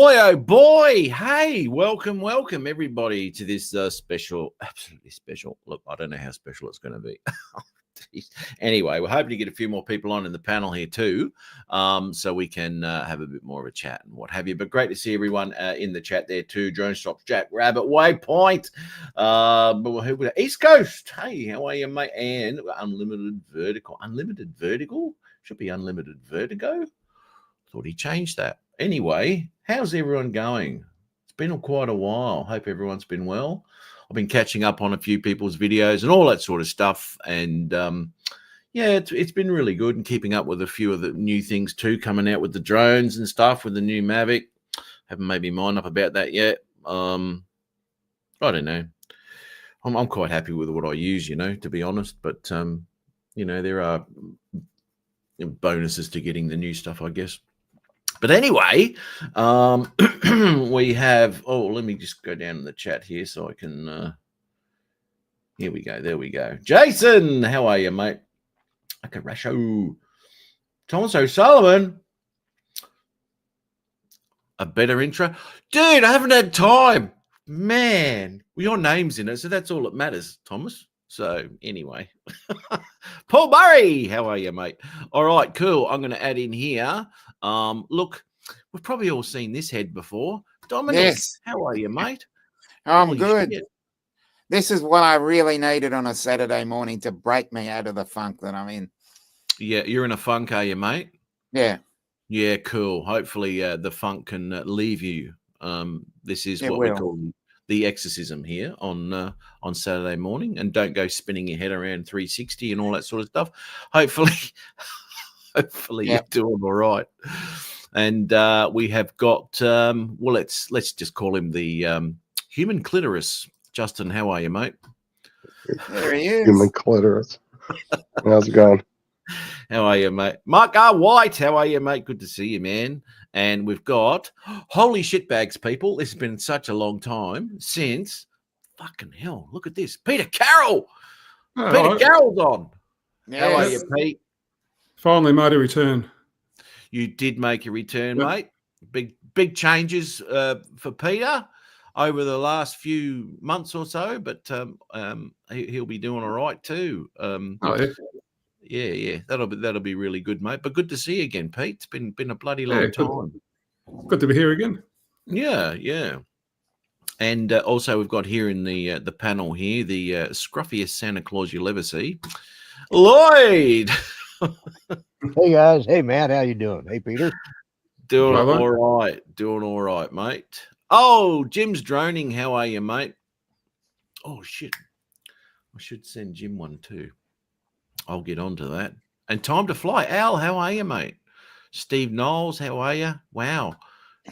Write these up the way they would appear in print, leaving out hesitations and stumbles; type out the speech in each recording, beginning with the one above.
oh boy. Hey, welcome everybody to this special, absolutely special. Look, I don't know how special it's going to be. Anyway, we're hoping to get a few more people on in the panel here too, so we can have a bit more of a chat and what have you. But great to see everyone in the chat there too. Drone Stops, Jack Rabbit, Waypoint, East Coast. Hey, how are you, mate? And Unlimited Vertical should be Unlimited Vertigo. Thought he changed that. Anyway, how's everyone going? It's been quite a while. Hope everyone's been well. I've been catching up on a few people's videos and all that sort of stuff. And yeah, it's been really good, and keeping up with a few of the new things too, coming out with the drones and stuff with the new Mavic. Haven't made my mind up about that yet. I don't know. I'm quite happy with what I use, to be honest. But, there are bonuses to getting the new stuff, I guess. But anyway, we have, let me just go down in the chat here so I can, here we go. There we go. Jason, how are you, mate? Akarasho. Thomas O'Sullivan. A better intro. Dude, I haven't had time. Man, well, your name's in it, so that's all that matters, Thomas. So anyway, Paul Murray, how are you, mate? All right, cool. I'm going to add in here. Look, we've probably all seen this head before. Dominic, yes. How are you, mate? I'm good. Shit. This is what I really needed on a Saturday morning to break me out of the funk that I'm in. Yeah, you're in a funk, are you, mate? Yeah. Yeah, cool. Hopefully the funk can leave you. This is what we call the exorcism here on Saturday morning, and don't go spinning your head around 360 and all that sort of stuff. Hopefully you're doing all right. And we have got let's just call him the human clitoris. Justin, how are you, mate? There he is. Human clitoris. How's it going? How are you, mate? Mark R. White, how are you, mate? Good to see you, man. And we've got, holy shitbags, people. This has been such a long time since, fucking hell, look at this. Peter Carroll. Carroll's on. Yes. How are you, Pete? Finally made a return. You did make a return, mate. Big changes for Peter over the last few months or so, but he'll be doing all right too. Yeah, that'll be really good, mate. But good to see you again, Pete. It's been a bloody long time. Good to be here again. Yeah. And also we've got here in the panel here the scruffiest Santa Claus you'll ever see, Lloyd. Hey guys, hey Matt, how you doing? Hey Peter, doing all right, mate. Oh, Jim's droning. How are you, mate? Oh shit, I should send Jim one too. I'll get on to that. And time to fly. Al, how are you, mate? Steve Knowles, how are you? Wow.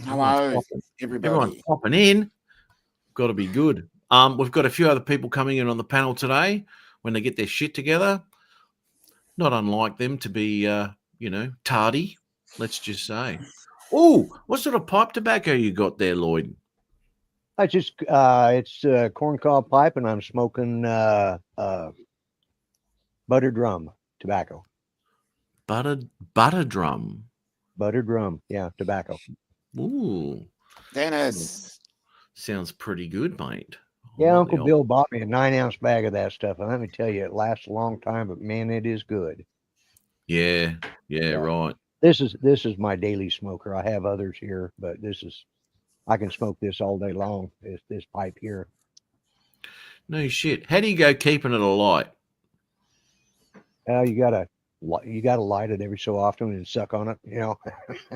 Hello, everybody. Everyone's popping in. Got to be good. We've got a few other people coming in on the panel today when they get their shit together. Not unlike them to be, tardy, let's just say. Oh, what sort of pipe tobacco you got there, Lloyd? I just, it's corncob pipe, and I'm smoking butter drum tobacco. Butter drum? Butter drum, yeah, tobacco. Ooh. Dennis. Sounds pretty good, mate. Yeah, Uncle Bill bought me a 9-ounce bag of that stuff, and let me tell you, it lasts a long time, but man, it is good. Yeah, right. This is my daily smoker. I have others here, but I can smoke this all day long, this pipe here. No shit. How do you go keeping it alight? You gotta light it every so often and suck on it,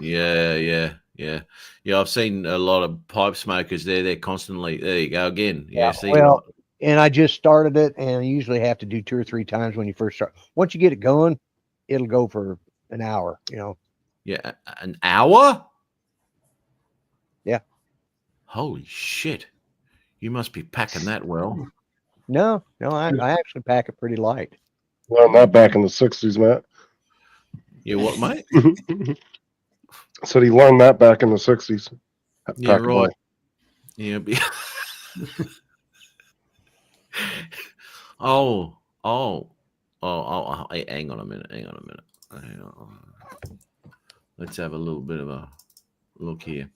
Yeah. I've seen a lot of pipe smokers they're constantly, there you go again. Yeah. Well, and I just started it, and I usually have to do 2 or 3 times when you first start. Once you get it going, it'll go for an hour, Yeah, an hour? Yeah. Holy shit. You must be packing that well. No, I actually pack it pretty light. Well, not back in the 60s, Matt. Yeah, what, mate? Said he learned that back in the 60s. Yeah, right. Yeah. Oh, hang on a minute. Let's have a little bit of a look here.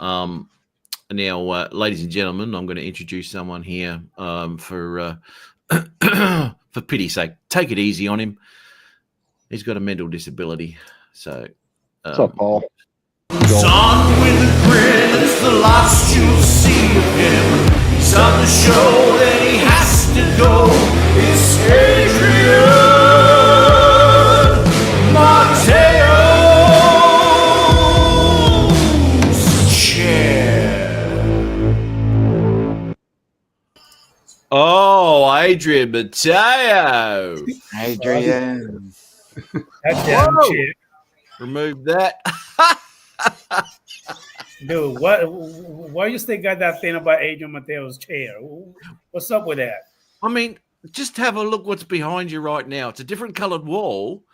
Now, ladies and gentlemen, I'm going to introduce someone here for for pity's sake, take it easy on him. He's got a mental disability. So, What's up, Paul? Son with a grin, it's the last you'll see of him. He's on the show, then he has to go. It's Adrian Mateo's chair. oh, Adrian Mateo. Adrian. That damn Whoa. shit. Remove that. Dude, why you still got that thing about Adrian Mateo's chair? What's up with that? I mean, just have a look what's behind you right now. It's a different colored wall.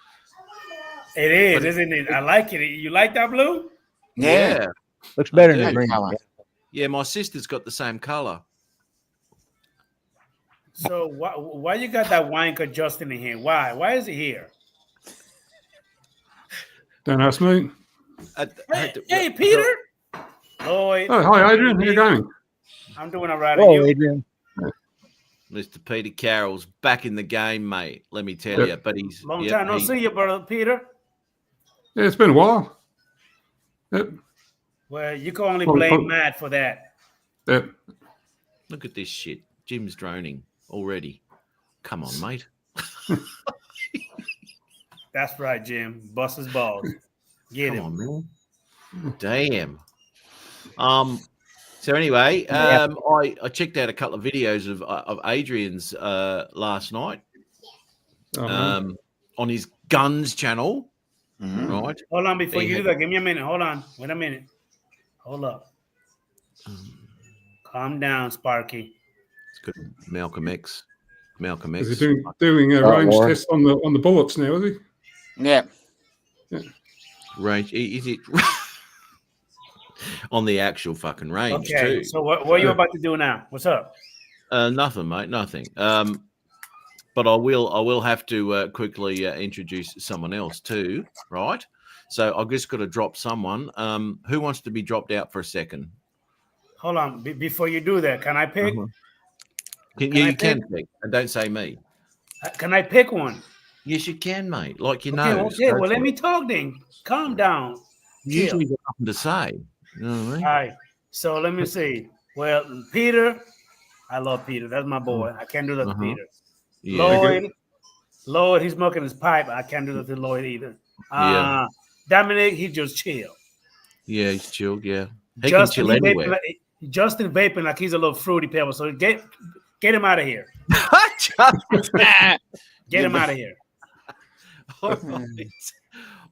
It is, isn't it? I like it. You like that blue? Yeah. Looks better I than do. green. Colour. Yeah, my sister's got the same color. So why you got that wanker Justin in here? Why? Why is he here? Don't ask me. Hey, Peter. Lloyd. Oh, hi, Adrian. How you going? I'm doing all right. Oh, You? Adrian. Mr. Peter Carroll's back in the game, mate. Let me tell you. But he's Long time no see you, brother Peter. Yeah, it's been a while. Yep. Well, you can only Oh, blame oh. Matt for that. Yep. Look at this shit. Jim's droning already. Come on, mate. That's right, Jim. Bust his balls. Get Come him. on, man. Damn. So anyway, I checked out a couple of videos of Adrian's last night Oh, on his guns channel, Mhm. right? Hold on before They you do had- that. Give me a minute. Hold on. Wait a minute. Hold up. Calm down, Sparky. It's good. Malcolm X. Malcolm is X. he doing a range War. test on the bullets now? Is he? Yeah. range? Is it on the actual fucking range Okay. too? So what are you about to do now? What's up? Nothing, mate. Nothing. But I will have to quickly introduce someone else too, right? So I've just got to drop someone. Who wants to be dropped out for a second? Hold on. Before you do that, can I pick? Uh-huh. I You can pick, and don't say me. Can I pick one? Yes, you can, mate. Like you know. Okay. Well, let me talk then. Calm down. Usually got nothing to say. You know what I mean? All right. So let me see. Well, Peter, I love Peter. That's my boy. I can't do that to Uh-huh. Peter. Yeah. Lloyd, he's smoking his pipe. I can't do that to Lloyd either. Yeah. Dominic, he just chill. Yeah, he's chilled. Yeah, he can Justin, chill he vaping anywhere. like, Justin vaping like he's a little fruity pebble. So get him out of here. Get him out of here. All right.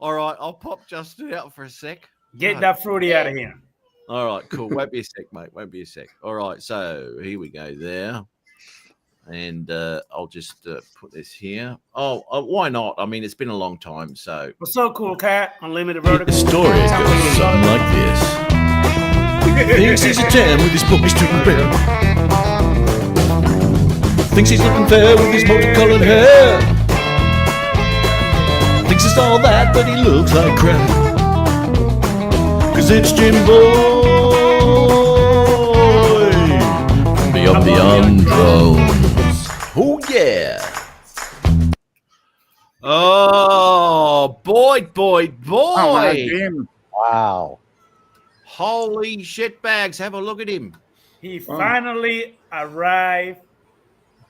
All right, I'll pop Justin out for a sec. Get God. that fruity out of here. All right, cool. Won't be a sec, mate. Won't be a sec. All right, so here we go there. And I'll just put this here. Oh, why not? I mean, it's been a long time, so. What's so cool, Cat? Unlimited vertical. The story goes something like this. Thinks he's a 10 with his bookish to compare. Thinks he's looking fair with his multicolored hair. Thinks it's all that, but he looks like crap. Cause it's Jim Boy from Beyond Drones. Oh, yeah. Oh, boy. Oh, my Jim. Wow. Holy shit bags. Have a look at him. He finally arrived,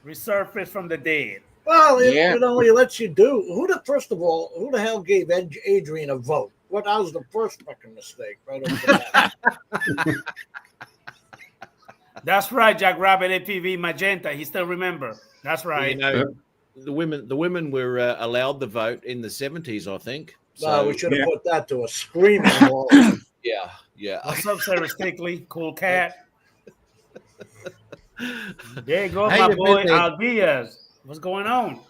resurfaced from the dead. Well, Yeah. it only lets you do. First of all, who the hell gave Adrian a vote? That was the first fucking mistake, right over the bat. That's right, Jack Rabbit, APV Magenta. He still remember. That's right. You know, the women were allowed the vote in the 70s, I think. Well, So, we should have put that to a screaming halt. yeah. What's up, Sarah Stickley? Cool cat. There you go, How my you boy been, man? Al Diaz. What's going on?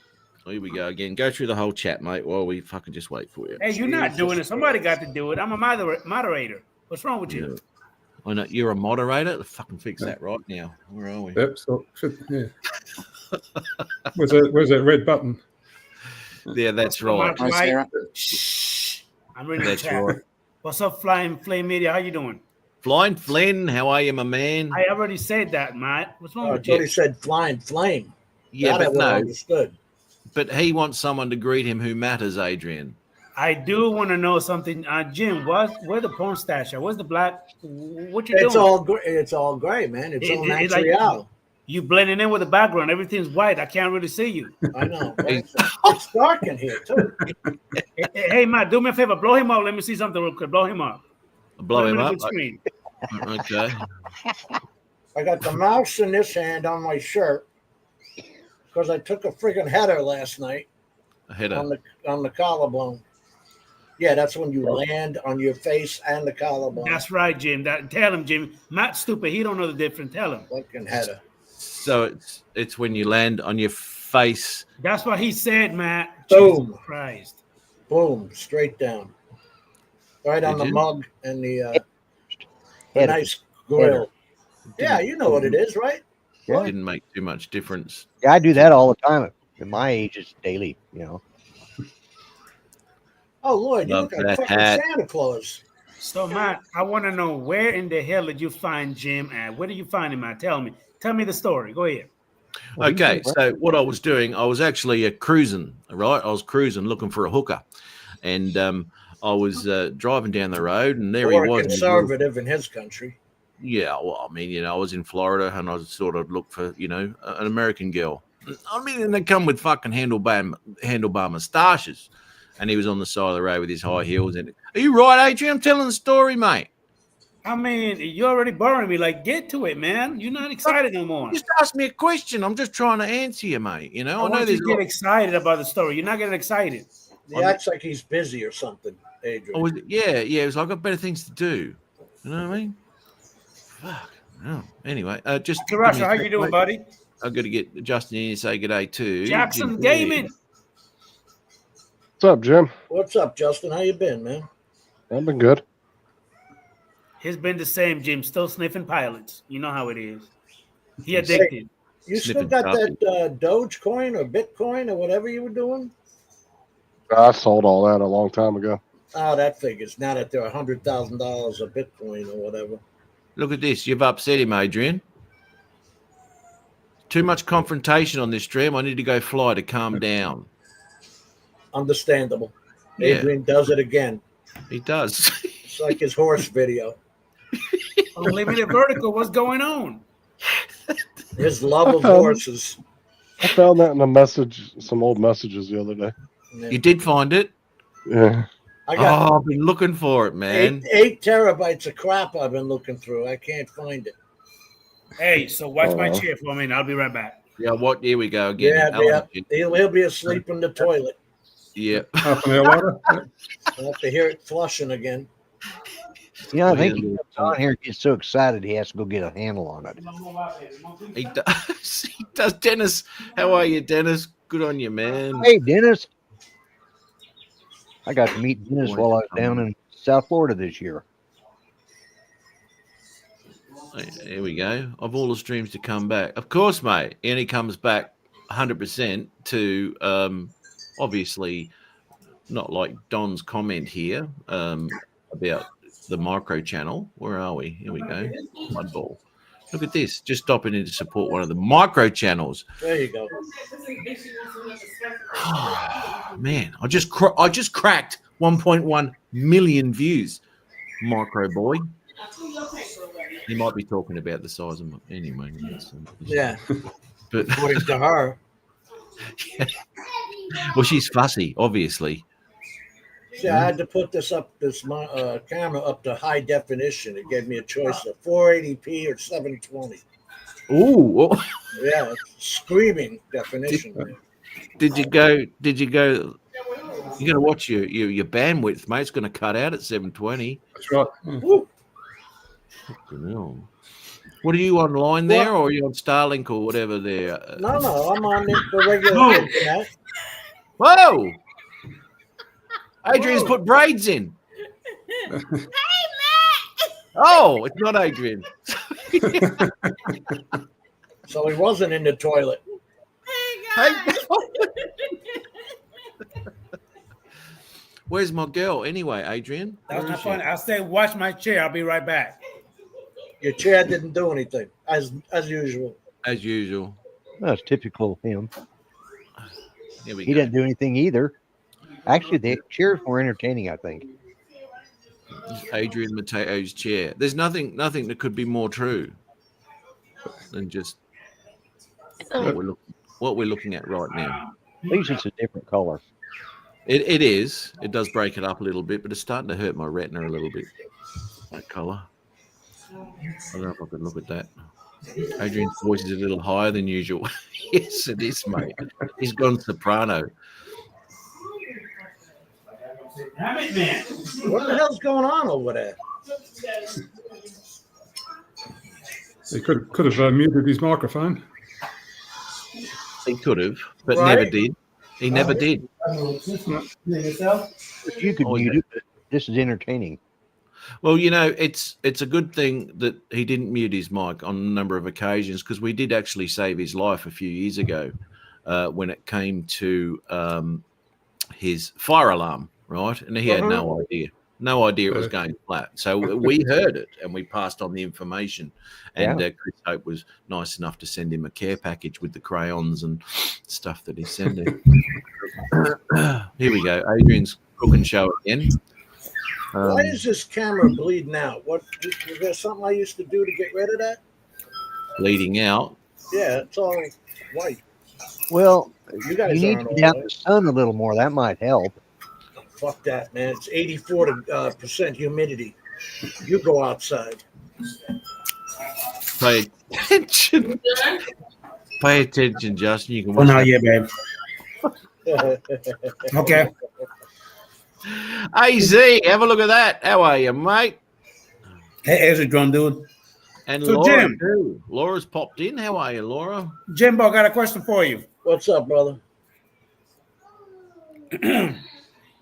Here we go again. Go through the whole chat, mate, while we fucking just wait for you. Hey, you're not Jesus doing it. Somebody got Christ. to do it. I'm a moderator. What's wrong with you? I know you're a moderator. Fucking fix that right now. Where are we? Yep. So, yeah. Where's that red button? Yeah, that's right. Hi, Sarah. Shh. I'm reading the That's chat. right. What's up, Flying Flame Media? How you doing? Flying Flynn, how are you, my man? I already said that, Matt. What's wrong I with you? thought he said flying flame. Yeah, That I but would have no, understood. but he wants someone to greet him who matters, Adrian. I do want to know something, Jim. Where the porn stash at? Where's the black? What you It's doing? all gray. It's all gray, man. It's all It's like- natural. You blending in with the background. Everything's white. I can't really see you. I know. Right? It's dark in here too. Hey, Matt, do me a favor. Blow him up. Let me see something real quick. Blow him up. Blow Put him in a up. good screen. Okay. I got the mouse in this hand on my shirt because I took a friggin' header last night A header. on the collarbone. Yeah, that's when you land on your face and the collarbone. That's right, Jim. Tell him, Jim. Matt's stupid. He don't know the difference. Tell him. Fucking header. So it's when you land on your face. That's what he said, Matt. Boom. Jesus Christ. Boom, straight down. Right on Did the you? mug and the Header. nice grill. Yeah, you know what it is, right? Yeah. Didn't make too much difference. Yeah, I do that all the time. At my age, it's daily. You know. Oh, Lloyd, you Love look like that fucking hat. Santa Claus. So, Matt, I want to know where in the hell did you find Jim at? Where did you find him at? Tell me. Tell me the story. Go ahead. Okay, so what I was doing, I was actually cruising, right? I was cruising looking for a hooker, and I was driving down the road, and there Or he a was. conservative in his country. Yeah, well, I mean, I was in Florida, and I sort of looked for, an American girl. I mean, and they come with fucking handlebar moustaches, and he was on the side of the road with his high heels. And are you right, Adrian? I'm telling the story, mate. I mean, you already boring me. Like, get to it, man. You're not excited no more. Just ask me a question. I'm just trying to answer you, mate. I I know want you there's to get excited about the story. You're not getting excited. He acts like he's busy or something, Adrian. it was like I've got better things to do. You know what I mean? Fuck. No. Anyway, just give me Karasha, a how sec, you doing, mate. buddy? I've got to get Justin in to say good day too. Jackson Jim Gaming. What's up, Jim? What's up, Justin? How you been, man? I've been good. He's been the same, Jim. Still sniffing pilots. You know how it is. He Hey, addicted. You still Sniffing got coffee. that Dogecoin or Bitcoin or whatever you were doing? I sold all that a long time ago. Oh, that figures. Now that they're $100,000 a Bitcoin or whatever. Look at this. You've upset him, Adrian. Too much confrontation on this stream. I need to go fly to calm down. Understandable. Yeah. Adrian does it again. He does. It's like his horse video. Unlimited vertical. What's going on? His love of horses. I found that in a message, some old messages the other day. You did find it? Yeah. I got Oh, I've been looking for it, man. eight terabytes of crap I've been looking through. I can't find it. Hey, so watch my Oh. chair for a minute. I'll be right back. Yeah, what? Here we go again. Yeah, Alan, he'll be asleep in the toilet. yeah. Half an hour water. I'll have to hear it flushing again. You know, I think he comes on here and gets so excited he has to go get a handle on it. He does. He does. Dennis, how are you, Dennis? Good on you, man. Hey, Dennis. I got to meet Dennis while I was down in South Florida this year. Here we go. Of all the streams to come back, of course, mate. And he comes back 100% to obviously not like Don's comment here about the micro channel. Where are we? Here we go. Mudball. Look at this. Just stopping in to support one of the micro channels. There you go. Man, I just cracked 1.1 million views. Micro boy. He might be talking about the size of my anyway. Yeah, But according to her. well, she's fussy, obviously. See, I had to put this camera up to high definition. It gave me a choice of 480p or 720. Ooh, Yeah, it's screaming definition. man. did you go? You're gonna watch your bandwidth, mate. It's gonna cut out at 720. That's right. Woo. Fucking hell. What are you online there, or are you on Starlink or whatever there? No, I'm on the regular internet. Whoa! Adrian's put braids in. Hey, Matt! Oh, it's not Adrian. So he wasn't in the toilet. Hey, where's my girl anyway, Adrian? That was Where not is she? funny. I'll say, watch my chair. I'll be right back. Your chair didn't do anything, as usual. As usual. That's typical of him. Here we He go. didn't do anything either. Actually, the chairs were entertaining, I think. Adrian Mateo's chair. There's nothing that could be more true than just what we're looking at right now. At least it's a different color. It is. It does break it up a little bit, but it's starting to hurt my retina a little bit. That color. I don't know if I can look at that. Adrian's voice is a little higher than usual. Yes, it is, mate. He's gone soprano. Damn it, man. What the hell's going on over there? He could have muted his microphone. He could have, but Right. never did. He never did. But you could Oh, mute yeah. it, but this is entertaining. Well, you know, it's a good thing that he didn't mute his mic on a number of occasions, because we did actually save his life a few years ago when it came to his fire alarm, right? And he had no idea it was going flat. So we heard it and we passed on the information. And Chris Hope was nice enough to send him a care package with the crayons and stuff that he's sending. Here we go. Adrian's cooking show again. Why is this camera bleeding out? What is there something I used to do to get rid of that? Bleeding out. Yeah, it's all white. Well, You guys you need aren't to get out all the sun a little more. That might help. Fuck that, man. It's 84% humidity. You go outside. Pay attention. Pay attention, Justin. You can Oh, watch no, that. yeah, babe. Okay. Hey, Z, have a look at that. How are you, mate? Hey, Ezra Drum, dude. And So, Laura, Jim. too. Laura's popped in. How are you, Laura? Jimbo, got a question for you. What's up, brother?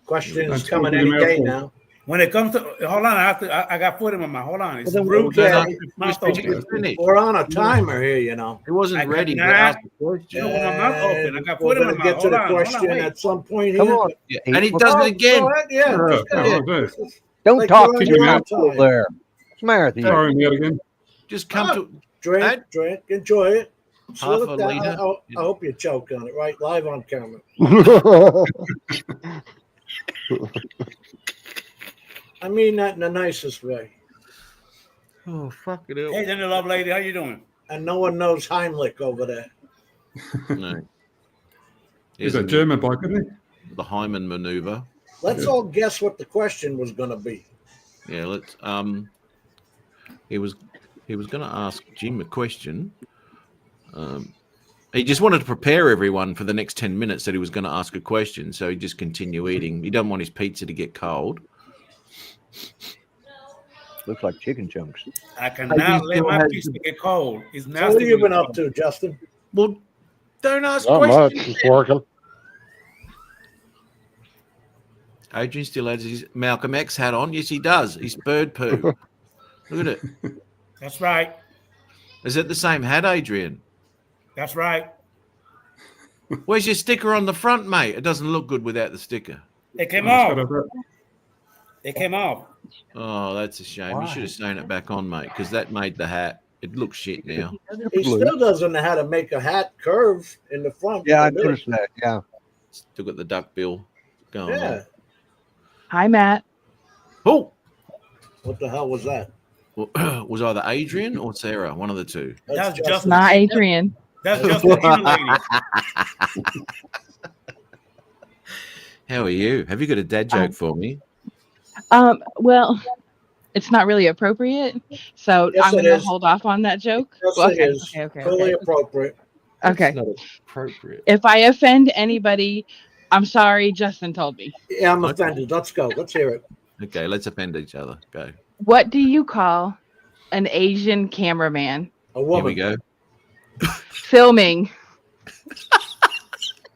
Questions That's coming gonna be any day the now. When it comes to, hold on, I got foot in my mouth. Hold on. It's Well, then rude. we'll No, get- no, Mouth just open. finish. We're on a timer here, you know. He wasn't I ready to cannot- ask the Yeah, question. with my mouth open. I got We're foot in my gonna mouth. get to Hold the on, hold on, question wait. at some point Come here. on. Yeah, and he does Oh, it again. go ahead, yeah. Yeah, just go yeah, ahead. I do. Don't Like talk you're to on your your mouth own time. there. What's the matter with you? Sorry, me again. Just come to. Drink, drink, enjoy it. Slow Half it a down. liter. I hope you choke on it, right? Live on camera. I mean that in the nicest way. Oh, fuck it up. Hey, then the love lady, how you doing? And no one knows Heimlich over there. No. He's Here's a German bloke, isn't he? the Hyman maneuver. Let's all guess what the question was going to be. Yeah, let's. He was going to ask Jim a question. He just wanted to prepare everyone for the next 10 minutes that he was going to ask a question, so he just continue eating. He doesn't want his pizza to get cold. Looks like chicken chunks. I Hey, cannot you let still my have- pizza get cold. It's So nasty. what have you when been it's up cold. to, Justin? Well, don't ask Not much. questions. Just working. Adrian still has his Malcolm X hat on. Yes, he does. He's bird poo. Look at it. That's right. Is it the same hat, Adrian? That's right. Where's your sticker on the front, mate? It doesn't look good without the sticker. It came It's off. got a- It came off. Oh, that's a shame. You should have sewn it back on, mate, because that made the hat. It looks shit now. He still doesn't know how to make a hat curve in the front. Yeah, I noticed that. Yeah. Still got the duck bill going Yeah. Hi, Matt. on. Oh, What the hell was that? was either Adrian or Sarah, one of the two. That's just just Not Adrian. That's just the inner lady. How are you? Have you got a dad joke for me? Well, it's not really appropriate, so Yes, I'm it going to is. hold off on that joke. Yes, Well, it is. okay. Totally appropriate. Okay. It's not appropriate. If I offend anybody, I'm sorry. Justin told me. Yeah, I'm offended. Let's go. Let's hear it. Okay, let's offend each other. Go. What do you call an Asian cameraman A Here woman. we go. filming?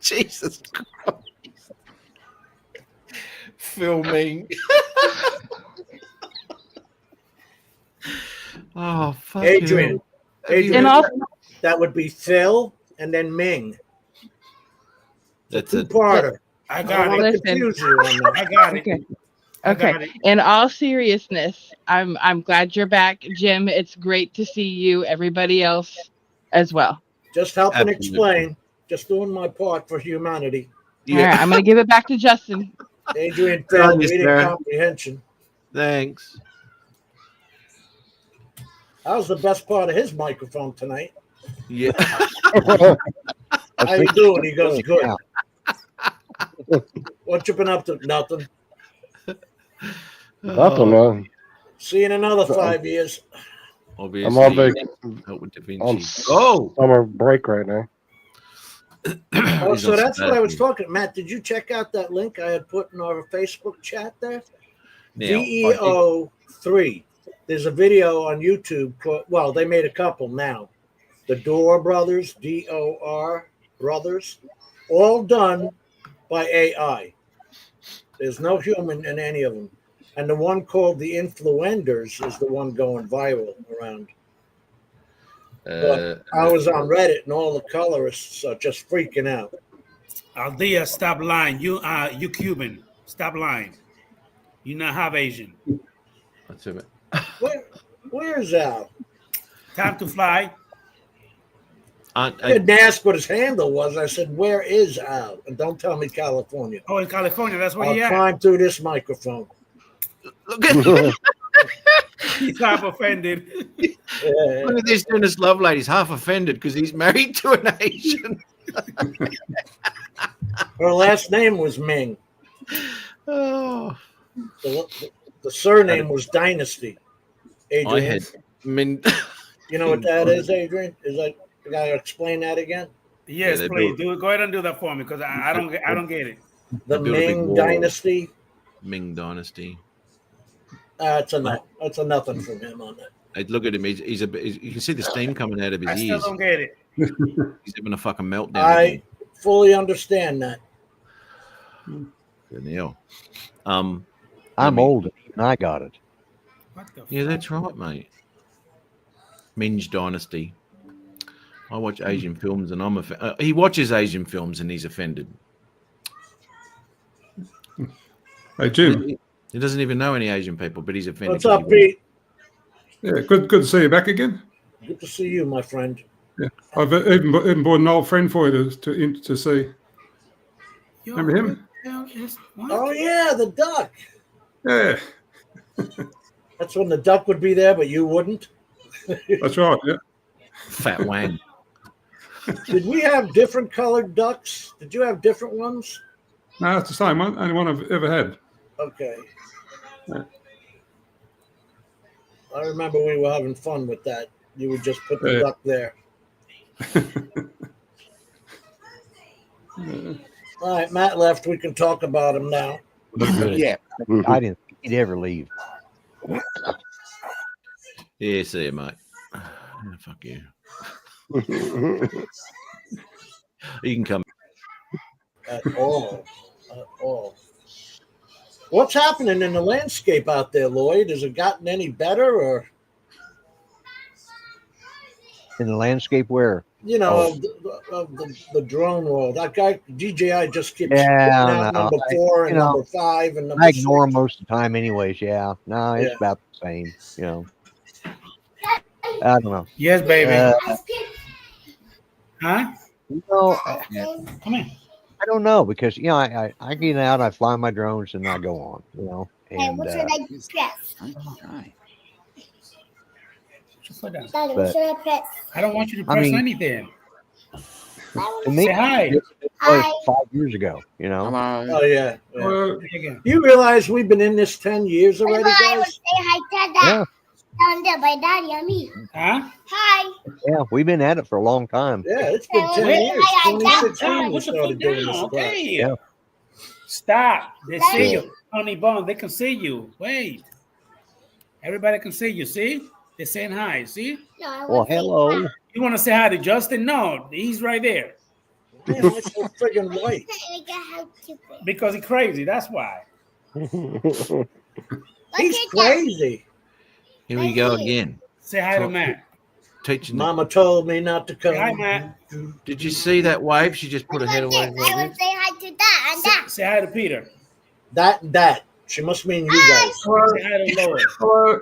Jesus Christ. Filming. Oh, fuck. Adrian. Adrian. And also, That would be Phil and then Ming. That's it. Two-parter. I I don't got want it. to Listen. confuse you on that. I got it. okay. I got Okay. it. In all seriousness, I'm glad you're back, Jim. It's great to see you. Everybody else as well. Just helping Absolutely. explain. Just doing my part for humanity. All right, I'm gonna give it back to Justin. Adrian Good on failed you, reading sir. comprehension. Thanks. That was the best part of his microphone tonight. Yeah. How you doing? He goes, good. Yeah. What you been up to? Nothing. Nothing, man. See you in another 5 years. Obviously. I'm on big Help with Da on Vinci. Oh. summer break right now. Oh, He's so on that's what I was sabbatical. talking. Matt, did you check out that link I had put in our Facebook chat there? Now, DEO 3. There's a video on YouTube. Well, they made a couple now. The Dor Brothers, DOR Brothers, all done by AI. There's no human in any of them. And the one called The Influenders is the one going viral around. I was on Reddit and all the colorists are just freaking out. Aldea, stop lying. You Cuban. Stop lying. You not half Asian. That's it. Where's Al? Time to fly. I didn't ask what his handle was. I said, where is Al? And don't tell me California. Oh, in California, that's where I'll he at. climb through this microphone. Look at He's half offended. Yeah. this Dennis Lovelady. Half offended because he's married to an Asian. Her last name was Ming. Oh, The surname was Dynasty. Adrian. I had You know what that is, Adrian? Is that you gotta explain that again? Yes, they please do. Go ahead and do that for me because I don't get it. The built a big Ming wall. Dynasty. Ming Dynasty. That's a nothing from him on that. Hey, look at him. He's you can see the steam coming out of his I still ears. don't get it. He's having a fucking meltdown. I fully understand that. Good hell. I'm me- old and I got it. What the Yeah, fuck? that's right, mate. Minge Dynasty. I watch Asian films and he watches Asian films and he's offended. Hey, Jim. He doesn't even know any Asian people, but he's offended. What's up, Pete? Yeah, good to see you back again. Good to see you, my friend. Yeah, I've even brought an old friend for you to see. Yo, Remember him? what the hell is- what? Oh yeah, the duck. Yeah, That's when the duck would be there, but you wouldn't. that's right. Yeah. Fat Wang. Did we have different colored ducks? Did you have different ones? No, it's the same one. Only one I've ever had. Okay. Yeah. I remember we were having fun with that. You would just put the Yeah. duck there. All right, Matt left. We can talk about him now. Yeah. I didn't think he'd ever leave. Yeah, see you, mate. Oh, fuck you. You can come. At all. At all. What's happening in the landscape out there, Lloyd? Has it gotten any better, or In the landscape where? you know, Oh. of the drone world? That guy DJI just keeps Yeah, putting out no, number 4 and you know, number 5 and number I ignore 6. them most of the time anyways. Yeah. No, it's Yeah. about the same, you know. I don't know. Yes, baby. Uh, Huh? You know, Come here. I don't know because, you know, I get out, I fly my drones and I go on, you know. And, what should I press? Just put down. Daddy, But- what should I press? I don't want you to I press mean- anything. to me, Say hi. it was 5 years ago, you know. oh yeah. yeah. Again. You realize we've been in this 10 years already, I would guys? say hi to that. Yeah. Down there by Daddy and me. Huh? Hi. Yeah. We've been at it for a long time. Yeah, it's been 10 Wait, years. I got 2016 Down. we Put your started foot doing down. this crap. Okay. Yeah. Stop. They see Daddy. you. Honey bun, they can see you. Wait. Everybody can see you. See? They're saying hi. See? No, I Well, would say hello. hi. You want to say hi to Justin? No, he's right there. Man, that's so friggin' white. Look at how cute it is. Because he's crazy. That's why. He's Look at that. crazy. Here we go again. Say hi to Matt. Teaching. Them. Mama told me not to come. Say hi, Matt. Did you see that wave? She just put her head away. I would say hi to that and that. Say hi to Peter. That. She must mean you guys. Say hi to Lloyd. Hello.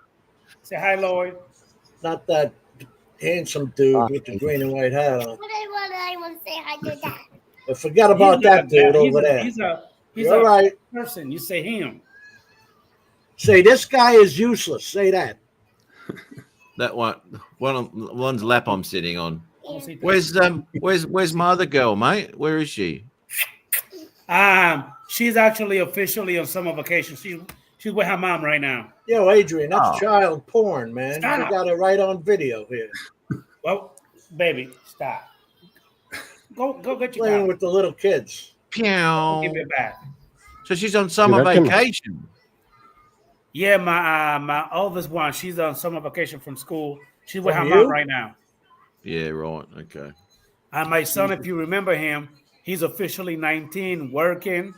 Say hi, Lloyd. Not that handsome dude with the green and white hat on. What I want to say hi to that. But forget about He's not that dude bad. over there. He's You're a right. person. You say him. Say this guy is useless. Say that. That one's lap I'm sitting on. Yeah. Where's my other girl, mate? Where is she? She's actually officially on summer vacation. She's with her mom right now. Yo, Adrian, that's child porn, man. Stop. You got it right on video here. Well, baby, stop. Go get your Playing dog. with the little kids. Give Pew. it back. So she's on summer Dude, vacation. Yeah, my oldest one, she's on summer vacation from school. She's with her From mom you? right now. Yeah, right. Okay. And my son, if you remember him, he's officially 19, working.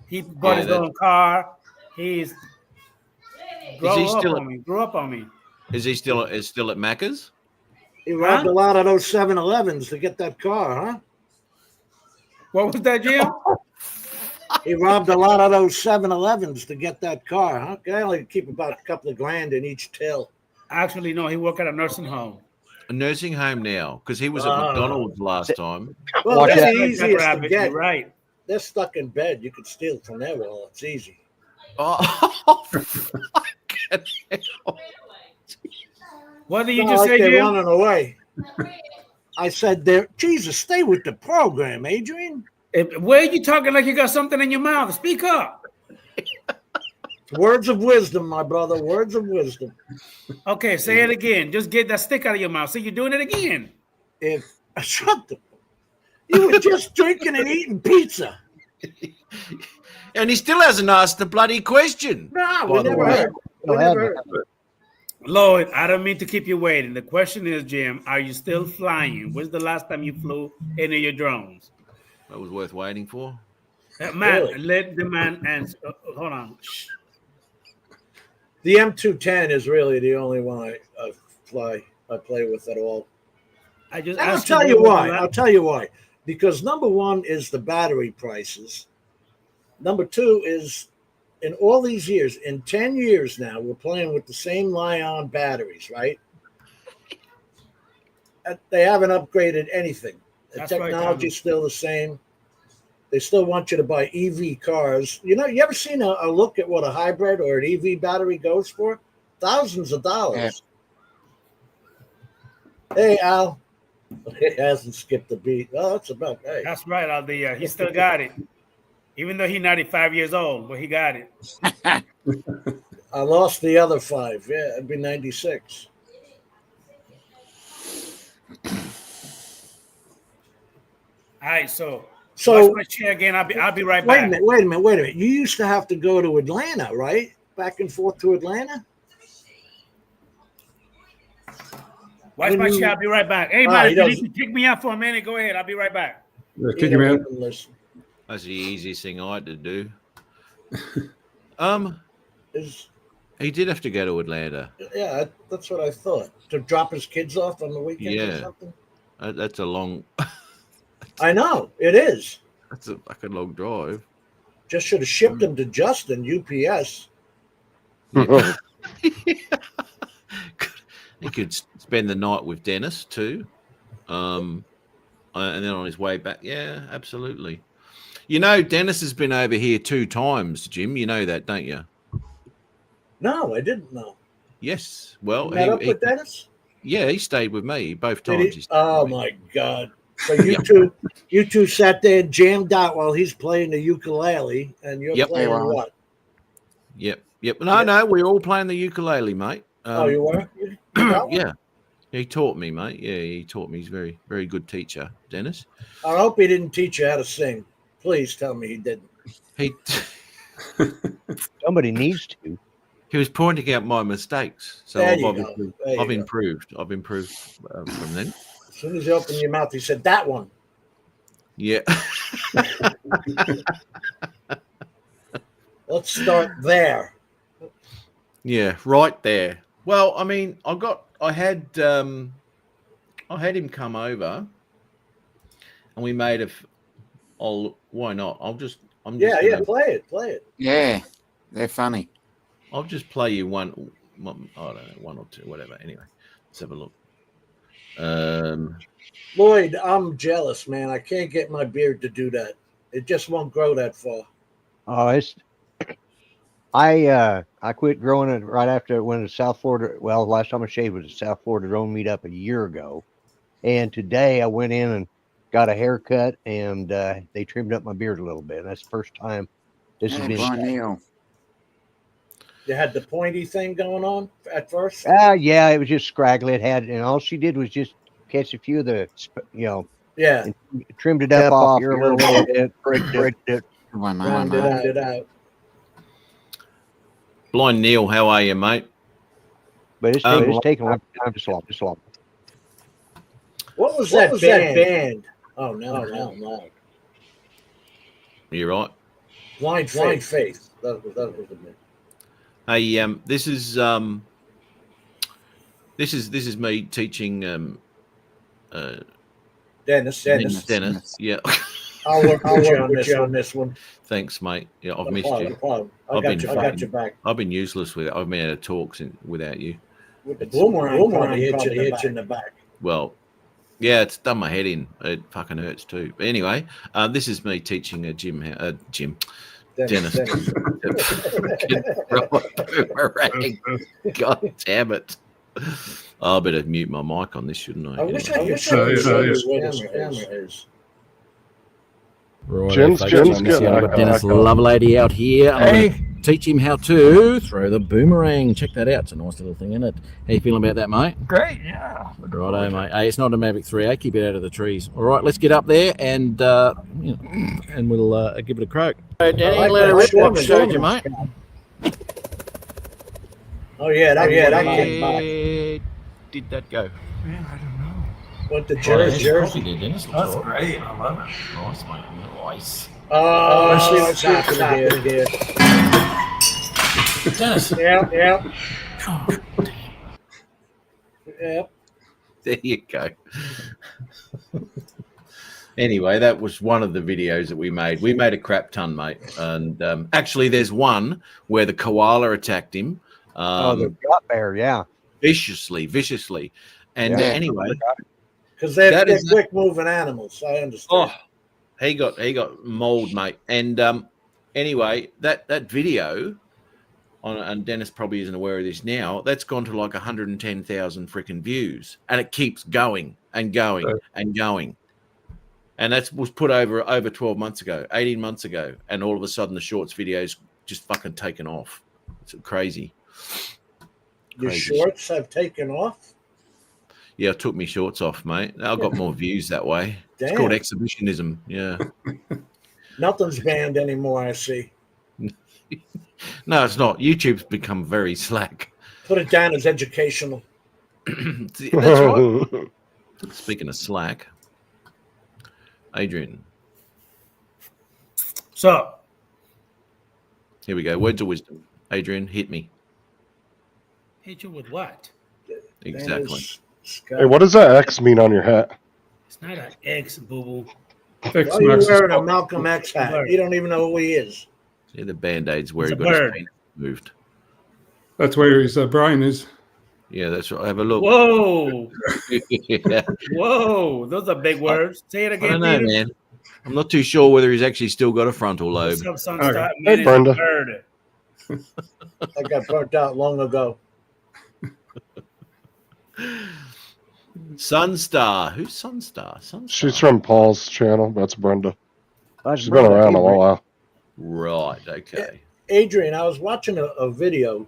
He bought his own car. He's grew up on me. Is he still at Macca's? He robbed a lot of those 7-Elevens to get that car, huh? What was that, Jim? He robbed a lot of those 7-Elevens to get that car, huh? I only keep about a couple of grand in each till. Actually, no, he worked at a nursing home. A nursing home now, because he was at McDonald's last time. Well, Watch that's out. the easiest to get. You're right. They're stuck in bed. You can steal from their wallet. It's easy. Oh, fucking hell. What did you Not just like say, they're Jim? running away. I said, "There, Jesus, stay with the program, Adrian." Where are you talking like you got something in your mouth? Speak up. Words of wisdom, my brother. Words of wisdom. Okay, say it again. Just get that stick out of your mouth. See, you're doing it again. If shut the, you were just drinking and eating pizza. And he still hasn't asked the bloody question. No, By we the never way. heard. We Don't have never that. heard. Lloyd, I don't mean to keep you waiting. The question is, Jim, are you still flying? When's the last time you flew any of your drones? That was worth waiting for. Man, Really? let the man answer. Hold on. Shh. The M210 is really the only one I play with at all. I just And I'll asked tell you when was why. the I'll last- tell you why. Because number one is the battery prices. Number two is in all these years, in 10 years now, we're playing with the same Lion batteries, right? They haven't upgraded anything. The That's right, technology's still the same. They still want you to buy EV cars. You know, you ever seen a look at what a hybrid or an EV battery goes for? Thousands of dollars. Hey, Al. It hasn't skipped a beat. Oh, that's about right. That's right, Aldia. He still got it. Even though he's 95 years old, but he got it. I lost the other 5. Yeah, it'd be 96. All right, so So watch my chair again. I'll be right wait a back. minute. You used to have to go to Atlanta, right? Back and forth to Atlanta? Watch my chair. I'll be right back. Hey, Ah, man, he if you doesn't- need to pick me up for a minute, go ahead. I'll be right back. Kick him in. Listen. That's the easiest thing I had to do. Is- He did have to go to Atlanta. Yeah, that's what I thought. To drop his kids off on the weekend or Yeah. something? That's a long. I know, it is. That's a fucking long drive. Just should have shipped them to Justin, UPS. He could spend the night with Dennis too, and then on his way back. Yeah, absolutely. You know, Dennis has been over here 2 times, Jim. You know that, don't you? No, I didn't know. Yes. Well, You met up with Dennis? yeah, he stayed with me both Did times. he? he stayed Oh with me. my God. So you two sat there and jammed out while he's playing the ukulele and you're Yep. playing Hey, Ron. what? Yep. No, we're all playing the ukulele, mate. Oh, you were? You got one? Yeah. He taught me, mate. Yeah, he taught me. He's a very, very good teacher, Dennis. I hope he didn't teach you how to sing. Please tell me he didn't. He Somebody needs to. he was pointing out my mistakes, so There I've you obviously go. There you I've go. improved. I've improved from then. As soon as you opened your mouth, he said, that one. Yeah. Let's start there. Yeah, right there. Well, I mean, I had him come over, and we made why not? I'll just I'm just Yeah, gonna, play it. Yeah, they're funny. I'll just play you one. I don't know, one or two, whatever. Anyway, let's have a look. Lloyd, I'm jealous, man. I can't get my beard to do that. It just won't grow that far. Oh, I quit growing it right after when the South Florida. Well, last time I shaved was the South Florida Drone Meetup a year ago, and today I went in and got a haircut, and they trimmed up my beard a little bit. And that's the first time this has been. Brian Neal. You had the pointy thing going on at first? Yeah, it was just scraggly. It had, and all she did was just catch a few of the, Yeah. and trimmed it up off here a little bit, breaked it. Round it out. Blind Neil, how are you, mate? But it's taking a long time to swap. What was that band? Oh, no. You're right. Blind Faith. That was the band. Hey, this is me teaching Dennis. Yeah. I'll work with you on this one. Thanks, mate. Yeah, I've missed you. I got your back. I've been useless with it. I've been out of talks without you. With the boomerang hit you in the back. Well, yeah, it's done my head in. It fucking hurts too. But anyway, this is me teaching Dennis. Boomerang. God damn it. I better mute my mic on this, shouldn't I? I wish I could show you where this camera is. Right, Jim's getting Dennis Lovelady out here. I'm going to teach him how to throw the boomerang. Check that out. It's a nice little thing, isn't it? How you feeling about that, mate? Great, yeah. Righto, mate. Hey, it's not a Mavic 3A. Keep it out of the trees. All right, let's get up there and we'll give it a croak. So, Danny, let it rip. What showed you, mate? Oh yeah, that came back. Did that go? Man, I don't know. Went to Jersey. That's great. I love it. Nice, mate. Nice. Oh, let's see what's happening here. Dennis. Yeah. There you go. Anyway, that was one of the videos that we made. We made a crap ton, mate. And actually, there's one where the koala attacked him. The gut bear, yeah. Viciously. And anyway, because they're quick moving animals. I understand. Oh, he got mauled, mate. And anyway, that video and Dennis probably isn't aware of this now. That's gone to like 110,000 freaking views, and it keeps going and going and going. And that was put over 12 months ago, 18 months ago, and all of a sudden the shorts videos just fucking taken off. It's crazy. Your shorts have taken off? Yeah, I took my shorts off, mate. I got more views that way. Damn. It's called exhibitionism. Yeah. Nothing's banned anymore, I see. No, it's not. YouTube's become very slack. Put it down as educational. That's right. Speaking of slack, Adrian. So, here we go. Words of wisdom. Adrian, hit me. hit you with what? Exactly. Hey, what does that X mean on your hat? It's not an X, boo-boo. Why are you wearing a Malcolm X hat? You don't even know who he is. See the Band-Aids where It's he a got bird. his penis moved. That's where his Brian is. Yeah, that's right. Have a look. Whoa. Yeah. Whoa. Those are big words. Say it I again, don't know, Peter. man. I'm not too sure whether he's actually still got a frontal lobe. What's up, Okay. Sunstar? Hey, Man, it's a Brenda. bird. I got burnt out long ago. Sunstar. Who's Sunstar? Sunstar. She's from Paul's channel. That's Brenda. That's She's been around a while. Right. Okay. Adrian, I was watching a video.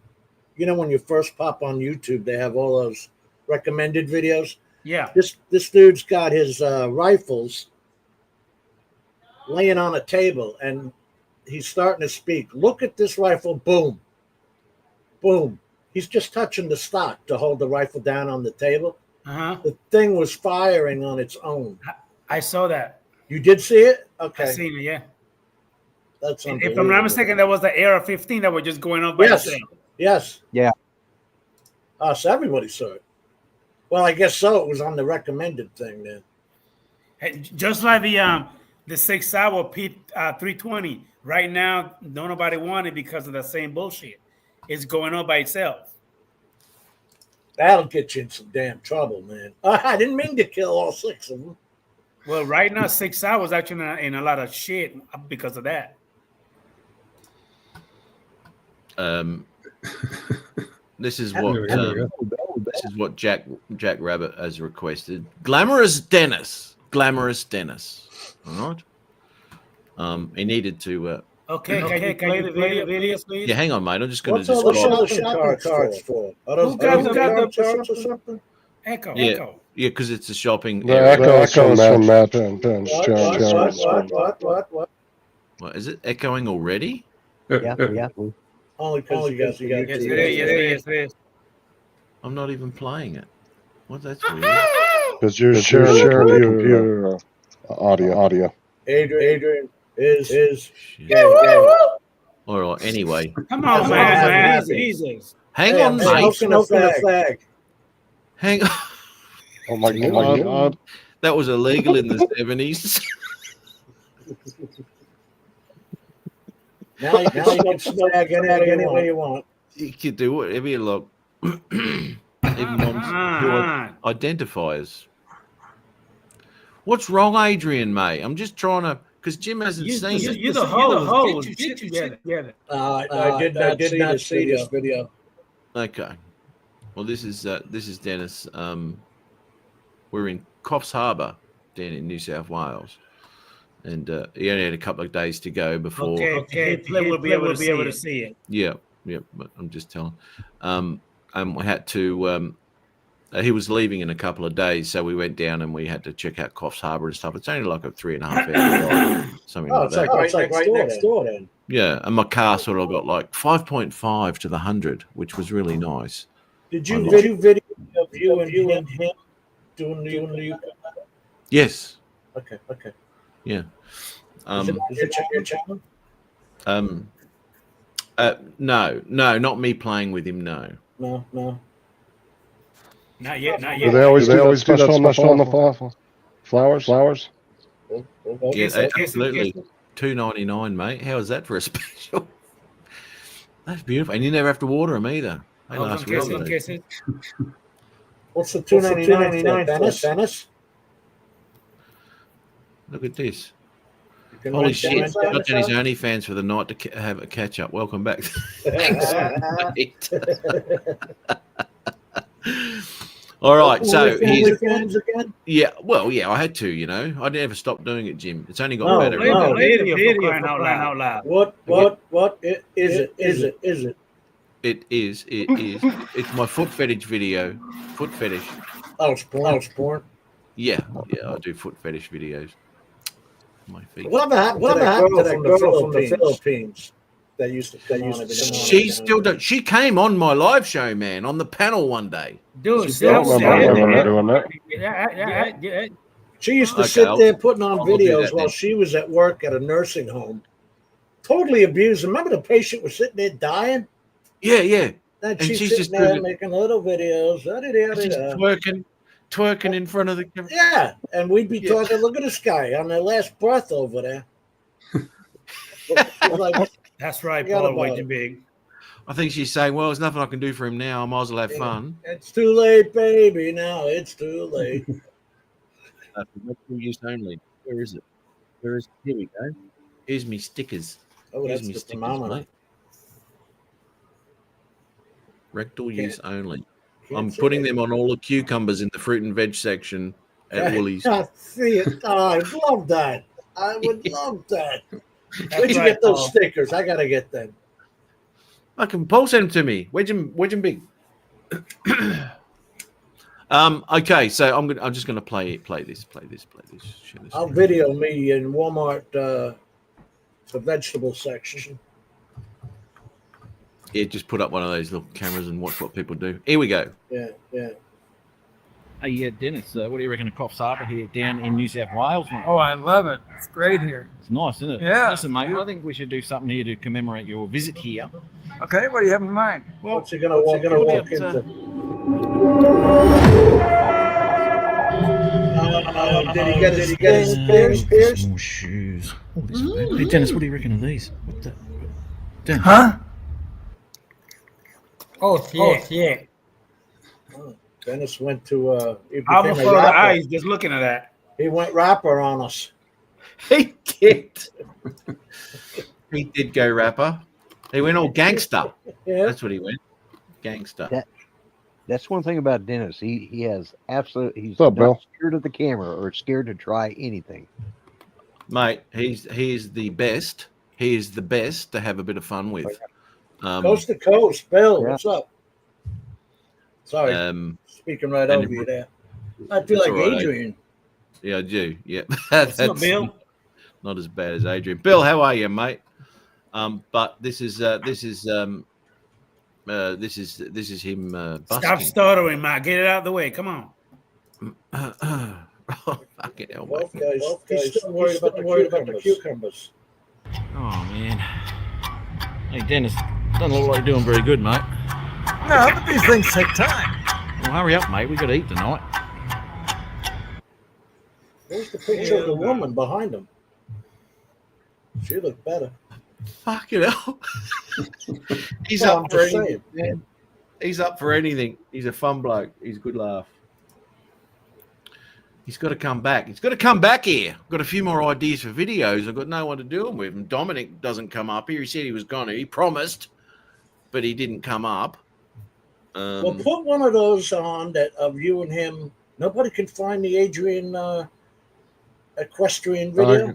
You know, when you first pop on YouTube, they have all those recommended videos. Yeah. This dude's got his rifles laying on a table, and he's starting to speak. Look at this rifle. Boom. Boom. He's just touching the stock to hold the rifle down on the table. Uh-huh. The thing was firing on its own. I saw that. You did see it? Okay. I seen it, yeah. That's If unbelievable. I'm not mistaken, that was the AR-15 that was just going off by Yes. itself. Yes. Yeah. So everybody saw it. Well, I guess so. It was on the recommended thing then. Hey, just like the 6 hour P 320 Right now, don't nobody want it because of the same bullshit. It's going on by itself. That'll get you in some damn trouble, man. I didn't mean to kill all 6 of them. Well, right now, 6 hours actually in a lot of shit because of that. This is what Jack Rabbit has requested. Glamorous Dennis. All right. He needed to. Okay, can you play the video, please? Yeah, hang on, mate. I'm just going What's to all the describe. shopping carts for? Are those Who got the charts or something? Echo? Yeah, because it's a shopping. The area. echoes from Matt and What? What is it echoing already? Yeah. Only because you got Yes, it is. I'm not even playing it. What? That's weird. because you're sharing your computer audio. Adrian is All right. Anyway, Come on, man. Jesus. hang on, mate. Smoking a fag. Hang on. Oh my God. That was illegal in the 70s. Now you can snag any way you want. You can do whatever you like. Even ones who identifiers. What's wrong, Adrian, mate? I'm just trying to, because Jim hasn't seen it. You're the host. Get you together. I did not see this video. Okay. Well, this is Dennis. We're in Coffs Harbour, down in New South Wales, and he only had a couple of days to go before. Okay. We'll be able to see it. Yeah. But I'm just telling. We had to. He was leaving in a couple of days, so we went down and we had to check out Coffs Harbour and stuff. It's only like a 3.5 hour drive, something like that. It's like right next door then. Yeah, and my car sort of got like 5.5 to the 100, which was really nice. Did you video of you and him doing the? Yes. Okay. Yeah. Is it your channel? No, not me playing with him. No. No. Not yet. Do they always do that stuff on the flowers? Yeah, absolutely. $2.99, mate. How is that for a special? That's beautiful, and you never have to water them either. They last really. What's the $2.99, Dennis? Look at this. Holy shit! Got Jenny's OnlyFans for the night to have a catch up. Welcome back. Thanks, mate. All right, so he's yeah. Well, yeah, I had to. I never stopped doing it, Jim. It's only got better. Out loud. What is it? It is. It's my foot fetish video. Foot fetish. Oh, it's porn. Yeah, I do foot fetish videos. My feet. What happened to that girl from the Philippines? That used to she still does. She came on my live show, man, on the panel one day. Dude, I remember doing that. Yeah. She used to sit there putting on videos while she was at work at a nursing home. Totally abused. Remember the patient was sitting there dying? Yeah. And she's sitting there making little videos. She's twerking in front of the camera. Yeah, and we'd be talking, look at this guy on their last breath over there. Like, that's right, Paul, waiting big. I think she's saying, well, there's nothing I can do for him now. I might as well have fun. It's too late, baby. Now it's too late. Use only. Where is it? Here we go. Here's me stickers. Oh, that's the thermometer. Mate. Rectal use only. I'm putting them on all the cucumbers in the fruit and veg section at Woolies. I see it. Oh, I love that. I would love that. Where'd you get those stickers? I gotta get them. I can Paul send them to me. Wedge them big. Okay, so I'm just gonna play this. I'll video me in Walmart the vegetable section. Yeah, just put up one of those little cameras and watch what people do. Here we go. Yeah. Hey, yeah, Dennis, what do you reckon of Coffs Harbour here down in New South Wales, mate? Oh, I love it. It's great here. It's nice, isn't it? Yeah. Listen, mate, I think we should do something here to commemorate your visit here. Okay, what do you have in mind? Well, what's he gonna walk into? Did he get his pierced? More shoes. Hey, Dennis, what do you reckon of these? What the? Dennis. Huh? Oh, yeah. Dennis went to. He I became almost a saw the rapper. eyes just looking at that. He went rapper on us. He did. He did go rapper. He went all gangster. Yeah. That's what he went. Gangster. That's one thing about Dennis. He has he's What's up, not Bill? scared of the camera or scared to try anything. Mate, he is the best. He is the best to have a bit of fun with. Coast to coast. Bill, Yeah. what's up? Sorry, speaking right and over you there. I feel like all right, Adrian. Yeah, I do. Yeah. What's up, Bill? Not as bad as Adrian. Bill, how are you, mate? But this is him busking. Stop stuttering, Mike. Get it out of the way. Come on. Oh, fucking hell, Both mate. guys, he's still worried about the cucumbers. Oh man. Hey, Dennis, doesn't look like you're doing very good, mate. No, but these things take time. Well, hurry up, mate. We got to eat tonight. Where's the picture of the woman behind him? She looked better. Fucking hell. He's Well, up I'm for just anything, saying. man. He's up for anything. He's a fun bloke. He's a good laugh. He's got to come back. He's got to come back here. I've got a few more ideas for videos. I've got no one to do them with. And Dominic doesn't come up here. He said he was going to. He promised, but he didn't come up. Well, put one of those on that of you and him. Nobody can find the Adrian equestrian video.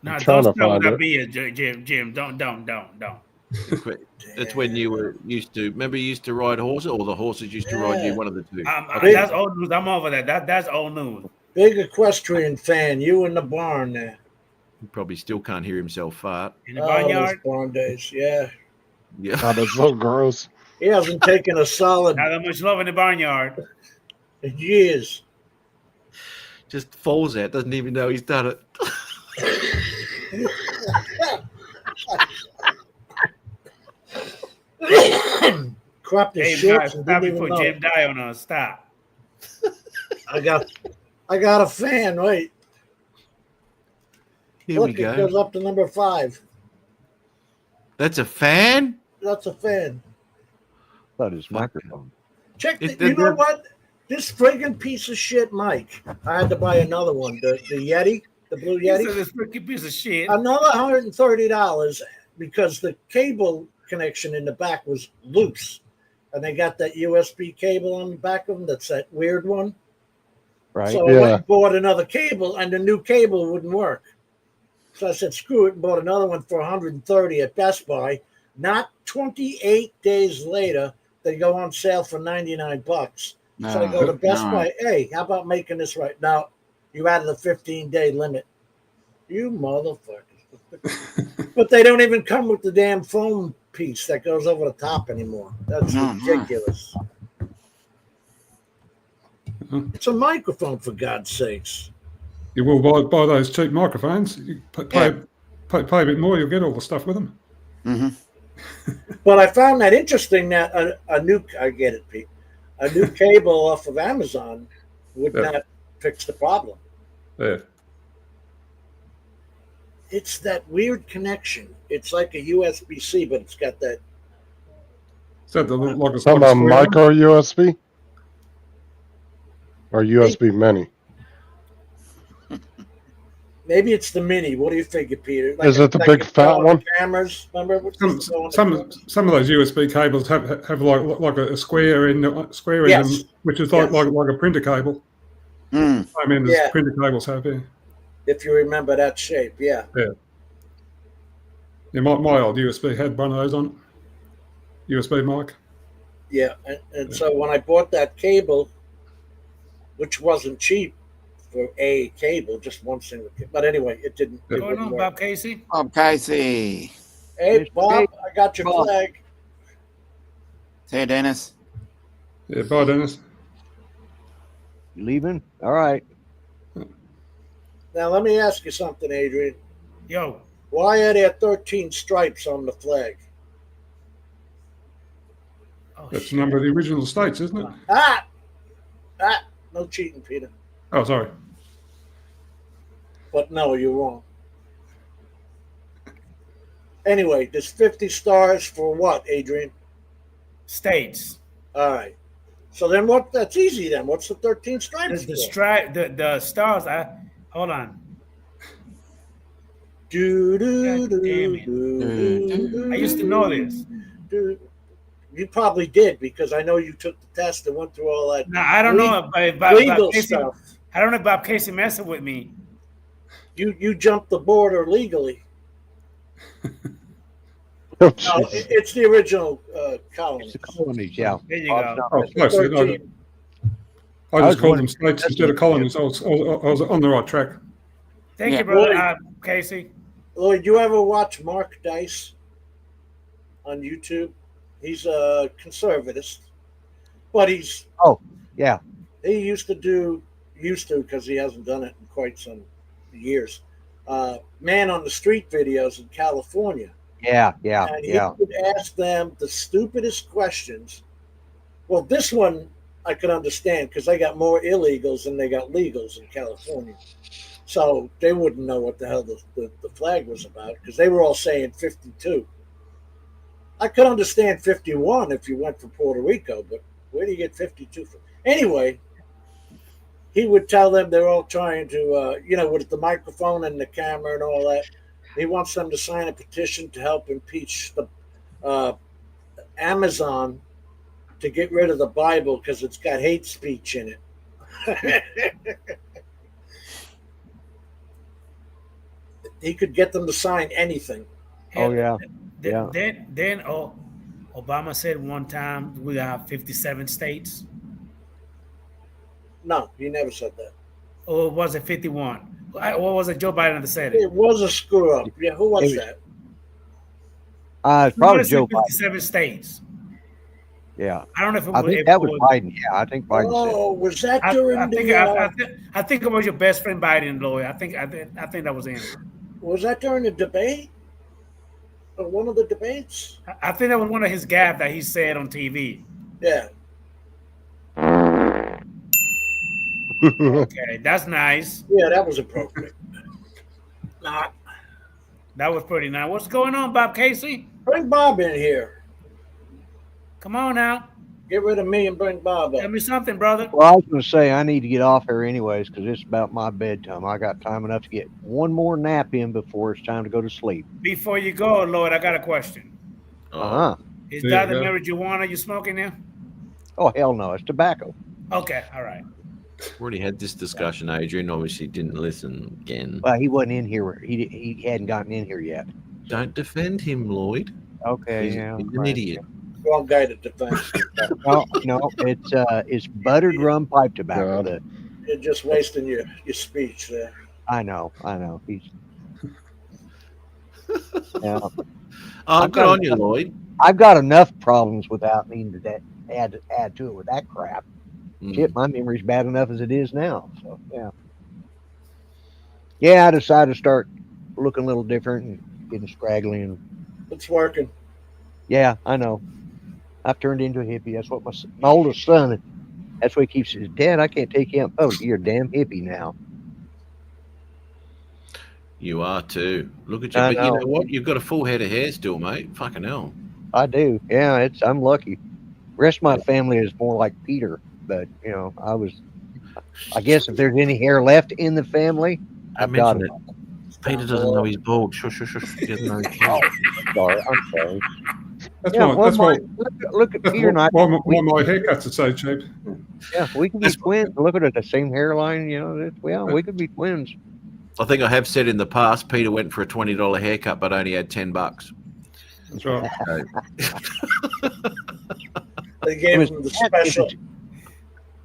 No, I'm trying don't to start find with it. that beer, Jim. Don't. That's when you were used to. Remember, you used to ride horses, or the horses used to ride you. One of the two. That's old news. I'm over that. That's old news. Big equestrian fan. You in the barn there. He probably still can't hear himself fart. In the Those barnyard. barn days. Yeah. Yeah. Oh, that's so gross. He hasn't taken a solid Not that much love in the barnyard. in years. Just falls out. Doesn't even know he's done it. Crapped his Hey, shit Mike, and stop didn't even before know. Jim die on us. Stop. I got a fan. Wait, Here look, we it goes go. up to number 5. That's a fan. That's a fan. Thought his microphone. Check. It- You know they're- what? This friggin' piece of shit mic. I had to buy another one. The Yeti, the Blue He said Yeti. this freaking piece of shit. Another $130 because the cable connection in the back was loose, and they got that USB cable on the back of them. That's that weird one. Right. So I Yeah. went and bought another cable, and the new cable wouldn't work. So I said, screw it, and bought another one for $130 at Best Buy. Not 28 days later, they go on sale for $99. So I go to Best Buy. Hey, how about making this right now? You added a 15-day limit. You motherfuckers! But they don't even come with the damn foam piece that goes over the top anymore. That's ridiculous. It's a microphone, for God's sakes. You will buy those cheap microphones. You pay a bit more, you'll get all the stuff with them. Mm-hmm. But I found that interesting that a new, I get it, Pete, a new cable off of Amazon would Yeah. not fix the problem. Yeah. It's that weird connection. It's like a USB-C, but it's got that. Is that like a Some square one? micro USB or USB mini? Maybe it's the mini. What do you figure, Peter? Is it the big fat one? Cameras. Remember? What's this going Some on? of those USB cables have like a square in them, Yes. which is like Yes. like a printer cable. I mean, as Yeah. printer cables have here. If you remember that shape, yeah. Yeah, my old USB had one of those on it. USB mic. Yeah, and so when I bought that cable, which wasn't cheap for a cable, just one single cable. But anyway, it didn't. What's It going wouldn't on, work. Bob Casey? Bob Casey. Hey, Bob, I got your Bob. flag. Hey, Dennis. Yeah, bye, Dennis. You leaving? All right. Now let me ask you something, Adrian. Yo, Why are there 13 stripes on the flag? oh, That's the shit. number of the original states, isn't it? Ah, no cheating, Peter. Oh, sorry. But no, you're wrong. Anyway, there's 50 stars for what, Adrian? States. All right. So then what? That's easy then. What's the 13 stripes? The for? stripe, the stars. Hold on. Do, God damn it. I used to know this. You probably did because I know you took the test and went through all that. No, I don't know about legal Casey, stuff. I don't know about Casey messing with me. You jumped the border legally. Oh, No, jeez. it's the original colonies. It's the colonies, yeah. There you go. Oh, close. I 13. just called them states instead of colonies. I was on the right track. Thank Yeah. you, brother. Lloyd. Casey. Lloyd, you ever watch Mark Dice on YouTube? He's a conservatist, but Yeah. he used to because he hasn't done it in quite some years. Man on the street videos in California. Yeah. And he would ask them the stupidest questions. Well, this one I could understand because they got more illegals than they got legals in California. So they wouldn't know what the hell the flag was about because they were all saying 52. I could understand 51 if you went for Puerto Rico, but where do you get 52 from? Anyway, he would tell them they're all trying to, with the microphone and the camera and all that. He wants them to sign a petition to help impeach the Amazon to get rid of the Bible because it's got hate speech in it. He could get them to sign anything. Oh, yeah. Then Obama said one time we have 57 states. No, he never said that. Or was it 51? What was it? Joe Biden that said it. It was a screw up. Yeah, who was that? It's probably Joe Biden. 57 states. Yeah. I don't know if it I was. think that was Biden. Yeah, I think Biden said it. Oh, was that during I think it was your best friend Biden, Lloyd. I think that was him. Was that during the debate? Or one of the debates? I think that was one of his gaffes that he said on TV. Yeah. Okay, that's nice. Yeah, that was appropriate. Not. That was pretty nice. What's going on, Bob Casey? Bring Bob in here. Come on now. Get rid of me and bring Bob up. Tell me something, brother. Well, I was going to say I need to get off here anyways because it's about my bedtime. I got time enough to get one more nap in before it's time to go to sleep. Before you go, Lloyd, I got a question. Uh-huh. Is There that you the go. marijuana you smoking now? Oh, hell no. It's tobacco. Okay, all right. Already had this discussion. Adrian obviously didn't listen again. Well, he wasn't in here. He hadn't gotten in here yet. Don't defend him, Lloyd. Okay, He's yeah. an right. idiot. Wrong guy to defend. No, it's buttered rum pipe tobacco. God. You're just wasting your speech there. I know. He's yeah. Oh, I've good got on you, enough- Lloyd. I've got enough problems without needing to add to it with that crap. Mm. Shit, my memory's bad enough as it is now. So yeah. Yeah, I decided to start looking a little different and getting scraggly and It's working. yeah, I know. I've turned into a hippie. That's what my oldest son, that's what he keeps saying, Dad, I can't take you out in public. You're a damn hippie now. You are too. Look at you. I But you know. know what? You've got a full head of hair still, mate. Fucking hell. I do. Yeah, I'm lucky. Rest of my family is more like Peter, but I guess if there's any hair left in the family, I I've got mentioned it. it. Peter doesn't know he's bald. Shush, shush, shush. He doesn't know he's bald. I'm sorry. That's Yeah, why. well, That's why. look at Peter and I. Why my haircuts are so cheap. Yeah, we can be twins. Look at it, the same hairline. We could be twins. I think I have said in the past, Peter went for a $20 haircut, but only had $10. That's right. So, They gave him the special.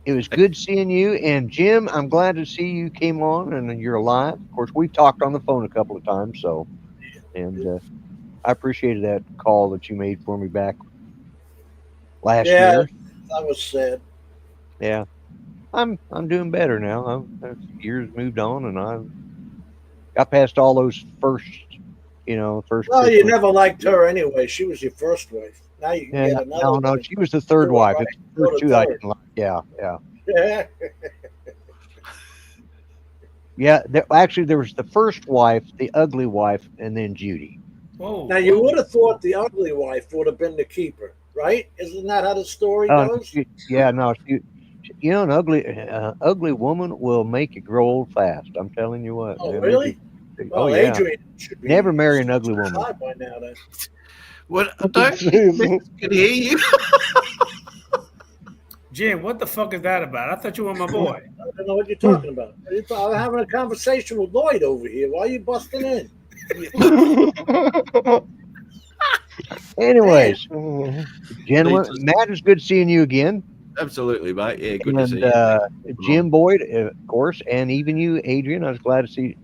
It was good seeing you. And Jim, I'm glad to see you came on and you're alive. Of course, we've talked on the phone a couple of times. So, and I appreciated that call that you made for me back last Yeah, year. that was sad. Yeah, I'm doing better now. Years moved on, and I got past all those first. Well, you Christmas. never liked her anyway. She was your first wife. Now you can Yeah, get another. no, one. she was the third Third, wife. right. It's the first Go to two I third. didn't like. Yeah. Yeah. Yeah, actually, there was the first wife, the ugly wife, and then Judy. Whoa. Now you would have thought the ugly wife would have been the keeper, right? Isn't that how the story goes? An ugly woman will make you grow old fast. I'm telling you what. Oh, They'll really? make you- Well, yeah. Adrian should be Never marry an ugly woman. by now, then. What? Don't can hear you? Jim, what the fuck is that about? I thought you were my boy. I don't know what you're talking about. I'm having a conversation with Lloyd over here. Why are you busting in? Anyways, gentlemen, Matt, it's good seeing you again. Absolutely, mate. Yeah, good to see you. Jim Boyd, of course, and even you, Adrian. I was glad to see you,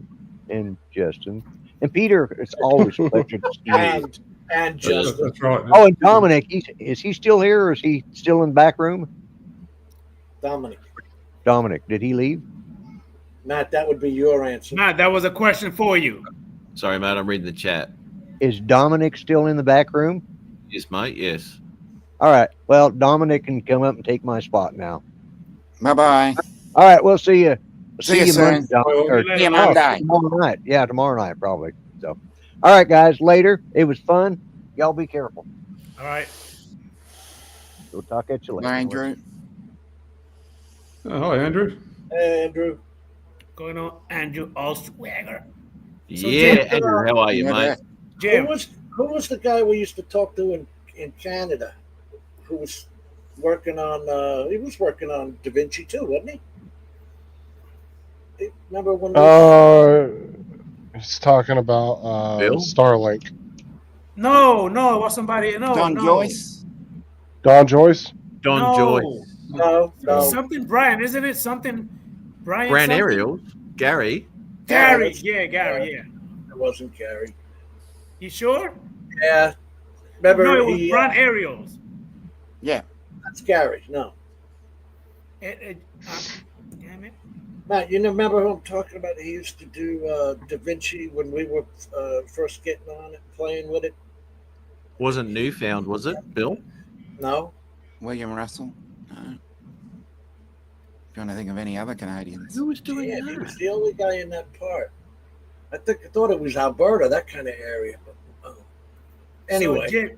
and Justin. And Peter, it's always a pleasure to see you. And Justin. That's right. Oh, and Dominic, is he still here or is he still in the back room? Dominic, did he leave? Matt, that would be your answer. Matt, that was a question for you. Sorry, mate. I'm reading the chat. Is Dominic still in the back room? Yes, mate. Yes. All right. Well, Dominic can come up and take my spot now. Bye-bye. All right. We'll see you. See you soon. See you Monday. Tomorrow night. Yeah, tomorrow night probably. So, all right, guys. Later. It was fun. Y'all be careful. All right. We'll talk at you later. Andrew. Hi, Andrew. Hey, Andrew. Going on, Andrew Allswagger. Yeah, Andrew, how are you, mate? Jim. Who was the guy we used to talk to in Canada? Who was working on? He was working on Da Vinci too, wasn't he? Remember when? He's talking about Starlink. No, it was somebody. No, Don no. Joyce. Don Joyce. Don Joyce. No. Something Brian, isn't it? Something Brian. Brand something? Ariel. Gary. Gary. Yeah, Gary. Yeah. It wasn't Gary. You sure? Yeah. Remember? No, it was Brian Ariels. Yeah. That's Gary. No. Damn it. Matt, you remember who I'm talking about? He used to do Da Vinci when we were first getting on it, playing with it. Wasn't Newfound, was it, Bill? No. William Russell. No. Trying to think of any other Canadians. Who was doing Yeah, that? he was the only guy in that part. I thought it was Alberta, that kind of area. But, anyway,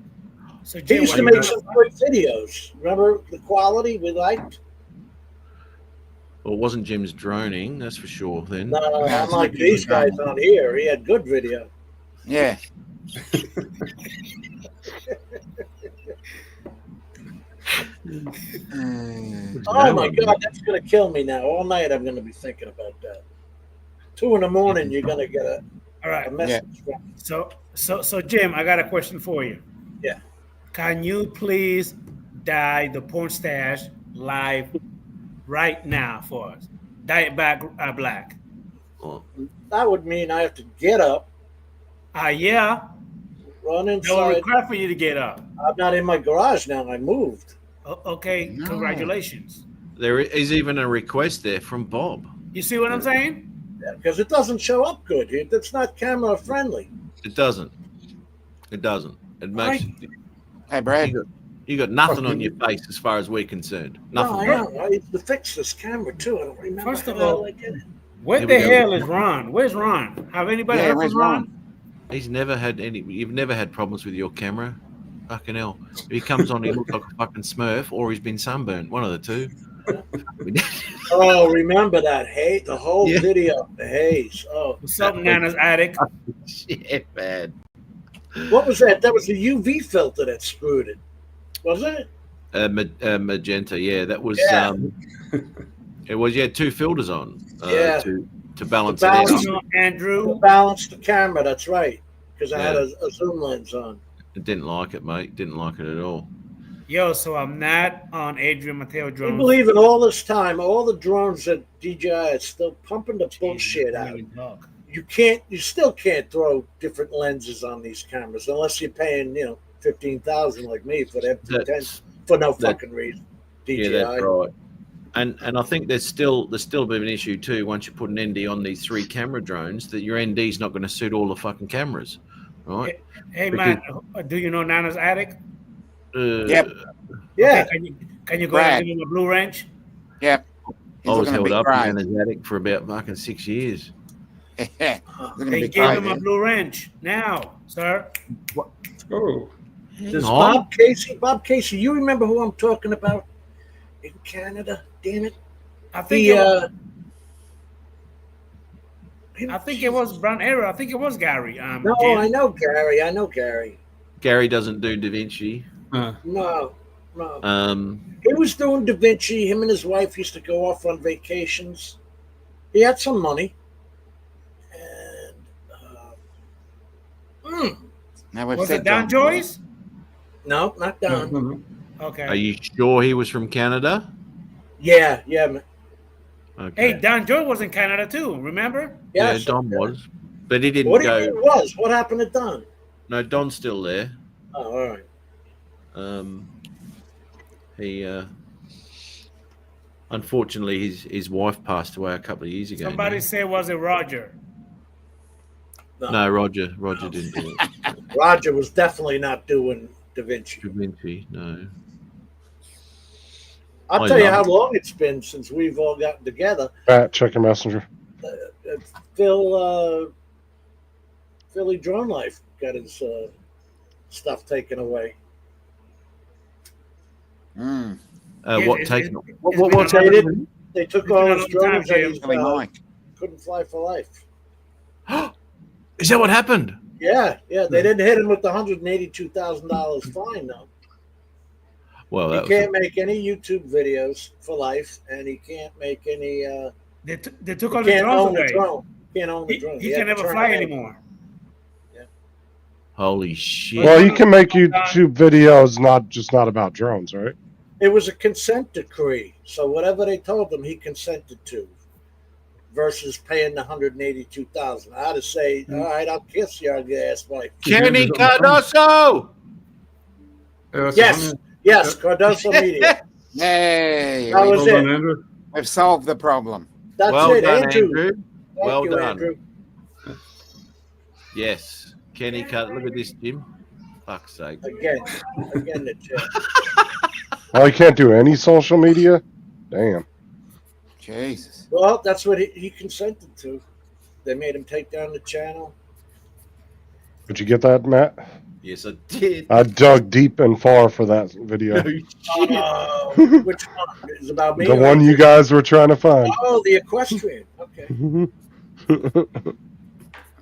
So he Jim, used to make some great videos. Remember the quality we liked? Well, it wasn't Jim's droning, that's for sure. Then. No, unlike these guys on here, he had good video. Yeah. Oh my God, that's gonna kill me now. All night I'm gonna be thinking about that. 2 a.m, you're gonna get a message. So Jim, I got a question for you. Yeah. Can you please dye the porn stash live right now for us? Dye it back black. That would mean I have to get up. Yeah. Run That would inside. require for you to get up. I'm not in my garage now. I moved. Okay, congratulations. There is even a request there from Bob. You see what I'm saying? Yeah, because it doesn't show up good. It's not camera friendly. It doesn't. It doesn't. It makes. Hey, Brad. You got nothing on your face as far as we're concerned. Nothing. No, I know. I need to fix this camera too. I don't remember. First of how all, I did it. what Here the we go. hell is Ron? Where's Ron? Have anybody Yeah, heard where's from Ron? He's never had any. You've never had problems with your camera. Fucking hell. If he comes on, he looks like a fucking Smurf, or he's been sunburned. One of the two. Oh, remember that haze? The whole Yeah. video, the haze. Oh, What's up, Nana's attic? Shit, man. what was that? That was the UV filter that screwed it, wasn't it? Magenta, yeah, that was. Yeah. It was. You had two filters on. Yeah. To balance To balance it out. Andrew. Balance the camera. That's right. Because I had Yeah. a zoom lens on. It didn't like it, mate. Didn't like it at all. Yo, so I'm not on Adrian Mateo You drones. believe in all this time, all the drones that DJI is still pumping the bullshit out. You still can't throw different lenses on these cameras unless you're paying, $15,000 like me for the FT10 for no fucking reason. DJI. Yeah, that's right. And I think there's still a bit of an issue too. Once you put an ND on these 3 camera drones, that your ND's not going to suit all the fucking cameras, right? Hey, Because- man, do you know Nana's attic? Yep. Yeah. Okay, can you go Brad. and give him a blue wrench? Yep. I was looking a held bit up grey. in his attic for about fucking 6 years. Yeah, looking a They bit gave grey him a there. blue wrench. Now, sir. Oh, Does on. Bob Casey, you remember who I'm talking about in Canada? Damn it. I think He, I think it was Brown Arrow. I think it was Gary. no, Jim. I know Gary. Gary doesn't do Da Vinci. No. Um, He was doing Da Vinci. Him and his wife used to go off on vacations. He had some money. And Now we've Was said it Don John. Joyce? no, not Don. Okay. are you sure he was from Canada? Yeah, man. Okay. Hey, Don Joyce was in Canada too. Remember? Yeah, Yes. Don was, but he didn't What do go. you mean was? What happened to Don? No, Don's still there. Oh, all right. He unfortunately his wife passed away a couple of years ago. Somebody say, was it Roger? No, Roger didn't do it. Roger was definitely not doing Da Vinci. Da Vinci, no. I'll I tell you love how it. long it's been since we've all gotten together. Matt, check your messenger. Philly Drone Life got his stuff taken away. Mm. What taken? It's What been what's a long- happening? They took It's all been a his long time, drones Jim. and Billy Mike. couldn't fly for life. Is that what happened? Yeah. They didn't hit him with the $182,000 fine though. Well, He that was can't make any YouTube videos for life, and he can't make any. They took all He the can't drones own the away. drone. Can't own the drone. He had can to never turn fly it in. anymore. holy shit. Well, you can make YouTube videos not about drones, right? It was a consent decree, so whatever they told him, he consented to. Versus paying the $182,000, I'd have say, all right, I'll kiss your ugly ass wife. Kenny Cardoso. Yes, Cardoso Media. Hey, That was it. Andrew. we've solved the problem. That's Well it, done, Andrew. Andrew. Thank Well you, done. Andrew. Yes, Kenny Cut. Look at this, Jim. Fuck's sake. Again, the check. Oh, you can't do any social media? Damn. Jesus. Well, that's what he consented to. They made him take down the channel. Did you get that, Matt? Yes, I did. I dug deep and far for that video. Which one? Is it about me? The or- one you guys were trying to find. Oh, the equestrian. Okay.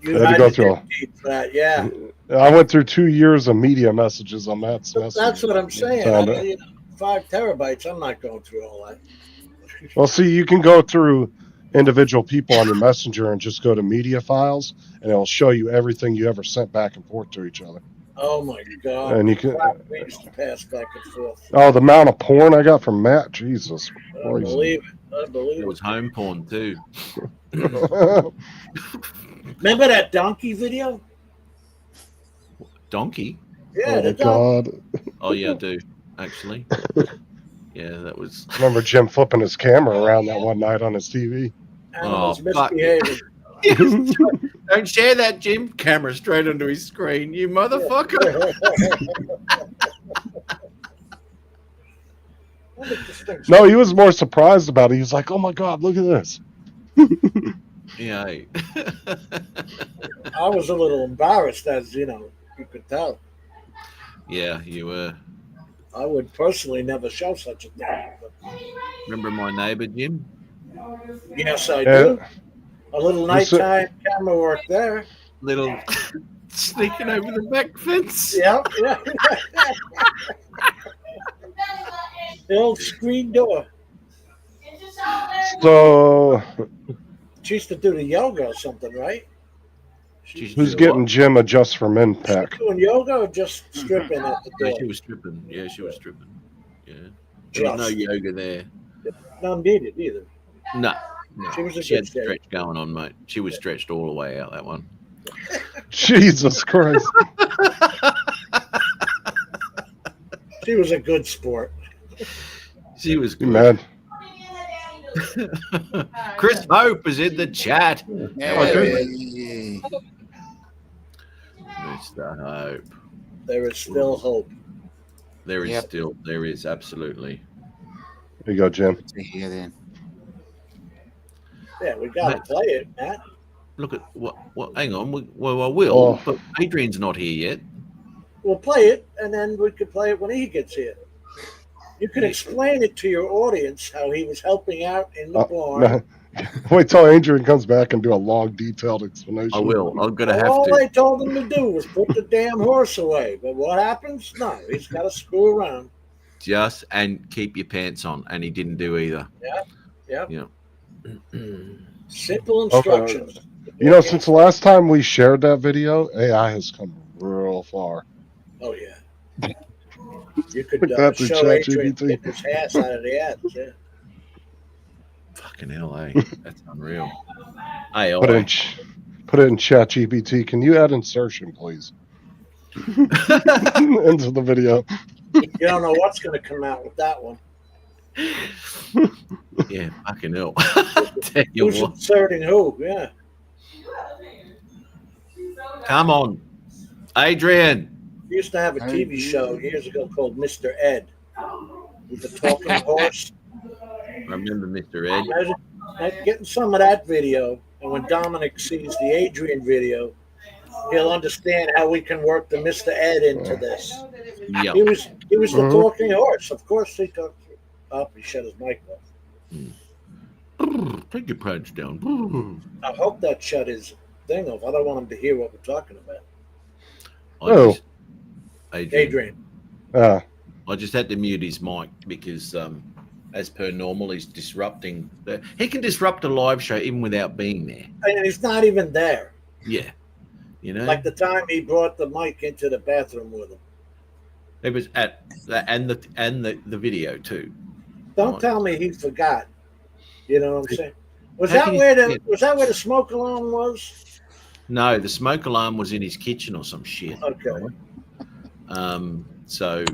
You Had to go had through. dig deep for that, yeah. I went through 2 years of media messages on Matt's message. That's what I'm saying. Found it. 5 terabytes. I'm not going through all that. Well, see, you can go through individual people on your messenger and just go to media files, and it'll show you everything you ever sent back and forth to each other. Oh my god! And you can- We used to pass back and forth. Oh, the amount of porn I got from Matt, Jesus. I believe it. I believe It it. was home porn too. Remember that donkey video? Donkey. Yeah, Oh, the my donkey. God. Oh yeah, I do actually. Yeah, that was. I remember Jim flipping his camera around that one night on his TV. Animals Oh, fuck. misbehaving. Don't share that, Jim. Camera straight onto his screen, you motherfucker. No, he was more surprised about it. He was like, oh, my God, look at this. Yeah. I was a little embarrassed, as you know, you could tell. Yeah, you were. I would personally never show such a thing. But Remember my neighbour, Jim? yes, I Yeah. do. A little Listen- nighttime camera work there. Little sneaking over the back fence. Yep. Yeah. The old screen door. So, She used to do the yoga or something, right? who's getting Jim a Just for Men pack? Doing yoga or just stripping at the No, door? she was stripping. Yeah, she was stripping. Yeah. There was no Just. yoga there. None needed either. No. No. She was a She had good shape. stretch going on, mate. She was stretched all the way out, that one. Jesus Christ. She was a good sport. She was You good. mad? Chris Hope is in the chat. Hey. Mr. Hope. There is still hope. There is Yep. still, there is absolutely. Here you go, Jim. To hear then. Yeah, we got to play it, Matt. Look at what? Hang on. Well, I will, Oh. but Adrian's not here yet. We'll play it, and then we could play it when he gets here. You can explain it to your audience how he was helping out in the barn. No. Wait till Adrian comes back and do a long, detailed explanation. I will. I'm gonna have All to. they told him to do was put the damn horse away. But what happens? No, he's got to screw around. Just and keep your pants on, and he didn't do either. Yeah. Yeah. Simple instructions. You know, since the last time we shared that video, AI has come real far. Oh yeah. You could Put that to show Adrian ChatGPT. getting his ass out of the ads. Yeah. Fucking hell, eh? That's unreal. Hey, Put it in ChatGPT. Can you add insertion, please? Into the video. You don't know what's going to come out with that one. Yeah, fucking hell. Tell you Who's what. inserting who? Yeah. Come on, Adrian. We used to have a TV show years ago called Mr. Ed with the talking horse. I remember Mr. Ed. Imagine getting some of that video, and when Dominic sees the Adrian video, he'll understand how we can work the Mr. Ed into this. Yeah. He was the talking horse. Of course, he talked. Up, he shut his mic off. Take your pants down. I hope that shut his thing off. I don't want him to hear what we're talking about. Oh. Adrian. I just had to mute his mic because, as per normal, he's disrupting. He can disrupt a live show even without being there. And he's not even there. Yeah. You know? Like the time he brought the mic into the bathroom with him. It was at and the video too. Don't tell me he forgot. You know what I'm saying? Was How that can you where forget? the smoke alarm was? No, the smoke alarm was in his kitchen or some shit. Okay. So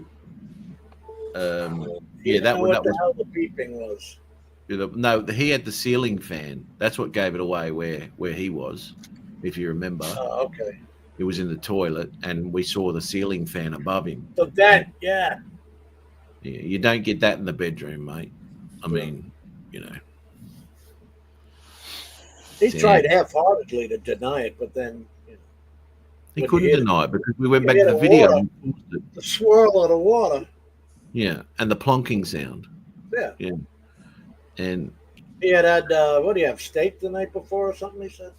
You yeah, know what that the was hell the beeping was. no. He had the ceiling fan. That's what gave it away where he was, if you remember. Oh, okay. It was in the toilet, and we saw the ceiling fan above him. So that, yeah. Yeah, you don't get that in the bedroom, mate. I mean, you know. He Yeah. tried half-heartedly to deny it, but then He When couldn't you hear deny it because we went you back hear to the the video. water. the swirl of the water. Yeah, and the plonking sound. Yeah. Yeah. And He had what do you have, steak the night before or something, he said?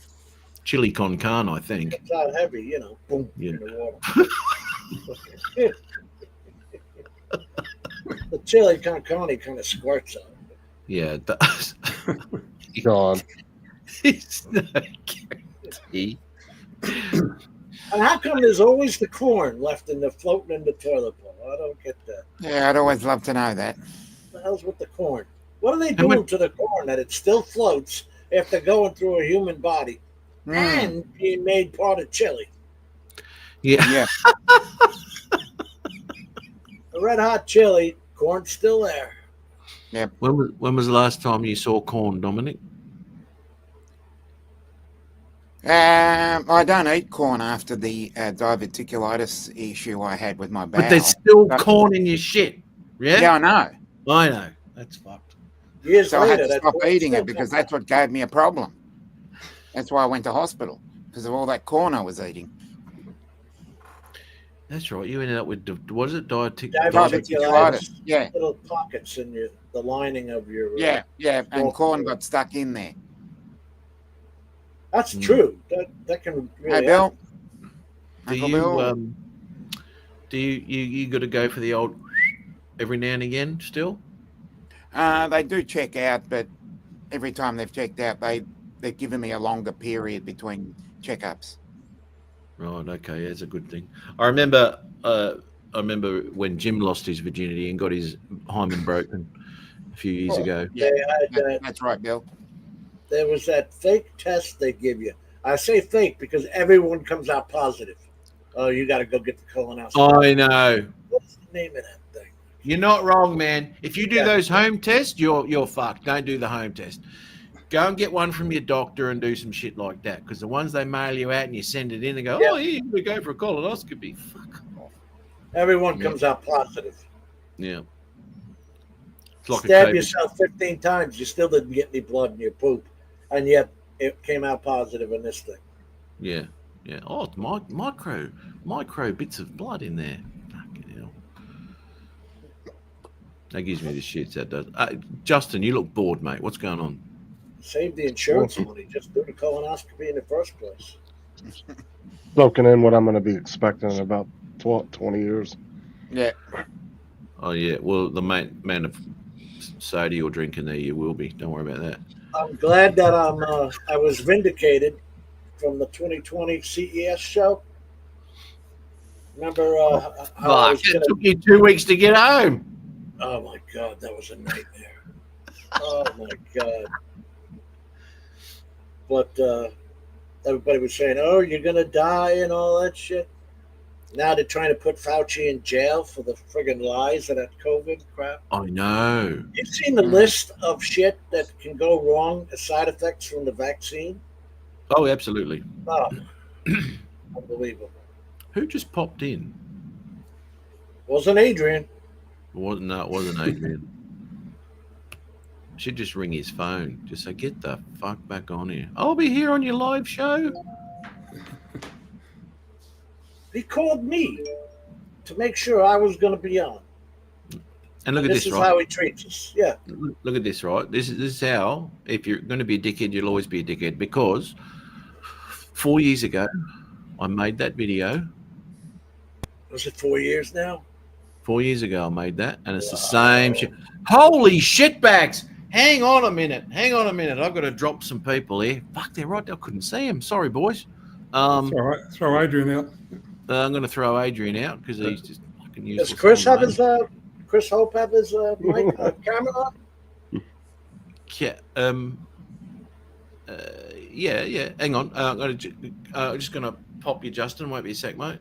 chili con carne, I think. It's out heavy, you know. Boom, Yeah. in the water. The chili con carne kind of squirts out. Yeah, it does. Gone. It's no guarantee. And how come there's always the corn left in the floating in the toilet bowl? I don't get that. Yeah, I'd always love to know that. What the hell's with the corn? What are they doing to the corn that it still floats after going through a human body and being made part of chili? Yeah. The red hot chili, corn's still there. Yep. When was the last time you saw corn, Dominic? I don't eat corn after the diverticulitis issue I had with my bowel. But there's still But- corn in your shit. Yeah? Yeah, I know. I know. That's fucked. Years So I had later, to that stop corn's eating still it because there. that's what gave me a problem. That's why I went to hospital, because of all that corn I was eating. That's right. You ended up with, what is it? Diverticulitis. Yeah. Little pockets in the lining of your. Yeah, and corn got stuck in there. That's true. That can really Hey, Bill. happen. Do Uncle you, Bill. do you got to go for the old every now and again still? They do check out, but every time they've checked out, they've given me a longer period between checkups. Right. Okay. That's a good thing. I remember when Jim lost his virginity and got his hymen broken a few years ago. Yeah, That's right, Bill. there was that fake test they give you. I say fake because everyone comes out positive. Oh, you got to go get the colonoscopy. I know. What's the name of that thing? You're not wrong, man. If you do those home tests, you're fucked. Don't do the home test. Go and get one from your doctor and do some shit like that. Because the ones they mail you out and you send it in and go, oh, yeah, you go for a colonoscopy. Fuck off. Everyone comes out positive. Yeah. It's like a Stab COVID. yourself 15 times. You still didn't get any blood in your poop. and yet it came out positive in this thing. Yeah. Yeah. Oh, it's micro bits of blood in there. Fucking hell. That gives me the shits. That does. Justin, you look bored, mate. What's going on? Save the insurance money. Just do the colonoscopy in the first place. Soaking in what I'm going to be expecting in about 20 years. Yeah. Oh yeah. Well, the amount of soda you're drinking there, you will be. Don't worry about that. I'm glad that I was vindicated from the 2020 CES show. Remember how I was it took you 2 weeks to get home. Oh my God, that was a nightmare. Oh my God. But everybody was saying, "Oh, you're gonna die" and all that shit. Now they're trying to put Fauci in jail for the friggin' lies of that COVID crap. I know. You've seen the list of shit that can go wrong, the side effects from the vaccine? Oh, absolutely. Oh, unbelievable. Who just popped in? Wasn't Adrian. It wasn't Adrian. Should just ring his phone. Just say, get the fuck back on here. I'll be here on your live show. He called me to make sure I was going to be on. And look at this, This is right? how he treats us. Yeah. Look at this, right? This is how, if you're going to be a dickhead, you'll always be a dickhead. Because 4 years ago, I made that video. Was it 4 years now? 4 years ago, I made that, and it's the same shit. Holy shitbags! Hang on a minute. I've got to drop some people here. Fuck, they're right. I couldn't see him. Sorry, boys. Throw Adrian out. I'm going to throw Adrian out because he's just fucking useless. Does Chris have his Chris Hope have his mic camera on? Yeah. Yeah. Hang on. I'm just going to pop you, Justin. Won't be a sec, mate.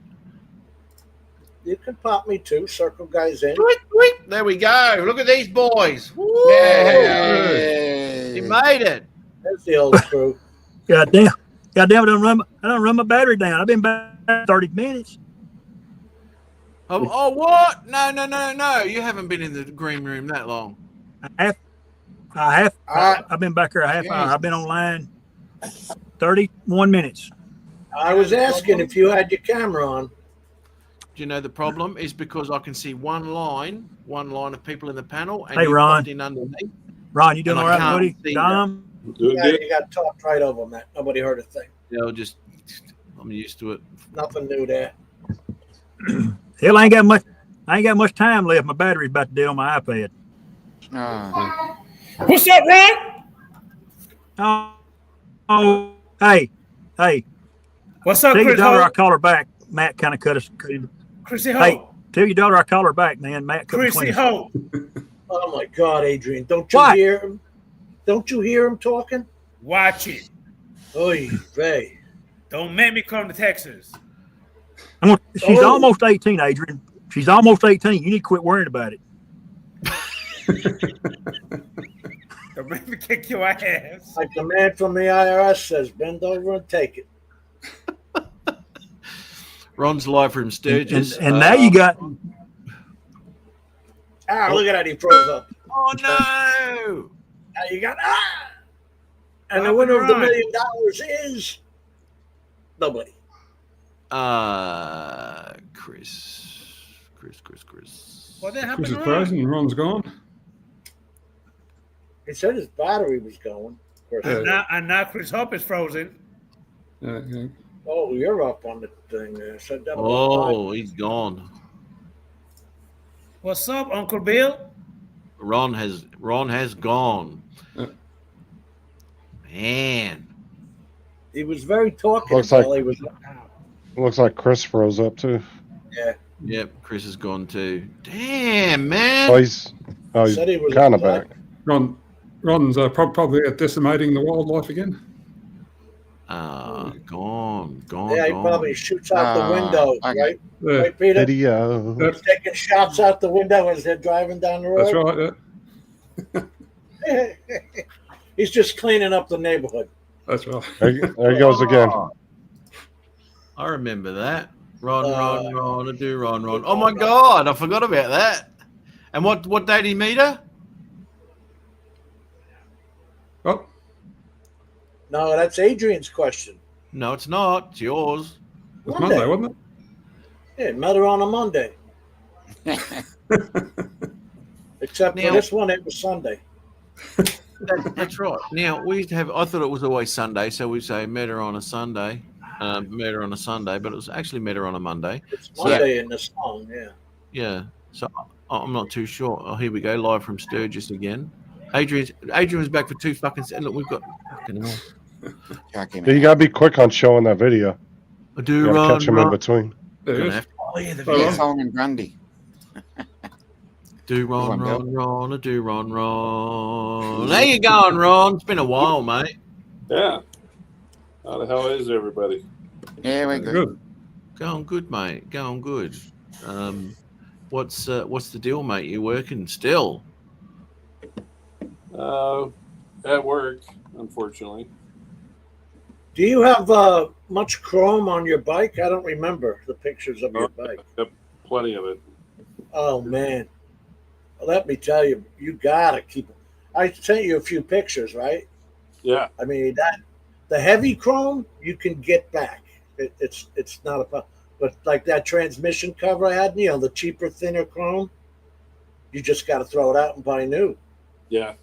You can pop me too. Circle guys in. There we go. Look at these boys. Woo! You made it. That's the old crew. Goddamn, I don't run my battery down. I've been back 30 minutes. Oh, what? No. You haven't been in the green room that long. I've been back here a half hour. I've been online 31 minutes. I was asking if you had your camera on. Do you know the problem is because I can see one line of people in the panel, and Hey, you Ron. popped in underneath. Ron, you doing And all I right, can't buddy? see Dom? Yeah, you got talked right over him. That nobody heard a thing. I'm used to it. Nothing new there. Hell, I ain't got much time left. My battery's about to dead on my iPad. What's up, Ron? Oh, hey. What's up, Tell your Chris daughter I Hope? call her back. Matt kind of cut us. Chrissy Hey, Hope. tell your daughter I call her back, man. Matt cut Chrissy between us. Hope. Oh my God, Adrian! Don't you What? hear him? Don't you hear him talking? Watch it. Oy vey. Don't make me come to Texas. She's almost 18, Adrian. She's almost 18. You need to quit worrying about it. Don't make me kick your ass. Like the man from the IRS says, bend over and take it. Ron's live from Sturgis. And now you got. Ah, look at that. He froze up. Oh, no. Now you got. And the winner of the $1 million is nobody. Chris. What that Chris happened, is Ron? frozen and Ron's gone. He said his battery was going. Of course. And now Chris Hope is frozen. Yeah. Oh, you're up on the thing there. Said that about Oh, he's gone. What's up, Uncle Bill? Ron has gone. Man. He was very talkative Looks like- while he was. Looks like Chris froze up too. Yeah. Yep, Chris is gone too. Damn, man. Oh, he's Said he was kind of upset. back. Ron's probably decimating the wildlife again. Gone. Yeah, he probably shoots out the window, right? Yeah. Right, Peter? Video. He's taking shots out the window as they're driving down the road. That's right. Yeah. He's just cleaning up the neighborhood. That's right. There he goes again. I remember that. Ron. I do Ron. Oh my God, I forgot about that. And what day did he meet her? Oh, No, that's Adrian's question. No, it's not. It's yours. It's Monday, wasn't it? Yeah, met her on a Monday. Except for this one, it was Sunday. That's right. Now, we used to have, I thought it was always Sunday, so we say met her on a Sunday, but it was actually met her on a Monday. It's Monday in the song, yeah. Yeah. So I'm not too sure. Oh, here we go, live from Sturgis again. Adrian was back for 2 fucking seconds. Look, we've got fucking hell. You gotta be quick on showing that video. Do you gotta catch him in between. Oh yeah, the Yeah, video. Solomon Grundy. Do Ron, do Ron. How you going, Ron? It's been a while, mate. Yeah. How the hell is everybody? Yeah, we're good. Going good, mate. Going good. What's the deal, mate? You working still? At work, unfortunately. Do you have much chrome on your bike? I don't remember the pictures of your bike. Yep, plenty of it. Oh, man. Well, let me tell you, you got to keep it. I sent you a few pictures, right? Yeah. I mean, the heavy chrome, you can get back. It's not a problem. But like that transmission cover I had, the cheaper, thinner chrome, you just got to throw it out and buy new. Yeah.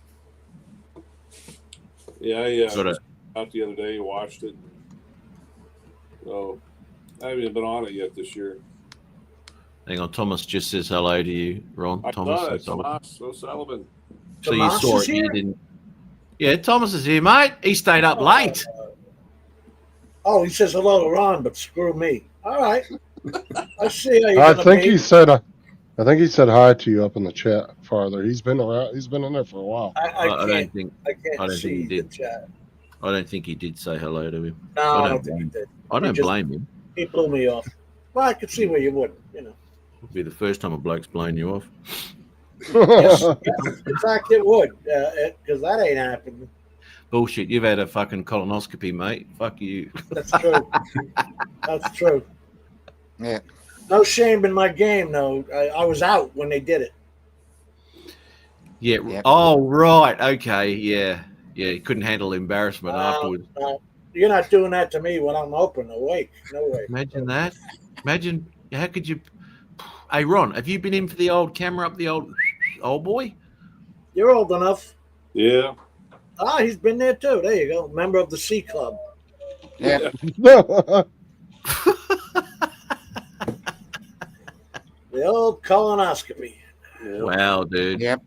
Yeah, yeah. Got it. Out the other day, watched it. So I haven't even been on it yet this year. Hang on, Thomas just says hello to you, Ron. I Thomas thought says hello. Tomas O'Sullivan. So you Tomas saw is it, you here? didn't. Yeah, Thomas is here, mate. He stayed up late. Oh, he says hello to Ron, but screw me. All right. I see how you're I gonna think be. he said hi to you up in the chat farther. He's been around. He's been in there for a while. I don't can't think see he did. the chat. I don't think he did say hello to him. No, I don't think he did. I don't He just- blame him. He blew me off. Well, I could see where you wouldn't, It'd be the first time a bloke's blown you off. Yes, in fact, it would, because that ain't happening. Bullshit. You've had a fucking colonoscopy, mate. Fuck you. That's true. That's true. Yeah. No shame in my game, though. I was out when they did it. Yeah. Yep. Oh, right. Okay. Yeah. Yeah. You couldn't handle embarrassment afterwards. No, you're not doing that to me when I'm open, awake. No way. Imagine that. Imagine. How could you? Hey, Ron, have you been in for the old camera up the old boy? You're old enough. Yeah. Ah, he's been there too. There you go. Member of the C Club. Yeah. The old colonoscopy. Wow, dude. Yep.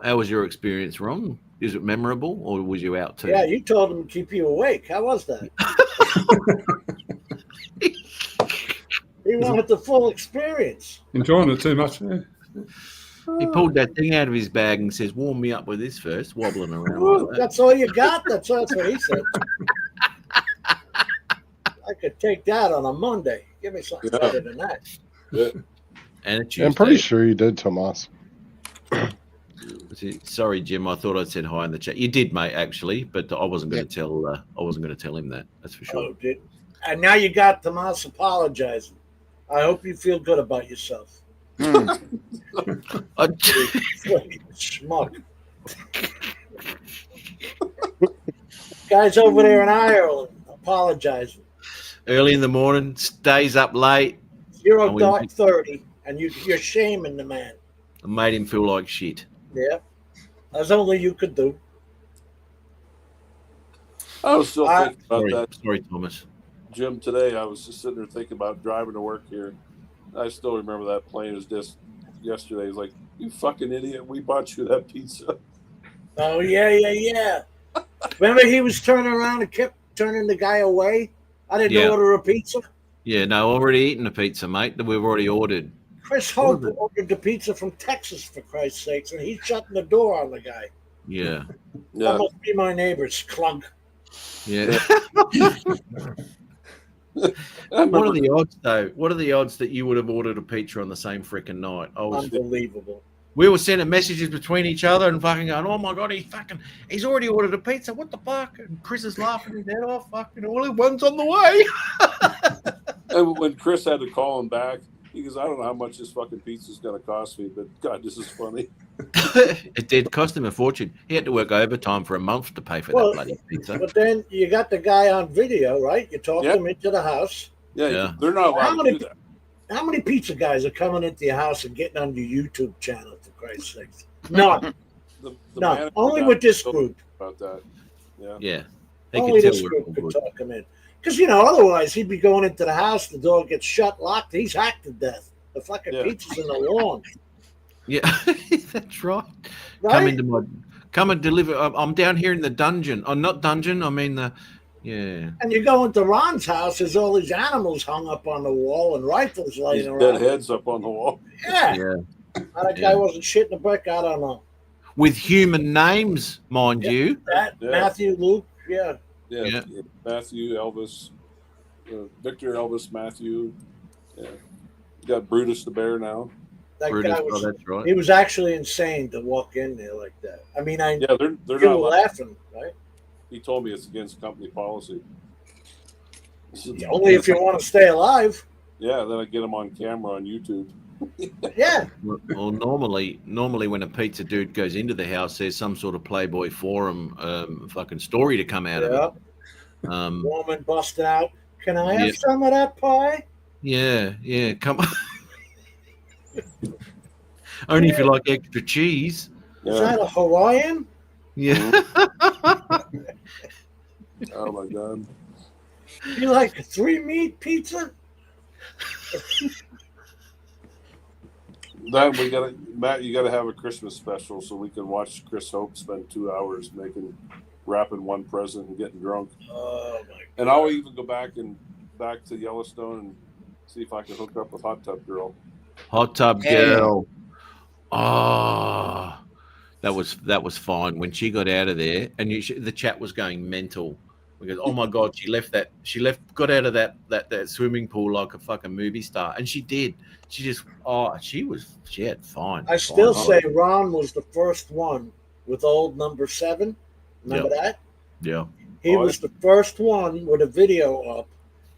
How was your experience, Ron? Is it memorable, or was you out too? Yeah, you told him to keep you awake. How was that? He wanted the full experience. Enjoying it too much. Yeah. He pulled that thing out of his bag and says, "Warm me up with this first," wobbling around Ooh, like that. that's all you got? That's what he said. I could take that on a Monday. Give me something better than that. Yeah. And a Tuesday. I'm pretty sure you did, Tomas. Sorry, Jim. I thought I'd said hi in the chat. You did, mate, actually, but I wasn't going to tell. I wasn't going to tell him that. That's for sure. Oh, dude. And now you got Tomas apologizing. I hope you feel good about yourself. Schmuck. Guys over there in Ireland apologizing. Early in the morning, stays up late. Zero And we- dark 30, and you're shaming the man. I made him feel like shit. Yeah, as only you could do. I was still thinking about that. Sorry, Thomas. Jim, today I was just sitting there thinking about driving to work here. I still remember that plane was just yesterday. It's like, you fucking idiot. We bought you that pizza. Oh, yeah. Remember he was turning around and kept turning the guy away? I didn't order a pizza. Yeah, no, already eaten a pizza, mate, that we've already ordered. Chris Hope ordered the pizza from Texas, for Christ's sakes, and he's shutting the door on the guy. Yeah. That must be my neighbor's clunk. Yeah. What are the odds, though? What are the odds that you would have ordered a pizza on the same freaking night? Unbelievable. We were sending messages between each other and fucking going, "Oh my god, he's already ordered a pizza. What the fuck?" And Chris is laughing his head off. Fucking, well, one's on the way. And when Chris had to call him back, he goes, "I don't know how much this fucking pizza is going to cost me, but God, this is funny." It did cost him a fortune. He had to work overtime for a month to pay for that bloody pizza. But then you got the guy on video, right? You talk Yep. him into the house. Yeah, they're not allowed to do that. How many pizza guys are coming into your house and getting on your YouTube channel, for Christ's sakes? None. The None. manager Only got with this told group. about that. Yeah. Yeah. They Only could this tell group we're could all talk him in. Because, otherwise he'd be going into the house, the door gets shut, locked, he's hacked to death. The fucking pizza's in the lawn. Yeah, that's right. Right? Come and deliver. I'm down here in the dungeon. Oh, not dungeon. I mean yeah. And you go into Ron's house, there's all these animals hung up on the wall and rifles laying These around. dead heads up on the wall. Yeah. How that guy Yeah. wasn't shitting a brick, I don't know. With human names, mind you. That Matthew, Luke, yeah. Yeah. Matthew, Elvis, Victor, Elvis, Matthew. Yeah. You got Brutus the bear now. That Brutus, guy was. that's right. He was actually insane to walk in there like that. I mean, Yeah, they're you not were allowed. laughing, right? He told me it's against company policy. Only if you want to stay alive. Yeah, then I get him on camera on YouTube. Yeah. Well, normally when a pizza dude goes into the house, there's some sort of Playboy Forum fucking story to come out of it. Woman busted out. Can I have Yeah. some of that pie? Yeah, come on. Only if you like extra cheese. Is that a Hawaiian? Yeah. Oh my god. You like a 3-meat pizza? Then we gotta, Matt, you gotta have a Christmas special so we can watch Chris Hope spend 2 hours wrapping one present and getting drunk. Oh my! And I'll even go back to Yellowstone and see if I can hook up with Hot Tub Girl. Hot Tub Girl. Oh, that was fine when she got out of there, and the chat was going mental because oh my god, got out of that swimming pool like a fucking movie star, and she did. She had fine. I still fine. say Ron was the first one with old number 7. Remember that? Yeah. He was the first one with a video up,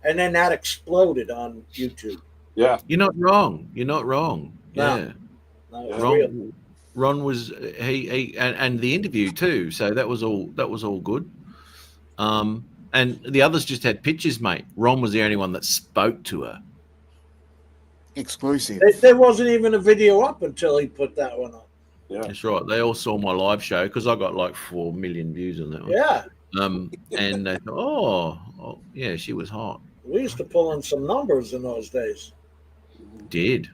and then that exploded on YouTube. Yeah. You're not wrong. No. Yeah. No, it's real. Ron was he and the interview too. So that was all good. And the others just had pictures, mate. Ron was the only one that spoke to her. Exclusive. There wasn't even a video up until he put that one up. Yeah, that's right. They all saw my live show because I got like 4 million views on that one. Yeah. And they thought, oh, yeah, she was hot. We used to pull in some numbers in those days. Did.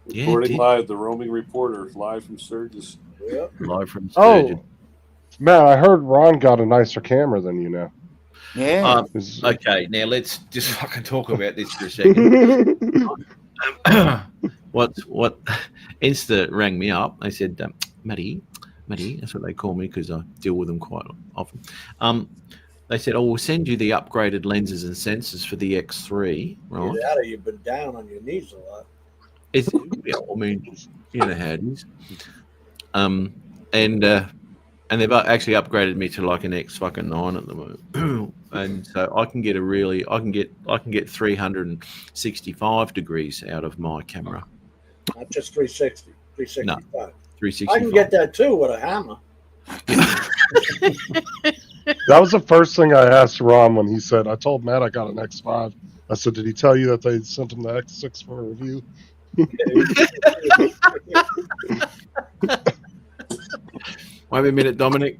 Yeah, Reporting did. live, the roaming reporter, live from Sturgis. Yeah. Live from Oh, Sturgeon. Matt, I heard Ron got a nicer camera than you now. Yeah. Okay, now let's just fucking talk about this for a second. What Insta rang me up. They said, Matty, that's what they call me because I deal with them quite often. They said, "Oh, we'll send you the upgraded lenses and sensors for the X3." Right? Either that or you've been down on your knees a lot. It's, yeah, I mean, you know how it is. And they've actually upgraded me to like an X fucking 9 at the moment, and so I can get 365 degrees out of my camera. Not just 360, 365. 365. I can get that too with a hammer. That was the first thing I asked Ron when he said, I told Matt I got an X5. I said, did he tell you that they sent him the X6 for a review? Wait a minute, Dominic.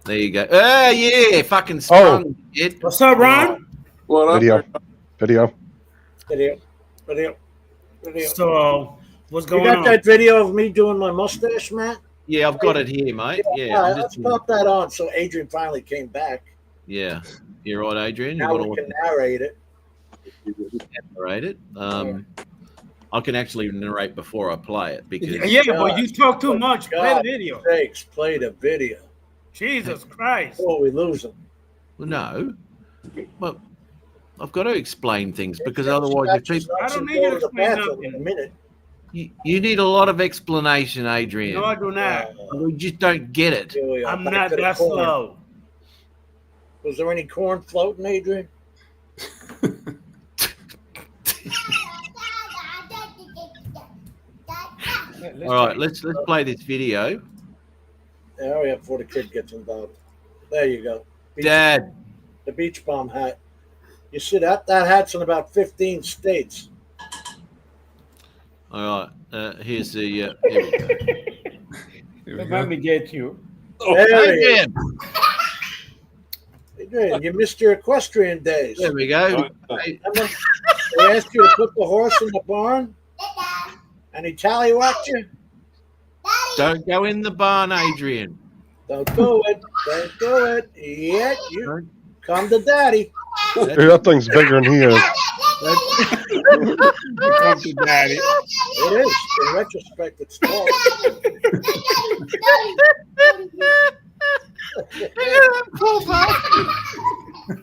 There you go. Oh, yeah, fucking spun. It. What's up, Ron? What up? Video. So, what's You going got on? that video of me doing my mustache, Matt? Yeah, I've got it here, mate. Yeah, All I'm right, let's just- pop that on. So Adrian finally came back. yeah. You're right, Adrian. You Now want we to can narrate it. narrate it? I can actually narrate before I play it because Yeah, but you talk too much. Play the God video. sakes, play the video. Jesus Christ. Before we lose him. Well, no. Well, I've got to explain things because otherwise, if people, I don't need you to explain nothing. in a minute. you need a lot of explanation, Adrian. No, I do not. We just don't get it. Here we are, I'm back not to the that corn. slow. Was there any corn floating, Adrian? All right, let's play this video. Hurry up before the kid gets involved. There you go. Dad. The beach bomb hat. You see that? That hat's in about 15 states. All right, here's the. Here we go. Let me get you. There you Adrian. Adrian, you missed your equestrian days. There we go. Remember, they asked you to put the horse in the barn, and he tallywhacked you. Don't go in the barn, Adrian. Don't do it. Don't do it. Yeah, you come to daddy. That thing's bigger than he is. Come to daddy. It is. In retrospect, it's small.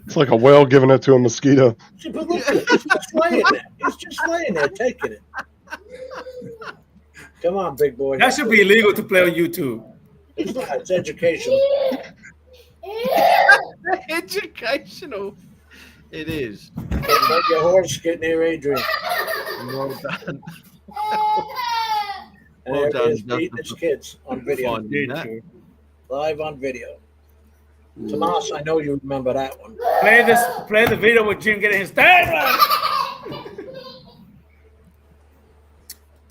It's like a whale giving it to a mosquito. See, but look, he's just laying there. He's just laying there taking it. Come on, big boy. That should be illegal to play on YouTube. It's not. It's educational. Educational. It is. Let your horse get near Adrian. Well done. And Well there he is done, beating his kids on video. Finding that. Live on video. Tomas, I know you remember that one. Play the video with Jim getting his dad right.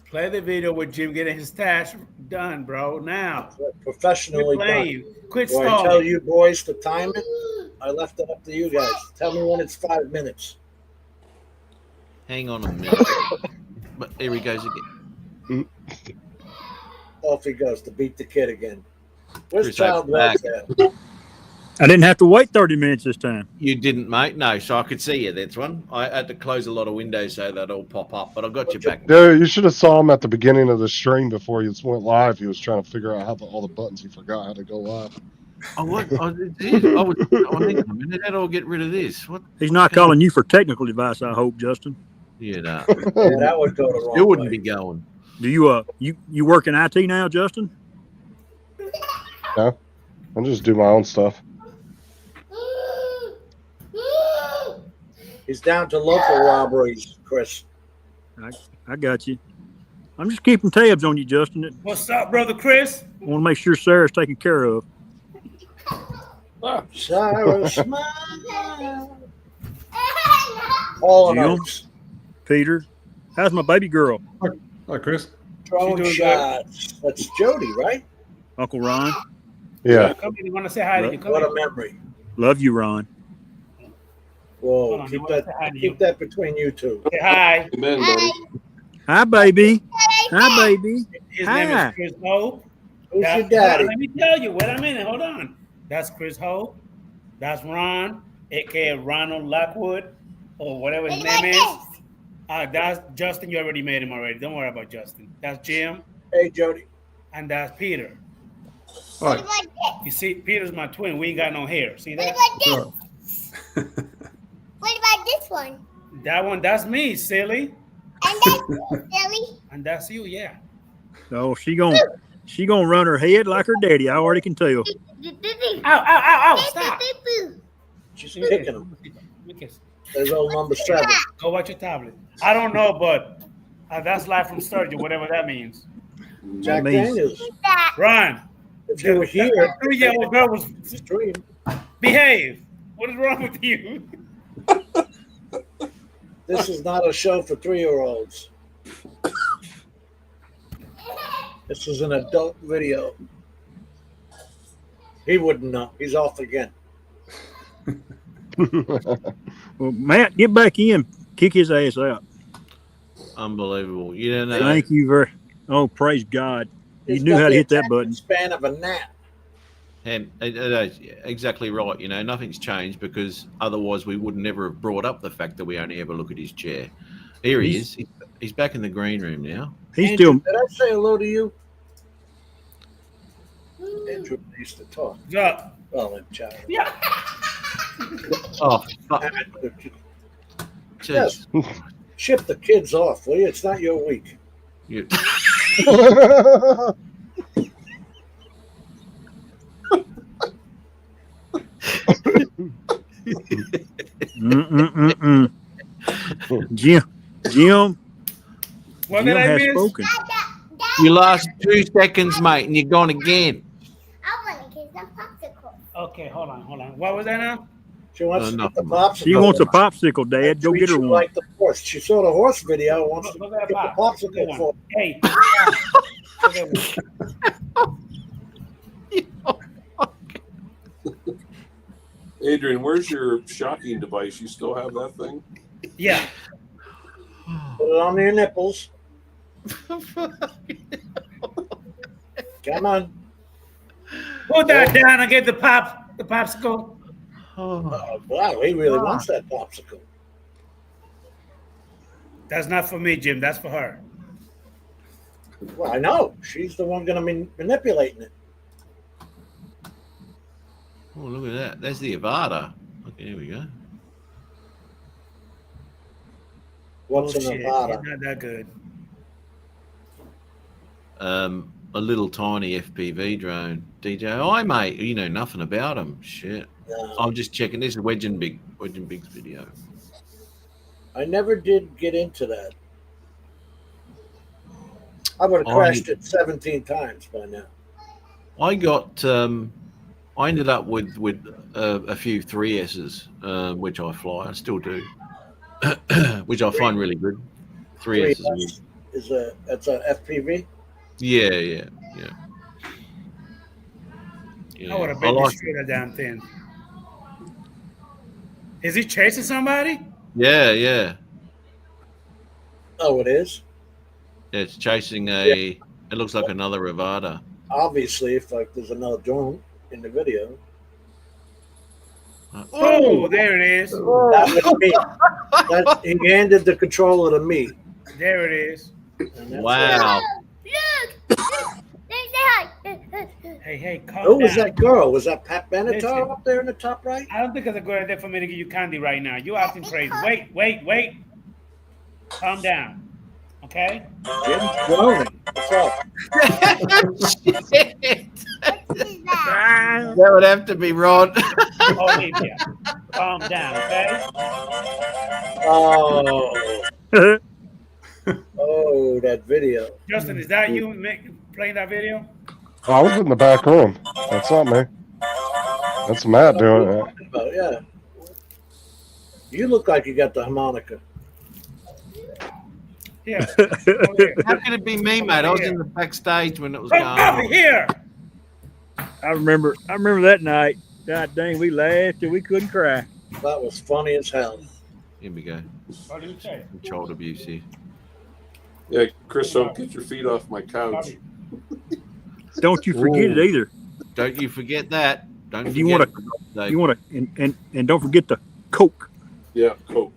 Play the video with Jim getting his stash done, bro. Now. Professionally done. Quit Do I stalling. tell you boys to time it? I left it up to you guys. Tell me when it's 5 minutes. Hang on a minute. But here he goes again. Off he goes to beat the kid again. Where's Chris, Child back. Welfare? I didn't have to wait 30 minutes this time. You didn't, mate. No, so I could see you. That's one. I had to close a lot of windows so they'd all pop up, but I got you back. Yeah, you should have saw him at the beginning of the stream before he went live. He was trying to figure out how all the buttons. He forgot how to go live. I did. Hang on a minute. How do I get rid of this? What? He's not calling you for technical advice, I hope, Justin. Yeah, no. Yeah, that would go the wrong It wouldn't way. be going. Do you you work in IT now, Justin? No, I just do my own stuff. He's down to local robberies, Chris. I got you. I'm just keeping tabs on you, Justin. I What's up, brother Chris? want to make sure Sarah's taken care of. Sarah, smile. All Jim? notes. Peter, how's my baby girl? Hi, Chris. Throwing doing shots. That's Jody, right? Uncle Ron, Yeah. Come in. You want to say hi to you? Come What in. a memory. love you, Ron. Whoa, Hold on, keep I wanna say hi that to you. keep that between you two. Say hi. Amen, buddy. Hi, baby. Hi, baby. His name Hi. is Chris Hope. Who's That- your daddy? Let me tell you. Wait a minute. Hold on. That's Chris Hope. That's Ron, aka Ronald Lockwood, or whatever his name is. That's Justin. You already made him already. Don't worry about Justin. That's Jim, Hey, Jody. and that's Peter. Hi. You see, Peter's my twin. We ain't got no hair. See that? What about this one? That one, that's me, silly. And that's silly. And that's you, yeah. Oh, she gonna run her head like her daddy. I already can tell. Ow, ow, ow, ow, stop. She's kicking him. Let me kiss. There's old number 7. Go watch your tablet. I don't know, but that's live from surgery, whatever that means. Jack Amazing. Daniels. Ron, If you were here, that 3-year-old girl was stream. behave. What is wrong with you? This is not a show for 3-year-olds. This is an adult video. He wouldn't know. He's off again. Well, Matt, get back in. Kick his ass out. Unbelievable. You don't know. Thank you very. Oh, praise God. You He's knew got how to the hit that attention button. Span of a gnat. And exactly right. You know, nothing's changed because otherwise we would never have brought up the fact that we only ever look at his chair. Here he is. He's back in the green room now. He's Andrew, still. did I say hello to you? Andrew used to talk. Yeah. Well, then, child. Yeah. Oh, fuck. Yes. Ship the kids off, will you? It's not your week. You- Jim. What Jim did I has miss? spoken. You last 2 seconds, mate, and you're gone again. I want to get some popsicles. Okay, hold on. What was that now? She wants No, to get the nothing. popsicle. She wants a popsicle, Dad. Go Treat get her you one. like the horse. She saw the horse video. Wants to Look get at the that pop. Good popsicle one. for. Hey. Look at one. Adrian, where's your shocking device? You still have that thing? Yeah. Put it on your nipples. Come on. Put that down and get the popsicle. Oh, wow, he really wants that popsicle. That's not for me, Jim. That's for her. Well, I know. She's the one going to be manipulating it. Oh, look at that. There's the Avada. Okay, here we go. What's an Bullshit. Avada? It's not that good. A little tiny FPV drone. DJI, mate. You know nothing about them. Shit. No. I'm just checking. This is Wedge and Big's video. I never did get into that. I would have crashed it 17 times by now. I got. I ended up with a few 3S's, which I fly. I still do, which I find really good. 3S's. That's a FPV. Yeah. I would have been destroyed that damn thing. Is he chasing somebody? Yeah. Oh, it is? It's chasing a. It looks like another Avada. Obviously, if there's another drone in the video. Oh, there it is. That was me. He handed the controller to me. There it is. Wow. Look. Hey, calm Who down. was that girl? Was that Pat Benatar Listen. up there in the top right? I don't think it's a good idea for me to give you candy right now. You're acting crazy. Wait. Calm down. Okay? Jim's groaning. What's up? That would have to be Rod. Olivia, calm down, okay? Oh. Oh, that video. Justin, is that you playing that video? I was in the back room. That's not me. That's Matt doing it. Oh, yeah. You look like you got the harmonica. Yeah. How could it be me, mate? I was in the backstage when it was Come going over on. here. I remember that night. God dang, we laughed and we couldn't cry. That was funny as hell. Here we go. What did you say? Child abuse here. Yeah, Chris, don't get your feet off my couch. Don't you forget it either. Don't you forget that. Don't If forget you want to, and don't forget the Coke. Yeah, Coke.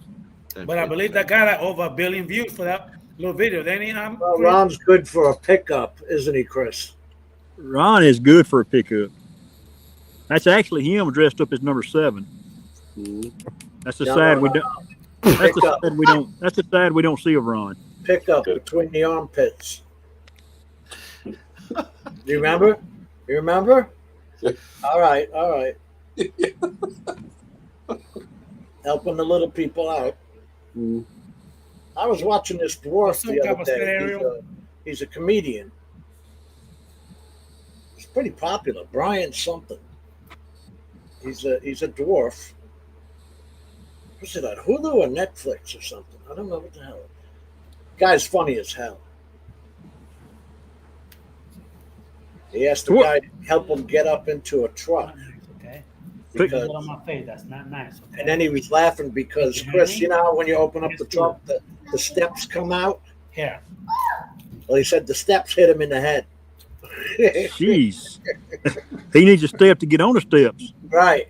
But I believe that got like over 1 billion views for that little video. Then he, Well, Ron's good for a pickup, isn't he, Chris? Ron is good for a pickup. That's actually him dressed up as number 7. That's the side we don't. That's the side we don't. That's the side we don't see of Ron. Pickup between the armpits. Do you remember? You remember? All right. Helping the little people out. I was watching this dwarf the other day. He's a comedian. He's pretty popular. Brian something. He's a dwarf. Was it on Hulu or Netflix or something? I don't know what the hell. Guy's funny as hell. He asked the guy to help him get up into a truck. Okay. Because, on my face. That's not nice. Okay? and then he was laughing because, Chris, you know how when you open up the truck, the steps come out? Yeah. Well, he said the steps hit him in the head. Jeez. He needs a step to get on the steps. Right.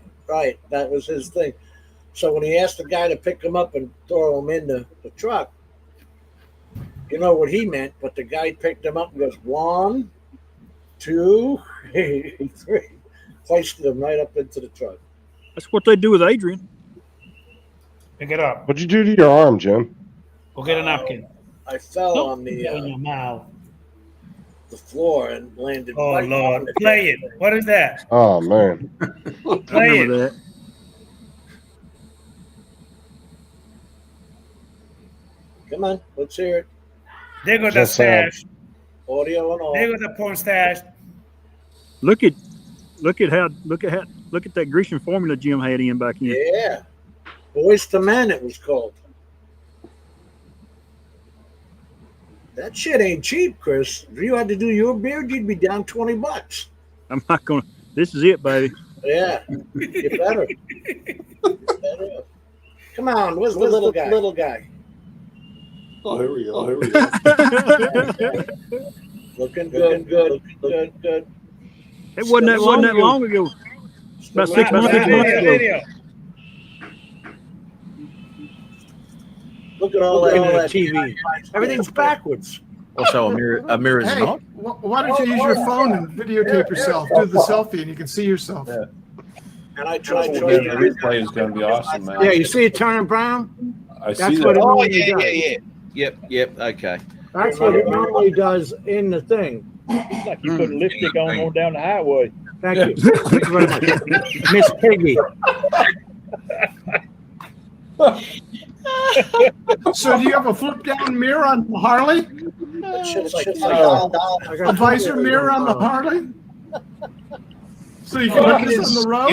That was his thing. So when he asked the guy to pick him up and throw him in the truck, you know what he meant, but the guy picked him up and goes, 1, 2, 3. Hoisted him right up into the truck. That's what they do with Adrian. Pick it up. What'd you do to your arm, Jim? Go get a napkin. I fell on in your mouth. The floor and landed. Oh, right Lord. on the Play it. What is that? Oh, man. Play it. Remember that. Come on, let's hear it. There goes that Just sad. stash. Audio and all. There was a porn stash. Look at that Grecian formula Jim had in back in. Yeah. Boys to Men, it was called. That shit ain't cheap, Chris. If you had to do your beard, you'd be down $20. I'm not gonna. This is it, baby. Yeah. You better. Better. Come on, where's the little guy? Little guy. Oh, here we go. Looking good. Looking good. It wasn't that long ago. About 6 months ago. Look at all that TV. Everything's backwards. Also, a mirror is Hey, not. why don't you use your phone and videotape yourself? Do the selfie and you can see yourself. Yeah. And I tried The replay is going to be awesome, man. Yeah, you see it turning brown? I That's see what that. it Oh, normally does. Yep. Okay. That's what it normally does in the thing. It's like you put lipstick on going down the highway. Thank you. Thank you very much. Miss Piggy. So do you have a flip down mirror on the Harley? A visor mirror on the Harley? So you can look at this on the road?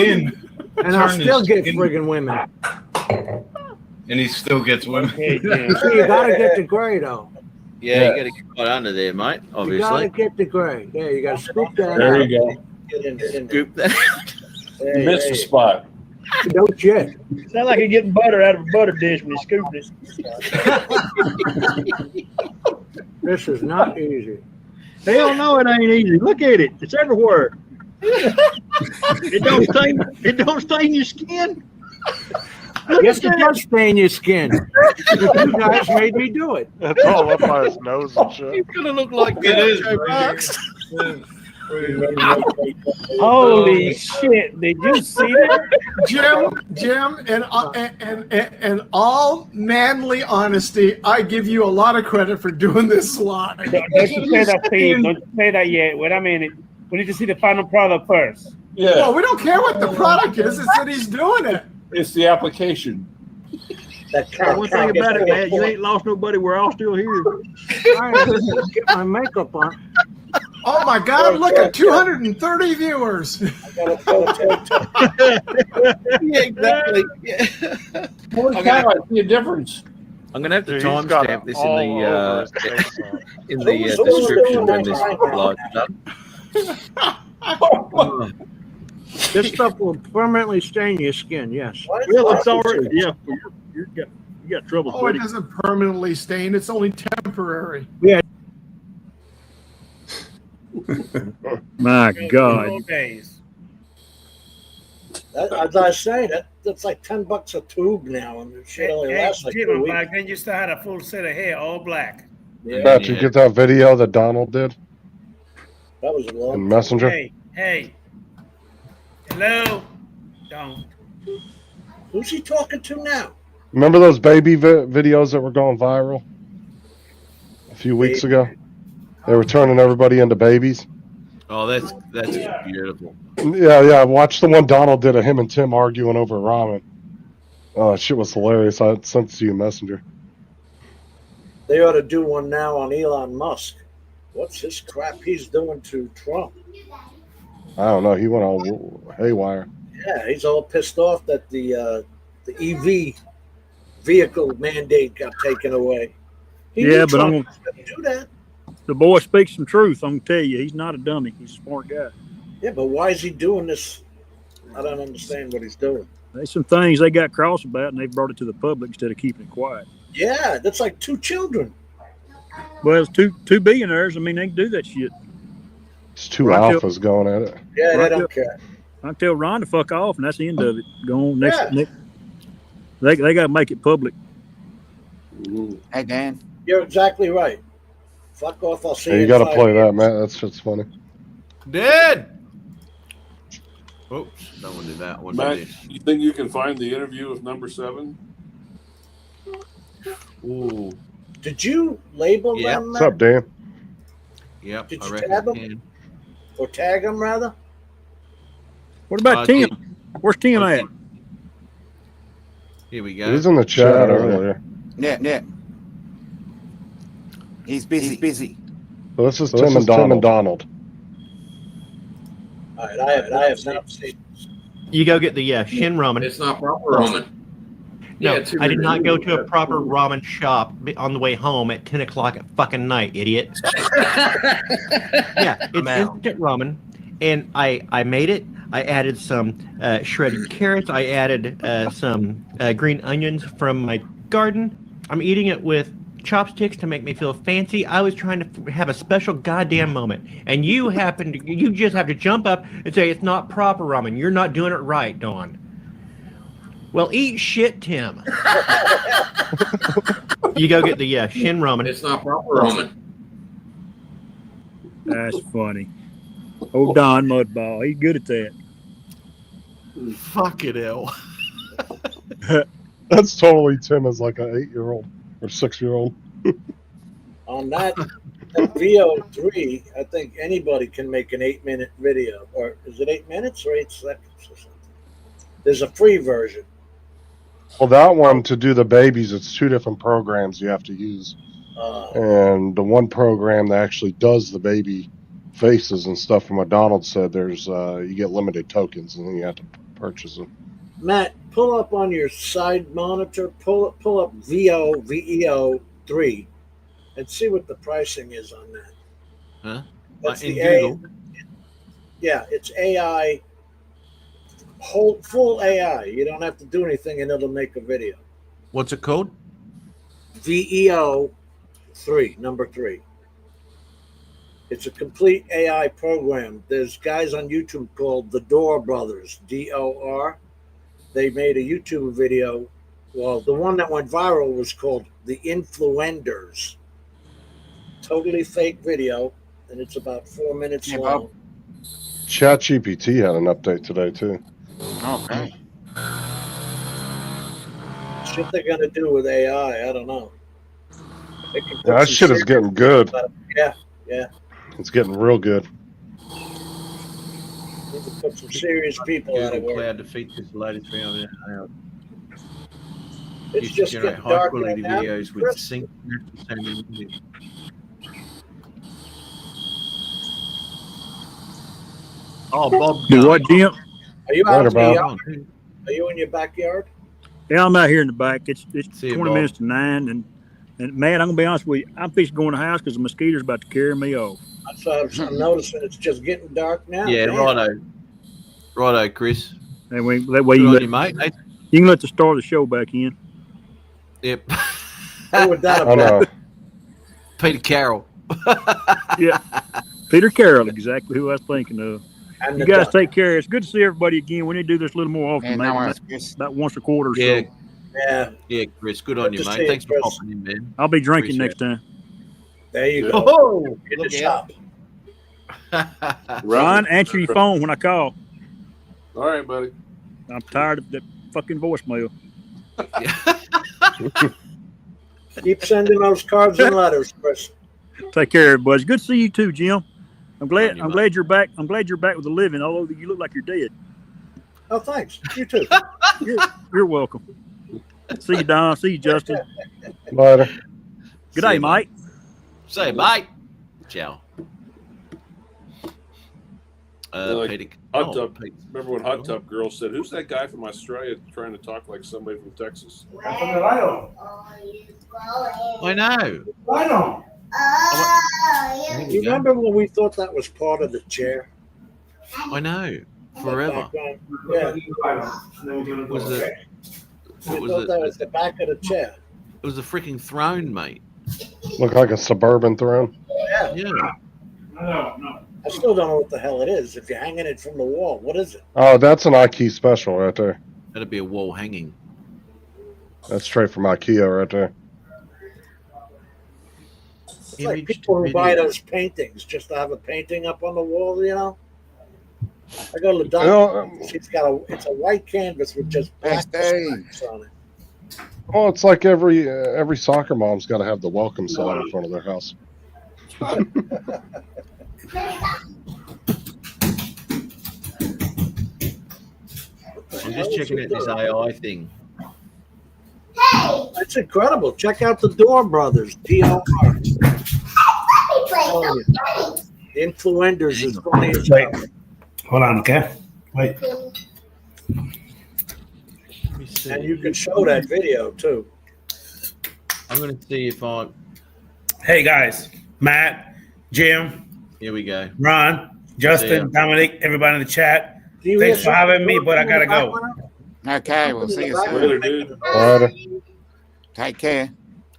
And I'll still get friggin' women. And he still gets women. So you gotta get the gray though. Yeah, you got to get right under there, mate. You gotta Obviously. get the gray. There, you gotta scoop that There out. you go. Scoop that. You missed the spot. No shit. Sound like you're getting butter out of a butter dish when you scoop it. This is not easy. Hell no, it ain't easy. Look at it. It's everywhere. It don't stain your skin. Yes, it does stain your skin. You guys made me do it. It's all up by his nose and shit. You're gonna look like It is. Marks. Holy shit! Did you see that? Jim, and all manly honesty, I give you a lot of credit for doing this live. Don't you say that, Steve. Don't you say that yet. Wait a minute. We need to see the final product first. Yeah. Well, we don't care what the product is. It's that he's doing it. It's the application. One thing about it, man, you ain't lost nobody. We're all still here. Get my makeup on. Oh my God! Look at 230 viewers. Yeah, exactly. Yeah. Holy cow, I see a difference. I'm gonna have to Dude, he's got it timestamp this all over his face, in the description when this live is done. This stuff will permanently stain your skin. Yes. Well, it's already. Yeah, you got trouble. Oh, it doesn't permanently stain. It's only temporary. Yeah. My God. 4 days. As I say, that's like $10 a tube now, and it shit only lasts like 2 Jim, weeks. back then you still had a full set of hair, all black. Yeah, Bet you get that video that Donald did that was a long. in Messenger. Hey. Hello? Don't. Who's he talking to now? Remember those baby videos that were going viral a few weeks ago? They were turning everybody into babies. Oh, that's beautiful. Yeah. Watch the one Donald did of him and Tim arguing over ramen. Oh, that shit was hilarious. I sent it to you in Messenger. They ought to do one now on Elon Musk. What's this crap he's doing to Trump? I don't know. He went all haywire. Yeah, he's all pissed off that the EV vehicle mandate got taken away. He Yeah, knew but I'm Trump was gonna do that. The boy speaks some truth. I'm gonna tell you, he's not a dummy. He's a smart guy. Yeah, but why is he doing this? I don't understand what he's doing. There's some things they got cross about, and they brought it to the public instead of keeping it quiet. Yeah, that's like 2 children. Well, it's two billionaires. I mean, they can do that shit. It's two Right, alphas going at it. Yeah, they Right, don't care. I can tell Ron to fuck off, and that's the end of it. Go on next. Yeah. next. They got to make it public. Hey, Dan. You're exactly right. Fuck off. I'll see Hey, you. you in got to 5 play years. that, man. That shit's funny. Dead. Oops, don't want to do that one. Matt, you think you can find the interview with number 7? Ooh. Did you label Yeah. them? What's up, Dan? Yep. Did I you reckon tab I them? can. Or tag them, rather? What about Tim? Where's Tim at? Here we He go. was in the chat earlier. Yeah. He's busy. So this is Tim and Donald. All right, I have not seen. You go get the Shin ramen. It's not proper ramen. No, Yeah, I did not go to a proper ramen shop on the way home at 10 o'clock at fucking night, idiot. Yeah, it's instant ramen, and I made it. I added some shredded carrots. I added some green onions from my garden. I'm eating it with chopsticks to make me feel fancy. I was trying to have a special goddamn moment, and you just have to jump up and say it's not proper ramen. You're not doing it right, Dawn. Well, eat shit, Tim. You go get the Shin ramen. It's not proper ramen. That's funny. Oh, Don Mudball. He's good at that. Fucking hell. That's totally Tim as like an 8-year-old or 6-year-old. On that VO3, I think anybody can make an 8-minute video. Or is it 8 minutes or 8 seconds or something? There's a free version. Well, that one, to do the babies, it's 2 different programs you have to use. And the one program that actually does the baby faces and stuff, from what Donald said, there's you get limited tokens and then you have to purchase them. Matt, pull up on your side monitor, pull up VEO3 and see what the pricing is on that. Huh? That's In the Google? Yeah, it's AI, full AI. You don't have to do anything and it'll make a video. What's it called? VEO3, number 3. It's a complete AI program. There's guys on YouTube called the Door Brothers, DOR. They made a YouTube video. Well, the one that went viral was called The Influenders. Totally fake video, and it's about 4 minutes long. ChatGPT had an update today, too. Okay. Shit they're going to do with AI, I don't know. They can put Yeah, that some shit is serious getting good. stuff. Yeah. It's getting real good. Need to put some serious people out of Google work. Cloud defeats this loaded 3 hours. It's Used to just generate getting high dark quality right now. videos with Chris. sync. Oh, Bob. Do what, Jim? Are you Right out in the about. yard? Are you in your backyard? Yeah, I'm out here in the back. It's See you, 20 Bob. minutes to 9, and Matt, I'm gonna be honest with you. I'm fixing to go in the house because the mosquitoes about to carry me off. So I'm noticing it's just getting dark now. Yeah, Damn. righto, Chris. And that way Good you on can, you, mate. Hey, you can let the start of the show back in. Yep. Who would that I know. Peter Carroll. Yeah, Peter Carroll, exactly who I was thinking of. And You the guys duck. take care. It's good to see everybody again. We need to do this a little more often, And maybe now about- about once a quarter or Yeah, so. Yeah, yeah, Chris. Good on Good you, to see mate. you, Thanks for Chris. popping in, man. I'll be drinking Appreciate next time. there you go. Oh, Get look the out. shop. Ron, answer your phone when I call. All right, buddy. I'm tired of that fucking voicemail. Keep sending those cards and letters, Chris. Take care, everybody. It's good to see you too, Jim. I'm glad. On you, I'm mate. glad you're back. I'm glad you're back with the living. Although you look like you're dead. Oh, thanks. You too. You're welcome. See you, Don. See you, Justin. Later. Good See day, you, Mike. Say, mate. Ciao. Like Peter. Hot oh, Tub. Pete. Remember when Hot Tub Girl said, "Who's that guy from Australia trying to talk like somebody from Texas?" Where are you going? I know. Why not? Oh, You remember when we thought that was part of the chair? I know. Forever. Back then? Yeah. Was it? We What was thought it? that was the back of the chair. It was a freaking throne, mate. Look like a suburban throne. Yeah. Yeah. No. I still don't know what the hell it is. If you're hanging it from the wall, what is it? Oh, that's an IKEA special right there. That'd be a wall hanging. That's straight from IKEA right there. It's like Image people to who buy video. those paintings just to have a painting up on the wall, you know? I go to the You doctor. know, She's got it's a white canvas with just black stripes on it. well, it's like every soccer mom's got to have the welcome sign in front of their house. I'm just checking out this AI thing. It's incredible. Check out the Door Brothers, DOR. Let me play some you. The influencers is funny as Wait. hell. Hold on, okay? Wait. And you can show that video too. I'm going to see if I. Hey guys, Matt, Jim, Here we go. Ron, Justin, Dominic, everybody in the chat. Do you Thanks hear for having me, something but I in gotta the go. background? Okay, we'll see you Later, soon. dude. Later. Take care.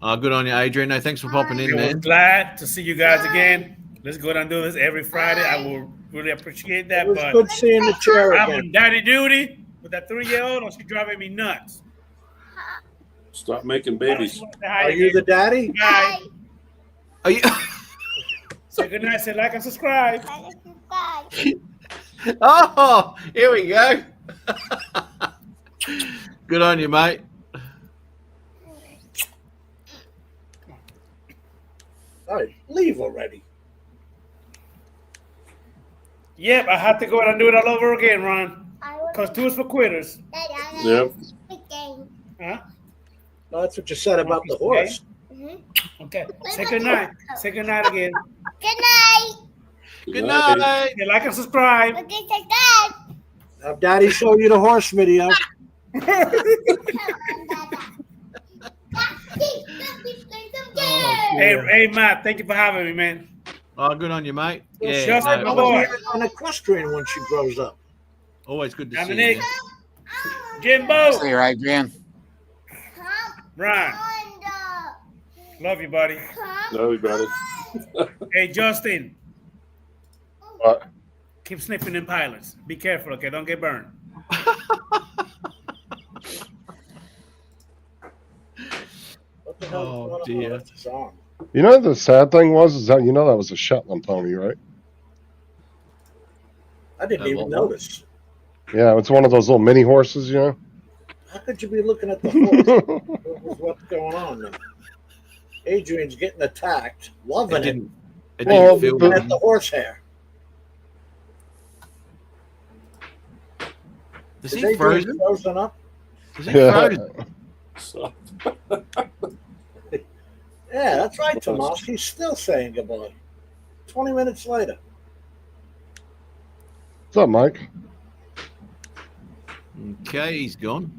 Good on you, Adrian. No, thanks for popping in, I was man. glad to see you guys again. Let's go down and do this every Friday. I will really appreciate that. It was But good seeing the chair I'm again. on daddy duty with that 3-year-old, and she's driving me nuts. Stop making babies. Are you the daddy? Bye. Are you? Say good night. Say like and subscribe. Oh, here we go. Good on you, mate. All right, leave already. Yep, I have to go and do it all over again, Ron. Because 2 is for quitters. Yep. Huh? No, that's what you said about the horse. Okay. Say good night. Say good night again. Good night. Good night. Say like and subscribe. Okay, take that. Have Daddy show you the horse video. Hey, Matt, thank you for having me, man. Oh, good on you, mate. Yeah, Just no, my boy. An equestrian when she grows up. always good to see Dominic, you. Jimbo, See you, Adrian. Ron. Love you, buddy. Love you, buddy. Hey, Justin, What? keep sniffing in pilots. Be careful, okay? Don't get burned. What the hell is Oh, going on dear. with his arm? You know the sad thing is that that was a Shetland pony, right? I didn't even notice. Yeah, it's one of those little mini horses, you know. How could you be looking at the horse? What's going on there? Adrian's getting attacked, loving it. It Well, didn't feel Looking good. at the horsehair. Is Is he Adrian frozen? frozen up? Is he frozen? Yeah, that's right, Tomas. He's still saying goodbye. 20 minutes later. What's up, Mike? Okay, he's gone.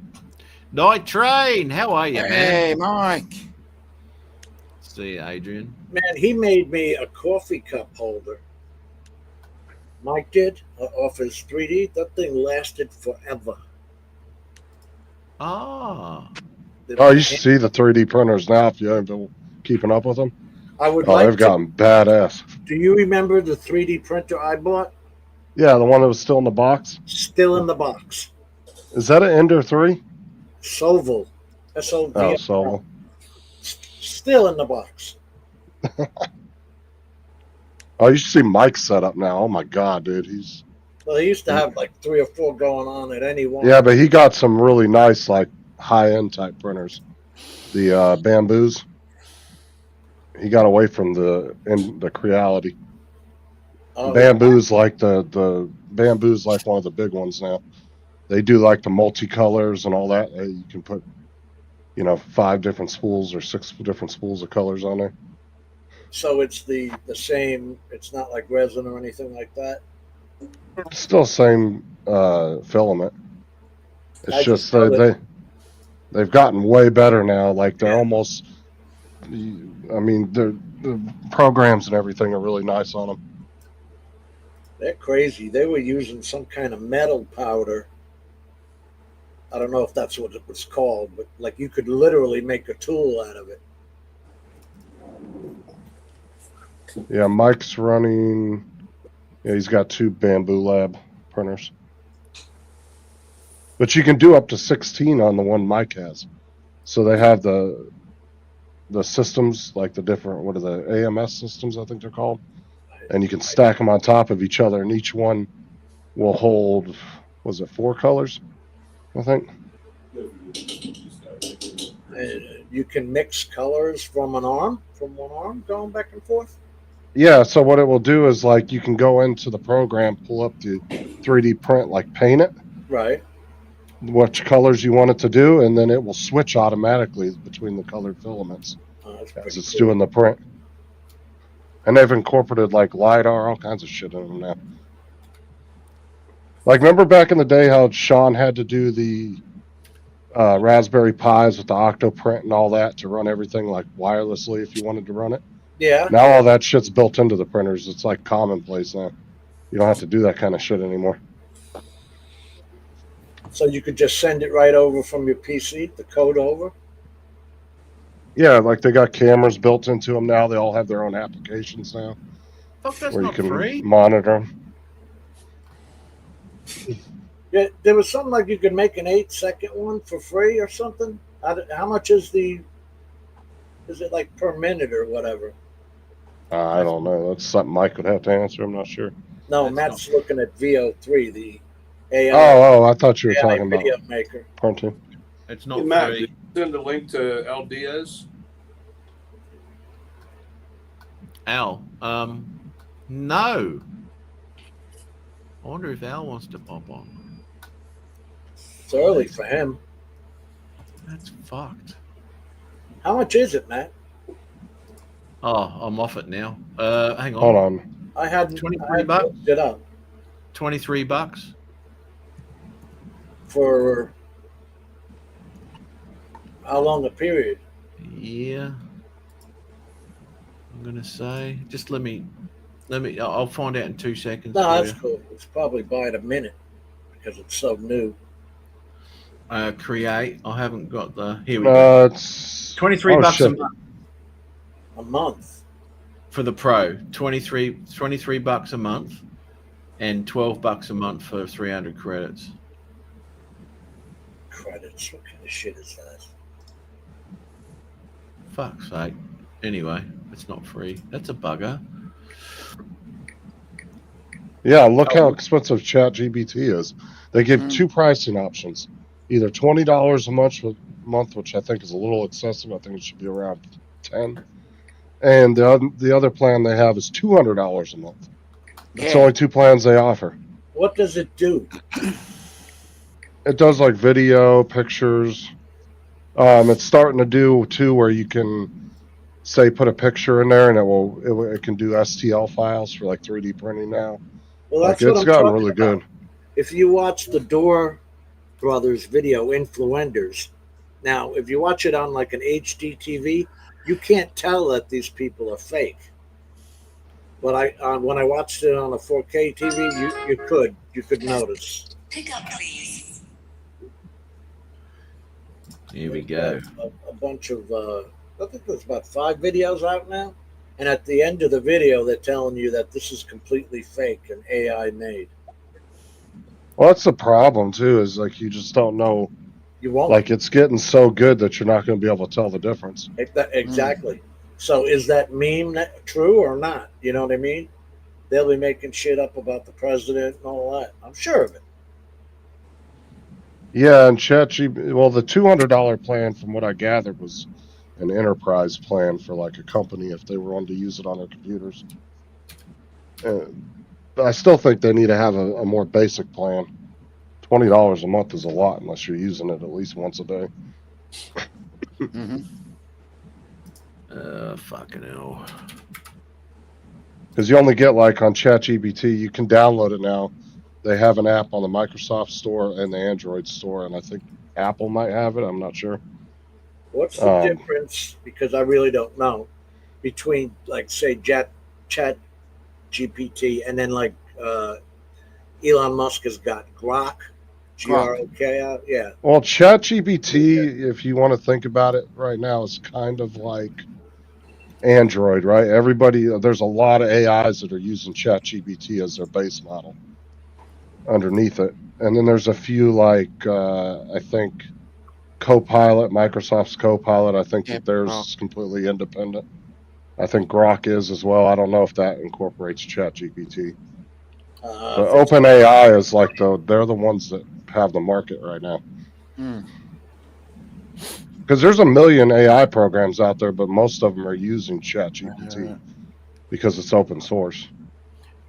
Night Train, how are you, man? Hey, Mike. See you, Adrian. Man, he made me a coffee cup holder. Mike did, off his 3D. That thing lasted forever. Ah. Oh, you should see the 3D printers now if you haven't been keeping up with them. I would Oh, like they've to. gotten badass. Do you remember the 3D printer I bought? Yeah, the one that was still in the box. Still in the box. Is that an Ender 3? Soval. S-O-V. Oh, so Still in the box. oh, you should see Mike's setup now. Oh my god, dude, he's Well, he used to have like 3 or 4 going on at any one. yeah, but he got some really nice like high-end type printers. The bamboos. He got away from the Creality. Oh, Bamboo's like the bamboo's like one of the big ones now. They do like the multicolors and all that. You can put, 5 different spools or 6 different spools of colors on there. So it's the same. It's not like resin or anything like that. Still same filament. It's I just just know that- they've gotten way better now. Like they're almost. I mean, the programs and everything are really nice on them. They're crazy. They were using some kind of metal powder. I don't know if that's what it was called, but like you could literally make a tool out of it. Yeah, Mike's running. Yeah, he's got 2 Bamboo Lab printers. But you can do up to 16 on the one Mike has. So they have the systems, like the different, what are the AMS systems, I think they're called. And you can stack them on top of each other, and each one will hold, was it 4 colors, I think? You can mix colors from one arm, going back and forth. Yeah, so what it will do is like you can go into the program, pull up the 3D print, like paint it, Right. which colors you want it to do, and then it will switch automatically between the colored filaments That's as pretty it's cool. doing the print. And they've incorporated like LiDAR, all kinds of shit in them now. Like, remember back in the day how Sean had to do the Raspberry Pis with the Octoprint and all that to run everything like wirelessly if you wanted to run it? Yeah. Now all that shit's built into the printers. It's like commonplace now. You don't have to do that kind of shit anymore. So you could just send it right over from your PC, the code over? Yeah, like they got cameras built into them now. They all have their own applications now. Fuck, that's where you not can free. monitor them. Yeah, there was something like you could make an 8-second one for free or something. How much is it like per minute or whatever? I don't know. That's something Mike would have to answer. I'm not sure. No, Matt's looking at VO3, the AI. Oh, I thought you were AI talking about video maker. printing. It's Hey, not Matt, free. did you send a link to El Diaz? Al, no. I wonder if Al wants to pop on. It's early for him. That's fucked. How much is it, Matt? Oh, I'm off it now. Hang on. Hold on. I had 23 bucks. looked it up 23 bucks. for how long a period? Yeah. I'm gonna say. Just let me. I'll find out in 2 seconds. No, for that's you. cool. It's probably by a minute because it's so new. Create. I haven't got the. Here we go. It's 23 oh, bucks shit. a month A month. for the Pro. 23 bucks a month, and 12 bucks a month for 300 credits. Credits. What kind of shit is that? Fuck's sake. Anyway, it's not free. That's a bugger. Yeah, look how expensive ChatGPT is. They give two pricing options. Either $20 a month, which I think is a little excessive. I think it should be around $10. And the other plan they have is $200 a month. It's Yeah. only two plans they offer. What does it do? It does like video, pictures. It's starting to do too where you can say put a picture in there and it can do STL files for like 3D printing now. Well, Like that's what it's I'm gotten talking really about. good. If you watch the Door Brothers video, Influenders, now if you watch it on like an HD TV, you can't tell that these people are fake. But when I watched it on a 4K TV, you could notice. Pick up, please. Here we go. A bunch of I think there's about 5 videos out now, and at the end of the video, they're telling you that this is completely fake and AI made. Well, that's the problem too, is like you just don't know. You won't. Like it's getting so good that you're not going to be able to tell the difference. Exactly. So is that meme true or not? You know what I mean? They'll be making shit up about the president and all that. I'm sure of it. Yeah, and ChatGPT. Well, the $200 plan, from what I gathered, was an enterprise plan for like a company if they were wanting to use it on their computers. But I still think they need to have a more basic plan. $20 a month is a lot unless you're using it at least once a day. Fucking hell. Because you only get like on ChatGPT, you can download it now. They have an app on the Microsoft Store and the Android Store, and I think Apple might have it. I'm not sure. What's the difference? Because I really don't know between, like, say, Chat GPT and then like Elon Musk has got Grok, Grok. Yeah. Well, ChatGPT, if you want to think about it right now, is kind of like Android, right? There's a lot of AIs that are using ChatGPT as their base model underneath it. And then there's a few like, I think, Copilot, Microsoft's Copilot, I think that theirs is completely independent. I think Grok is as well. I don't know if that incorporates ChatGPT. But OpenAI is like they're the ones that have the market right now. Because there's a million AI programs out there, but most of them are using ChatGPT because it's open source.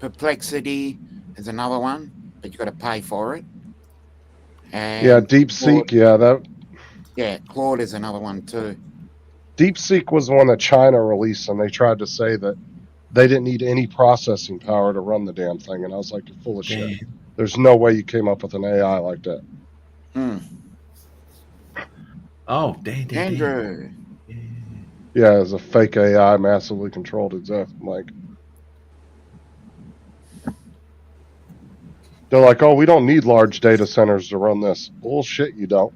Perplexity is another one, but you got to pay for it. And Yeah, DeepSeek. Yeah, Claude is another one too. DeepSeek was the one that China released, and they tried to say that they didn't need any processing power to run the damn thing. And I was like, you're full of shit. There's no way you came up with an AI like that. Oh, damn. Andrew. Yeah, it's a fake AI, massively controlled exec. I'm like, they're like, oh, we don't need large data centers to run this. Bullshit, you don't.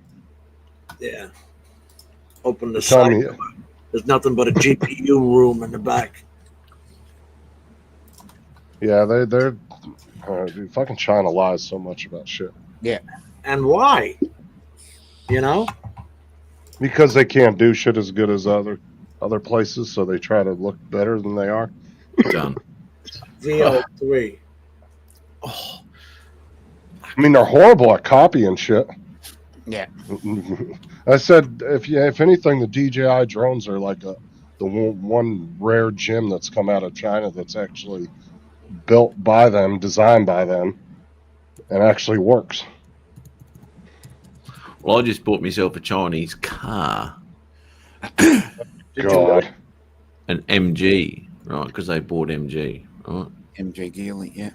Yeah. Open the Tell side. me. There's nothing but a GPU room in the back. Yeah, they're dude, fucking China lies so much about shit. Yeah. And why? You know? Because they can't do shit as good as other places, so they try to look better than they are. Done. VO3. I mean, they're horrible at copying shit. Yeah. I said, if anything, the DJI drones are like the one rare gem that's come out of China that's actually built by them, designed by them, and actually works. Well, I just bought myself a Chinese car. God. An MG, right? Because they bought MG, right? MG Geely, yeah.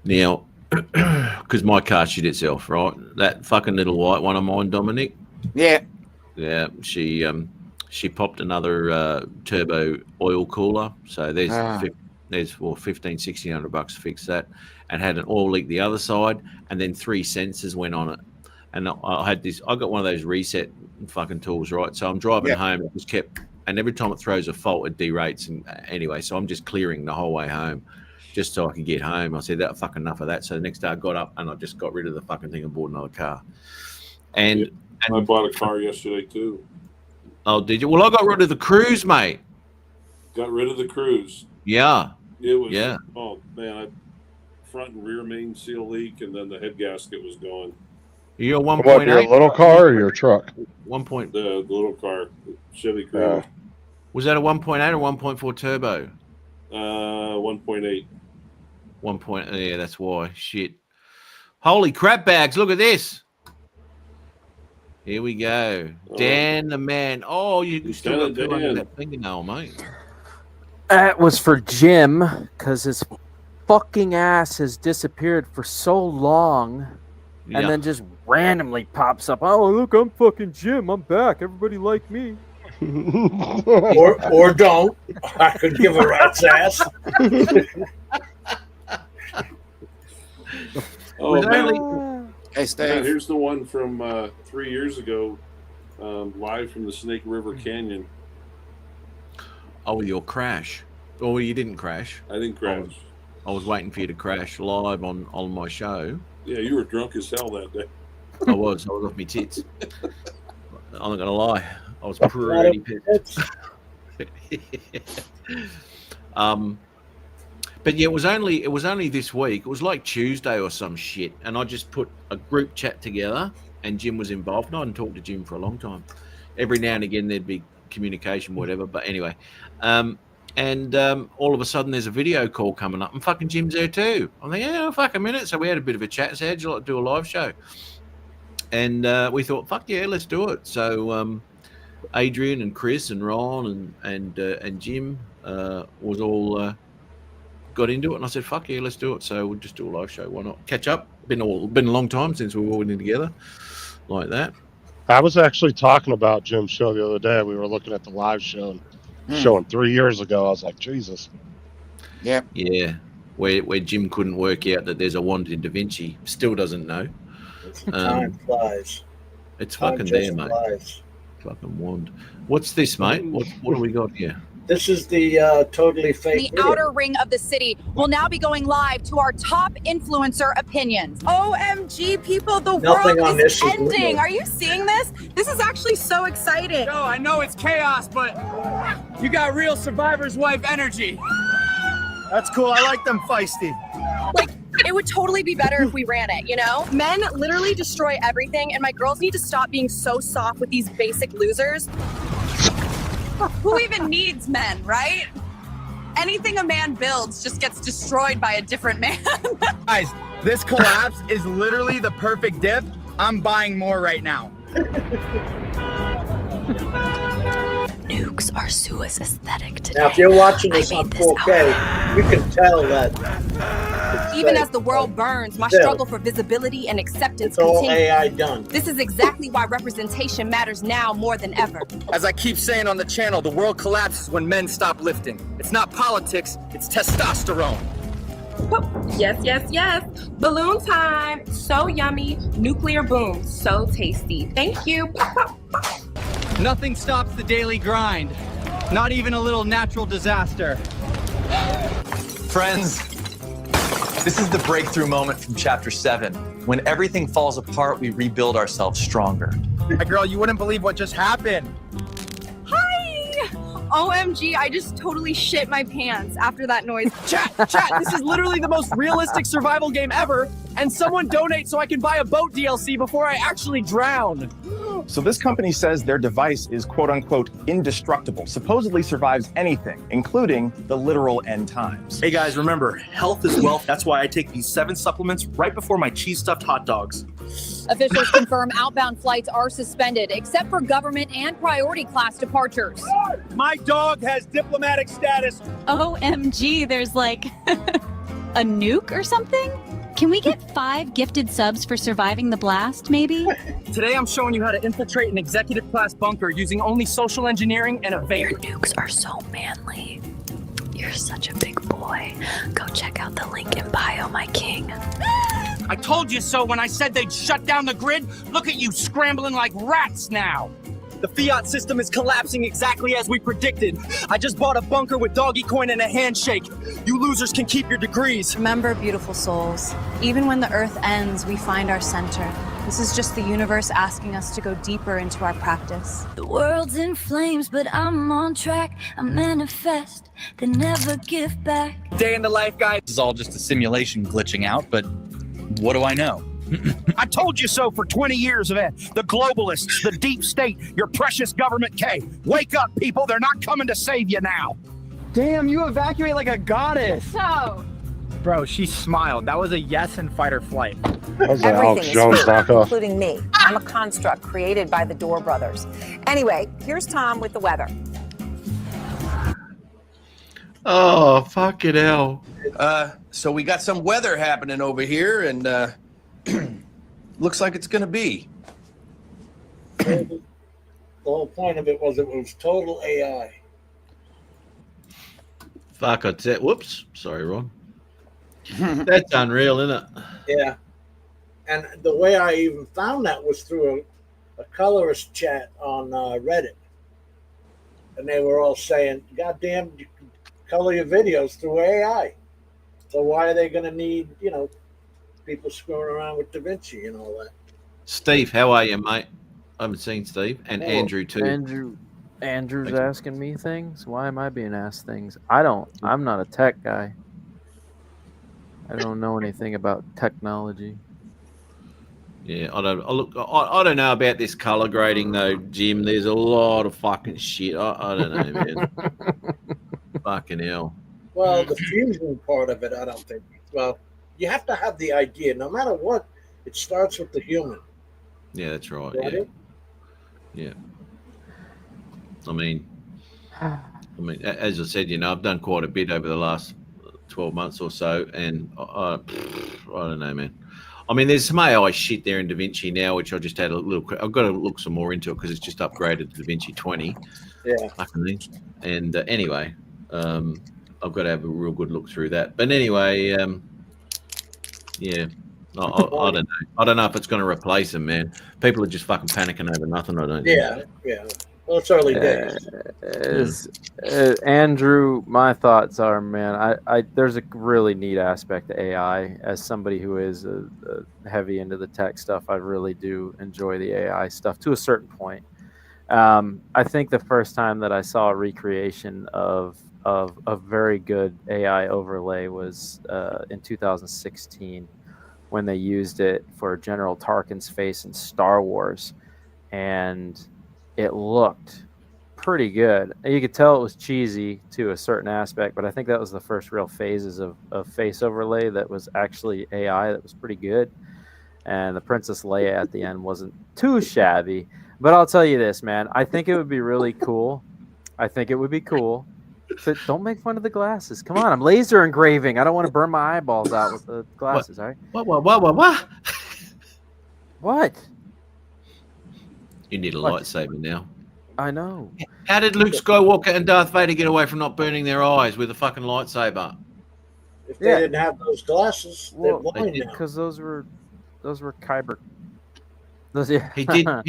Now, because my car shit itself, right? That fucking little white one of mine, Dominic. Yeah. Yeah, she popped another turbo oil cooler. So there's $1,500-$1,600 to fix that, and had an oil leak the other side, and then 3 sensors went on it. And I got one of those reset fucking tools, right? So I'm driving home, it just kept, and every time it throws a fault, it derates. And anyway, so I'm just clearing the whole way home, just so I could get home. I said, that fucking enough of that. So the next day I got up and I just got rid of the fucking thing and bought another car. And I bought a car yesterday too. Oh, did you? Well, I got rid of the Cruise, mate. Got rid of the Cruise. Yeah. It was. Yeah. Oh man, front and rear main seal leak, and then the head gasket was gone. You're 1.8. What, your little car or your truck? 1. The little car, Chevy Cruise. Was that a 1.8 or 1.4 turbo? 1.8. 1. Yeah, that's why. Shit. Holy crap bags! Look at this. Here we go. Dan the man. Oh, you still got poo under that fingernail, mate. That was for Jim because his fucking ass has disappeared for so long, and then just randomly pops up. Oh, look, I'm fucking Jim. I'm back. Everybody like me. or don't. I could give a rat's ass. Oh, man. Hey, Steve. Here's the one from 3 years ago, live from the Snake River Canyon. Oh, your crash. Oh, you didn't crash. I didn't crash. I was waiting for you to crash live on my show. Yeah, you were drunk as hell that day. I was off my tits. I'm not gonna lie. I was pretty pissed. But yeah, it was only this week. It was like Tuesday or some shit, and I just put a group chat together, and Jim was involved. And I hadn't talked to Jim for a long time. Every now and again there'd be communication, whatever. But anyway, all of a sudden there's a video call coming up, and fucking Jim's there too. I'm thinking, yeah, fuck a minute. So we had a bit of a chat. So how'd you like to do a live show? And we thought, fuck yeah, let's do it. So Adrian and Chris and Ron and Jim was all got into it, and I said, fuck yeah, let's do it. So we'll just do a live show. Why not? Catch up. Been a long time since we were all in together like that. I was actually talking about Jim's show the other day. We were looking at the live show and showing 3 years ago. I was like, Jesus. Yeah. Yeah. Where Jim couldn't work out that there's a wand in Da Vinci. Still doesn't know. Time flies. It's Time fucking just there, mate. flies. Fucking wand. What's this, mate? What do we got here? This is the totally fake. The outer ring of the city will now be going live to our top influencer opinions. OMG, people, the Nothing on world this is is ending. real. Are you seeing this? This is actually so exciting. No, I know it's chaos, but you got real survivor's wife energy. That's cool. I like them feisty. Like, it would totally be better if we ran it, you know? Men literally destroy everything, and my girls need to stop being so soft with these basic losers. Who even needs men, right? Anything a man builds just gets destroyed by a different man. Guys, this collapse is literally the perfect dip. I'm buying more right now. Nuke. nukes are Sua's aesthetic today. Now, if you're watching this on 4K, you can tell that. Even as the world burns, my Still, struggle for visibility and acceptance it's all continues. AI done. This is exactly why representation matters now more than ever. As I keep saying on the channel, the world collapses when men stop lifting. It's not politics, it's testosterone. Yes, yes, yes. Balloon time. So yummy. Nuclear boom. So tasty. Thank you. Pop, pop, pop. Nothing stops the daily grind. Not even a little natural disaster. Friends, this is the breakthrough moment from chapter 7. When everything falls apart, we rebuild ourselves stronger. Hey girl, you wouldn't believe what just happened. Hi! OMG, I just totally shit my pants after that noise. Chat, this is literally the most realistic survival game ever, and someone donate so I can buy a boat DLC before I actually drown. So this company says their device is quote unquote indestructible, supposedly survives anything, including the literal end times. Hey guys, remember, health is wealth. That's why I take these 7 supplements right before my cheese stuffed hot dogs. Officials confirm outbound flights are suspended, except for government and priority class departures. My dog has diplomatic status. OMG, there's like a nuke or something? Can we get 5 gifted subs for surviving the blast, maybe? Today I'm showing you how to infiltrate an executive class bunker using only social engineering and a vape. Your nukes are so manly. You're such a big boy. Go check out the link in bio, my king. I told you so when I said they'd shut down the grid. Look at you scrambling like rats now. The fiat system is collapsing exactly as we predicted. I just bought a bunker with doggy coin and a handshake. You losers can keep your degrees. Remember, beautiful souls, even when the earth ends, we find our center. This is just the universe asking us to go deeper into our practice. The world's in flames, but I'm on track. I manifest, then never give back. Day in the life, guys. This is all just a simulation glitching out, but what do I know? I told you so for 20 years of it. The globalists, the deep state, your precious government K. Wake up, people. They're not coming to save you now. Damn, you evacuate like a goddess. So, Bro, she smiled. That was a yes in fight or flight. That was an Alex Jones knockoff. Including me. I'm a construct created by the Door Brothers. Anyway, here's Tom with the weather. Oh, fucking hell. So we got some weather happening over here, and looks like it's going to be. The whole point of it was total AI. Fuck, I said, whoops. Sorry, Ron. That's unreal, isn't it? Yeah. And the way I even found that was through a colorist chat on Reddit. And they were all saying, God damn, you can color your videos through AI. So why are they going to need, people screwing around with DaVinci and all that? Steve, how are you, mate? I haven't seen Steve. And Oh, Andrew, too. Andrew's asking me things. Why am I being asked things? I'm not a tech guy. I don't know anything about technology. Yeah, I don't know about this color grading though, Jim. There's a lot of fucking shit. I don't know, man. Fucking hell. Well, the fusion part of it, I don't think. Well, you have to have the idea. No matter what, it starts with the human. Yeah, that's right. Got Yeah. it? Yeah. I mean, as I said, I've done quite a bit over the last 12 months or so, and I don't know, man. I mean, there's some AI shit there in DaVinci now, which I just had a little. I've got to look some more into it because it's just upgraded to DaVinci 20. Yeah. And anyway, I've got to have a real good look through that. But anyway, yeah, I don't know. I don't know if it's going to replace them, man. People are just fucking panicking over nothing. I don't. Yeah, yeah. Well, it's early days. Andrew, my thoughts are, man, I there's a really neat aspect to AI. As somebody who is heavy into the tech stuff, I really do enjoy the AI stuff to a certain point. I think the first time that I saw a recreation of a very good AI overlay was in 2016 when they used it for General Tarkin's face in Star Wars, and it looked pretty good. You could tell it was cheesy to a certain aspect, but I think that was the first real phases of face overlay that was actually AI that was pretty good. And the Princess Leia at the end wasn't too shabby. But I'll tell you this, man. I think it would be really cool I think it would be cool. But don't make fun of the glasses. Come on, I'm laser engraving. I don't want to burn my eyeballs out with the glasses, all right? What? What? You need a lightsaber now. I know. How did Luke Skywalker and Darth Vader get away from not burning their eyes with a fucking lightsaber? If they didn't have those glasses, they're blind now. Because those were Kyber. Those, yeah. He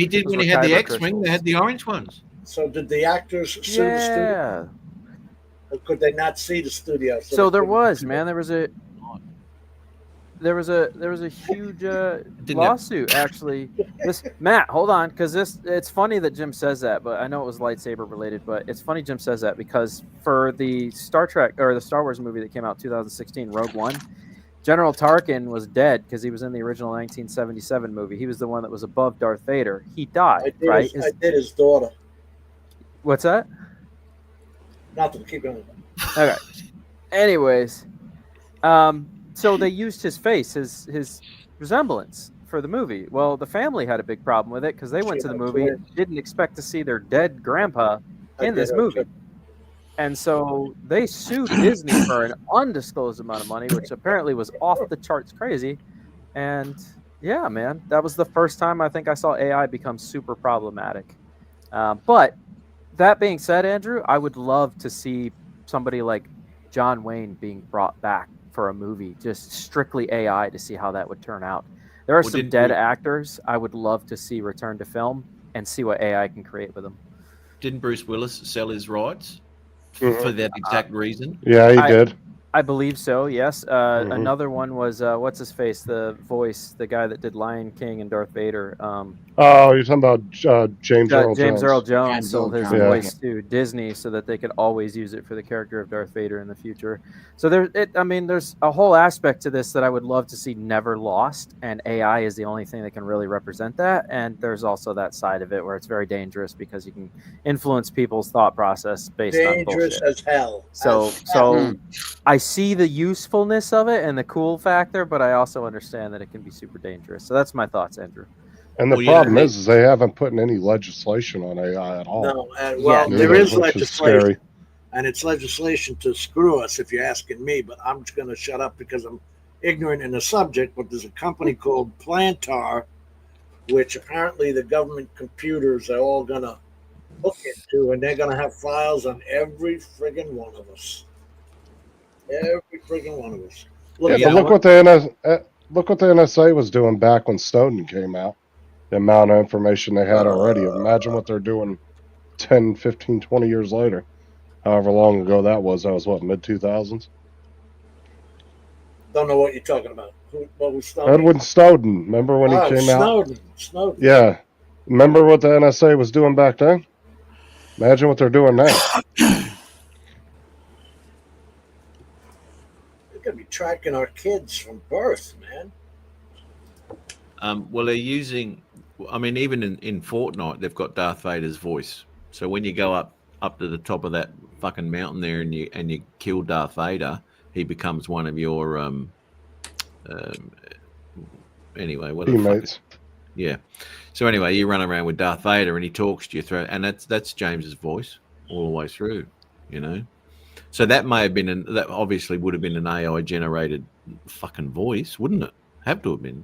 did when he had the X-Wing. They had the orange ones. So did the actors sue the studio? Or could they not see the studio? So there was, man. There was a huge lawsuit actually. Matt, hold on, because it's funny that Jim says that, but I know it was lightsaber related, but it's funny Jim says that because for the Star Trek or the Star Wars movie that came out in 2016, Rogue One, General Tarkin was dead because he was in the original 1977 movie. He was the one that was above Darth Vader. He died, right? I did his daughter. What's that? Nothing. Keep going. Okay. Anyways, so they used his face, his resemblance for the movie. Well, the family had a big problem with it because they went to the movie, didn't expect to see their dead grandpa in this movie. And so they sued Disney for an undisclosed amount of money, which apparently was off the charts crazy. And yeah, man, that was the first time I think I saw AI become super problematic. But that being said, Andrew, I would love to see somebody like John Wayne being brought back for a movie, just strictly AI, to see how that would turn out. There are some dead actors I would love to see return to film and see what AI can create with them. Didn't Bruce Willis sell his rights for that exact reason? Yeah, he did. I believe so, yes. Another one was, what's his face? The voice, the guy that did Lion King and Darth Vader. Oh, you're talking about James Earl Jones. James Earl Jones sold his voice to Disney so that they could always use it for the character of Darth Vader in the future. So there's a whole aspect to this that I would love to see never lost, and AI is the only thing that can really represent that. And there's also that side of it where it's very dangerous because you can influence people's thought process based on bullshit. Dangerous as hell. So I see the usefulness of it and the cool factor, but I also understand that it can be super dangerous. So that's my thoughts, Andrew. And the problem is they haven't put in any legislation on AI at all. No, there is legislation, and it's legislation to screw us, if you're asking me. But I'm just going to shut up because I'm ignorant in the subject. But there's a company called Plantar, which apparently the government computers are all going to look into, and they're going to have files on every friggin' one of us. Every friggin' one of us. Look what the NSA was doing back when Snowden came out. The amount of information they had already. Imagine what they're doing 10, 15, 20 years later. However long ago that was. That was what, mid-2000s? Don't know what you're talking about. What was Snowden? Edward Snowden. Remember when he came out? Snowden. Yeah. Remember what the NSA was doing back then? Imagine what they're doing now. They're going to be tracking our kids from birth, man. Well, they're using... I mean, even in Fortnite, they've got Darth Vader's voice. So when you go up to the top of that fucking mountain there and you kill Darth Vader, he becomes one of your anyway, what teammates. Yeah. So anyway, you run around with Darth Vader and he talks to you through, and that's James's voice all the way through, you know. So that may have been that obviously would have been an AI generated fucking voice, wouldn't it? Have to have been.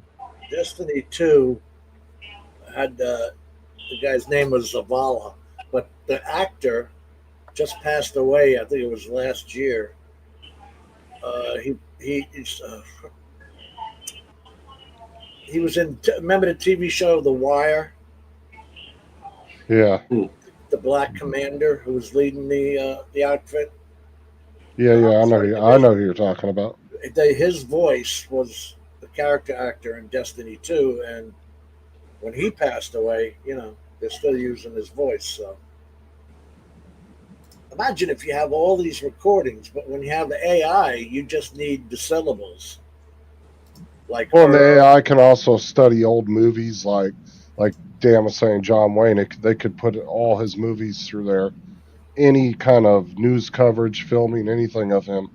Destiny 2 had the guy's name was Zavala, but the actor just passed away. I think it was last year. He was in. Remember the TV show The Wire? Yeah. The Black Commander who was leading the outfit. Yeah. I know who you're talking about. His voice was the character actor in Destiny 2, and when he passed away, you know, they're still using his voice. So imagine if you have all these recordings, but when you have the AI, you just need the syllables. Like, well, the AI can also study old movies, like Dan was saying, John Wayne. They could put all his movies through there, any kind of news coverage, filming, anything of him,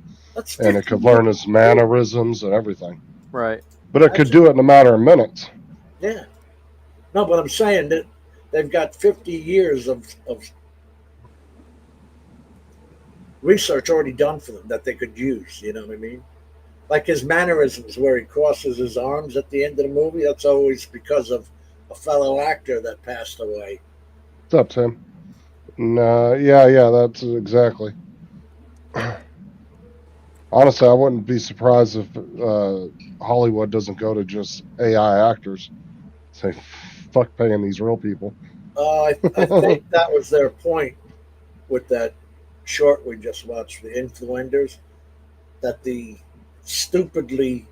and it could learn his mannerisms and everything. Right. But it could do it in a matter of minutes. Yeah. No, but I'm saying that they've got 50 years of research already done for them that they could use. You know what I mean? Like his mannerisms where he crosses his arms at the end of the movie. That's always because of a fellow actor that passed away. What's up, Tim? No, yeah, that's exactly. Honestly, I wouldn't be surprised if Hollywood doesn't go to just AI actors. Say, fuck paying these real people. I think that was their point with that short we just watched, The Influencers, that the stupidly,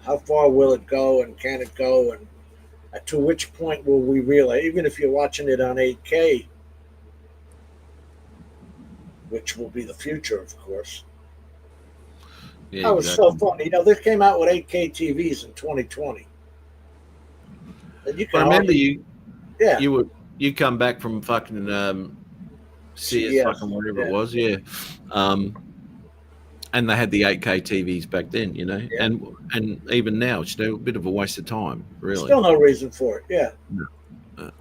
how far will it go and can it go, and to which point will we realize, even if you're watching it on 8K, which will be the future, of course. Yeah, that was so funny. You know, they came out with 8K TVs in 2020. And you can I remember yeah. you come back from fucking CS, fucking whatever it was, and they had the 8K TVs back then, you know, and even now it's a bit of a waste of time, really. Still no reason for it, yeah. What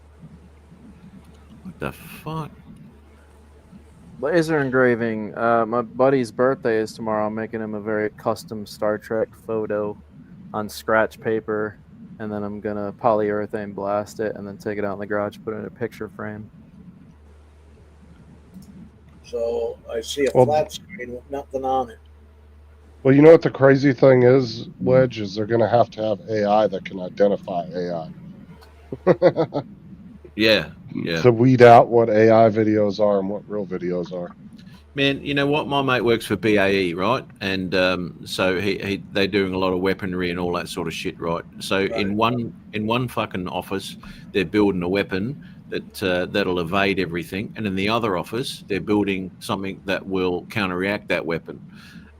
the fuck? Laser engraving. My buddy's birthday is tomorrow. I'm making him a very custom Star Trek photo on scratch paper, and then I'm gonna polyurethane blast it, and then take it out in the garage, put it in a picture frame. So I see a flat screen with nothing on it. Well, you know what the crazy thing is, Wedge, is they're going to have AI that can identify AI. Yeah. To weed out what AI videos are and what real videos are. Man, you know what? My mate works for BAE, right? And so they're doing a lot of weaponry and all that sort of shit, right? So in one fucking office, they're building a weapon that'll evade everything, and in the other office, they're building something that will counteract that weapon,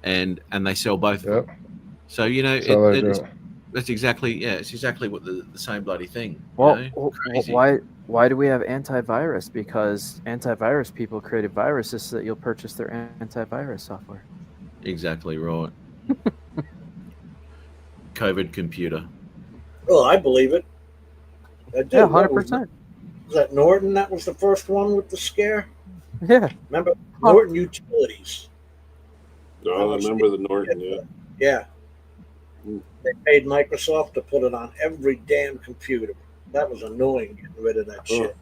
and they sell both of them. So you know, that's exactly it's exactly what the same bloody thing. Well, you know? Crazy. why do we have antivirus? Because antivirus people created viruses so that you'll purchase their antivirus software. Exactly right. COVID computer. Oh, I believe it. I do. Yeah, 100%. Was that Norton that was the first one with the scare? Yeah. Remember Norton Utilities? No, I remember the Norton, Yeah. They paid Microsoft to put it on every damn computer. That was annoying, getting rid of that shit.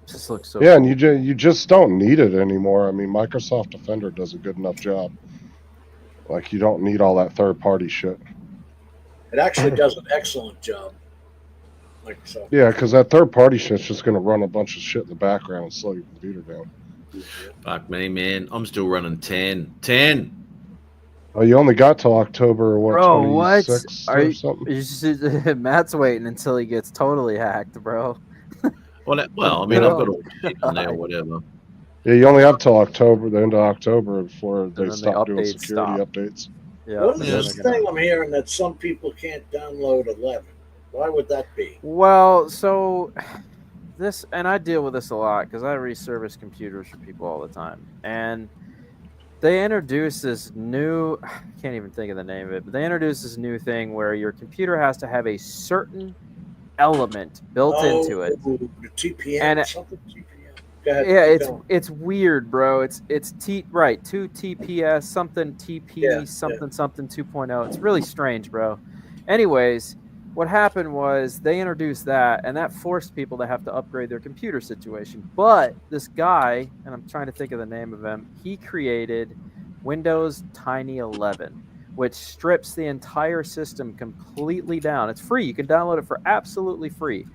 Just looks so Yeah, and you just don't need it anymore. I mean, Microsoft Defender does a good enough job. Like, you don't need all that third-party shit. It actually does an excellent job. Microsoft. Yeah, because that third-party shit's just going to run a bunch of shit in the background and slow your computer down. Fuck me, man. I'm still running 10. Oh, you only got till October or what? Bro, what? 26 Are or you, something? Matt's waiting until he gets totally hacked, bro. Well, I mean, I've got all the shit on there or whatever. Yeah, you only have till October, the end of October, before they then stop the doing updates security stop. updates. Yeah. What is this thing I'm hearing that some people can't download 11? Why would that be? Well, so this, and I deal with this a lot because I reservice computers for people all the time. And they introduced this new, I can't even think of the name of it, but they introduced this new thing where your computer has to have a certain element built into it. The TPM, And something TPM. Go ahead, Yeah, keep going. it's weird, bro. It's 2 TPS something TP something 2.0. It's really strange, bro. Anyways, what happened was they introduced that, and that forced people to have to upgrade their computer situation. But this guy, and I'm trying to think of the name of him, he created Windows Tiny 11, which strips the entire system completely down. It's free. You can download it for absolutely free.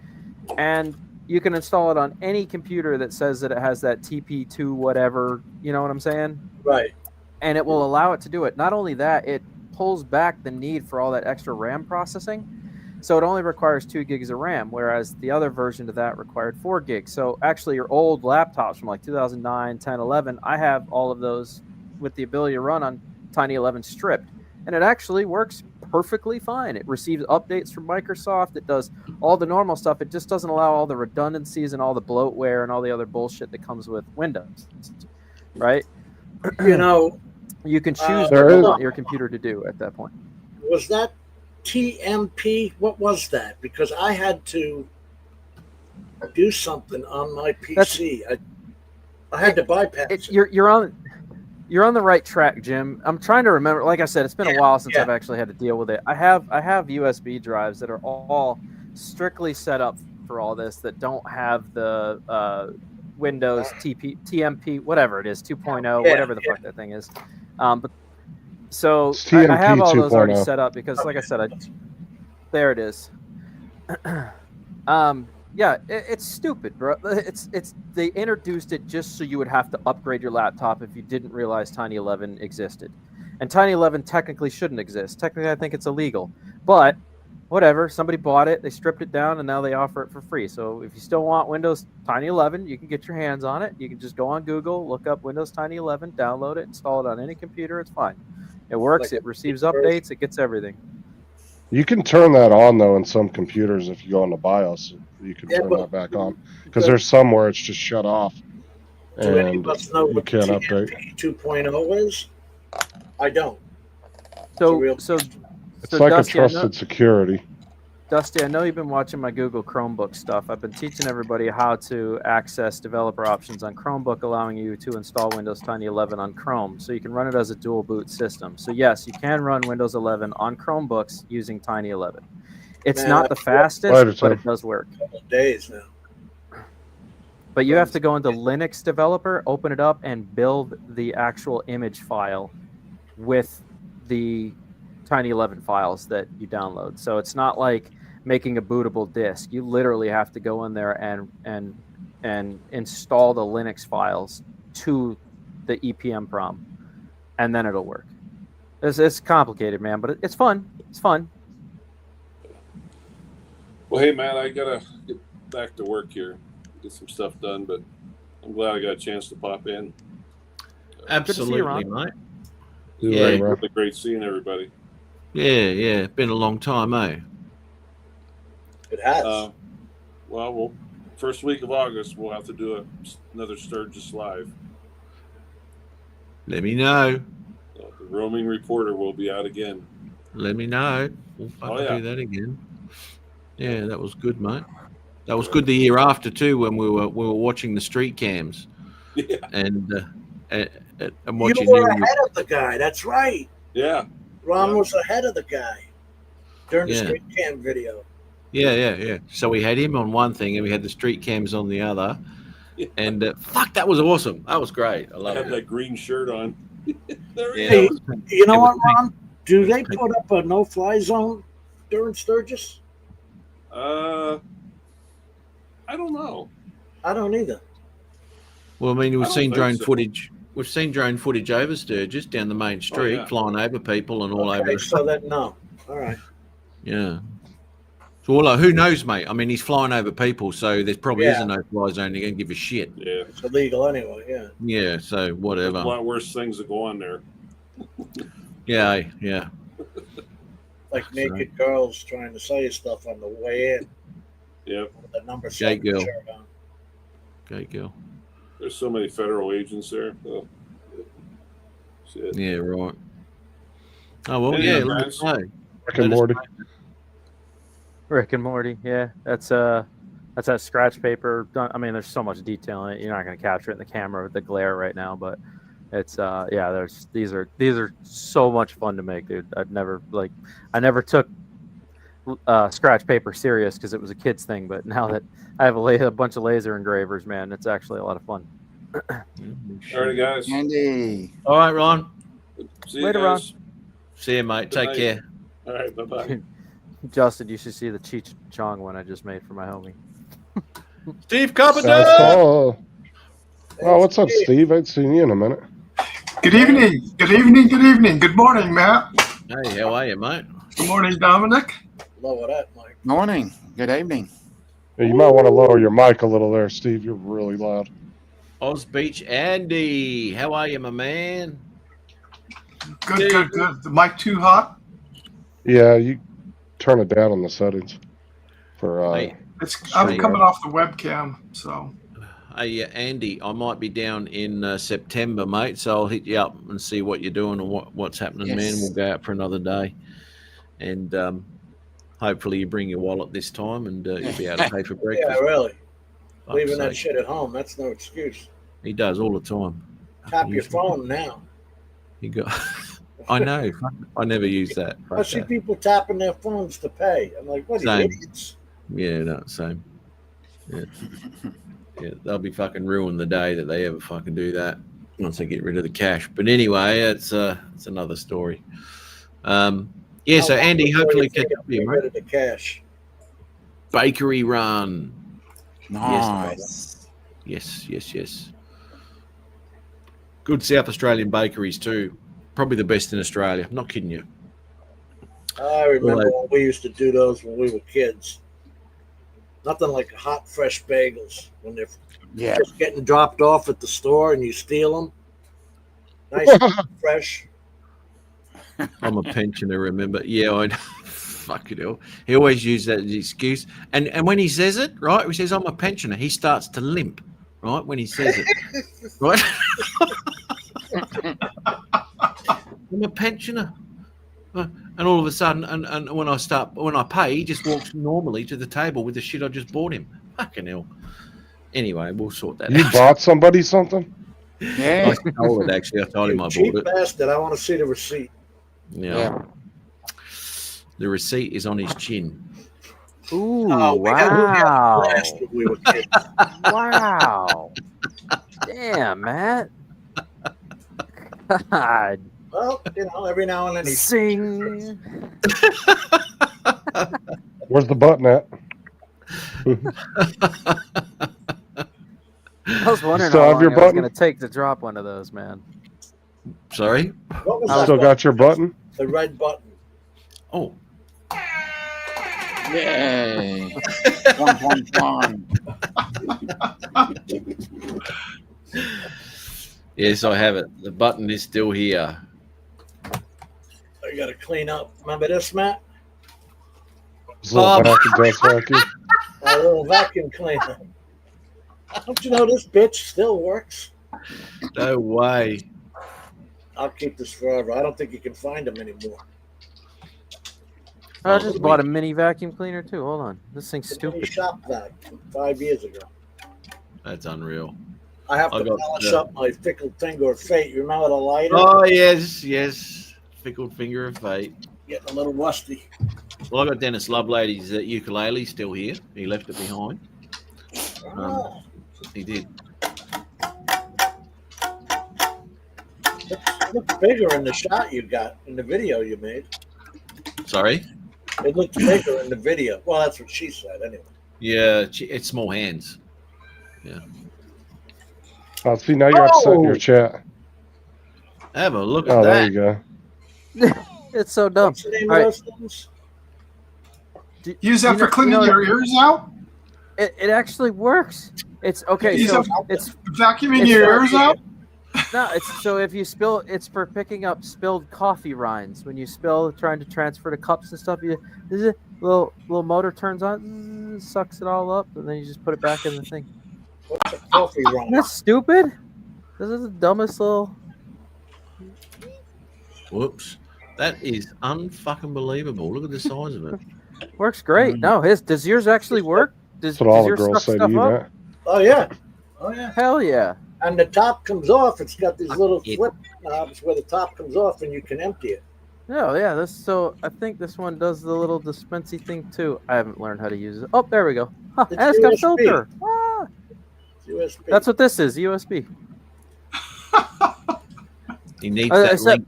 And you can install it on any computer that says that it has that TP2 whatever, you know what I'm saying? Right. And it will allow it to do it. Not only that, it pulls back the need for all that extra RAM processing. So it only requires 2 gigs of RAM, whereas the other version of that required 4 gigs. So actually your old laptops from like 2009, 10, 11, I have all of those with the ability to run on Tiny 11 stripped. And it actually works perfectly fine. It receives updates from Microsoft. It does all the normal stuff. It just doesn't allow all the redundancies and all the bloatware and all the other bullshit that comes with Windows, right? You know, you can choose there what you is- want your computer to do at that point. Was that TMP? What was that? Because I had to do something on my PC. I had to bypass it. You're on the right track, Jim. I'm trying to remember. Like I said, it's been a while since I've actually had to deal with it. I have USB drives that are all strictly set up for all this that don't have the Windows TMP, whatever it is, 2.0, whatever the fuck that thing is. But so I have all those already set up because, like I said, there it is. Yeah, it's stupid, bro. It's they introduced it just so you would have to upgrade your laptop if you didn't realize Tiny 11 existed. And Tiny 11 technically shouldn't exist. Technically, I think it's illegal. But whatever, somebody bought it, they stripped it down, and now they offer it for free. So if you still want Windows Tiny 11, you can get your hands on it. You can just go on Google, look up Windows Tiny 11, download it, install it on any computer. It's fine. It works. It receives updates. It gets everything. You can turn that on, though, in some computers. If you go on the BIOS, you can turn that back on. Because there's some where it's just shut off. Do any And of us know you what can't TMP update. 2.0 is? I don't. So It's so like Dusty, a trusted security. Dusty, I know you've been watching my Google Chromebook stuff. I've been teaching everybody how to access developer options on Chromebook, allowing you to install Windows Tiny 11 on Chrome, so you can run it as a dual boot system. So yes, you can run Windows 11 on Chromebooks using Tiny 11. It's Man, not the fastest, but it does work. A couple of days now. But you have to go into Linux Developer, open it up, and build the actual image file with the Tiny 11 files that you download. So it's not like making a bootable disk. You literally have to go in there and install the Linux files to the EPM and then it'll work. It's complicated, man, but it's fun. It's fun. Well, hey, man, I gotta get back to work here, get some stuff done, but I'm glad I got a chance to pop in. Absolutely, mate. Yeah, Yeah, really great seeing everybody. yeah. Been a long time, eh? It has. Well, first week of August, we'll have to do another Sturgis Live. Let me know. The roaming reporter will be out again. Let me know. We'll fucking do that again. Yeah, that was good, mate. That was good the year after too, when we were watching the street cams. Yeah. And watching You were ahead of the guy. That's right. Yeah. Ron was ahead of the guy during the Yeah. street cam video. Yeah. So we had him on one thing, and we had the street cams on the other. And fuck, that was awesome. That was great. I I love had it. that green shirt on. There he Hey, is. you know what, Ron? Do they put up a no-fly zone during Sturgis? I don't know. I don't either. Well, I mean, I we've don't seen think drone so. footage. We've seen drone footage over Sturgis down the main street, yeah. flying over people and all over. Okay, so that no. All right. Yeah. So, well, who knows, mate? I mean, he's flying over people, so there probably is Yeah. a no-fly zone. They're going to give a shit. Yeah. It's illegal anyway, yeah. Yeah, so There's whatever. a lot worse things that go on there. Yeah. Like naked girls trying to sell you stuff on the way in. Yep. With the number Gay 7 girl. shirt on. Okay, girl. There's so many federal agents there. Oh. Shit. Yeah, right. Oh, well, Anyhow, yeah, let guys. us know. Rick and Morty. Rick and Morty, yeah. That's that scratch paper. I mean, there's so much detail in it. You're not going to capture it in the camera with the glare right now, but it's these are so much fun to make, dude. I never took scratch paper serious because it was a kid's thing, but now that I have a bunch of laser engravers, man, it's actually a lot of fun. All right, guys. Andy. All right, Ron. See you Later, Ron. guys. See you, mate. Good Take night. care. All right, bye-bye. Justin, you should see the Cheech Chong one I just made for my homie. Steve Carpenter. Oh, what's up, Steve? I ain't seen you in a minute. Good evening. Good evening. Good evening. Good morning, Matt. Hey, how are you, mate? Good morning, Dominic. Lower that, Mike. Morning. Good evening. Yeah, you might want to lower your mic a little there, Steve. You're really loud. Oz Beach Andy. How are you, my man? Good. The mic too hot? Yeah, you turn it down on the settings. For Hey, I'm coming off the webcam, so. Hey, Andy, I might be down in September, mate, so I'll hit you up and see what you're doing and what's happening, Yes. man. We'll go out for another day. And hopefully you bring your wallet this time and you'll be able to pay for breakfast. Yeah, really. Fuck's Leaving that sake. shit at home, that's no excuse. He does all the time. Tap your phone now. You got. I know. I never use that. I see people tapping their phones to pay. I'm like, what are you idiots? Yeah, no, same. Yeah. Yeah, they'll be fucking ruin the day that they ever fucking do that once they get rid of the cash. But anyway, it's another story. Yeah, so Andy, hopefully catch up with you, rid of the cash. Bakery Run. Nice. Yes. Good South Australian bakeries too. Probably the best in Australia. I'm not kidding you. I remember when we used to do those when we were kids. Nothing like hot, fresh bagels when they're just getting dropped off at the store and you steal them. Nice, fresh. I'm a pensioner, remember? Yeah, I know. Fucking hell. He always uses that as an excuse. And when he says it, right, he says, I'm a pensioner, he starts to limp, right, when he says it. Right? I'm a pensioner. And all of a sudden, and when I pay, he just walks normally to the table with the shit I just bought him. Fucking hell. Anyway, we'll sort that out. You bought somebody something? Yeah. I told it, actually. I told him I Cheap bought it. bastard. I want to see the receipt. Yeah. The receipt is on his chin. Ooh, Oh, we had wow. a blast when we were kids. Wow. Damn, Matt. God. Well, every now and then he Sing. Where's the button at? I was wondering Still how have long your it was button? going to take to drop one of those, man. Sorry? What was You that still button? got your button? The red button. Oh. Yay. Bum, bum, bum. Yes, I have it. The button is still here. I got to clean up. Remember this, Matt? This little vacuum dust vacuum. A little vacuum cleaner. Don't you know this bitch still works? No way. I'll keep this forever. I don't think you can find them anymore. I just bought a mini vacuum cleaner too. Hold on. This thing's The mini stupid. shop vac 5 years ago. That's unreal. I have to I got, polish up my fickled finger of fate. You remember the lighter? Oh, yes. Fickled finger of fate. Getting a little rusty. Well, I got Dennis Lovelady's ukulele still here. He left it behind. He did. It looked bigger in the shot you got in the video you made. Sorry? It looked bigger in the video. Well, that's what she said, anyway. Yeah, it's small hands. Yeah. Oh, see, now you're upset in your chat. Have a look at Oh, that. there you go. It's so dumb. What's the name All of right. those things? Use that for cleaning your ears out? It actually works. It's okay. Use So that for it's vacuuming it's your not- ears out? No, it's so if you spill, it's for picking up spilled coffee rinds. When you spill, trying to transfer to cups and stuff, you little motor turns on, sucks it all up, and then you just put it back in the thing. What's a coffee run? That's stupid. This is the dumbest little. Whoops. That is unfucking believable. Look at the size of it. Works great. No, does yours actually work? Does, That's what all does the yours girls suck say to stuff you, up? Matt. Oh, yeah. Oh, yeah. Hell yeah. And the top comes off. It's got these little flip knobs where the top comes off and you can empty it. Oh yeah, I think this one does the little dispensing thing too. I haven't learned how to use it. Oh, there we go. Huh, It's and it's got a USB. filter. Ah, It's USB. that's what this is, USB. He needs I that said- link.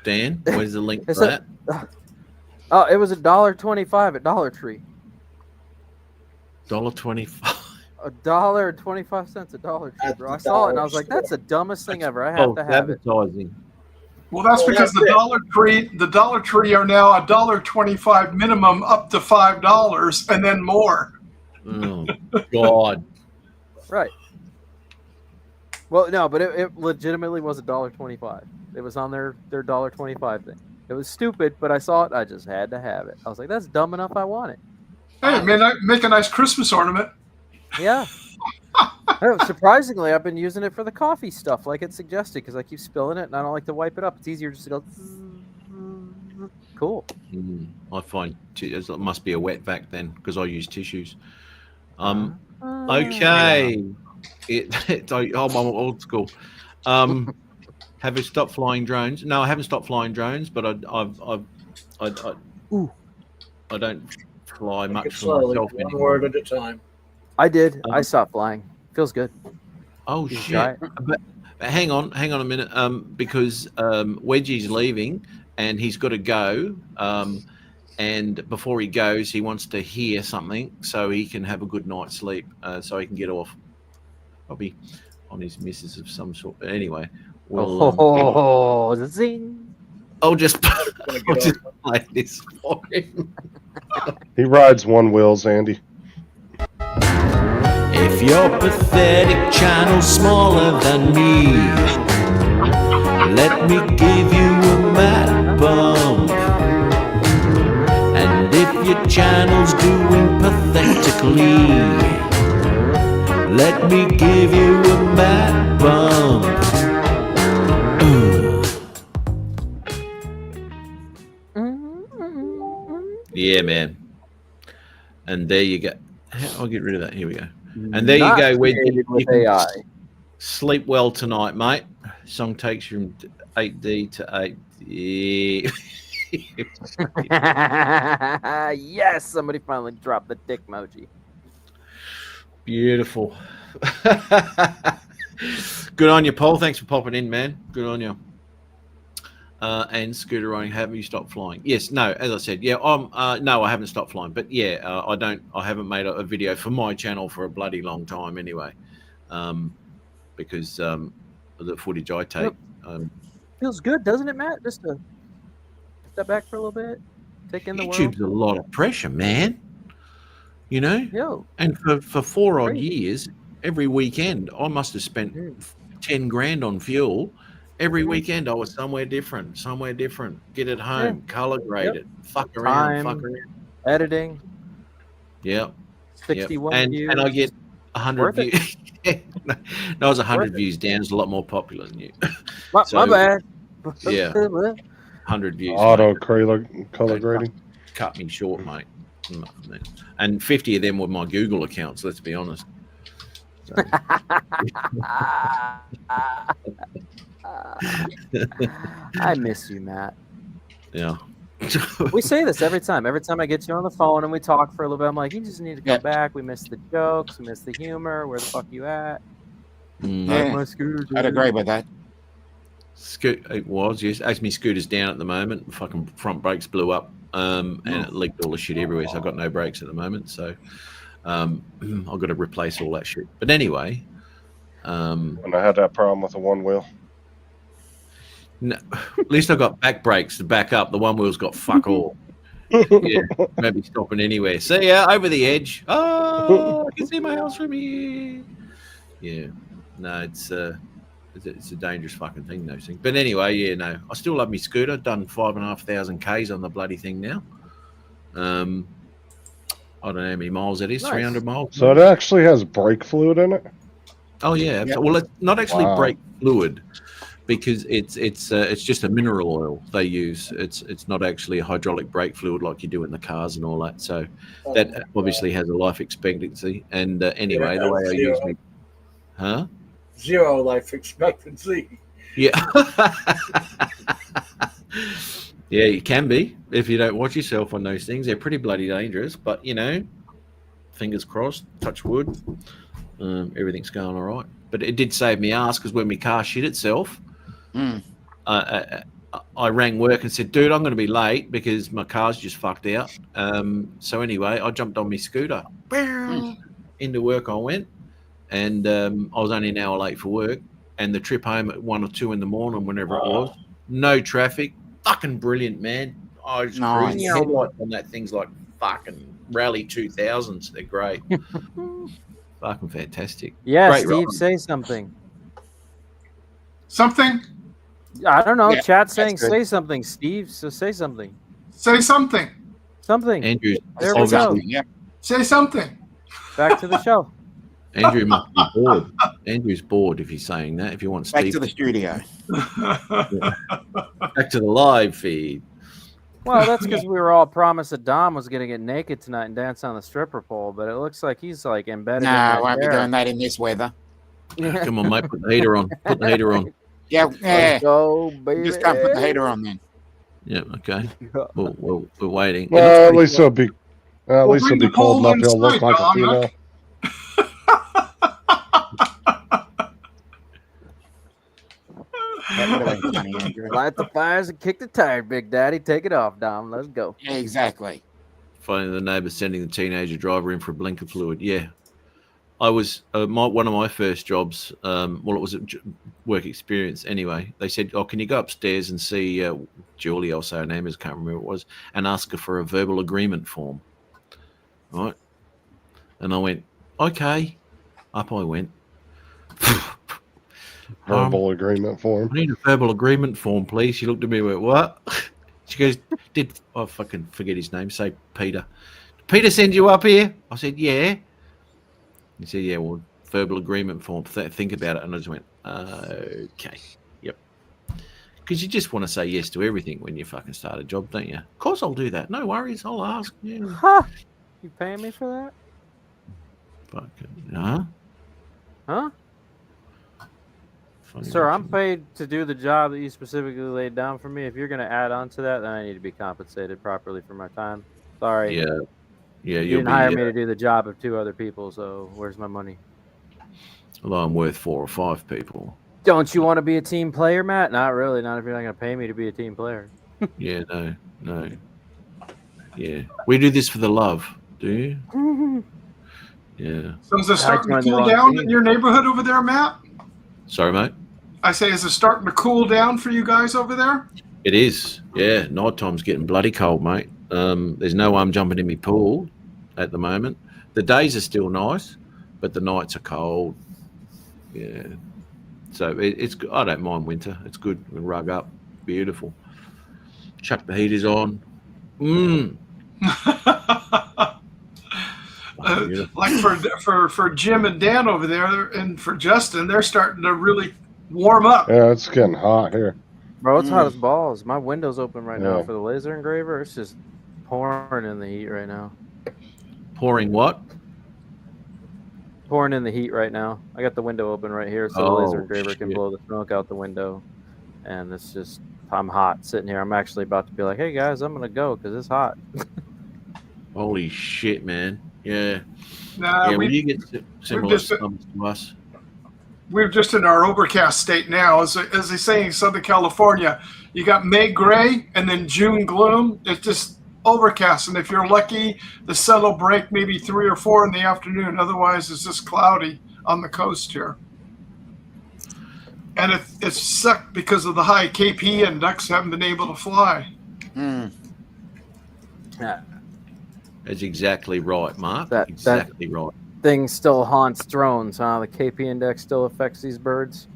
Dan, where's the link for Is that- that? Oh, it was $1.25 at Dollar Tree. $1.25. $1.25 at Dollar Tree, bro. I saw it and I was like, that's the dumbest thing ever. I have False to have it. advertising. Well, that's because the Dollar Tree are now $1.25 minimum up to $5 and then more. Oh, God. Right. Well, no, but it legitimately was $1.25. It was on their $1.25 thing. It was stupid, but I saw it. I just had to have it. I was like, that's dumb enough. I want it. Hey, man, make a nice Christmas ornament. Yeah. No, surprisingly, I've been using it for the coffee stuff, like it suggested, because I keep spilling it and I don't like to wipe it up. It's easier just to go. Cool. I find it must be a wet vac then because I use tissues. Okay. I'm old school. Have you stopped flying drones? No, I haven't stopped flying drones, but I don't fly much for Slowly, myself one anymore. word at a time. I did. I stopped flying. Feels good. Oh You shit! try it? But hang on a minute. Because Wedgie's leaving and he's got to go. And before he goes, he wants to hear something so he can have a good night's sleep. So he can get off. Probably on his missus of some sort. But anyway, Zing. I'll just play this for him. He rides one wheels, Andy. If your pathetic channel's smaller than me, let me give you a mad bump. And if your channel's doing pathetically, let me give you a mad bump. Yeah, man. And there you go. I'll get rid of that. Here we go. And there you go. With AI. Sleep well tonight, mate. Song takes you from 8D to 8D. Yes, somebody finally dropped the dick emoji. Beautiful. Good on you, Paul. Thanks for popping in, man. Good on you. And scooter riding, have you stopped flying? Yes, no, as I said, yeah, no, I haven't stopped flying, but yeah, I haven't made a video for my channel for a bloody long time anyway, because of the footage I take. Feels good, doesn't it, Matt? Just to step back for a little bit, take in the YouTube's world. a lot of pressure, man. You know, and for 4 odd years, every weekend I must have spent 10 grand on fuel. Every weekend I was somewhere different. Get it home, color grade it, fuck around. Editing. Yeah. 61 views. And I get 100 Worth it. views. No, I was 100 views down. It's a lot more popular than you. My bad. Yeah. 100 views. Auto mate. color grading. Cut me short, mate. And 50 of them were my Google accounts, let's be honest. So. I miss you, Matt. Yeah. We say this every time. Every time I get you on the phone and we talk for a little bit, I'm like, you just need to come back. We miss the jokes. We miss the humor. Where the fuck you at? Yeah, My scooter, I'd dude. agree with that. It was, yes. Actually, my scooter's down at the moment. Fucking front brakes blew up, and it leaked all the shit everywhere. So I've got no brakes at the moment. So I've got to replace all that shit. But anyway, When I had that problem with the one wheel. no, at least I got back brakes to back up. The one wheel's got fuck all. Yeah, maybe stopping anywhere. See ya over the edge. Oh, I can see my house from here. Yeah, no, it's a dangerous fucking thing, those things. But anyway, yeah, no, I still love my scooter. I've done 5,500 Ks on the bloody thing now. I don't know how many miles it is. Nice. 300 miles. So it actually has brake fluid in it? Oh yeah. Well, it's not actually Wow. brake fluid, because it's just a mineral oil they use. It's not actually a hydraulic brake fluid like you do in the cars and all that. So that obviously has a life expectancy. And anyway, the way I use me, Zero life expectancy. Yeah. Yeah, you can be if you don't watch yourself on those things. They're pretty bloody dangerous, but you know, fingers crossed, touch wood, everything's going all right. But it did save me ass, because when my car shit itself, I rang work and said, dude, I'm going to be late because my car's just fucked out. So anyway, I jumped on my scooter. Into work I went, and I was only an hour late for work. And the trip home at 1 or 2 in the morning, whenever it was, no traffic. Fucking brilliant, man. I was Nice. cruising. Headlights on that thing's like fucking Rally 2000s. They're great. Fucking fantastic. Yeah, Great Steve, ride. say something. Something? I don't know. Yeah, Chat that's saying good. say something, Steve. So say something. Say something. Something. Andrew, There we go. obviously, Say something. Back to the show. Andrew must be bored. Andrew's bored if he's saying that. If you want Back Steve to the studio. back to the live feed. Well, that's because we were all promised that Dom was going to get naked tonight and dance on the stripper pole, but it looks like he's like embedded. No, in I that won't be chair. doing that in this weather. Come on, mate. Put the heater on. Put the heater on. Yeah, Let's go, baby. Just can't put the heater on then. Yeah. Okay. We're waiting. Well, at least it'll be. At least bring it'll be the cold pole enough. He'll look inside, like a Dominic. female. Light the fires and kick the tire, Big Daddy. Take it off, Dom. Let's go. Yeah, exactly. Finding the neighbour sending the teenager driver in for a blinker fluid. Yeah. I was one of my first jobs. Well, it was a work experience anyway. They said, "Oh, can you go upstairs and see Julie?" I'll say her name is. Can't remember what it was, and ask her for a verbal agreement form. Right, and I went, "Okay." Up I went. Verbal agreement form. I need a verbal agreement form, please. She looked at me and went, "What?" She goes, "Did I fucking forget his name? Say Peter. Did Peter send you up here?" I said, "Yeah." He said, "Yeah, well, verbal agreement form. Think about it." And I just went, "Okay, yep." Because you just want to say yes to everything when you fucking start a job, don't you? Of course, I'll do that. No worries, I'll ask. Yeah. Huh? You paying me for that? Fucking, huh? Huh? Funny Sir, bitch. I'm paid to do the job that you specifically laid down for me. If you're going to add on to that, then I need to be compensated properly for my time. Sorry. Yeah. Yeah, You you'll didn't be. hire me to do the job of 2 other people, so where's my money? Although I'm worth 4 or 5 people. Don't you want to be a team player, Matt? Not really. Not if you're not going to pay me to be a team player. Yeah, no. Yeah. We do this for the love, do you? Yeah. So is it starting to joined the cool wrong down team. in your neighborhood over there, Matt? Sorry, mate. I say, is it starting to cool down for you guys over there? It is. Yeah. Night time's getting bloody cold, mate. There's no one jumping in my pool at the moment. The days are still nice, but the nights are cold. Yeah. So it's good. I don't mind winter. It's good. We rug up. Beautiful. Chuck the heaters on. Like for Jim and Dan over there, and for Justin, they're starting to really warm up. Yeah, it's getting hot here. Bro, it's hot as balls. My window's open right now Yeah. for the laser engraver. It's just pouring in the heat right now. Pouring what? Pouring in the heat right now. I got the window open right here so the laser engraver can blow the smoke out the window. And it's just, I'm hot sitting here. I'm actually about to be like, hey guys, I'm going to go because it's hot. Holy shit, man. Yeah. Nah, yeah, we- when you get similar just- summers to us. We're just in our overcast state now. As they say in Southern California, you got May gray and then June gloom. It's just overcast. And if you're lucky, the sun will break maybe 3 or 4 in the afternoon. Otherwise, it's just cloudy on the coast here. And it sucked because of the high KP index, haven't been able to fly. Yeah. That's exactly right, Mark. That exactly right. thing still haunts drones, huh? The KP index still affects these birds.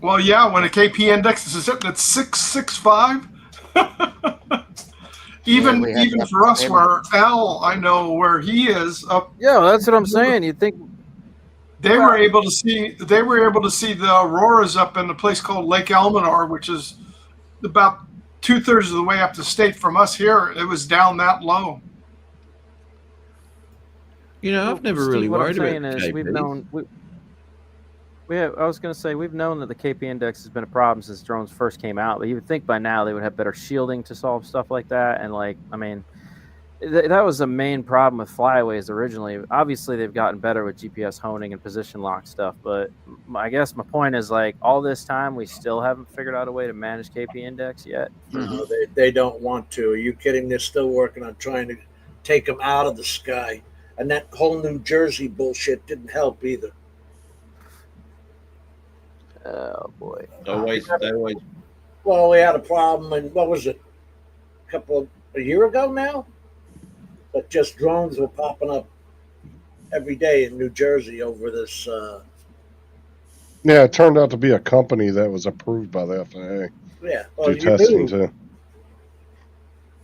Well, yeah, when a KP index is sitting at 665, even we had even that for us, every- where Al, I know where he is up. Yeah, that's what I'm saying. You think They were able to see the auroras up in a place called Lake Elminor, which is about 2/3 of the way up the state from us here. It was down that low. You know, I've never Steve, really what I'm worried saying about is KP. we've known I was going to say we've known that the KP index has been a problem since drones first came out. But you would think by now they would have better shielding to solve stuff like that. And that was the main problem with flyaways originally. Obviously, they've gotten better with GPS honing and position lock stuff. But I guess my point is, like, all this time we still haven't figured out a way to manage KP index yet. No, they don't want to. Are you kidding? They're still working on trying to take them out of the sky. And that whole New Jersey bullshit didn't help either. Oh, boy. They always. Well, we had a problem, and what was it? A year ago now? But just drones were popping up every day in New Jersey over this. Yeah, it turned out to be a company that was approved by the FAA. Yeah, to well, do testing you too.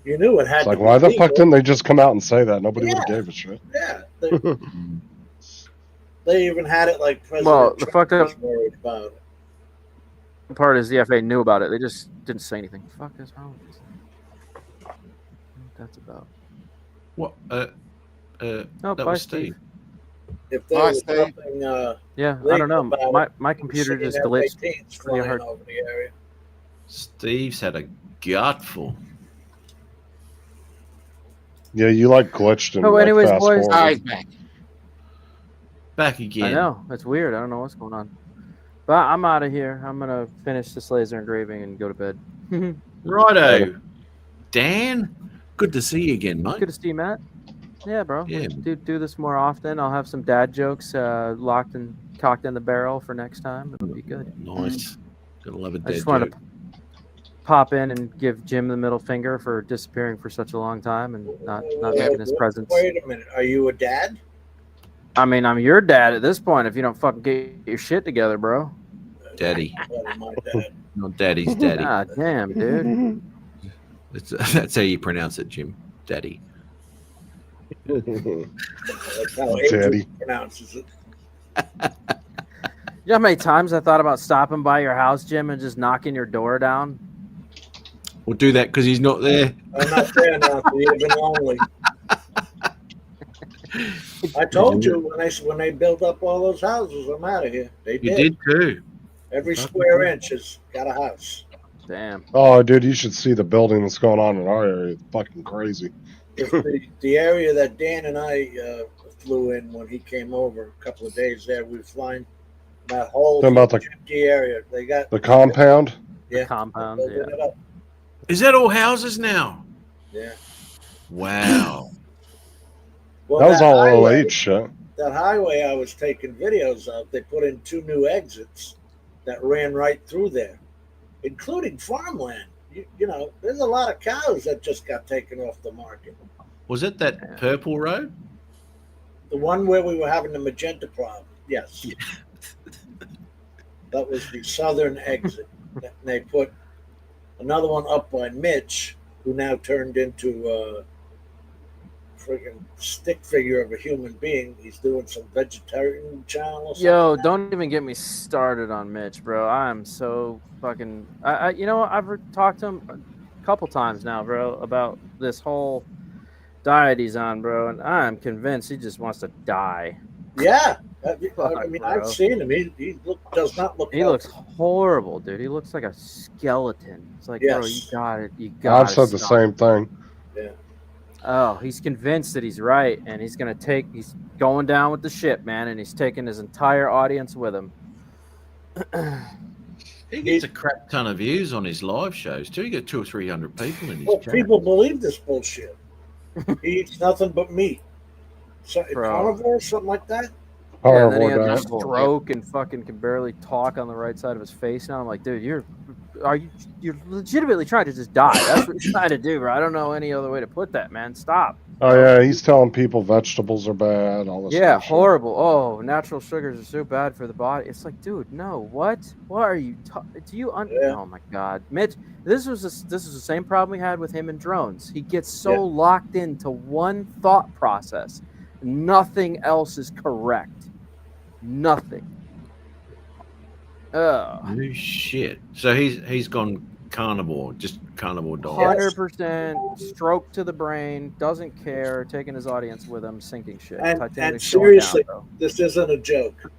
knew it had It's like, to why be the fuck legal. didn't they just come out and say that? Nobody would Yeah. have gave a shit. Yeah. They even had it like President Well, the Trump fucked up was worried about it. part is the FAA knew about it. They just didn't say anything. Fuck is wrong with this thing? I don't know what that's about. What? Oh, that bye, was Steve. Steve. if there Hi, was Steve. nothing Yeah, I don't know. about My it, my computer sitting just F-18s glitched pretty flying hard. over the area. Steve's had a gutful. Yeah, you like glitched and Oh, like anyways, fast boys. Oh, he's forward. back. Back again. I know it's weird. I don't know what's going on. But I'm out of here. I'm gonna finish this laser engraving and go to bed. Righto. Dan, good to see you again, mate. Good to see you, Matt. Yeah, bro. Yeah. Do this more often. I'll have some dad jokes locked and cocked in the barrel for next time. It'll be good. Nice. Gotta love a I dead just want joke. to pop in and give Jim the middle finger for disappearing for such a long time and not making his presence. Wait a minute. Are you a dad? I mean, I'm your dad at this point. If you don't fucking get your shit together, bro. Daddy. Well, my dad. No, daddy's daddy. God damn, dude. That's how you pronounce it, Jim. Daddy. That's how Adrian Daddy. pronounces it. You know how many times I thought about stopping by your house, Jim, and just knocking your door down? We'll do that because he's not there. I'm not there now. So you've been lonely. I told you when they built up all those houses, I'm out of here. They You did too. Every square inch has got a house. Damn. Oh, dude, you should see the building that's going on in our area. It's fucking crazy. If the area that Dan and I flew in when he came over a couple of days there, we were flying that whole Talking about the- empty area. They got The compound? yeah, Compound, building yeah. it up. Is that all houses now? Yeah. Wow. Well, That was all highway- OH shit. That highway I was taking videos of, they put in 2 new exits that ran right through there, including farmland. You know, there's a lot of cows that just got taken off the market. Was it that purple road? The one where we were having the magenta problem, yes. That was the southern exit. And they put another one up by Mitch, who now turned into a freaking stick figure of a human being. He's doing some vegetarian channel or something. Yo, don't even get me started on Mitch, bro. I'm so fucking. You know, I've talked to him a couple times now, bro, about this whole diet he's on, bro, and I'm convinced he just wants to die. Yeah. Fuck, I mean, bro. I've seen him. He does not look He healthy. looks horrible, dude. He looks like a skeleton. It's like, bro, you Yes. got it. You got it. I've said the same thing. Yeah. Oh, he's convinced that he's right, and he's he's going down with the ship, man, and he's taking his entire audience with him. He gets a crap ton of views on his live shows too. He got 200 or 300 people in his Well, chat. people believe this bullshit. He eats nothing but meat. So, Bro. carnivore, something like that. Yeah, and then he had Carnivore a diet. stroke and fucking can barely talk on the right side of his face now. I'm like, dude, you're legitimately trying to just die. That's what you're trying to do, bro. I don't know any other way to put that, man. Stop. Oh yeah, he's telling people vegetables are bad. All this. Yeah, bullshit. horrible. Oh, natural sugars are so bad for the body. It's like, dude, no. What? What are you? Do you? Yeah. Oh my God, Mitch. This was the same problem we had with him and drones. He gets so Yeah. locked into one thought process. Nothing else is correct. Nothing. Oh. No shit. So he's gone carnivore, just carnivore diet. 100% stroke to the brain, doesn't care, taking his audience with him, sinking shit. And Titanic's going seriously, down, bro. this isn't a joke.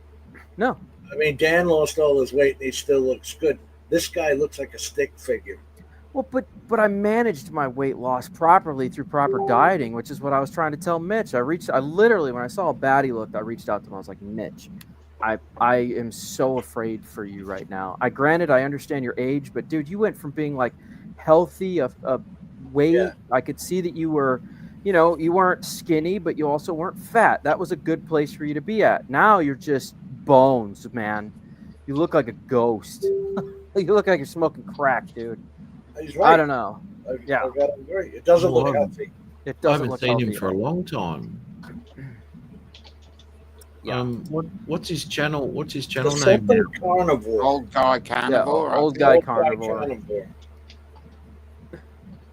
No. I mean, Dan lost all his weight and he still looks good. This guy looks like a stick figure. Well, but I managed my weight loss properly through proper dieting, which is what I was trying to tell Mitch. I literally, when I saw how bad he looked, I reached out to him. I was like, Mitch, I am so afraid for you right now. Granted, I understand your age, but dude, you went from being like healthy, a weight. Yeah. I could see that you were, you weren't skinny, but you also weren't fat. That was a good place for you to be at. Now you're just bones, man. You look like a ghost. You look like you're smoking crack, dude. He's right. I don't know. I gotta agree. It doesn't Well, look I healthy. It I doesn't haven't look seen him healthy for at a all. long time. Yeah. What's his channel? What's his channel name Something now? carnivore. Old guy carnivore. I old think. guy carnivore.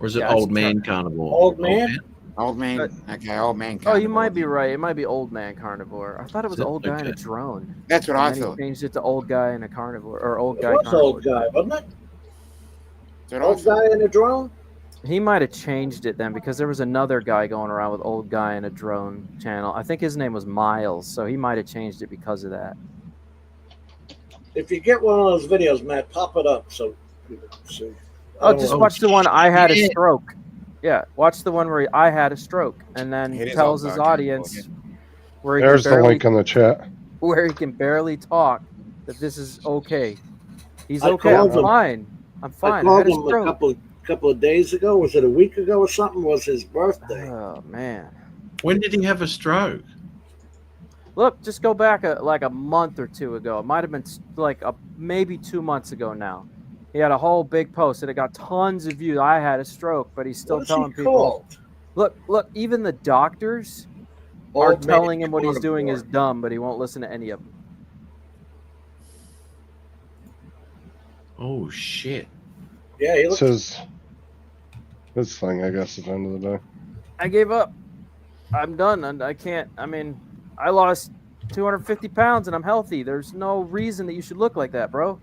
Or is it Yeah, old it's man carnivore? Old man? Old man. Okay, old man Oh, carnivore. you might be right. It might be old man carnivore. I thought it was Is it? old guy in a Okay. drone. That's what And I then thought. He changed it to old guy in a carnivore or old It guy was carnivore. old guy, wasn't it? That's what I Old thought. guy in a drone? He might have changed it then because there was another guy going around with old guy in a drone channel. I think his name was Miles, so he might have changed it because of that. If you get one of those videos, Matt, pop it up so people can see. Oh, just watch the one I had a stroke. Yeah, watch the one where I had a stroke, and then tells his audience where he There's can the barely, link in the chat. where he can barely talk. That this is okay. He's I okay. I'm called him. fine. I'm fine. I I called had a him a stroke. couple of days ago. Was it a week ago or something? Was his birthday? Oh man. When did he have a stroke? Look, just go back like a month or two ago. It might have been like maybe 2 months ago now. He had a whole big post and it got tons of views. I had a stroke, but he's still What is he telling people. called? Look, even the doctors Old are man telling him what he's carnivore. doing is dumb, but he won't listen to any of them. Oh shit! Yeah, he It looks. says this thing, I guess, at the end of the day. I gave up. I'm done, and I can't. I mean, I lost 250 pounds, and I'm healthy. There's no reason that you should look like that, bro.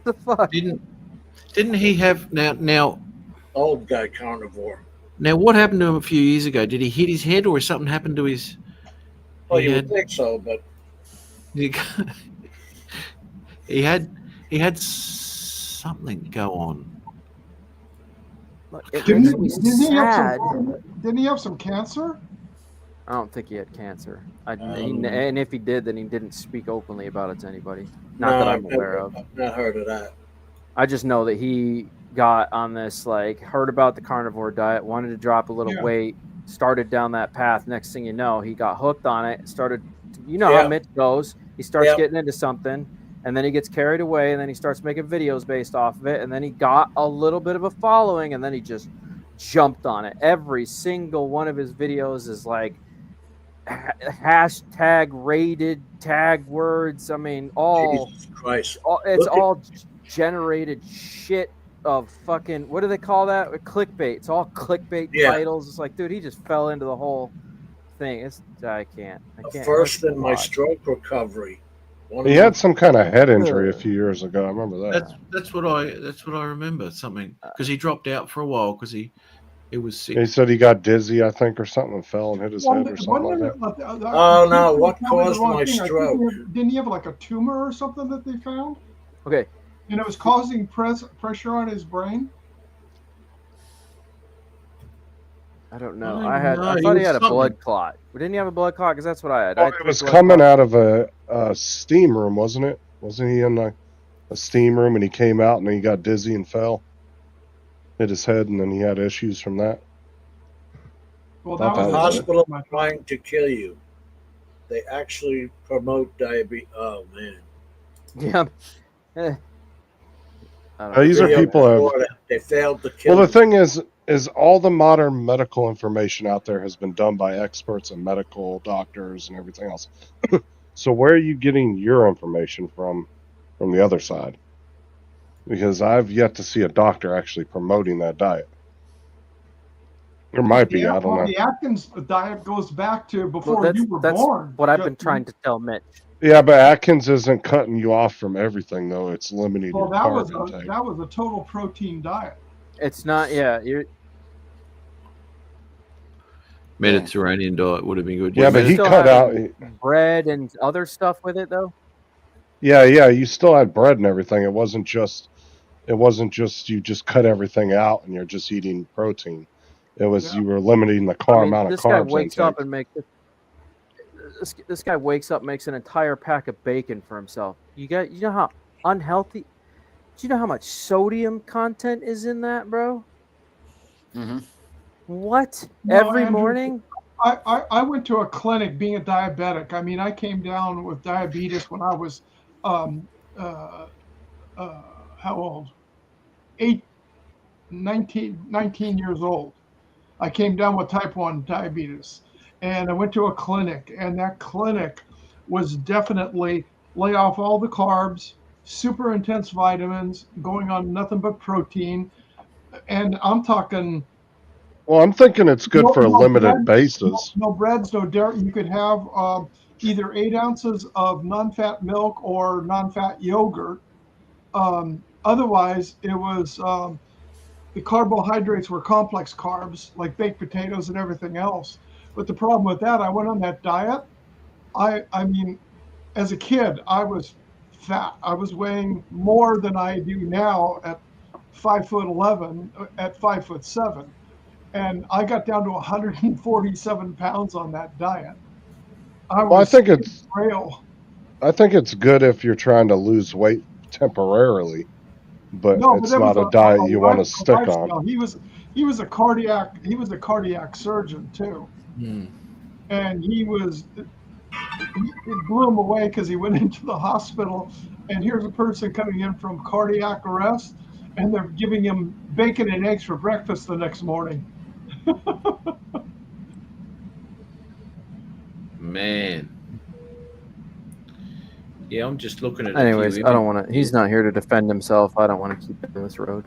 The fuck? Didn't he have now? Old guy carnivore. Now, what happened to him a few years ago? Did he hit his head, or something happened to his? Well, he you had- would think so, but he had something go on. Look, it Didn't, makes me sad. didn't he have some cancer? I don't think he had cancer. Um, And if he did, then he didn't speak openly about it to anybody. Not that I'm aware of. I've not heard of that. I just know that he got on this, like, heard about the carnivore diet, wanted to drop a little Yeah. weight, started down that path. Next thing you know, he got hooked on it, started, how Yeah. Mitch goes. He starts Yeah. getting into something, and then he gets carried away, and then he starts making videos based off of it, and then he got a little bit of a following, and then he just jumped on it. Every single one of his videos is like hashtag rated tag words. I mean, Jesus Christ. it's Look at- all generated shit of fucking, what do they call that? Clickbait. It's all clickbait Yeah. titles. It's like, dude, he just fell into the whole thing. I can't. First in my stroke recovery. One He of had the- some kind of head injury a few years ago. I remember that. That's what I remember. Something because he dropped out for a while because he was sick. He said he got dizzy, I think, or something, and fell and hit his head or something like that. Oh, no, what caused my stroke? Didn't he have like a tumor or something that they found? Okay. And it was causing pressure on his brain? I don't know. I I don't know. thought he He had a was blood something. clot. Didn't he have a blood clot? Because that's what I had. Oh, I had it was blood coming clot. out of a steam room, wasn't it? Wasn't he in a steam room and he came out and then he got dizzy and fell, hit his head, and then he had issues from that? Well, Thought that that was was it. Hospital trying to kill you. They actually promote diabetes. Oh, man. Yeah. I don't know. These are Video people have. before that, they failed to kill Well, the you. thing is all the modern medical information out there has been done by experts and medical doctors and everything else. So where are you getting your information from the other side? Because I've yet to see a doctor actually promoting that diet. There might be, I don't know. The Atkins diet goes back to before Well, you were that's born. what I've been Justin. trying to tell Mitch. Yeah, but Atkins isn't cutting you off from everything, though. It's limiting Well, your that carb was intake. that was a total protein diet. It's not, you're Mediterranean diet would have been good. Yeah, but he still cut out. having bread and other stuff with it, though. Yeah, you still had bread and everything. It wasn't just you just cut everything out and you're just eating protein. It was you were limiting the amount of this guy carbs wakes intake. up and makes this guy wakes up, makes an entire pack of bacon for himself. You know how unhealthy? Do you know how much sodium content is in that, bro? Mm-hmm. What? No, Every Andrew, morning? I went to a clinic being a diabetic. I mean, I came down with diabetes when I was how old? 19 years old. I came down with type 1 diabetes, and I went to a clinic, and that clinic was definitely lay off all the carbs, super intense vitamins, going on nothing but protein, and I'm talking. Well, I'm thinking it's good for a No limited bread, basis. No breads, no dairy. You could have either 8 ounces of non-fat milk or non-fat yogurt. Otherwise, it was the carbohydrates were complex carbs, like baked potatoes and everything else. But the problem with that, I went on that diet. I mean, as a kid, I was fat. I was weighing more than I do now at 5'11", at 5'7", and I got down to 147 pounds on that diet. I think it's frail. I think it's good if you're trying to lose weight temporarily, but it's not a diet you want to stick on. He was a cardiac surgeon too, and it blew him away because he went into the hospital, and here's a person coming in from cardiac arrest, and they're giving him bacon and eggs for breakfast the next morning. Man. Yeah, I'm just looking at. Anyways, I don't want to. He's not here to defend himself. I don't want to keep him on this road.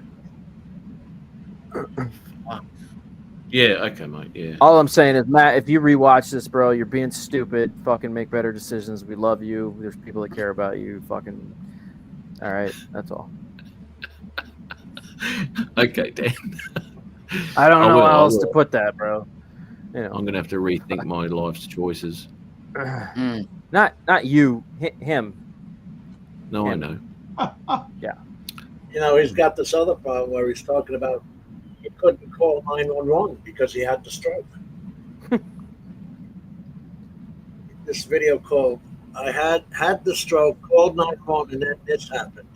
Yeah, okay, mate. Yeah. All I'm saying is, Matt, if you rewatch this, bro, you're being stupid. Fucking make better decisions. We love you. There's people that care about you. Fucking. All right, that's all. Okay, Dan. I don't know how else to put that, bro. You know, I'm gonna have to rethink my life's choices. Not you, him. No, him. I know. Yeah. You know, he's got this other problem where he's talking about he couldn't call 911 because he had the stroke. This video called, I had the stroke, called 911, and then this happened.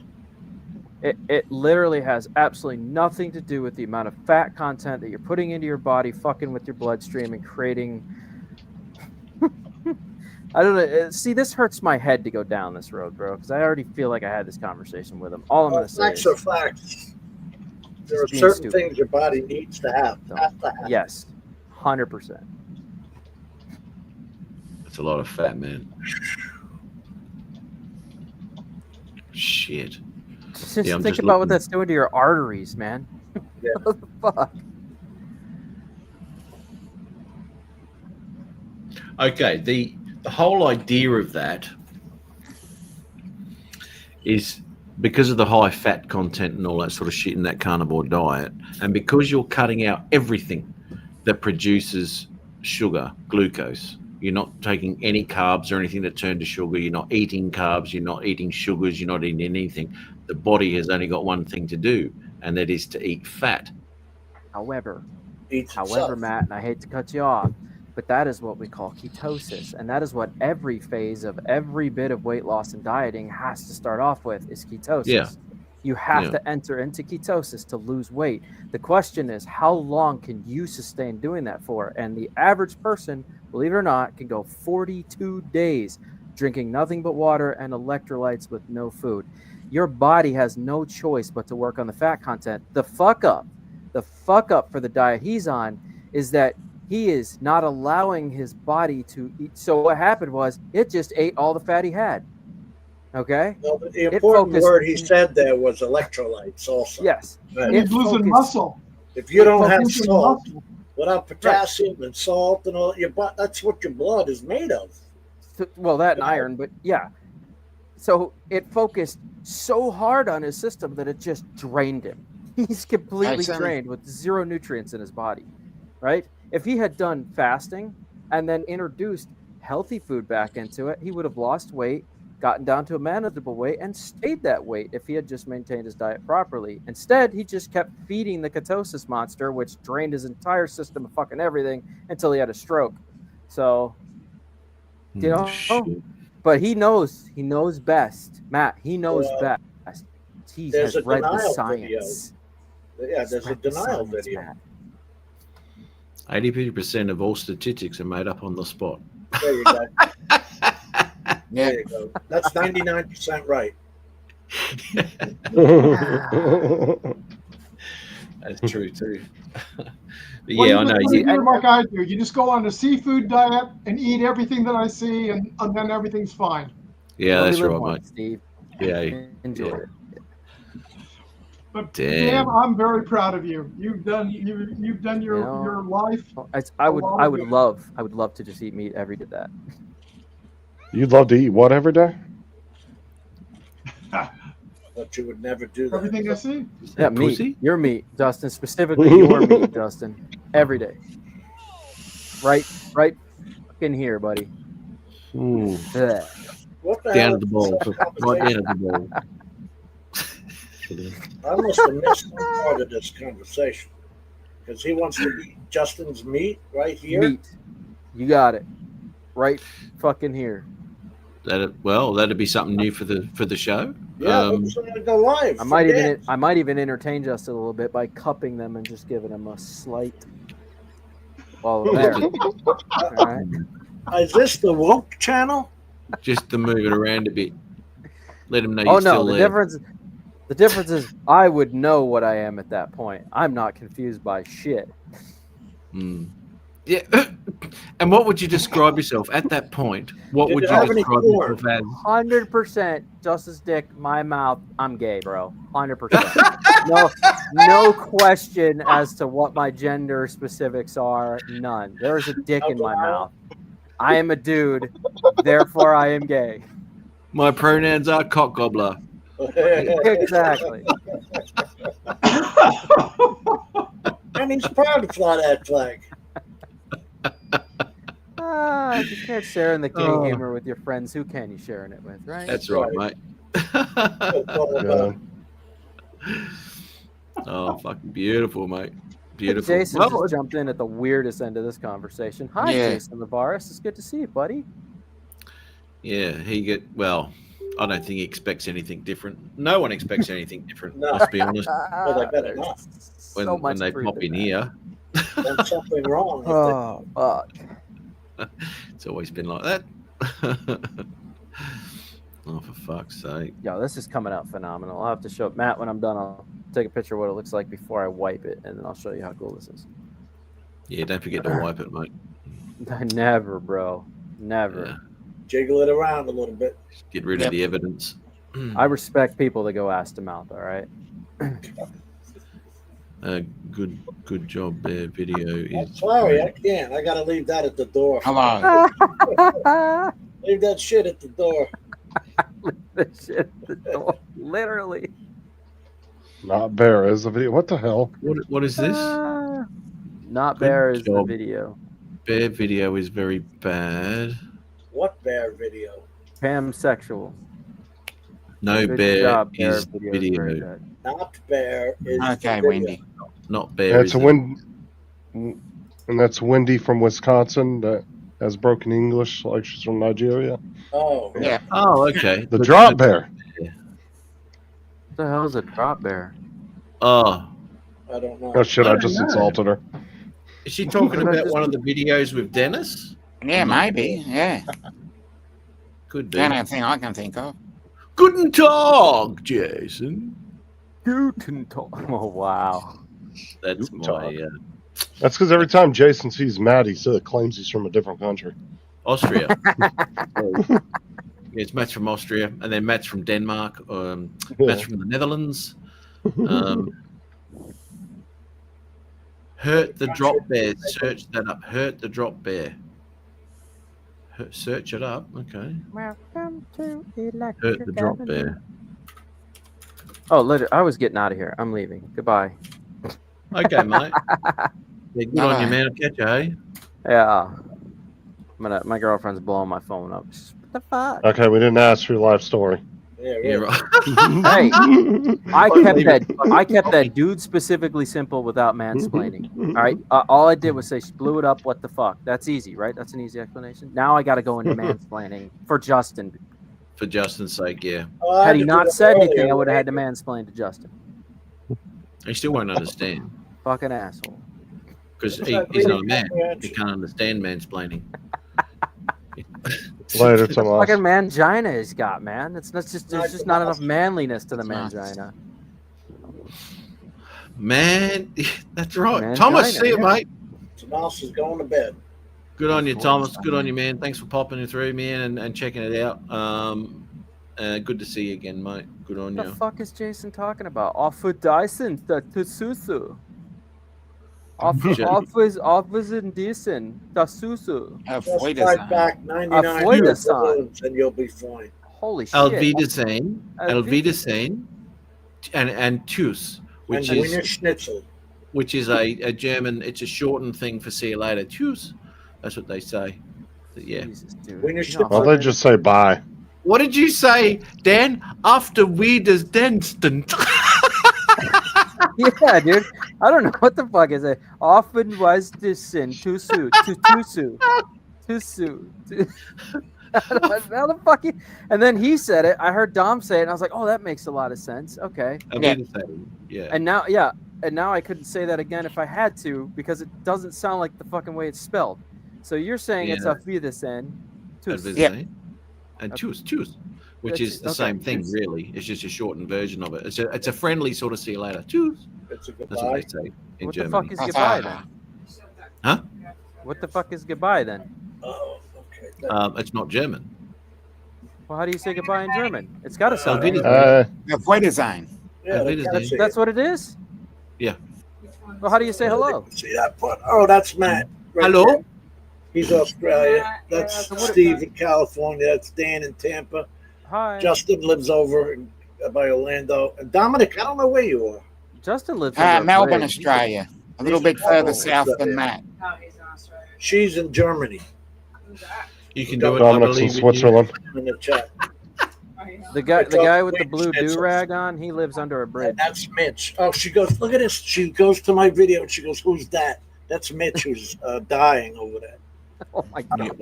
It literally has absolutely nothing to do with the amount of fat content that you're putting into your body, fucking with your bloodstream and creating. I don't know. See, this hurts my head to go down this road, bro, because I already feel like I had this conversation with him. All I'm going to say facts are facts. There are certain things your body needs to have. Yes, 100%. That's a lot of fat, man. Shit. Just think about what that's doing to your arteries, man. Yeah. What the fuck? Okay, the whole idea of that is because of the high fat content and all that sort of shit in that carnivore diet, and because you're cutting out everything that produces sugar, glucose. You're not taking any carbs or anything that turn to sugar. You're not eating carbs. You're not eating sugars. You're not eating anything. The body has only got one thing to do, and that is to eat fat. However, itself. Matt, and I hate to cut you off, but that is what we call ketosis, and that is what every phase of every bit of weight loss and dieting has to start off with is ketosis. Yeah. You have to enter into ketosis to lose weight. The question is, how long can you sustain doing that for? And the average person, believe it or not, can go 42 days drinking nothing but water and electrolytes with no food. Your body has no choice but to work on the fat content. The fuck up for the diet he's on is that he is not allowing his body to eat. So what happened was it just ate all the fat he had. Okay? Well, the important word he said there was electrolytes also. Yes. He's losing muscle. If you don't have salt, without potassium and salt and all, that's what your blood is made of. Well, that and iron, but yeah. So it focused so hard on his system that it just drained him. He's completely drained with zero nutrients in his body, right? If he had done fasting and then introduced healthy food back into it, he would have lost weight, gotten down to a manageable weight, and stayed that weight if he had just maintained his diet properly. Instead, he just kept feeding the ketosis monster, which drained his entire system of fucking everything until he had a stroke. So, you know, but he knows best. Matt, he knows best. He has read the science. Yeah, there's a denial video. Matt. 80% of all statistics are made up on the spot. There you go. There you go. That's 99% right. That's true too. But Well, yeah, I know. You do like I do. You just go on a seafood diet and eat everything that I see, and then everything's fine. Yeah, that's right, once, mate. Steve. Yeah, Enjoy it. But Damn. Dan, I'm very proud of you. You've done your life. I would love to just eat meat every day. That. You'd love to eat what every day? but you would never do that. Everything I see. Yeah, meat. pussy? Your meat, Dustin. Specifically your meat, Dustin. Every day. Right fucking here, buddy. Ugh. What the Down hell at the ball. Right down at the ball. I must have missed one part of this conversation because he wants to eat Justin's meat right here. Meat. You got it. Right fucking here. That'd be something new for the show. Yeah, it's gonna go live. I might even entertain Justin a little bit by cupping them and just giving him a slight. While there. All right. Is this the woke channel? Just to move it around a bit. Let him know Oh you're no, still the there. difference is I would know what I am at that point. I'm not confused by shit. Yeah. And what would you describe yourself at that point? What would you describe yourself as? 100% Justice Dick, my mouth, I'm gay, bro. 100%. No question as to what my gender specifics are. None. There is a dick in my mouth. I am a dude, therefore I am gay. My pronouns are cock gobbler. Exactly. And he's proud to fly that flag. You can't share in the gay humor with your friends. Who can you sharing it with, right? That's right, mate. Oh, fucking beautiful, mate. Beautiful. Jason just jumped in at the weirdest end of this conversation. Hi, Jason Lavaris. It's good to see you, buddy. Yeah, I don't think he expects anything different. No one expects anything different, let's be honest. Well, they better not. When they pop in here. There's something wrong. Oh, fuck. It's always been like that. Oh, for fuck's sake. Yo, this is coming out phenomenal. I'll have to show Matt when I'm done. I'll take a picture of what it looks like before I wipe it, and then I'll show you how cool this is. Yeah, don't forget to wipe it, mate. Never, bro. Never. Yeah. Jiggle it around a little bit. Get rid of the evidence. I respect people that go ass to mouth, all right? Good job there. Video I'm is. sorry, I can't. I gotta leave that at the door. Come on. Leave that shit at the door. That shit at the door. Literally. Not Bear is the video. What the hell? What is this? Not Good Bear is the job. video. Bear video is very bad. What bear video? Pansexual. No, Good Bear job, Bear is video is very video. bad. Not bear is Okay, the video. Wendy. Not Bear. That's is a the- and that's Wendy from Wisconsin that has broken English, like she's from Nigeria. Oh, Yeah. Oh, okay. The drop bear. What the hell is a drop bear? Oh, I don't know. Oh shit! I just insulted her. is she talking about one of the videos with Dennis? Yeah, maybe. Yeah. Could be. The only thing I can think of. Guten Tag, Jason. Guten Tag. Oh, wow. That's Guten my Tag. That's because every time Jason sees Matt, he claims he's from a different country. Austria. Yeah, it's Matt's from Austria, and then Matt's from Denmark. Matt's from the Netherlands. Hurt the drop bear. Search that up. Hurt the drop bear. Search it up. Okay. Welcome to Hurt the drop bear. Oh, I was getting out of here. I'm leaving. Goodbye. Okay, mate. Yeah, good on you, man. I'll catch you, eh? Yeah. My girlfriend's blowing my phone up. She's, what the fuck? Okay, we didn't ask your life story. Yeah, right. Hey, I kept that dude specifically simple without mansplaining. All right, all I did was say she blew it up. What the fuck? That's easy, right? That's an easy explanation. Now I got to go into mansplaining for Justin. For Justin's sake, yeah. Had he not said anything, I would have had to mansplain to Justin. He still won't understand Fucking asshole. because he's not a man. He can't understand mansplaining. Later, Tomas. Fucking mangina he's got, man. There's just not enough manliness to the mangina. Man, that's right. Mangina, Thomas, see you, yeah. mate. Tomas is going to bed. Good on you, Thomas. Good on you, man. Thanks for popping through, man, and checking it out. Good to see you again, mate. Good on What you. the fuck is Jason talking about? Off with Dyson, the Susu. Off is indecent, the Susu. Just fight back 99 Avoid the sun. balloons and you'll be fine. Holy shit. Alvidacine. Alvidacine. and Tschüss, which and is Wiener Schnitzel. which is a German. It's a shortened thing for see you later. Tschüss. That's what they say. So, yeah. Wiener Schnitzel. Well, they just say bye. What did you say, Dan? After Wiedersehen. Yeah, dude. I don't know what the fuck is it. Often was this sin too soon, too soon. How the fuck? And then he said it. I heard Dom say it, and I was like, "Oh, that makes a lot of sense." Okay. Yeah. And now, I couldn't say that again if I had to because it doesn't sound like the fucking way it's spelled. So you're saying it's Auf Wiedersehen. Yeah. And Tschüss, which is the okay. same thing, really. It's just a shortened version of it. It's a friendly sort of see you later. Tschüss. It's a goodbye. That's what they say in What Germany. the fuck is goodbye then? Huh? What the fuck is goodbye then? Oh, okay. It's not German. Well, how do you say goodbye in German? It's got to sound. Auf Wiedersehen. Yeah, they gotta say That's what it is. Yeah. Well, how do you say hello? See that part? Oh, that's Matt. Right Hello. there. He's Australia. That's Steve in California. That's Dan in Tampa. Hi. Justin lives over by Orlando. And Dominic, I don't know where you are. Justin lives in Melbourne, Australia. A little bit further south than Matt. She's in Germany. You can do it. Dominic's in Switzerland. In the chat. The guy with the blue do-rag on, he lives under a bridge. That's Mitch. Oh, she goes, look at this. She goes to my video and she goes, who's that? That's Mitch who's dying over there. Oh my god!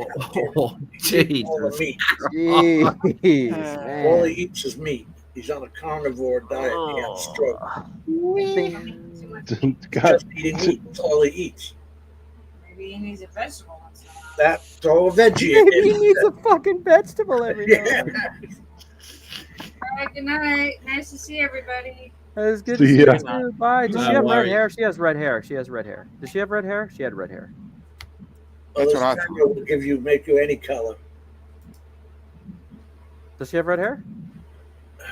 Oh, jeez. All the meat. Jeez, man. All he eats is meat. He's on a carnivore diet. He had a stroke. Just eating meat. That's all he eats. Maybe he needs a vegetable. That throw a veggie. He needs a fucking vegetable every day. All right, good night. Nice to see everybody. It was good to see you too. Bye. Does she have red hair? She has red hair. She has red hair. Does she have red hair? She had red hair. That's what I thought. Will make you any color. Does she have red hair?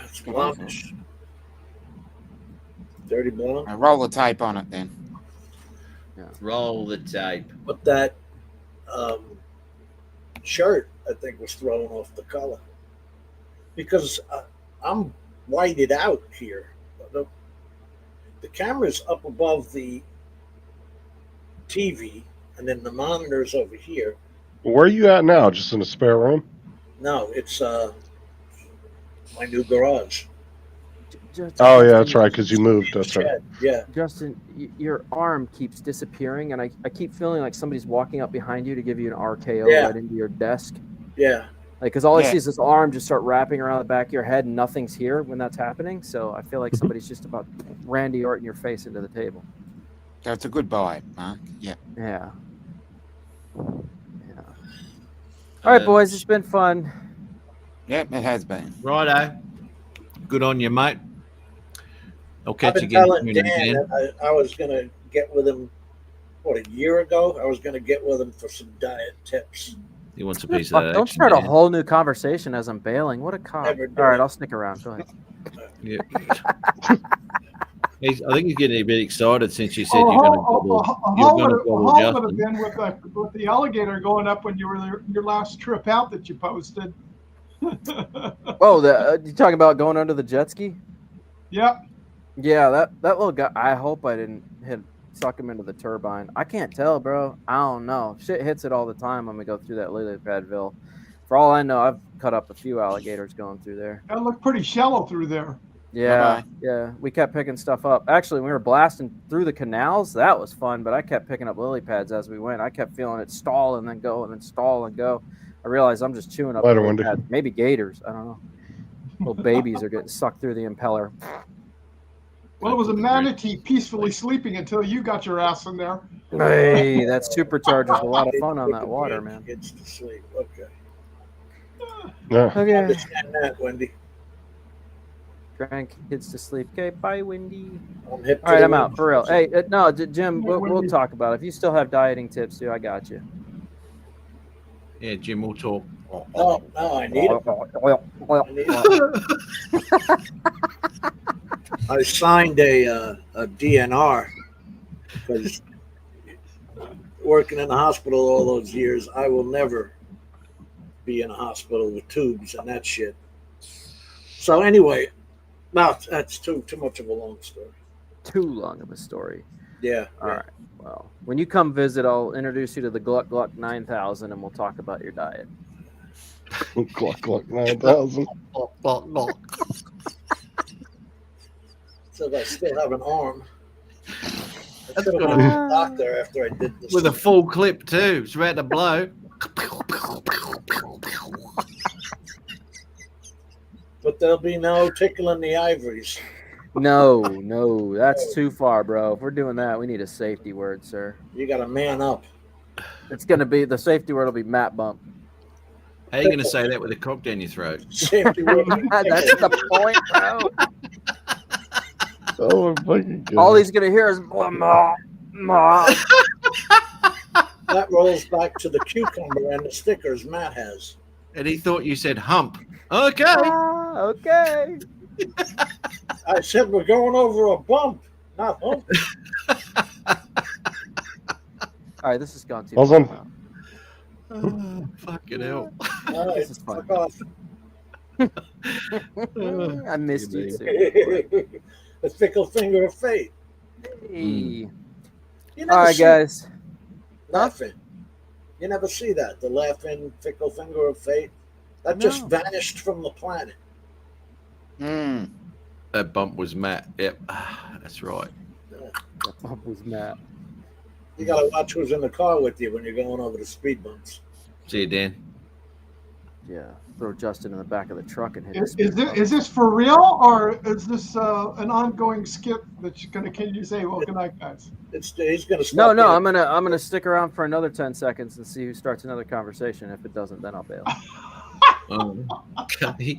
It's blondish. Dirty blonde. Roll the tape on it then. Yeah. Roll the tape. But that shirt, I think, was thrown off the color because I'm whited out here. The camera's up above the TV, and then the monitor's over here. Where are you at now? Just in a spare room? No, it's my new garage. Oh, yeah, that's right, because you moved. That's right. Yeah. Justin, your arm keeps disappearing, and I keep feeling like somebody's walking up behind you to give you an RKO right into your desk. Yeah. Like, because all I see is this arm just start wrapping around the back of your head, and nothing's here when that's happening. So I feel like somebody's just about Randy Orton your face into the table. That's a good buy, Mark. Yeah. Yeah. All right, boys, it's been fun. Yep, it has been. Righto. Good on you, mate. I'll I've catch you been again. telling soon, Dan that I was going to get with him, a year ago? I was going to get with him for some diet tips. He wants a piece of Fuck, that. don't action, start a man. whole new conversation as I'm bailing. What a cock. Never All right, do. I'll stick around. Go ahead. Yeah. I think he's getting a bit excited since you said you're going to would have been with the alligator going up when you were there, your last trip out that you posted. Oh, you talking about going under the jet ski? Yep. Yeah, that little guy. I hope I didn't suck him into the turbine. I can't tell, bro. I don't know. Shit hits it all the time when we go through that lily padville. For all I know, I've cut up a few alligators going through there. That looked pretty shallow through there. Yeah, yeah. We kept picking stuff up. Actually, when we were blasting through the canals, that was fun, but I kept picking up lily pads as we went. I kept feeling it stall and then go and then stall and go. I realized I'm just chewing up lily pads. Maybe gators. I don't know. Little babies are getting sucked through the impeller. Well, it was a manatee peacefully sleeping until you got your ass in there. Hey, that supercharger's a lot of fun on that water, man. Kids to sleep. Okay. Yeah. Okay. Understand that, Wendy. Drank kids to sleep. Okay, bye, Wendy. I'm hip to All right, the I'm out wind. for real. Hey, no, Jim, we'll talk about it. If you still have dieting tips, too, I got you. Yeah, Jim, we'll talk. No, I need it. I signed a DNR because working in the hospital all those years, I will never be in a hospital with tubes and that shit. So anyway, No, that's too much of a long story. Too long of a story. Yeah. All right. Well, when you come visit, I'll introduce you to the Gluck Gluck 9000, and we'll talk about your diet. Gluck Gluck 9000. So I still have an arm. I That's should have got went to a- the doctor after I did this. With a full clip too. It's about to blow. But there'll be no tickling the ivories. No, that's too far, bro. If we're doing that, we need a safety word, sir. You got to man up. It's gonna be the safety word will be Matt Bump. How are you going to say that with a cock down your throat? Safety word. That's the point, bro. Oh, fucking good. All he's gonna hear is ma, ma. That rolls back to the cucumber and the stickers Matt has. And he thought you said hump. Okay. Okay. I said we're going over a bump, not hump. All right, this has gone too I was far. on- Oh, fucking hell. All right, This is fun. fuck off. I missed you too. The fickle finger of fate. Hey. You never All right, see guys. laughing. You never see that. The laughing fickle finger of fate. That just vanished from the planet. That bump was Matt. Yep. That's right. That bump was Matt. You gotta watch who's in the car with you when you're going over the speed bumps. See you, Dan. Yeah, throw Justin in the back of the truck and hit Is this for real, or is this an ongoing skit that you're going to continue to say, well, good night, guys? He's gonna No, stop I'm there. gonna stick around for another 10 seconds and see who starts another conversation. If it doesn't, then I'll bail. Okay.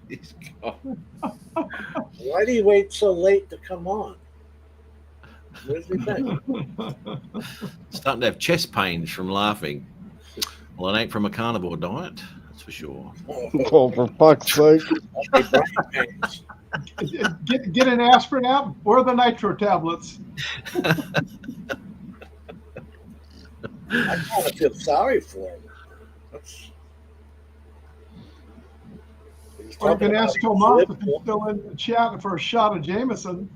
He's gone. Why do you wait so late to come on? Where's he been? Starting to have chest pains from laughing. Well, it ain't from a carnivore diet, that's for sure. Oh, for fuck's sake. Get an aspirin out. Where are the nitro tablets? I kind of feel sorry for him. Or you can ask Tomas if he's still in the chat for a shot of Jameson.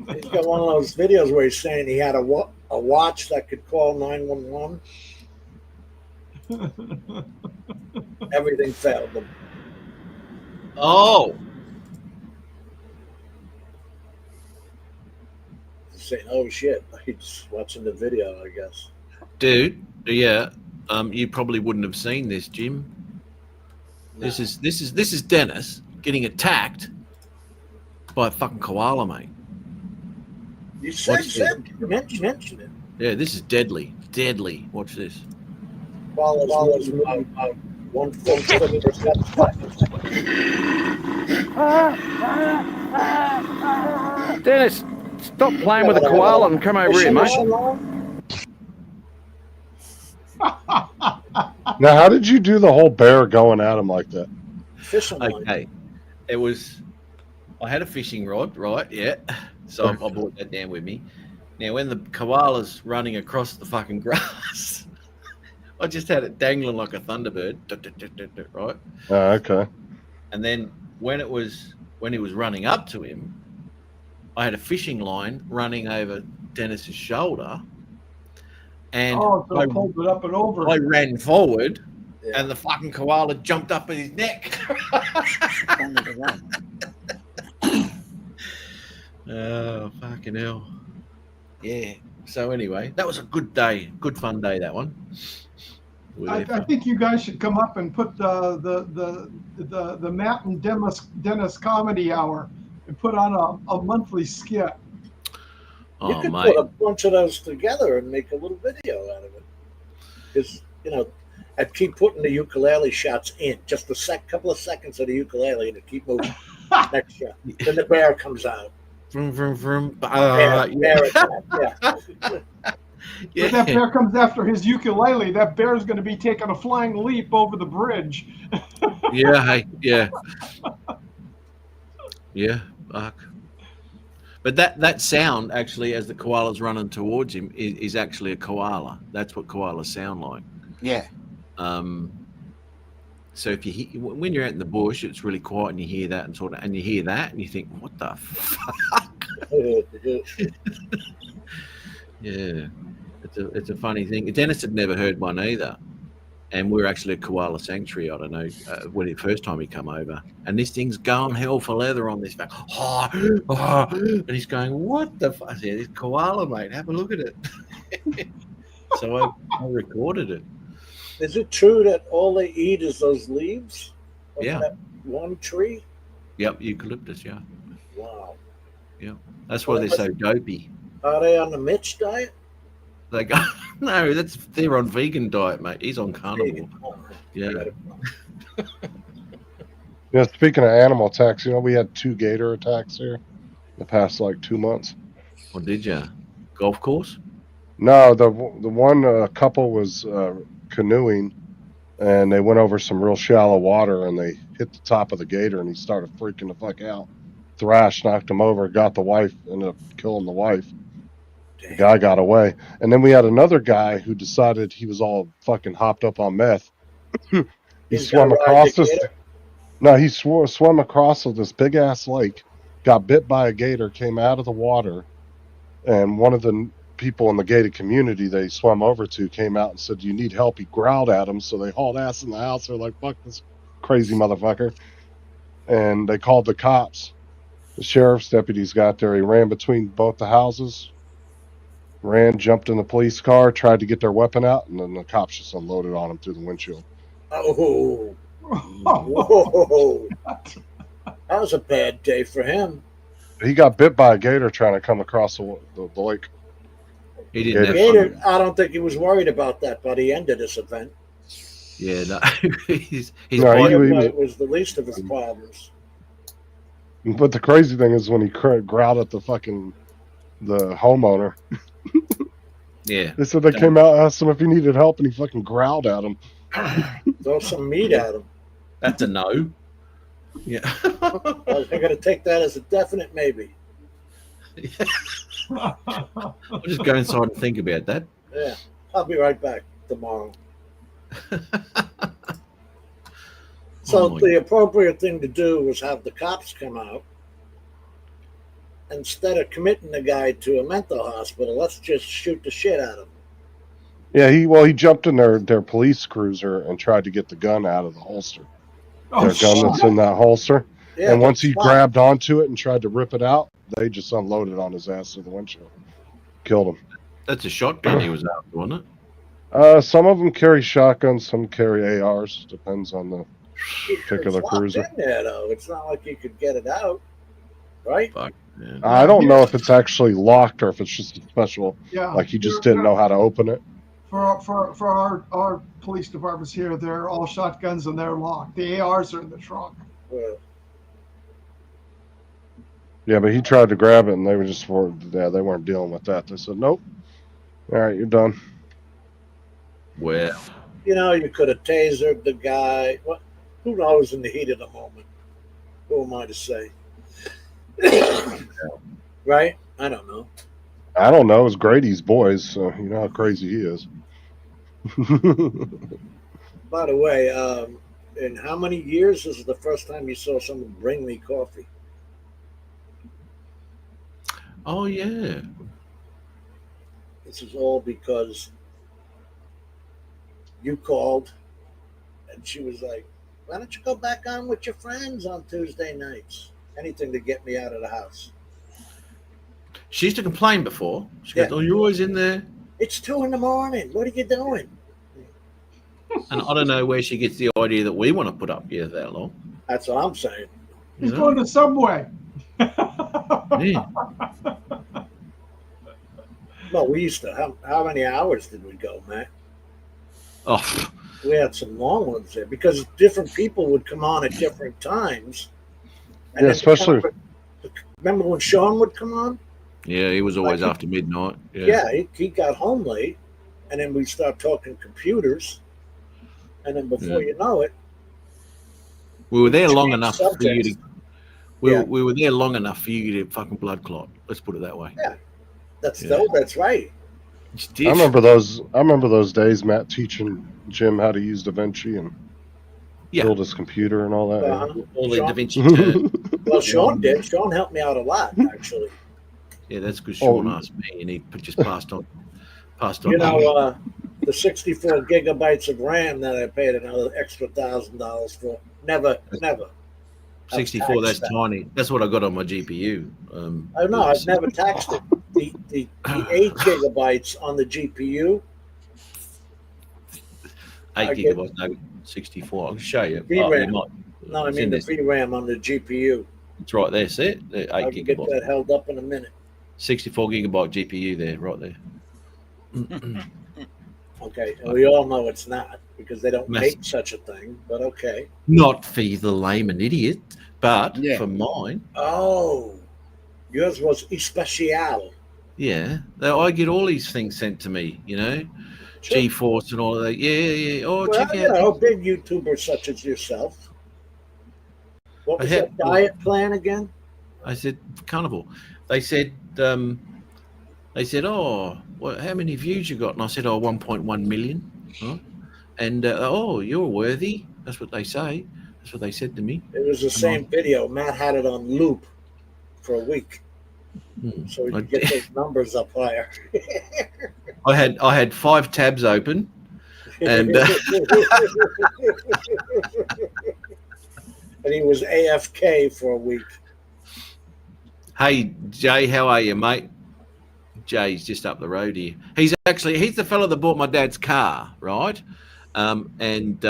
He's got one of those videos where he's saying he had a watch that could call 911. Everything failed him. Oh, He's saying, "Oh shit!" He's watching the video, I guess. dude, yeah. You probably wouldn't have seen this, Jim. This is Dennis getting attacked by a fucking koala, mate. You said mention it. Yeah, this is deadly. Deadly. Watch this. Koala's moving about 1.7%. Dennis, stop playing with a koala and come over here, mate. Now, how did you do the whole bear going at him like that? Fishing line. Okay. It was, I had a fishing rod, right? Yeah. So I brought that down with me. Now, when the koala's running across the fucking grass, I just had it dangling like a thunderbird, right? Oh, okay. And then when he was running up to him, I had a fishing line running over Dennis's shoulder. And Oh, so I pulled it up and over. I ran forward, and the fucking koala jumped up at his neck. Oh, fucking hell. Yeah. So anyway, that was a good day. Good fun day, that one. I think you guys should come up and put the Matt and Dennis comedy hour and put on a monthly skit. Oh, You could mate. put a bunch of those together and make a little video out of it. Because, I'd keep putting the ukulele shots in. Just a couple of seconds of the ukulele to keep moving. Next shot. Then the bear comes out. Vroom, vroom, vroom. Bear attack, yeah. If that bear comes after his ukulele, that bear is going to be taking a flying leap over the bridge. Yeah, hey, yeah. Yeah, fuck. But that sound, actually, as the koala's running towards him, is actually a koala. That's what koalas sound like. Yeah. So if when you're out in the bush, it's really quiet, and you hear that, and you hear that, and you think, "What the fuck?" Yeah, it's a funny thing. Dennis had never heard one either, and we're actually a koala sanctuary. I don't know when the first time he come over, and this thing's going hell for leather on this back. And he's going, "What the fuck?" I said, "It's koala, mate. Have a look at it." So I recorded it. Is it true that all they eat is those leaves? Of Yeah. that one tree? Yep, eucalyptus. Yeah. Wow. Yeah. That's why they're so dopey. Are they on the Mitch diet? They go, no, they're on vegan diet, mate. He's on carnivore. Yeah. Yeah, speaking of animal attacks, we had 2 gator attacks here the past 2 months. Well, did you? Golf course? No, the one couple was canoeing, and they went over some real shallow water, and they hit the top of the gator, and he started freaking the fuck out. Thrash knocked him over, got the wife, ended up killing the wife. The guy got away. And then we had another guy who decided he was all fucking hopped up on meth. He swam across this. No, he swam across this big ass lake, got bit by a gator, came out of the water, and one of the people in the gated community they swam over to came out and said, "Do you need help?" He growled at him, so they hauled ass in the house. They're like, "Fuck this crazy motherfucker," and they called the cops. The sheriff's deputies got there. He ran between both the houses, jumped in the police car, tried to get their weapon out, and then the cops just unloaded on him through the windshield. Oh, whoa! That was a bad day for him. He got bit by a gator trying to come across the lake. He didn't. Gator, I don't think he was worried about that by the end of this event. Yeah, no, he's It was the least of his problems. But the crazy thing is when he growled at the homeowner. Yeah. They said they came out, asked him if he needed help, and he fucking growled at him. Throw some meat at him. That's a no. Yeah. I'm going to take that as a definite maybe. I'll just go inside and think about that. Yeah. I'll be right back tomorrow. So the appropriate thing to do was have the cops come out. Instead of committing the guy to a mental hospital, let's just shoot the shit out of him. Yeah, he jumped in their police cruiser and tried to get the gun out of the holster. Their gun that's in that holster. Yeah, and once he fine. grabbed onto it and tried to rip it out, they just unloaded on his ass through the windshield. Killed him. That's a shotgun he was after, wasn't it? Some of them carry shotguns, some carry ARs. Depends on the particular It's cruiser. locked in there, though. It's not like you could get it out, right? Fuck, man. I don't know if it's actually locked or if it's just a special, Yeah. like he just didn't know how to open it. For our police departments here, they're all shotguns and they're locked. The ARs are in the trunk. Yeah, but he tried to grab it, and they were they weren't dealing with that. They said, "Nope. All right, you're done." Well, You could have tasered the guy. What? Who knows in the heat of the moment? Who am I to say? Right? I don't know. I don't know. It's Grady's boys, so you know how crazy he is. By the way, in how many years this is the first time you saw someone bring me coffee? Oh, yeah. This is all because you called and she was like, "Why don't you go back on with your friends on Tuesday nights?" Anything to get me out of the house. She used to complain before. She goes, "Oh, you're always in there." It's 2 a.m. What are you doing? And I don't know where she gets the idea that we want to put up here that long. That's what I'm saying. He's going to Subway. Yeah. Well, we used to. How many hours did we go, Matt? Oh, We had some long ones there because different people would come on at different times. And Yeah, then especially. remember when Sean would come on? yeah, he was always after midnight. Yeah. Yeah, he got home late, and then we start talking computers, and then before you know it, We were there long Change enough for you to. subjects. We were there long enough for you to fucking blood clot. Let's put it that way. Yeah, that's Yeah. that's right. I remember those days, Matt, teaching Jim how to use DaVinci, and Yeah. build his computer and all that. All the Sean- Da Vinci turn. Well, Sean did. Sean helped me out a lot, actually. Yeah, that's because Oh. Sean asked me, and he just passed on. You know, the 64 gigabytes of RAM that I paid another extra $1,000 for. Never. 64. That's tiny. That's what I got on my GPU. I know. I've never taxed it. The 8 gigabytes on the GPU. 8 I get- gigabytes. No, 64. I'll show you. VRAM. You might- No, I it's mean in the this. VRAM on the GPU. It's right there. See it? 8 I can get gigabytes. that held up in a minute. 64 gigabyte GPU there, right there. Okay, and we all know it's not because they don't Massive. make such a thing. But okay. Not for the layman idiot, but Yeah. for mine. Oh, yours was especial. Yeah, I get all these things sent to me. You know, GeForce and all of that. Yeah. Oh, Well, check you out. know, big YouTubers such as yourself. What I was had- that diet plan again? I said Carnival. They said, oh, how many views you got? And I said, 1.1 million. Right? And oh, you're worthy. That's what they say. That's what they said to me. It was the same video. Matt had it on loop for a week, so we could get those numbers up higher. I had 5 tabs open, and and he was AFK for a week. hey Jay, how are you, mate? Jay's just up the road here. He's the fellow that bought my dad's car, right? And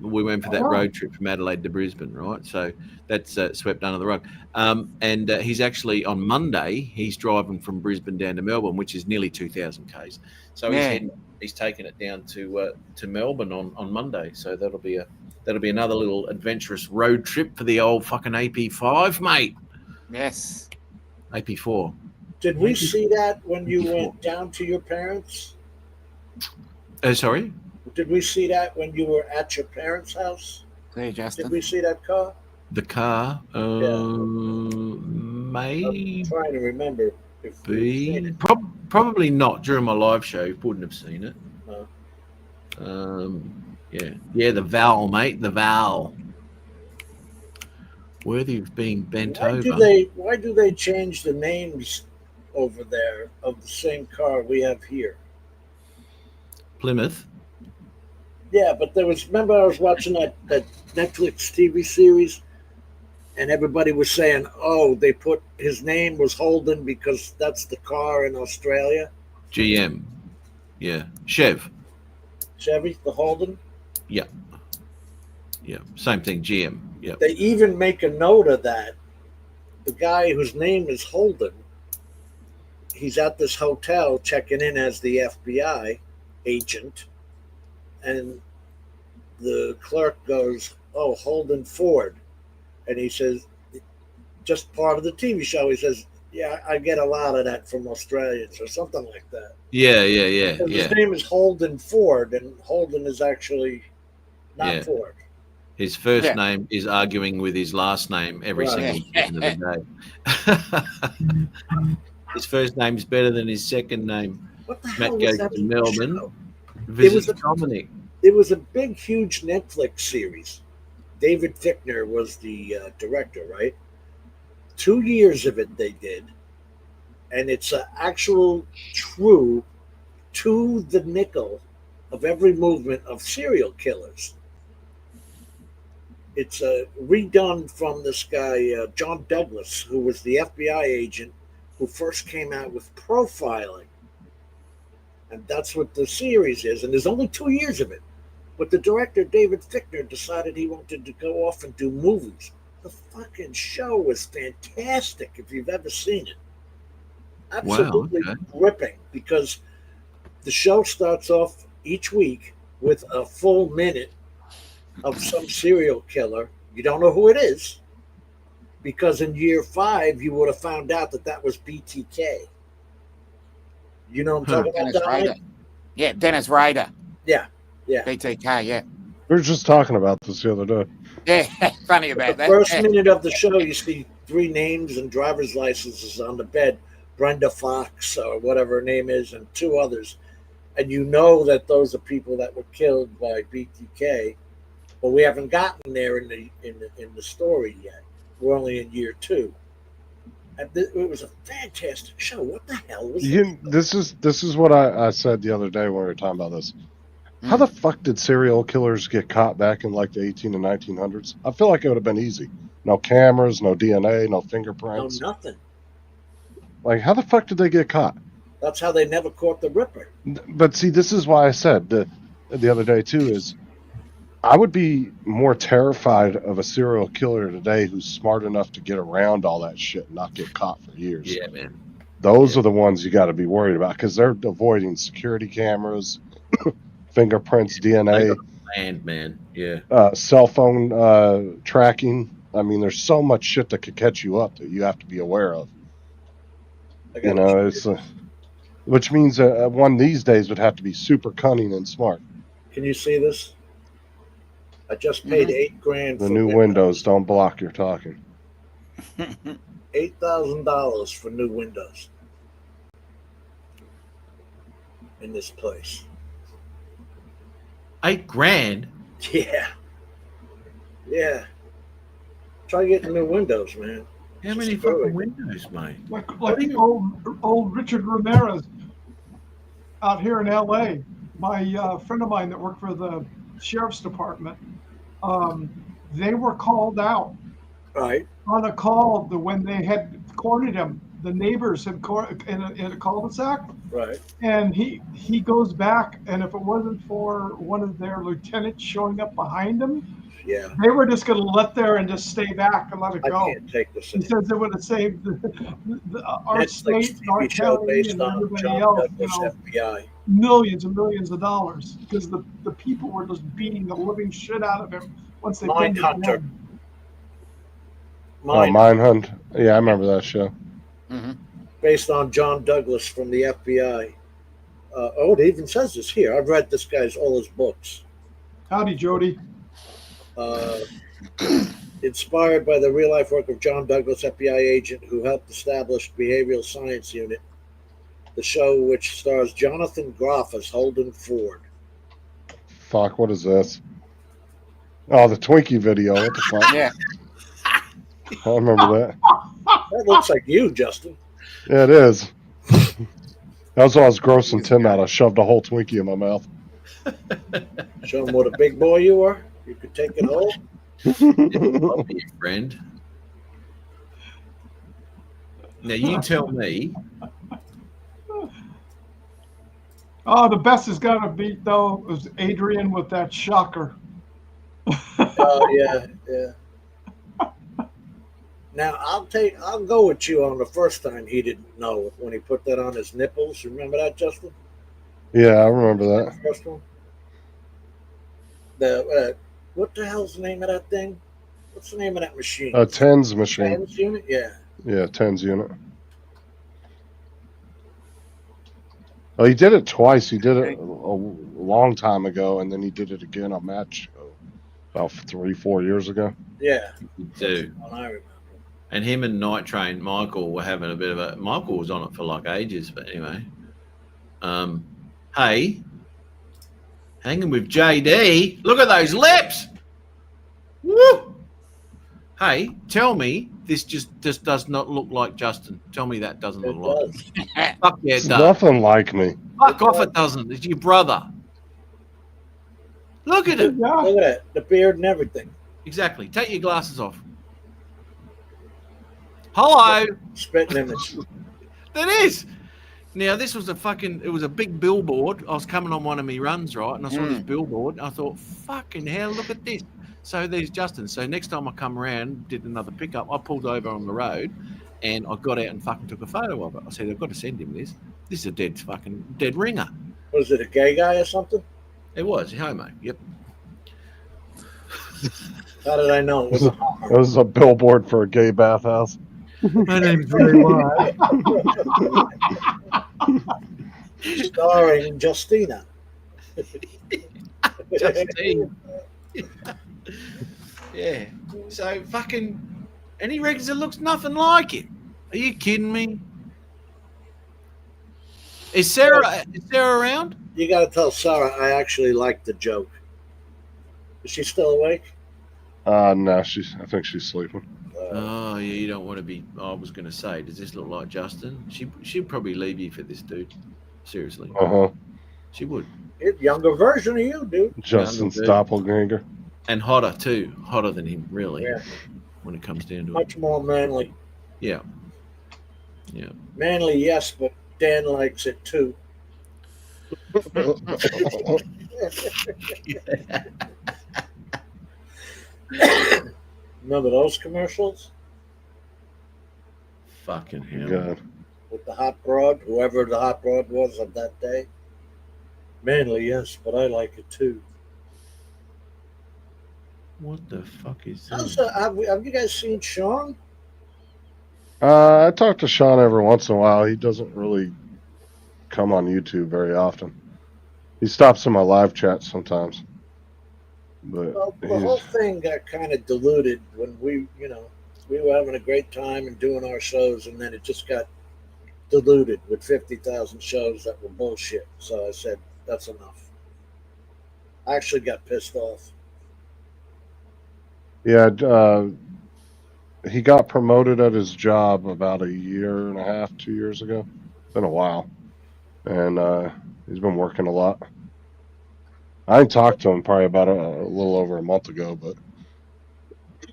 we went for that road trip from Adelaide to Brisbane, right? So that's swept under the rug. And he's actually on Monday. He's driving from Brisbane down to Melbourne, which is nearly 2,000 k's. So he's taking it down to Melbourne on Monday. So that'll be another little adventurous road trip for the old fucking AP5, mate. Yes. AP4. Did we see that when you went down to your parents? Sorry. Did we see that when you were at your parents' house? Hey, Justin. Did we see that car? The car, maybe. I'm trying to remember. If Probably not during my live show. Wouldn't have seen it. No. Yeah, the Val, mate, the Val. Worthy of being bent over. Why do they change the names over there of the same car we have here? Plymouth. Yeah, but remember I was watching that Netflix TV series and everybody was saying, oh, they put his name was Holden because that's the car in Australia. GM. Yeah. Chevy, the Holden. Yeah. Same thing. GM. Yeah. They even make a note of that. The guy whose name is Holden, he's at this hotel checking in as the FBI agent, and the clerk goes, oh, Holden Ford. And he says, just part of the TV show, he says, yeah, I get a lot of that from Australians or something like that. Yeah. His name is Holden Ford, and Holden is actually not Ford. His first name is arguing with his last name every single second of the day. His first name is better than his second name. What the Matt hell goes was that to Melbourne, show? visits Dominic. It was a big, huge Netflix series. David Fichtner was the director, right? 2 years of it they did. And it's an actual true to the nickel of every movement of serial killers. It's redone from this guy, John Douglas, who was the FBI agent who first came out with profiling. And that's what the series is. And there's only 2 years of it. But the director, David Fichtner, decided he wanted to go off and do movies. The fucking show was fantastic if you've ever seen it. Absolutely gripping, because the show starts off each week with a full minute of some serial killer. You don't know who it is, because in year 5 you would have found out that was BTK. You know what I'm talking Dennis about? Rader. Yeah, Dennis Rader. Yeah. BTK, yeah. We were just talking about this the other day. Yeah, funny about that. First minute of the show, you see 3 names and driver's licenses on the bed. Brenda Fox, or whatever her name is, and 2 others. And you know that those are people that were killed by BTK but we haven't gotten there in the story yet. We're only in year 2. And it was a fantastic show. What the hell was it? This is what I said the other day when we were talking about this. How the fuck did serial killers get caught back in like the 18 and 1900s? I feel like it would have been easy. No cameras, no DNA, no fingerprints. No, nothing. Like, how the fuck did they get caught? That's how they never caught the Ripper. But see, this is why I said the other day too is I would be more terrified of a serial killer today who's smart enough to get around all that shit and not get caught for years. Yeah, man. Those are the ones you got to be worried about because they're avoiding security cameras, fingerprints, DNA, land, man. Yeah. Cell phone tracking. I mean, there's so much shit that could catch you up that you have to be aware of. You know, it's which means one these days would have to be super cunning and smart. Can you see this? I just paid $8,000 The for new Windows don't block your talking. $8,000 for new windows in this place. $8,000? Yeah. Try getting new windows, man. How many fucking windows, mate? Like the old Richard Ramirez out here in L.A. My friend of mine that worked for the sheriff's department, they were called out on a call when they had cornered him. The neighbors had in a cul-de-sac. Right. And he goes back, and if it wasn't for one of their lieutenants showing up behind him, they were just going to let there and just stay back and let it go. I can't take this. He says it would have saved our state, our county, and everybody else, FBI. Millions and millions of dollars because the people were just beating the living shit out of him once they pinned him Mindhunter. down. Mindhunt. Yeah, I remember that show. Based on John Douglas from the FBI. It even says this here. I've read this guy's all his books. Howdy, Jody. Inspired by the real-life work of John Douglas, FBI agent who helped establish Behavioral Science Unit, the show which stars Jonathan Groff as Holden Ford. Fuck, what is this? Oh, the Twinkie video. What the fuck? Yeah. I remember that. That looks like you, Justin. Yeah, it is. That was when I was grossing Tim out. I shoved a whole Twinkie in my mouth. Show him what a big boy you are. You could take it home. I'll be your friend. Now you tell me. Oh, the best is gonna beat though is Adrian with that shocker. Oh yeah. Now I'll go with you on the first time he didn't know when he put that on his nipples. Remember that, Justin? Yeah, I remember that. First one. What the hell's the name of that thing? What's the name of that machine? A TENS machine. TENS unit? Yeah. Yeah, TENS unit. Oh, he did it twice. He did it a long time ago, and then he did it again on Match about 3-4 years ago. Yeah. Do. I remember. And him and Night Train, Michael, were having a bit of a. Michael was on it for like ages, but anyway. Hey, hanging with JD. Look at those lips. Woo! Hey, tell me this just does not look like Justin. Tell me that doesn't look like him. Fuck yeah, it It's does. nothing like me. Fuck off, it doesn't. It's your brother. Look at it. Look at that. The beard and everything. Exactly. Take your glasses off. Hello. Spitting image. That is. Now, this was it was a big billboard. I was coming on one of my runs, right? And I saw this billboard. And I thought, fucking hell, look at this. So there's Justin. So next time I come around, did another pickup, I pulled over on the road and I got out and fucking took a photo of it. I said, I've got to send him this. This is a dead ringer. Was it a gay guy or something? It was. Homo. Yep. How did I know? It was It was a billboard for a gay bathhouse. My name's Ray White. Starring Justina. Justine. Yeah. So fucking, and he reckons it looks nothing like it. Are you kidding me? Is Sarah around? You got to tell Sarah I actually like the joke. Is she still awake? No, I think she's sleeping. Oh, yeah, you don't want to be. I was going to say, does this look like Justin? She'd probably leave you for this dude. Seriously. She would. Younger version of you, dude. Justin's doppelganger. And hotter, too. Hotter than him, really, Yeah. when it comes down to it. Much more manly. Yeah. Yeah. Manly, yes, but Dan likes it too. Remember those commercials? Fucking hell. God. With the hot broad, whoever the hot broad was of that day. Manly, yes, but I like it too. What the fuck is How's, that? have you guys seen Sean? I talk to Sean every once in a while. He doesn't really come on YouTube very often. He stops in my live chat sometimes. But Well, the whole thing got kind of diluted when we were having a great time and doing our shows, and then it just got diluted with 50,000 shows that were bullshit. So I said, that's enough. I actually got pissed off. yeah, he got promoted at his job about a year and a half, 2 years ago. Been a while. And he's been working a lot. I ain't talked to him probably about a little over a month ago, but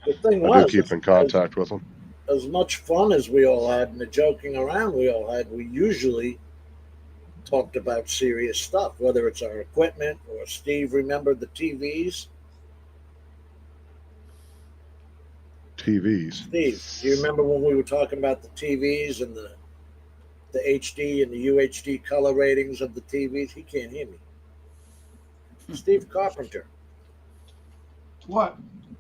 The thing I do was, keep in contact with him. as much fun as we all had and the joking around we all had, we usually talked about serious stuff, whether it's our equipment or Steve remembered the TVs. TVs. Steve, do you remember when we were talking about the TVs and the HD and the UHD color ratings of the TVs? He can't hear me. Steve Carpenter. What?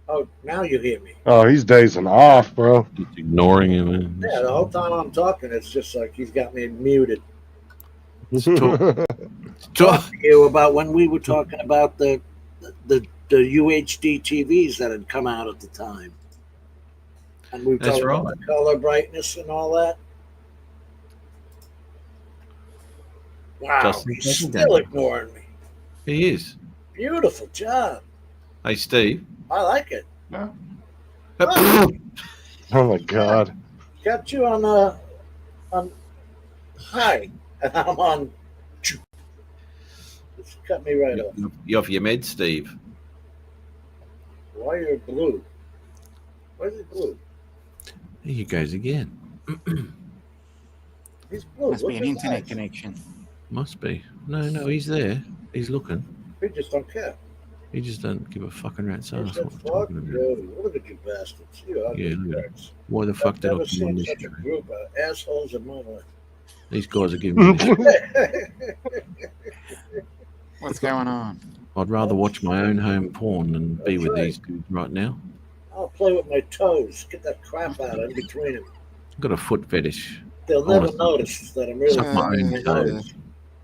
Oh, now you hear me. Oh, he's dazing off, bro. Just ignoring him. Yeah, the whole time I'm talking, it's just like he's got me muted. Talk. Talk to you about when we were talking about the UHD TVs that had come out at the time. And we were That's talking about right. the color brightness and all that. Wow, Justin he's Justin still Daniel. ignoring me. He is. Beautiful job. Hey, Steve. I like it. No. Oh my God. Got you on high, and I'm on. Just cut me right off. You off your meds, Steve? Why you're blue? Why is it blue? There he goes again. He's blue. Must Look be an at his internet eyes. connection. Must be. No, he's there. He's looking. We just don't care. He just don't give a fucking rat's He's ass a what we're fuck talking about. you. Look at you bastards. You ugly Yeah, look at pricks. it. Why the fuck I've did I never come on seen this such a show? group of assholes in my life. These guys are giving me shit. What's going on? I'd rather watch my own home porn than be with these dudes right now. I'll play with my toes. Get that crap out in between them. I've got a foot fetish. They'll I wanna never notice that I'm really suck my own my toes.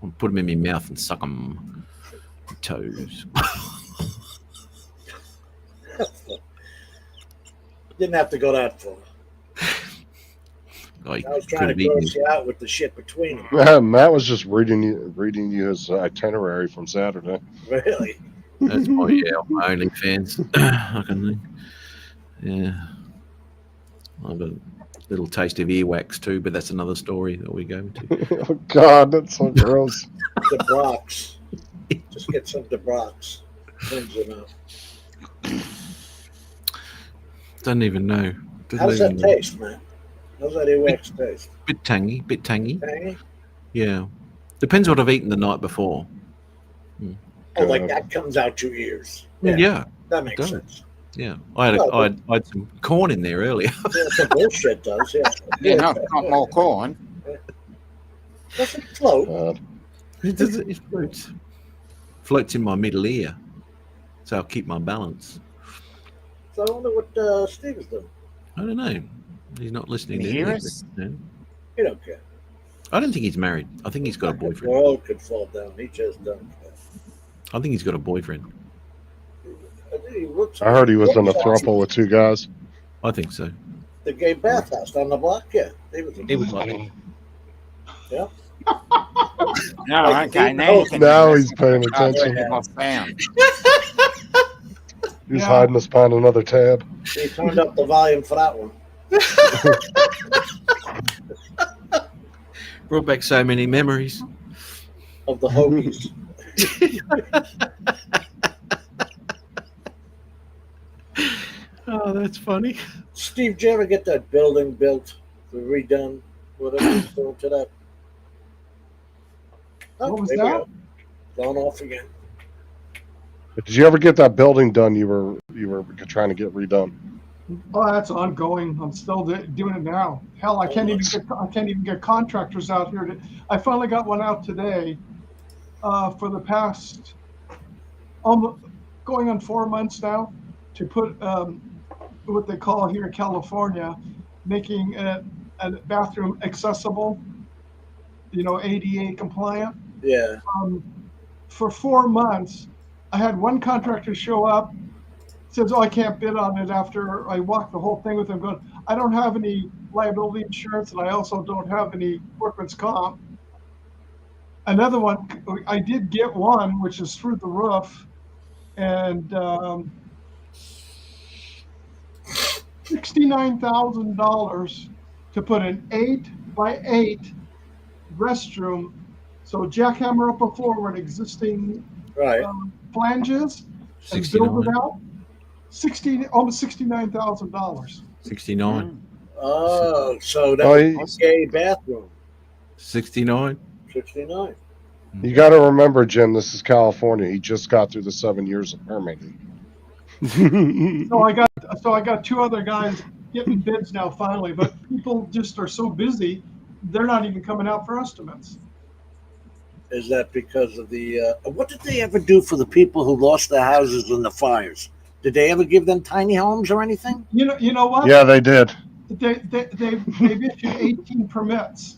I'll put them in my mouth and suck them. Toes. Didn't have to go that far. Like, I was trying to could have gross eaten you out with the shit between them. Matt was just reading you his itinerary from Saturday. Really? That's my OnlyFans. I can think. Yeah. I've got a little taste of earwax too, but that's another story that we go into. Oh God, that's so gross. DeBrox. Just get some DeBrox. Cleanse it out. Don't even know. Doesn't How's that even know. taste, man? How's that earwax taste? Bit tangy, bit tangy. Tangy? Yeah. Depends what I've eaten the night before. Oh, like that comes out your ears. Yeah. That makes Does. sense. Yeah. I had some corn in there earlier. Yeah, the bullshit does, yeah. Yeah, no, not more corn. Doesn't float. It doesn't. It floats. Floats in my middle ear, so I'll keep my balance. So I wonder what Steve is doing. I don't know. He's not listening. Can to you hear anything. us? No. He don't care. I don't think he's married. I think he's got a The boyfriend. world could fall down. He just don't care. I think he's got a boyfriend. I think he looks I heard he was in a looks awesome. throuple with two guys. I think so. The gay bathhouse on the block, yeah. He was like, yeah. No, Like, okay, he now you knows can Now hear us. he's paying Oh, attention. lost sound. He's hiding us behind another tab. He turned up the volume for that one. Brought back so many memories of the Hokies. Oh, that's funny. Steve, did you ever get that building built, redone, whatever you doing to that? Oh, What was there we that? go. Going off again. Did you ever get that building done? You were trying to get redone. Oh, that's ongoing. I'm still doing it now. Hell, I can't even get contractors out here. I finally got one out today. For the past almost going on 4 months now, to put what they call here in California, making a bathroom accessible. ADA compliant. Yeah. For 4 months, I had one contractor show up. Says, "Oh, I can't bid on it." After I walked the whole thing with him, going, "I don't have any liability insurance, and I also don't have any workman's comp." Another one, I did get one, which is through the roof, and $69,000 to put an 8x8 restroom. So jackhammer up a floor where an existing flanges and build it out. Almost $69,000. 69. Oh, so that's a bathroom. 69. 69. You got to remember, Jim, this is California. He just got through the 7 years of permitting. So I got two other guys getting bids now finally, but people just are so busy, they're not even coming out for estimates. Is that because of the what did they ever do for the people who lost their houses in the fires? Did they ever give them tiny homes or anything? You know what? Yeah, they did. They've issued 18 permits.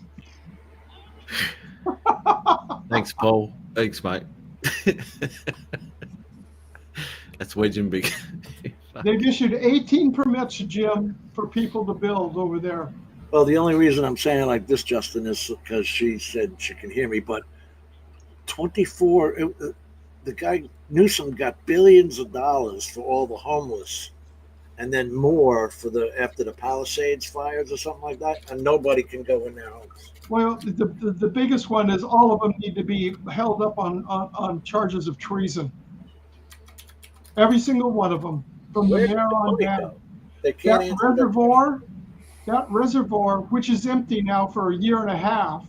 Thanks, Paul. Thanks, mate. That's wedging big. They've issued 18 permits, Jim, for people to build over there. Well, the only reason I'm saying like this, Justin, is because she said she can hear me, but 24, the guy Newsom got billions of dollars for all the homeless, and then more for after the Palisades fires or something like that, and nobody can go in their homes. Well, the biggest one is all of them need to be held up on charges of treason. Every single one of them, from the mayor on down. They can't That reservoir, which is empty now for a year and a half,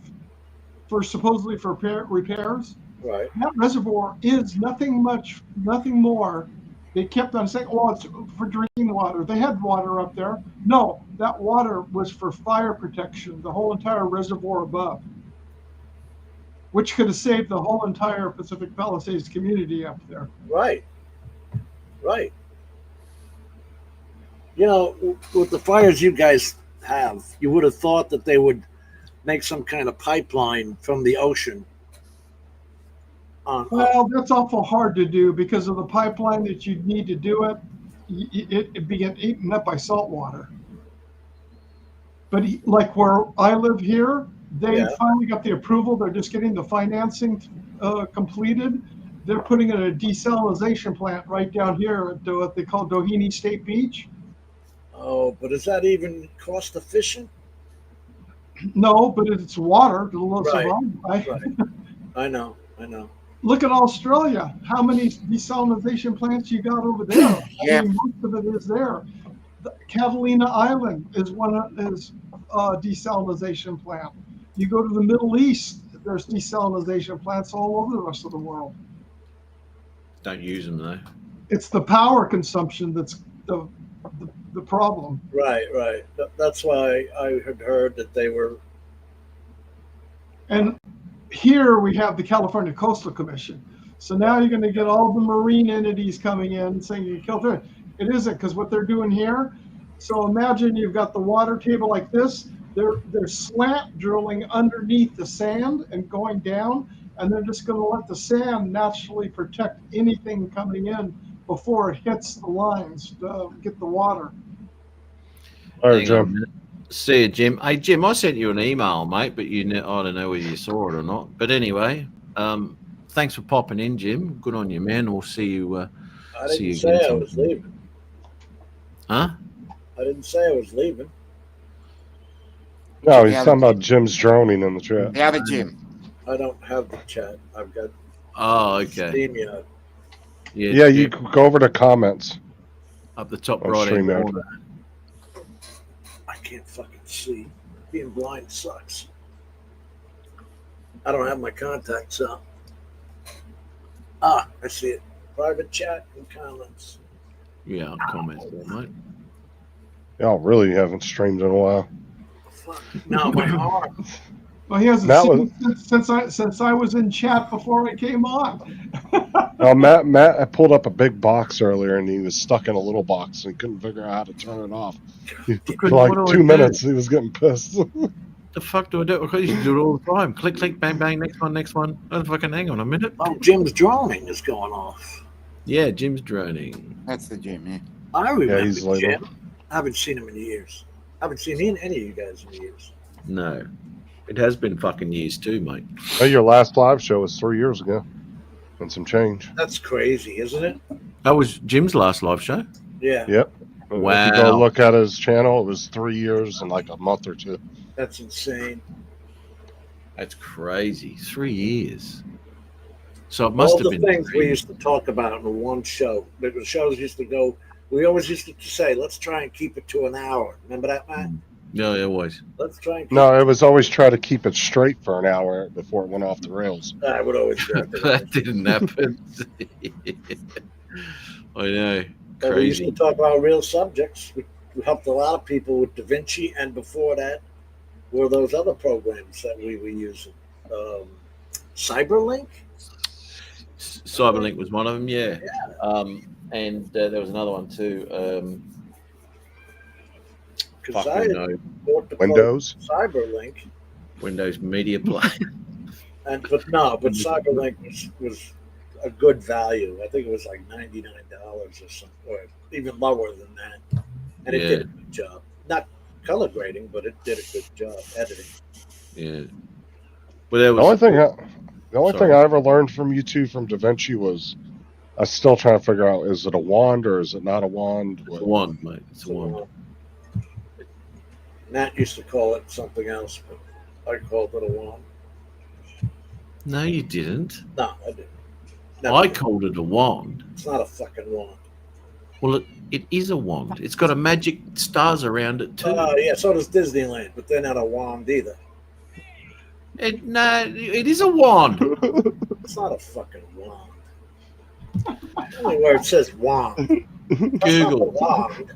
supposedly for repairs. Right. That reservoir is nothing more. They kept on saying, "Oh, it's for drinking water." They had water up there. No, that water was for fire protection, the whole entire reservoir above, which could have saved the whole entire Pacific Palisades community up there. Right. Right. With the fires you guys have, you would have thought that they would make some kind of pipeline from the ocean. Well, that's awful hard to do because of the pipeline that you'd need to do it. It'd be eaten up by salt water. But like where I live here, they finally got the approval. They're just getting the financing completed. They're putting in a desalination plant right down here at what they call Doheny State Beach. Oh, but is that even cost efficient? No, but it's water. Right. I know. Look at Australia. How many desalination plants you got over there? Yeah. I mean, most of it is there. Catalina Island is a desalination plant. You go to the Middle East, there's desalination plants all over the rest of the world. Don't use them though. It's the power consumption that's the problem. Right. That's why I had heard that they were. And here we have the California Coastal Commission. So now you're going to get all the marine entities coming in saying you killed it. It isn't, because what they're doing here. So imagine you've got the water table like this. They're slant drilling underneath the sand and going down, and they're just going to let the sand naturally protect anything coming in before it hits the lines to get the water. All right, Jim. See you, Jim. Hey, Jim, I sent you an email, mate, but I don't know whether you saw it or not. But anyway, thanks for popping in, Jim. Good on you, man. We'll see you. I See you didn't say I again was sometime. leaving. Huh? I didn't say I was leaving. No, he's talking about Jim's droning in the chat. The other Jim. I don't have the chat. I've got Oh, okay. StreamYard. Yeah, you can go over to comments. Up the top on right hand StreamYard. corner. I can't fucking see. Being blind sucks. I don't have my contacts up. Ah, I see it. Private chat and comments. Yeah, comments there, mate. Y'all really haven't streamed in a while. No, my arm. Well, he hasn't Matt seen since I was in chat before I came on. Matt pulled up a big box earlier, and he was stuck in a little box and couldn't figure out how to turn it off. For like What do I 2 do? minutes, he was getting pissed. The fuck do I do? I used to do it all the time. Click, click, bang, bang. Next one, next one. Oh, fucking hang on a minute. Oh, Jim's droning is going off. Yeah, Jim's droning. That's the Jim, yeah. I remember he's like- Jim. I haven't seen him in years. I haven't seen any of you guys in years. No. It has been fucking years too, mate. Oh, your last live show was 3 years ago, and some change. That's crazy, isn't it? That was Jim's last live show? Yeah. Yep. If you go Wow. look at his channel, it was 3 years and like a month or two. That's insane. That's crazy. 3 years. So it must All have the been. things we used to talk about in one show. The shows used to go. We always used to say, "Let's try and keep it to an hour." Remember that, Matt? No, it was. Let's try and. No, it was always try to keep it straight for an hour before it went off the rails. I would always do That didn't happen. I know. But we used Crazy. to talk about real subjects. We helped a lot of people with Da Vinci, and before that were those other programs that we were using. Cyberlink? Cyberlink was one of them, yeah. And there was another one too. Because Fuck I me, no. bought the Windows? Cyberlink, Windows Media Player. but Cyberlink was a good value. I think it was like $99 or something, or even lower than that. And it did a good job. Not color grading, but it did a good job editing. Yeah. Well, there The was only thing I ever learned from you two from Da Vinci was I was still trying to figure out, is it a wand or is it not a wand? It's a wand, mate. It's a wand. Matt used to call it something else, but I called it a wand. No, you didn't. No, I didn't. I called it a wand. It's not a fucking wand. Well, it is a wand. It's got a magic stars around it too. Yeah, so does Disneyland, but they're not a wand either. It is a wand. It's not a fucking wand. Only where it says wand. That's not the Google. wand.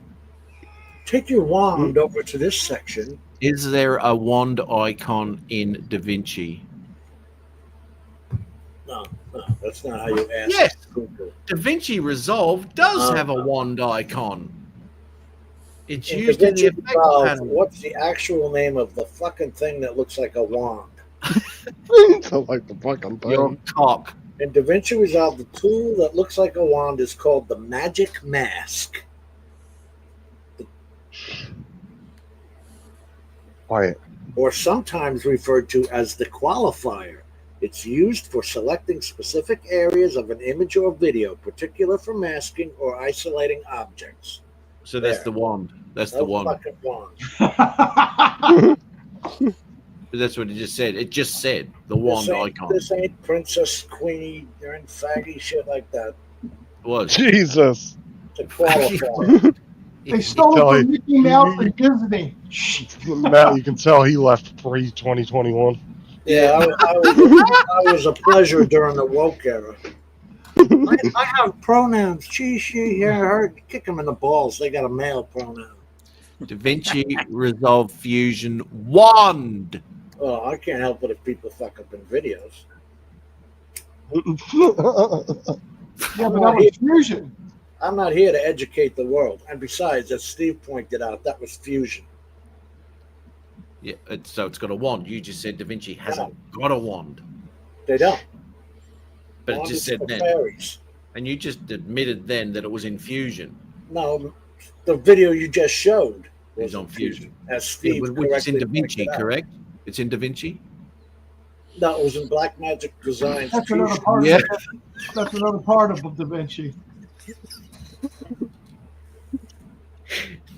Take your wand over to this section. Is there a wand icon in Da Vinci? No, that's not how you ask. Yes. Google. Da Vinci Resolve does have a wand icon. It's used in the DaVinci effect Resolve, panel. what's the actual name of the fucking thing that looks like a wand? Like the fucking thing. Your cock. In DaVinci Resolve, the tool that looks like a wand is called the Magic Mask. Quiet. Or sometimes referred to as the qualifier. It's used for selecting specific areas of an image or video, particular for masking or isolating objects. So that's There. the wand. That's the No wand. fucking wand. But that's what it just said. It just said the wand icon. This ain't Princess Queenie or faggy shit like that. It was. Jesus. It's a qualifier. They stole it from Mickey Mouse and Disney. Matt, you can tell he left pre-2021. Yeah, I was a pleasure during the woke era. I have pronouns. She, her. Kick them in the balls. They got a male pronoun. Da Vinci Resolve Fusion wand. Oh, I can't help it if people fuck up in videos. Yeah, but that was Fusion. I'm not here to educate the world. And besides, as Steve pointed out, that was Fusion. Yeah, so it's got a wand. You just said Da Vinci hasn't got a wand. They don't. But it Wand just is said for then. fairies. And you just admitted then that it was in Fusion. No, the video you just showed was on Fusion. As Steve Which is in correctly Da Vinci, pointed out. correct? It's in Da Vinci? No, it was in Black Magic Designs. That's another Fusion. part. Yeah. That's another part of Da Vinci.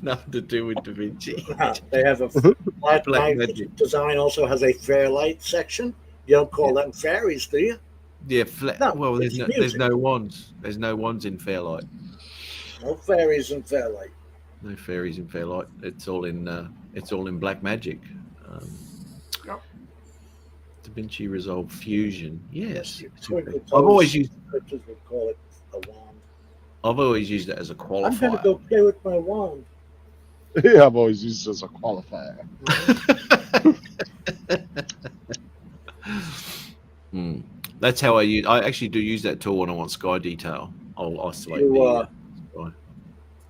Nothing to do with Da Vinci. They have a Black my magic. design also has a Fairlight section. You don't call them fairies, do you? Yeah, No, well, there's it's no, music. there's no wands. There's no wands in Fairlight. No fairies in Fairlight. No fairies in Fairlight. It's all in black magic. Yep. Da Vinci Resolve Fusion. Yes. Twinkle I've always Toes used. Pictures would call it a wand. I've always used it as a I'm gonna qualifier. go play with my wand. Yeah, I've always used it as a qualifier. That's how I actually do use that tool when I want sky detail. I'll isolate You, the sky.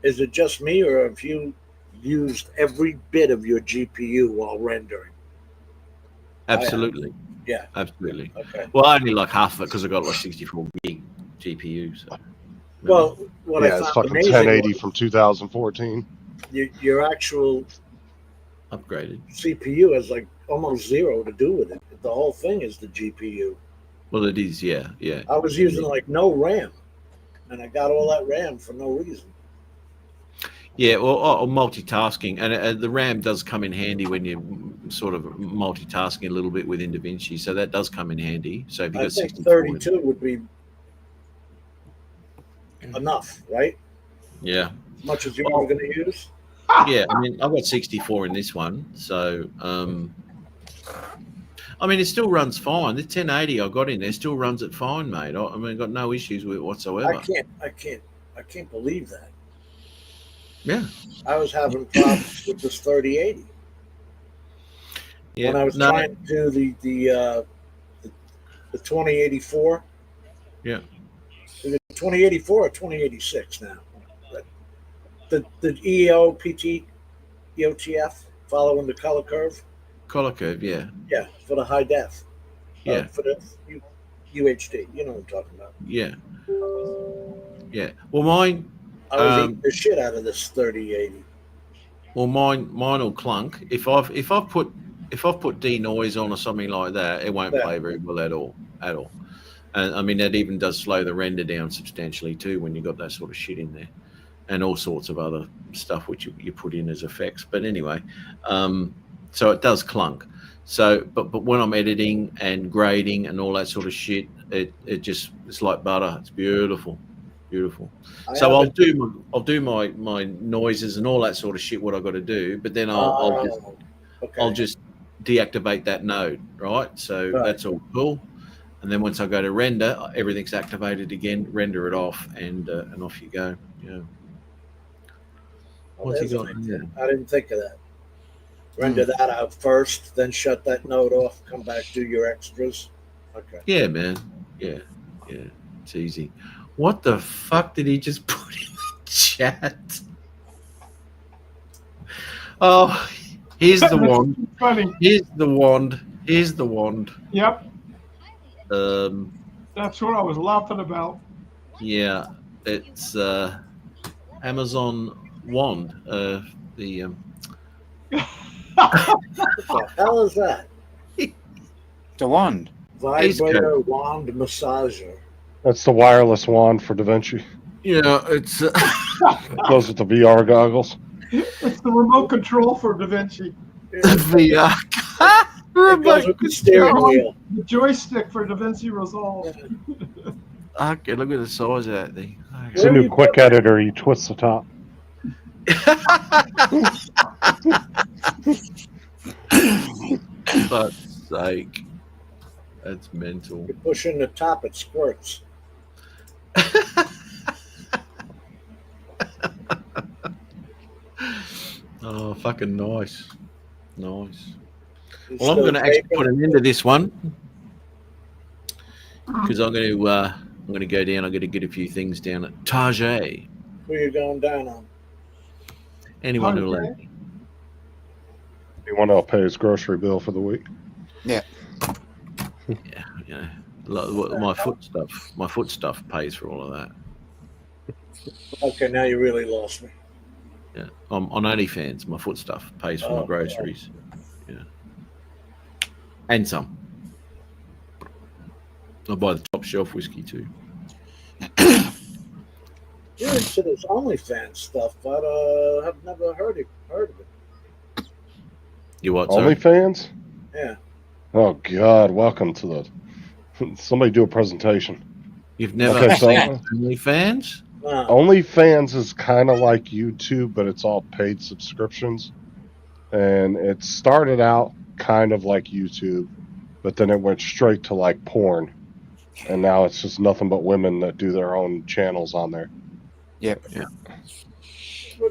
Is it just me, or have you used every bit of your GPU while rendering? Absolutely. Yeah. Absolutely. Okay. Well, only like half of it because I got like 64 gig GPU. So. Well, what I Yeah, it's found fucking amazing 1080 was from 2014. your actual upgraded CPU has like almost zero to do with it. The whole thing is the GPU. Well, it is. Yeah. Yeah. I was using like no RAM, and I got all that RAM for no reason. Yeah, or multitasking, and the RAM does come in handy when you're sort of multitasking a little bit within Da Vinci, so that does come in handy. So if you I got think 64, 32 would be enough, right? yeah, As much as you were going to use. yeah. I mean, I've got 64 in this one, so I mean, it still runs fine. The 1080 I got in there still runs it fine, mate. I mean, got no issues with it whatsoever. I can't believe that. Yeah. I was having problems with this 3080. Yeah, When I was no. trying to do the 2084. Yeah. Is it 2084 or 2086 now? The EOPT, EOTF, following the color curve. Color curve, yeah. Yeah, for the high def. Yeah. For the UHD. You know what I'm talking about. Yeah. Yeah. Well, mine. I was eating the shit out of this 3080. Well, mine will clunk. If I've put denoise on or something like that, it won't play very well at all. And I mean, that even does slow the render down substantially too when you got that sort of shit in there, and all sorts of other stuff which you put in as effects. But anyway, so it does clunk. So, but when I'm editing and grading and all that sort of shit, it's like butter. It's beautiful. Beautiful. So I'll do my noises and all that sort of shit. What I got to do, but then I'll just deactivate that node, right? So that's all cool. And then once I go to render, everything's activated again. Render it off, and off you go. Yeah. What's he got? Yeah. I didn't think of that. Render that out first, then shut that node off. Come back, do your extras. Okay. Yeah, man. Yeah. It's easy. What the fuck did he just put in the chat? Oh, here's the wand. Funny. Here's the wand. Here's the wand. Yep. That's what I was laughing about. Yeah, it's Amazon wand. What the hell is that? The wand. Vibrator wand massager. That's the wireless wand for Da Vinci. Yeah, it's goes with the VR goggles. It's the remote control for Da Vinci. VR. The joystick for Da Vinci Resolve. Okay, look at the size of that thing. It's a new quick editor. You twist the top. Fuck's sake. That's mental. You push in the top, it squirts. Oh, fucking nice. Nice. Well, I'm going to actually put an end to this one because I'm going to go down. I'm going to get a few things down at Target. Who are you going down on? Anyone who'll let me. Anyone else pay his grocery bill for the week? Yeah. Yeah. My foot stuff pays for all of that. Okay, now you really lost me. Yeah. On OnlyFans, my foot stuff pays for my groceries. Yeah. And some. I buy the top shelf whiskey too. You're into this OnlyFans stuff, but I've never heard of it. You what? Sorry? OnlyFans? Yeah. Oh God! Welcome to the. Somebody do a presentation. You've never Okay, so- seen OnlyFans? OnlyFans is kind of like YouTube, but it's all paid subscriptions. And it started out kind of like YouTube, but then it went straight to like porn. And now it's just nothing but women that do their own channels on there. Yep. Yeah.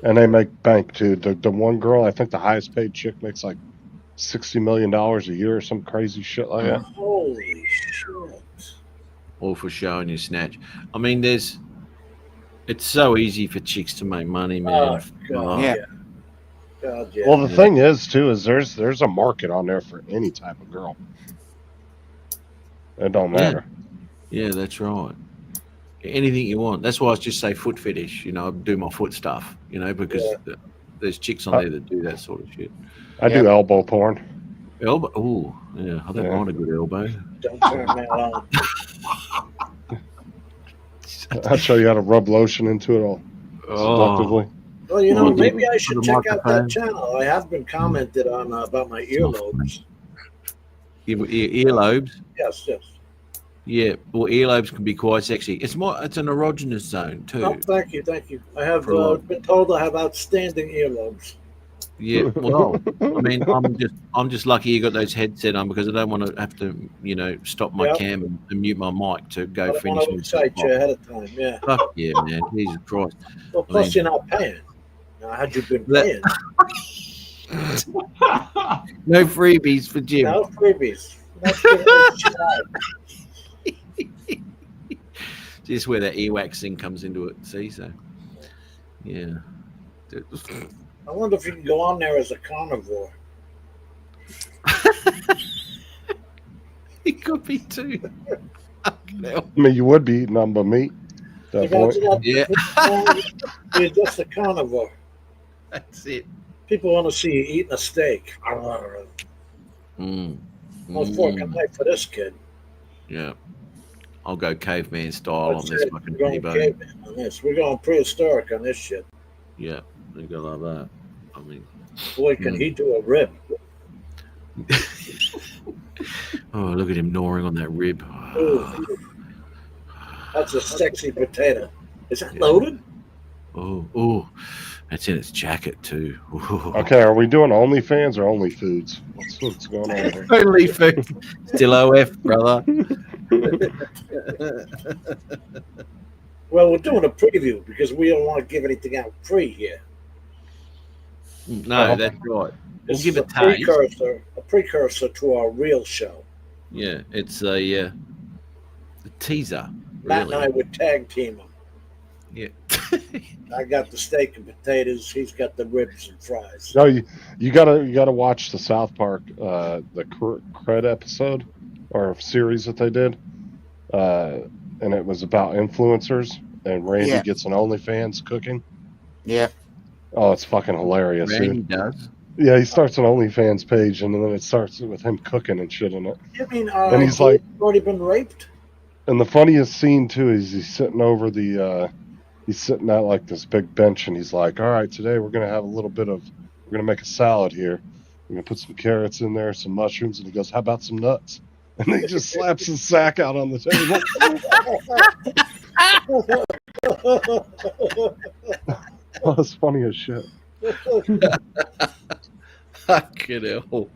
And they make bank too. The one girl, I think the highest paid chick makes like $60 million a year or some crazy shit like that. Holy shit. All for showing your snatch. I mean, it's so easy for chicks to make money, man. Oh, God, Yeah. God, yeah. Well, the thing is too is there's a market on there for any type of girl. It don't matter. Yeah, that's right. Anything you want. That's why I just say foot fetish. You know, I do my foot stuff. You know, because there's chicks on there that do that sort of shit. I do elbow porn. Elbow. Oh, yeah. I don't mind a good elbow. Don't turn that on. I'll show you how to rub lotion into it all seductively. Well, you know, Well, maybe I should the check out microphone. that channel. I have been commented on about my earlobes. Earlobes. Yes, yes. Yeah, well, earlobes can be quite sexy. It's an erogenous zone too. Oh, thank you, thank you. I have For a lot. been told I have outstanding earlobes. Yeah, well, I mean, I'm just lucky you got those headset on because I don't want to have to, you know, stop my Yep. cam and mute my mic to I go don't finish. want to excite you ahead of time, yeah. Fuck yeah, man! Jesus Christ! Well, I plus mean- you're not paying. Now, had you been Let- paying? No freebies for Jim. No freebies. Let's give it a try. Just where that earwax thing comes into it. See, so yeah. I wonder if you can go on there as a carnivore. It could be too. I mean, you would be eating nothing but meat at that point. You're just a carnivore. That's it. People want to see you eating a steak. Mm. No fork and knife for this kid. Yeah. I'll go caveman style That's on this it. fucking We're going T-bone. caveman on this. We're going prehistoric on this shit. Yeah, you gotta love that. I mean, Boy, can he do a rib. oh, look at him gnawing on that rib. Ooh. That's a sexy potato. Is that loaded? Oh, that's in its jacket too. Ooh. Okay, are we doing OnlyFans or Only Foods? What's going on here? Only food. Still OF, brother. Well, we're doing a preview because we don't want to give anything out free here. No, that's right. We'll This give is a taste. a precursor to our real show. Yeah, it's a teaser. Matt and Really. I would tag team him. Yeah. I got the steak and potatoes. He's got the ribs and fries. No, you gotta watch the South Park the Cred episode or series that they did, and it was about influencers. And Randy Yeah. gets an OnlyFans cooking. Yeah. Oh, it's fucking hilarious, Randy dude. does. Yeah, he starts an OnlyFans page, and then it starts with him cooking and shit in it. You mean And he's like- already been raped? And the funniest scene too is he's sitting over the he's sitting at like this big bench, and he's like, "All right, today we're gonna have a little bit of we're gonna make a salad here. We're gonna put some carrots in there, some mushrooms." And he goes, "How about some nuts?" And he just slaps his sack out on the table. Oh, that's funny as shit. Fucking hell.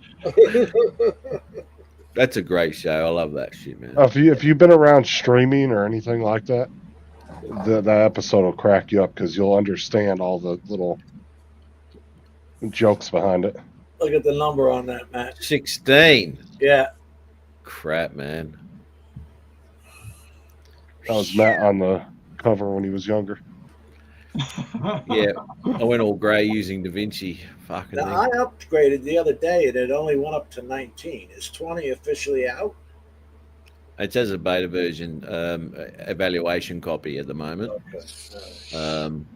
That's a great show. I love that shit, man. If you've been around streaming or anything like that, that episode will crack you up because you'll understand all the little jokes behind it. Look at the number on that, Matt. 16. Yeah. Crap, man. That was Matt on the cover when he was younger. Yeah, I went all grey using Da Vinci. Fucking Now, thing. I upgraded the other day and it only went up to 19. Is 20 officially out? It says a beta version evaluation copy at the moment,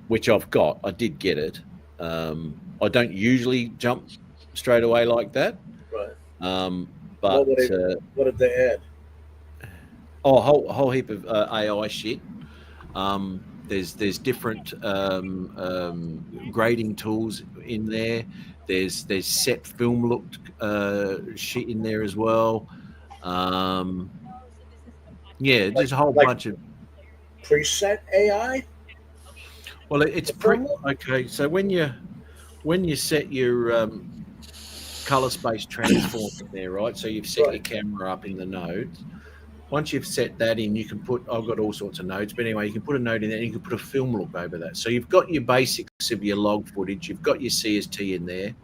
which I've got. I did get it. I don't usually jump straight away like that. Right. But what did they add? a whole heap of AI shit. There's different grading tools in there. There's set film looked shit in there as well. Yeah, there's a whole bunch of preset AI. Well, it's okay. So when you set your color space transform in there, right? So you've set your camera up in the nodes. Once you've set that in, you can put. I've got all sorts of nodes, but anyway, you can put a node in there, and you can put a film look over that. So you've got your basics of your log footage. You've got your CST in there,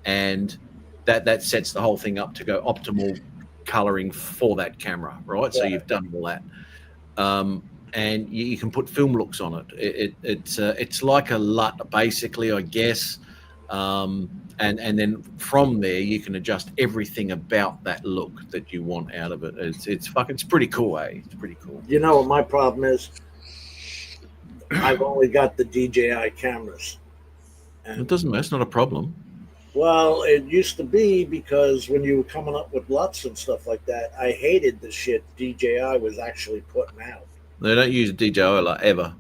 and that sets the whole thing up to go optimal coloring for that camera, right? So you've done all that. And you can put film looks on it. It's like a LUT basically, I guess. And then from there you can adjust everything about that look that you want out of it. It's pretty cool, eh? It's pretty cool. You know what my problem is? I've only got the DJI cameras. And it doesn't matter. It's not a problem. Well, it used to be, because when you were coming up with LUTs and stuff like that, I hated the shit DJI was actually putting out. They don't use a DJI LUT ever.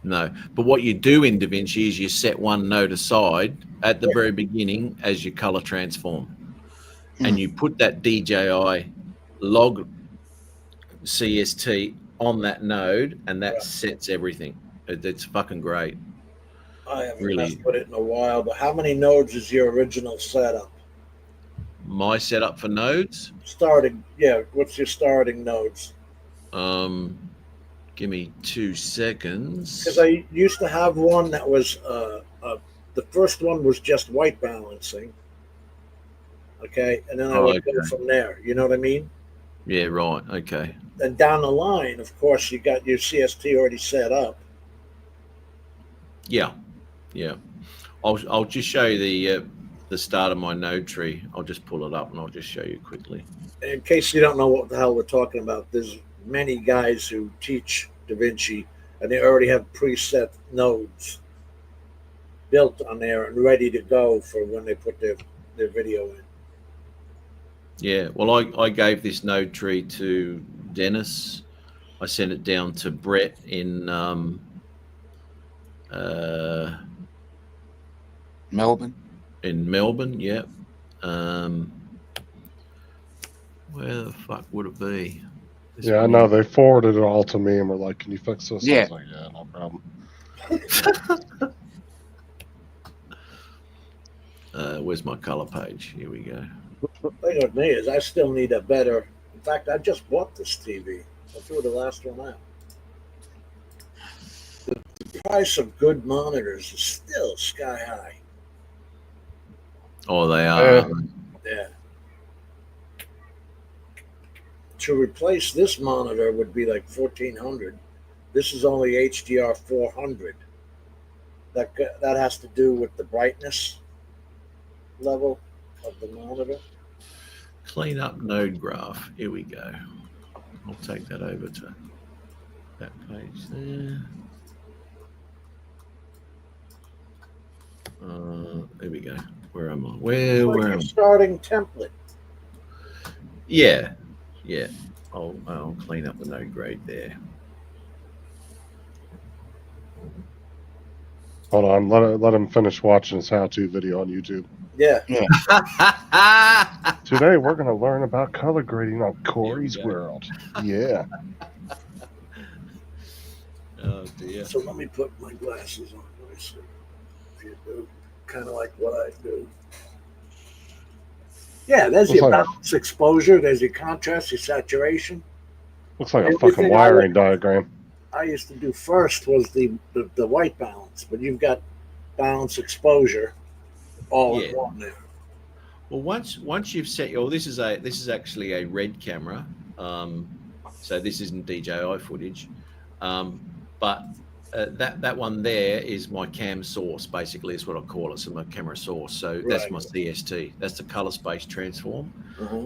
No. But what you do in DaVinci is you set one node aside at the very beginning as your color transform. And you put that DJI log CST on that node, and that sets everything. It's fucking great. I haven't Really. messed with it in a while, but how many nodes is your original setup? My setup for nodes? Starting, yeah, what's your starting nodes? Give me 2 seconds. Because I used to have one that was, the first one was just white balancing. Okay, and then I would go from there. You know what I mean? Yeah, right. Okay. And down the line, of course, you got your CST already set up. Yeah, yeah. I'll just show you the start of my node tree. I'll just pull it up and I'll just show you quickly. In case you don't know what the hell we're talking about, there's many guys who teach DaVinci, and they already have preset nodes built on there and ready to go for when they put their video in. Yeah, well, I gave this node tree to Dennis. I sent it down to Brett in Melbourne. In Melbourne, yeah. Where the fuck would it be? Yeah, I know. They forwarded it all to me and were like, "Can you fix this?" Yeah. I was like, "Yeah, no problem." Where's my color page? Here we go. The thing with me is I still need a better. In fact, I just bought this TV. I threw the last one out. The price of good monitors is still sky high. Oh, they are. Yeah. To replace this monitor would be like $1,400. This is only HDR 400. That has to do with the brightness level of the monitor. Clean up node graph. Here we go. I'll take that over to that page there. There we go. Where am I? Where am I? Starting template. Yeah, yeah. I'll clean up the node grade there. Hold on, let him finish watching his how-to video on YouTube. Yeah. Today we're going to learn about color grading on Corey's World. Yeah. Oh dear. So let me put my glasses on. If you do, kind of like what I do. Yeah, there's your balance, exposure. There's your contrast, your saturation. Looks like a fucking wiring diagram. I used to do first was the white balance, but you've got balance, exposure, all in one there. Well, once you've set your, this is actually a red camera, so this isn't DJI footage, but that one there is my cam source. Basically, is what I call it. So my camera source. So that's my CST. That's the color space transform.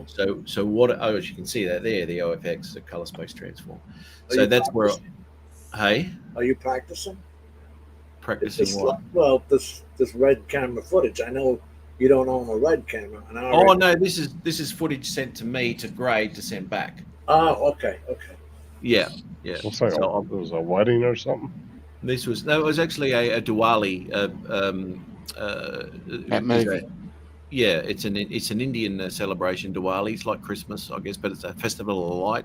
So what? Oh, as you can see that there, the OFX, the color space transform. So that's where. Hey, are you practicing? Practicing what? Well, this red camera footage. I know you don't own a red camera. And oh no, this is footage sent to me to grade to send back. Oh, okay. Yeah, yeah. Looks like So it was a wedding or something. This was it was actually a Diwali. That movie. Yeah, it's an Indian celebration. Diwali, it's like Christmas, I guess, but it's a festival of light.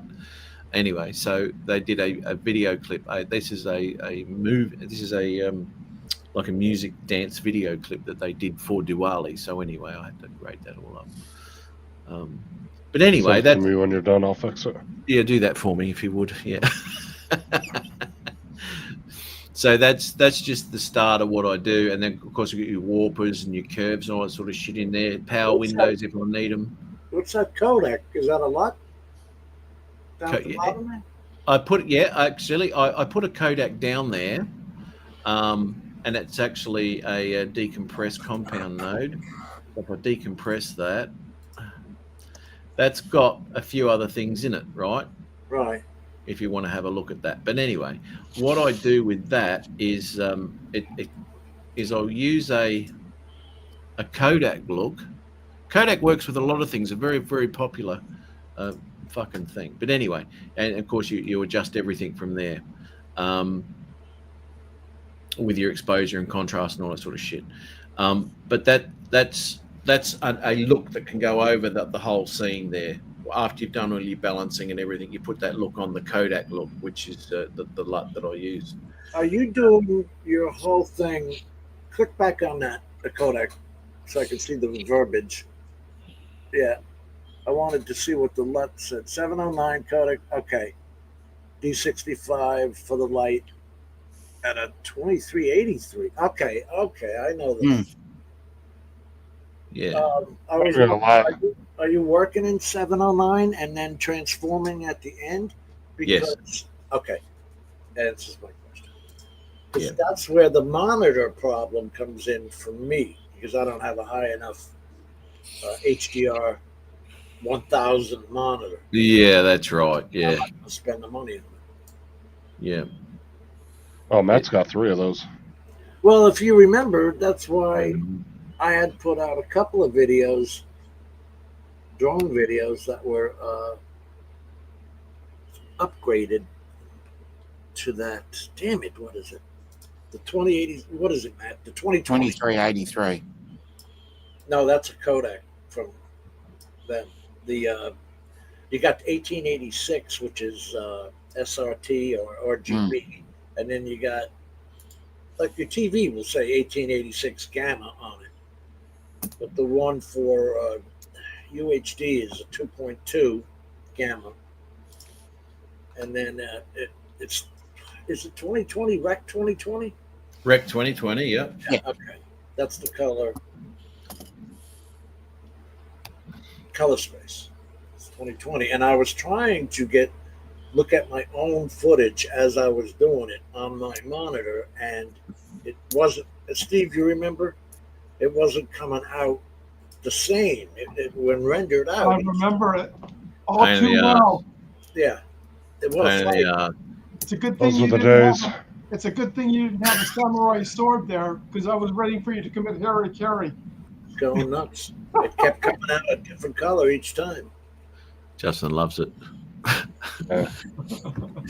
Anyway, so they did a video clip. This is a move. This is a like a music dance video clip that they did for Diwali. So anyway, I had to grade that all up. But anyway, Send it to me when you're done, I'll fix it. Yeah, do that for me if you would. Yeah. So that's just the start of what I do, and then of course you get your warpers and your curves and all that sort of shit in there. Power windows, everyone need them. What's that Kodak? Is that a lot? Down at the Yeah. bottom there? I put I put a Kodak down there, and it's actually a decompressed compound node. If I decompress that, that's got a few other things in it, right? Right. If you want to have a look at that. But anyway, what I do with that is I'll use a Kodak look. Kodak works with a lot of things, a very, very popular fucking thing. But anyway, and of course you adjust everything from there with your exposure and contrast and all that sort of shit. But that's a look that can go over the whole scene there. After you've done all your balancing and everything, you put that look on, the Kodak look, which is the LUT that I use. Are you doing your whole thing? Click back on that, the Kodak, so I can see the verbiage. Yeah. I wanted to see what the LUT said. 709 Kodak. Okay. D65 for the light at a 2383. Okay. I know this. Yeah. Are you working in 709 and then transforming at the end? Yes. Okay. That answers my question. Because that's where the monitor problem comes in for me, because I don't have a high enough HDR 1000 monitor. Yeah, that's right. Yeah. I'm not gonna spend the money on it. Yeah. Oh, Matt's got 3 of those. Well, if you remember, that's why I had put out a couple of videos, drone videos that were upgraded to that. Damn it! What is it? The 2080. What is it, Matt? The 2020. 2383. No, that's a Kodak from them. The you got 1886, which is SRT or RGB, and then you got, like, your TV will say 1886 gamma on it, but the one for UHD is a 2.2 gamma, and then it's is it 2020 Rec 2020? Rec 2020, yeah. Okay, that's the color space. It's 2020, and I was trying to look at my own footage as I was doing it on my monitor, and it wasn't. Steve, you remember? It wasn't coming out the same. When rendered out. I remember it all too well. Yeah, it was. It's a good thing Those were the didn't days. it's a good thing you didn't have a samurai sword there, because I was ready for you to commit harikiri. Go nuts. It kept coming out a different color each time. Justin loves it.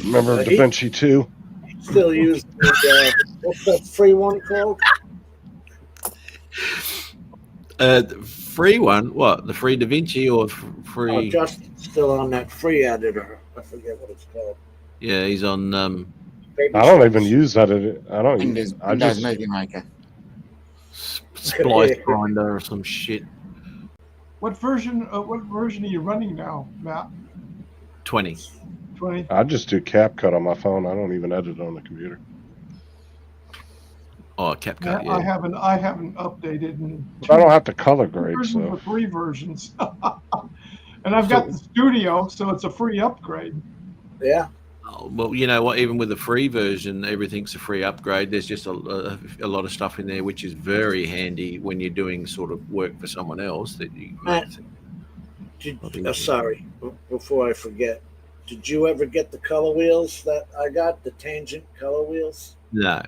Remember Da Vinci 2? Still use what's that free one called? The free one? What? The free Da Vinci or free? Oh, Justin's still on that free editor. I forget what it's called. Yeah, he's on. I don't even use that. I don't. Windows Movie Maker. Splice Grinder or some shit. What version are you running now, Matt? 20. 20. I just do CapCut on my phone. I don't even edit on the computer. Oh, CapCut. Yeah, Yeah. I haven't updated. But I don't have to color grade, Versions or so 3 versions. And I've got the studio, so it's a free upgrade. Yeah. Oh, well, you know what? Even with the free version, everything's a free upgrade. There's just a lot of stuff in there which is very handy when you're doing sort of work for someone else. That you. Matt, sorry, before I forget, did you ever get the color wheels that I got? The tangent color wheels? No.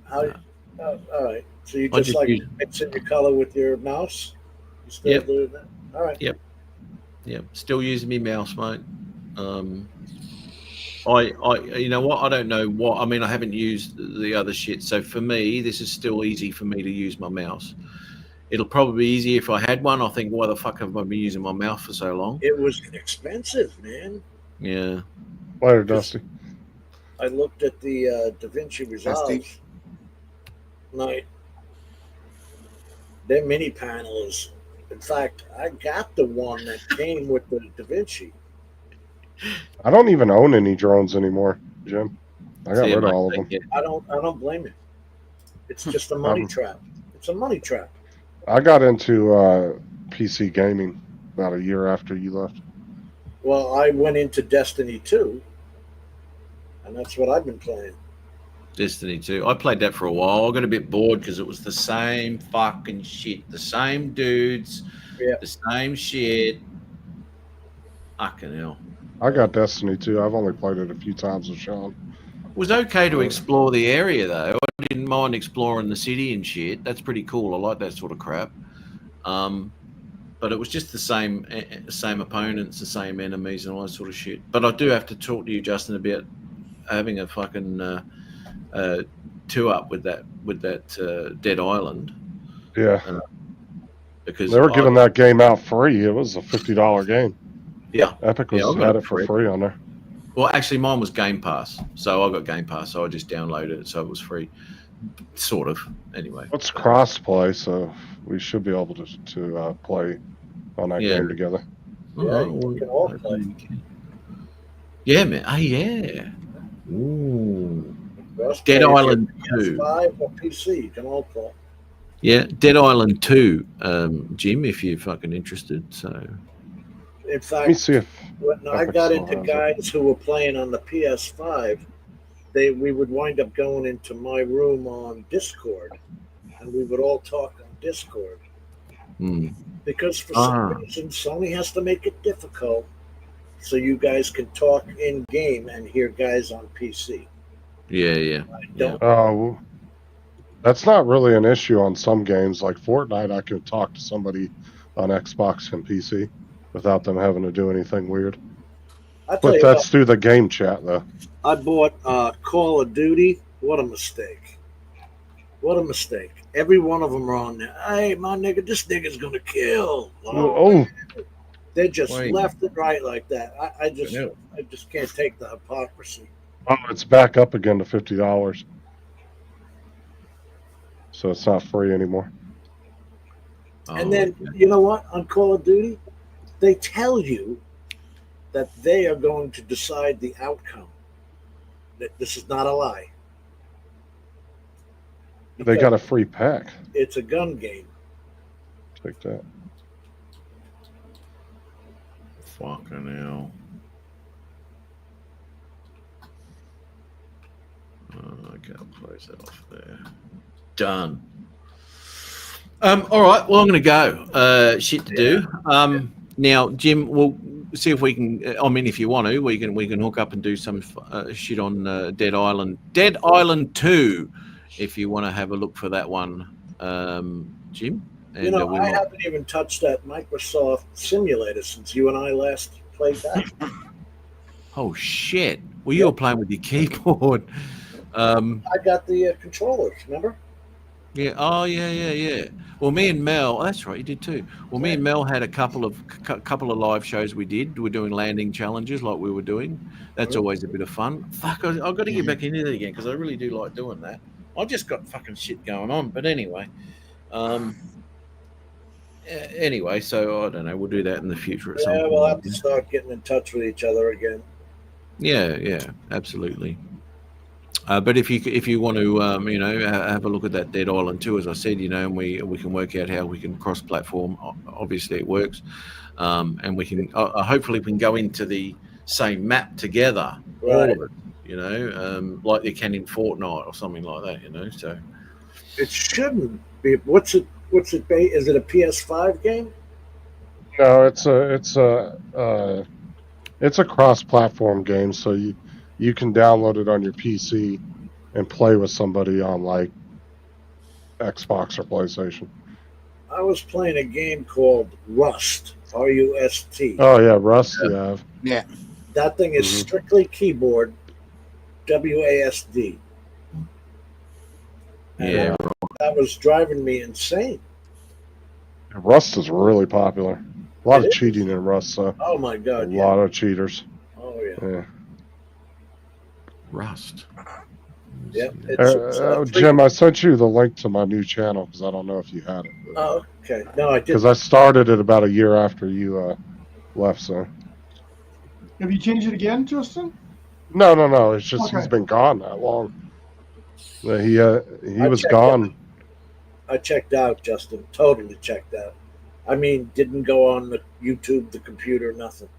How? Oh, all right. So you I just like use- mixing your color with your mouse? You still Yep. do that? All right. Yep. Still using me mouse, mate. You know what? I don't know what. I mean, I haven't used the other shit, so for me, this is still easy for me to use my mouse. It'll probably be easier if I had one. I think, why the fuck have I been using my mouse for so long? It was expensive, man. Yeah. Later, Dusty. I looked at the DaVinci Resolve. Night. Their mini panel is, in fact, I got the one that came with the DaVinci. I don't even own any drones anymore, Jim. I got rid of all of them. I don't blame you. It's just a money trap. It's a money trap. I got into PC gaming about a year after you left. Well, I went into Destiny 2, and that's what I've been playing. Destiny 2. I played that for a while. I got a bit bored because it was the same fucking shit. The same dudes. Yeah. The same shit. Fucking hell. I got Destiny 2. I've only played it a few times with Sean. It was okay to explore the area, though. I didn't mind exploring the city and shit. That's pretty cool. I like that sort of crap. But it was just the same opponents, the same enemies, and all that sort of shit. But I do have to talk to you, Justin, about having a fucking 2-up with that Dead Island. Yeah. Because they were giving that game out free. It was a $50 game. Yeah. Epic had it for free on there. Well, actually, mine was Game Pass. So I got Game Pass, so I just downloaded it, so it was free. Sort of, anyway. It's cross-play, so we should be able to play on that game together. Yeah, we can all play. Yeah, man. Oh, yeah. Ooh. Just Dead play Island 2. PS5 or PC, you can all play. Yeah, Dead Island 2, Jim, if you're fucking interested. So, in fact, let me see if when I got into guys who were playing on the PS5, we would wind up going into my room on Discord, and we would all talk on Discord. Because for some reason, Sony has to make it difficult so you guys can talk in game and hear guys on PC. Yeah. Oh, that's not really an issue on some games. Like Fortnite, I can talk to somebody on Xbox and PC without them having to do anything weird. But that's through the game chat, though. I bought Call of Duty. What a mistake. What a mistake. Every one of them are on there. Hey, my nigga, this nigga's going to kill. They're just left and right like that. I just can't take the hypocrisy. Oh, it's back up again to $50. So it's not free anymore. And then, you know what? On Call of Duty, they tell you that they are going to decide the outcome. That this is not a lie. They got a free pack. It's a gun game. Take that. Fucking hell. Okay, I'll close that off there. Done. All right. Well, I'm going to go. Shit to do. Now, Jim, we'll see if we can. I mean, if you want to, we can hook up and do some shit on Dead Island. Dead Island 2, if you want to have a look for that one, Jim. And, you know, I haven't even touched that Microsoft simulator since you and I last played that. Oh shit! Well, you were playing with your keyboard. I got the controllers. Remember? Yeah. Oh, yeah. Well, me and Mel. That's right. You did too. Well, me and Mel had a couple of live shows we did. We're doing landing challenges like we were doing. That's always a bit of fun. Fuck, I've got to get back into it again because I really do like doing that. I've just got fucking shit going on. But anyway, so I don't know. We'll do that in the future at some point. We'll have to start getting in touch with each other again. Yeah, absolutely. But if you want to, have a look at that Dead Island 2, as I said, and we can work out how we can cross-platform. Obviously, it works, and we can hopefully we can go into the same map together, all of it. Like you can in Fortnite or something like that. So it shouldn't be. What's it? Is it a PS5 game? No, it's a cross-platform game, so you can download it on your PC and play with somebody on like Xbox or PlayStation. I was playing a game called Rust, R-U-S-T. Oh yeah, Rust. Yeah. That thing is strictly keyboard, WASD. Yeah, That was driving me insane. Rust is really popular. A lot of cheating in Rust, so Oh my God! a lot of cheaters. Oh yeah. Yeah. Rust. Yep. It's, Jim, I sent you the link to my new channel because I don't know if you had it. Oh, okay. No, I didn't. Because I started it about a year after you left, so. Have you changed it again, Justin? No. It's just Okay. he's been gone that long. He I was checked gone. I checked out, Justin. Totally checked out. I mean, didn't go on the YouTube, the computer, nothing.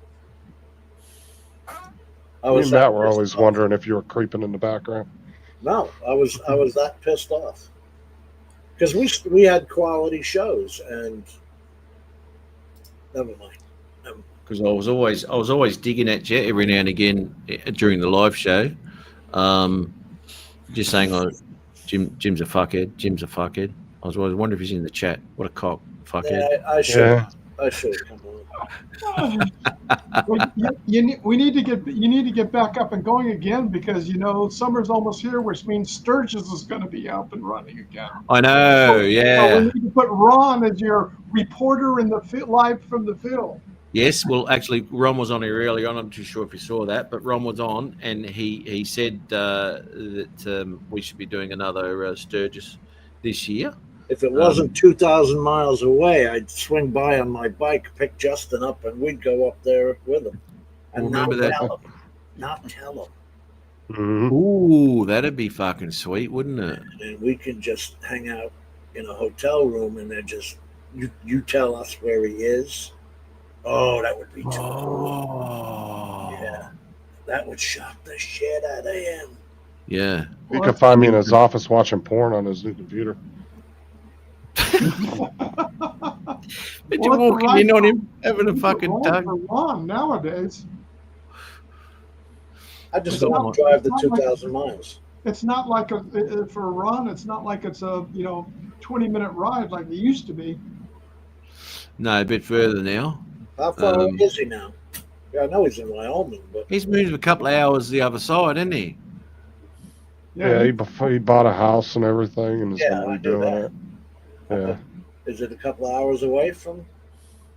Me and Matt were always wondering if you were creeping in the background. No, I was that pissed off because we had quality shows and never mind. Because I was always digging at you every now and again during the live show, just saying, "Oh, Jim's a fuckhead. Jim's a fuckhead." I was always wondering if he's in the chat. What a cock, fuckhead. Yeah, I should. Yeah. I should come on. Well, you need to get back up and going again because summer's almost here, which means Sturgis is going to be up and running again. I know, So yeah. we need to put Ron as your reporter in the live from the field. Yes, well, actually, Ron was on here earlier on. I'm not too sure if you saw that, but Ron was on, and he said that we should be doing another Sturgis this year. If it wasn't 2,000 miles away, I'd swing by on my bike, pick Justin up, and we'd go up there with him. And Remember not that? tell him. Not tell him. Mm-hmm. Ooh, that'd be fucking sweet, wouldn't it? And we can just hang out in a hotel room, and then just you tell us where he is. Oh, that would be too cool. Yeah, that would shock the shit out of him. Yeah. He could find me in his office watching porn on his new computer. But you're walking in on him having a fucking tug. For Ron nowadays. I just don't want to drive the 2,000 miles. It's not like for Ron. It's not like it's a 20-minute ride like it used to be. No, a bit further now. How far away is he now? Yeah, I know he's in Wyoming, but He's moved a couple of hours the other side, hasn't he? Yeah, he bought a house and everything and is Yeah, I knew redoing it. Yeah. is it a couple of hours away from?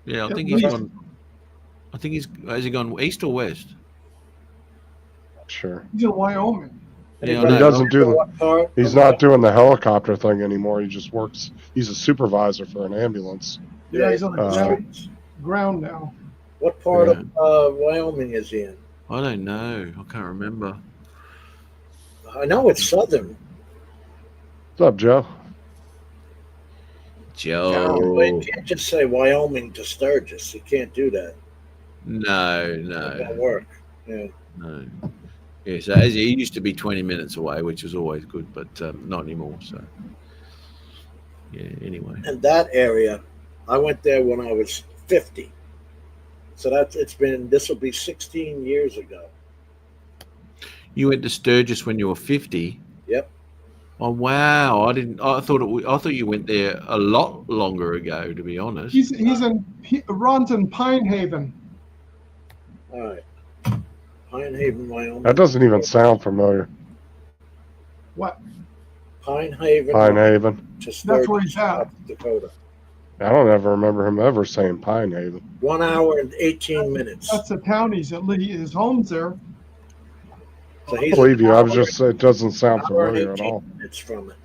Yeah, I think he's gone. I think has he gone east or west? Sure. He's in Wyoming. Yeah, But I he know. doesn't do he's not doing the helicopter thing anymore. He just works. He's a supervisor for an ambulance. Yeah, he's on the ground now. What part of Wyoming is he in? I don't know. I can't remember. I know it's southern. What's up, Joe? Joe. But you can't just say Wyoming to Sturgis. You can't do that. No. It won't work. Yeah. No. Yeah, so as he used to be 20 minutes away, which was always good, but not anymore. So, yeah, anyway. And that area, I went there when I was 50. So this will be 16 years ago. You went to Sturgis when you were 50? Yep. Oh, wow. I thought you went there a lot longer ago, to be honest. Ron's in Pine Haven. All right. Pine Haven, Wyoming. That doesn't even sound familiar. What? Pine Haven. Pine Haven. To That's Sturgis, where he's at. South Dakota. I don't ever remember him ever saying Pine Haven. 1 hour and 18 minutes. That's the town he's at. His home's there. So I believe you. I was just saying it doesn't sound Hour and familiar at 18 all. minutes from it.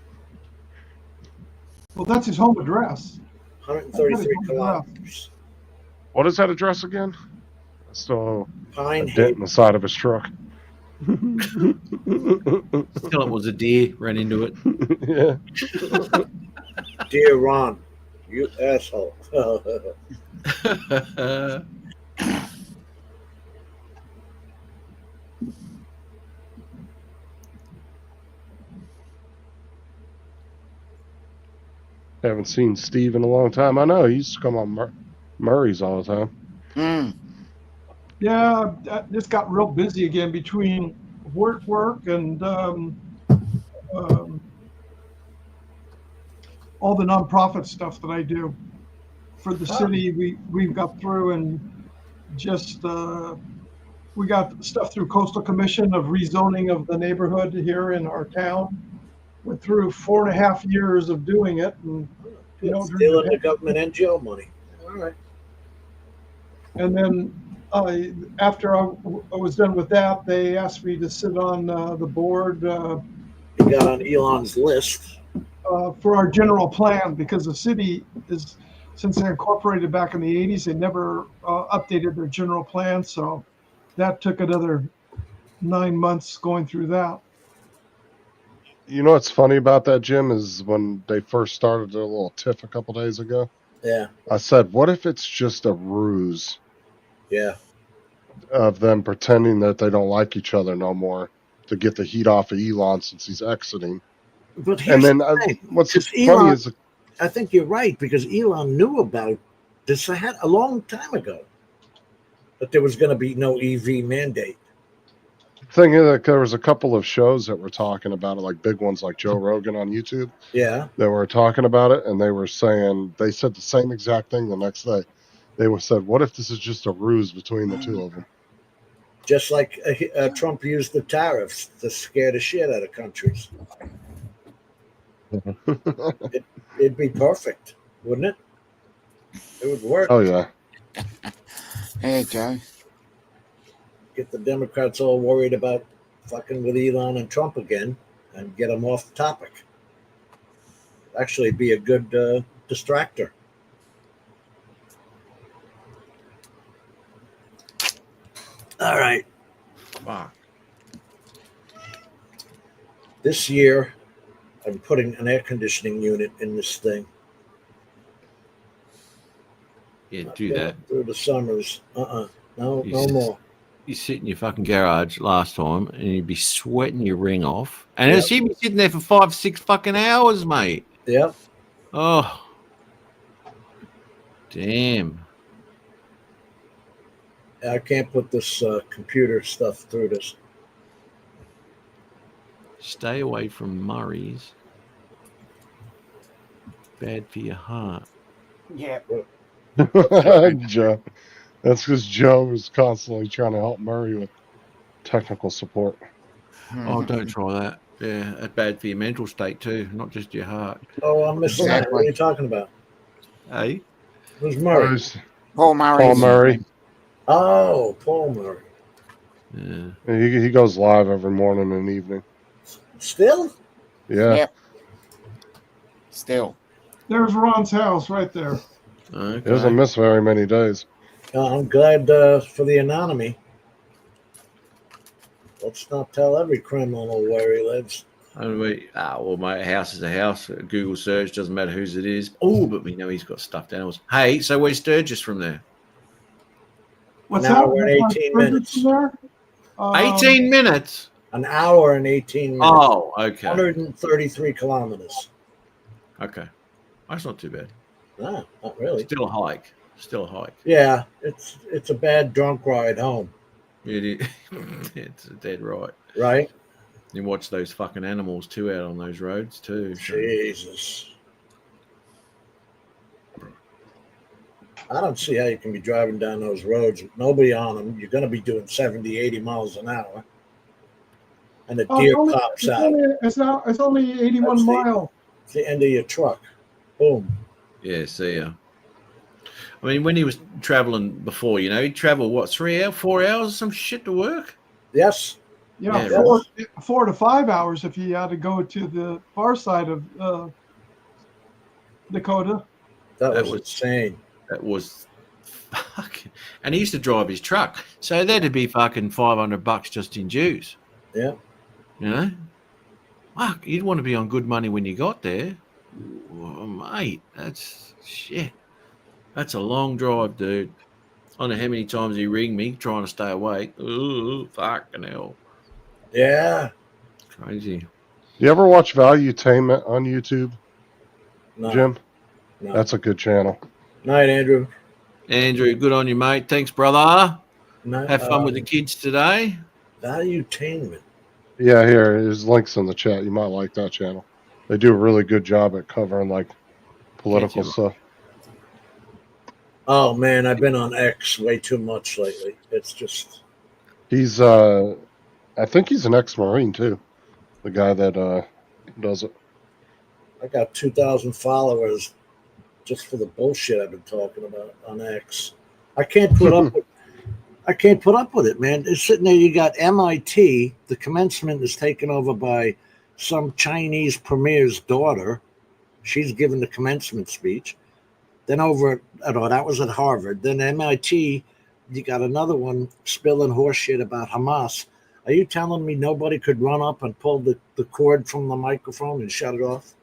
Well, that's his home address. 133 kilometers. What is that address again? Still Pine a dent Haven. in the side of his truck. Tell it was a deer, ran into it. Yeah. Dear Ron, you asshole. Haven't seen Steve in a long time. I know he used to come on Murray's all the time. Yeah, I just got real busy again between work and all the nonprofit stuff that I do for the city. We've got through and just we got stuff through Coastal Commission of rezoning of the neighborhood here in our town. Went through 4.5 years of doing it, and Stealing the government NGO money. All right. And then after I was done with that, they asked me to sit on the board. You got on Elon's list. For our general plan, because the city is, since they incorporated back in the 80s, they never updated their general plan. So that took another 9 months going through that. You know what's funny about that, Jim, is when they first started their little tiff a couple days ago, Yeah. I said, what if it's just a ruse Yeah. of them pretending that they don't like each other no more to get the heat off of Elon since he's exiting? But And here's then the thing. what's Because funny Elon, is, I think you're right, because Elon knew about this a long time ago, that there was going to be no EV mandate. thing is that there was a couple of shows that were talking about it, like big ones like Joe Rogan on YouTube, Yeah. that were talking about it, and they were saying, they said the same exact thing the next day. They said, what if this is just a ruse between the two of them? Just like Trump used the tariffs to scare the shit out of countries. It'd be perfect, wouldn't it? It would work. Oh, yeah. Hey, Joe. Get the Democrats all worried about fucking with Elon and Trump again and get them off the topic. Actually be a good distractor. All right. Fuck. This year, I'm putting an air conditioning unit in this thing. Yeah, do that. Through the summers. No You no s- more. You sit in your fucking garage last time and you'd be sweating your ring off. And it's you'd be sitting there for 5-6 fucking hours, mate. Yep. Oh. Damn. I can't put this computer stuff through this. Stay away from Murray's. Bad for your heart. Yeah. Joe. That's because Joe is constantly trying to help Murray with technical support. Oh, don't try that. Yeah, that's bad for your mental state too, not just your heart. Oh, I'm missing that. What are you talking about? Hey? Who's Murray? Paul Murray. Paul Murray. Oh, Paul Murray. Yeah. He goes live every morning and evening. Still? Yeah. Yep. Still. There's Ron's house right there. He doesn't miss very many days. I'm glad for the anonymity. Let's not tell every criminal where he lives. Well, my house is a house. Google search doesn't matter whose it is. Oh, but we know he's got stuffed animals. Hey, so where's Sturgis from there? What's An that? hour and 18 minutes. 18 minutes. An hour and 18 minutes. Oh, okay. 133 kilometers. Okay, that's not too bad. No, not really. Still a hike. Still a hike. Yeah, it's a bad drunk ride home. It is. It's dead right. Right. You watch those fucking animals too out on those roads too. so- Jesus. I don't see how you can be driving down those roads with nobody on them. You're going to be doing 70, 80 miles an hour. And the deer pops out. It's only 81 mile. It's the end of your truck. Boom. Yeah, see ya. I mean, when he was traveling before, he'd travel what, 3 hours, 4 hours, some shit to work. Yes. Yeah, Yeah, 4 to 5 hours if he had to go to the far side of Dakota. That was insane. That was fucking. And he used to drive his truck, so that'd be fucking $500 just in dues. Yeah. Fuck, you'd want to be on good money when you got there. Oh, mate, that's shit. That's a long drive, dude. I don't know how many times he ring me trying to stay awake. Ooh, fucking hell. Yeah. Crazy. You ever watch Valuetainment on YouTube, No. Jim? No. That's a good channel. Night, Andrew. Andrew, good on you, mate. Thanks, brother. No, Have fun with the kids today. Valuetainment. Yeah, here, there's links in the chat. You might like that channel. They do a really good job at covering like political stuff. Oh man, I've been on X way too much lately. It's just He's I think he's an ex-Marine too. The guy that does it. I got 2,000 followers just for the bullshit I've been talking about on X. I can't put up with it, man. It's sitting there. You got MIT. The commencement is taken over by some Chinese premier's daughter. She's giving the commencement speech. Then that was at Harvard. Then MIT, you got another one spilling horseshit about Hamas. Are you telling me nobody could run up and pull the cord from the microphone and shut it off?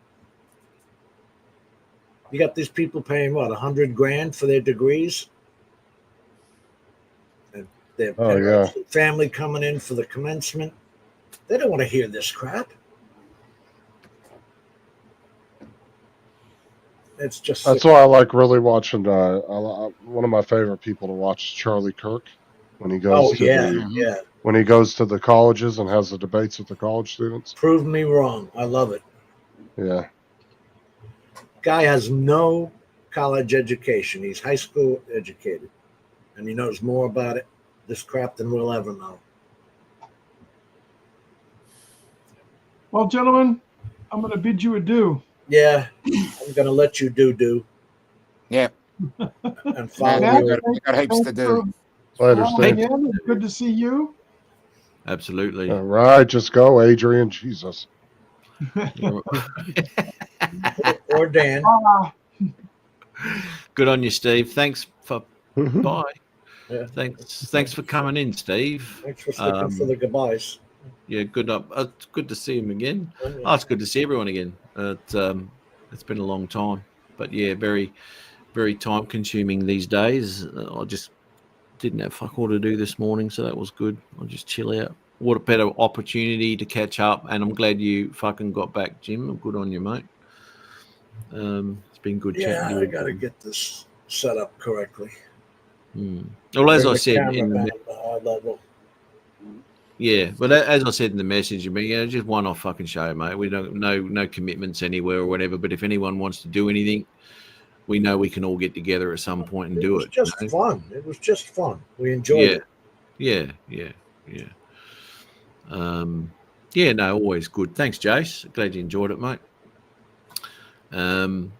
You got these people paying what, $100,000 for their degrees, and their parents and family coming in for the commencement. They don't want to hear this crap. It's just that's why I like really watching. One of my favorite people to watch is Charlie Kirk when he goes when he goes to the colleges and has the debates with the college students. Prove me wrong. I love it. Yeah. Guy has no college education. He's high school educated, and he knows more about this crap than we'll ever know. Well, gentlemen, I'm going to bid you adieu. Yeah, I'm going to let you do. Yeah. And follow you. Got heaps to do. Later, Steve. It's good to see you. Absolutely. All right, just go, Adrian. Jesus. Or Dan. Good on you, Steve. Thanks for bye. Yeah. Thanks for coming in, Steve. Thanks for sticking for the goodbyes. Yeah, good to see him again. Oh, it's good to see everyone again. It's been a long time, but yeah, very, very time consuming these days. I just didn't have fuck all to do this morning, so that was good. I'll just chill out. What a better opportunity to catch up, and I'm glad you fucking got back, Jim. Good on you, mate. It's been good chatting. I got to get this set up correctly. Well, as I said, level. Yeah, but as I said in the message, I mean, just one-off fucking show, mate. We don't no commitments anywhere or whatever. But if anyone wants to do anything, we know we can all get together at some point and do it. It was just fun. It was just fun. We enjoyed it. Yeah. No, always good. Thanks, Jace. Glad you enjoyed it, mate. No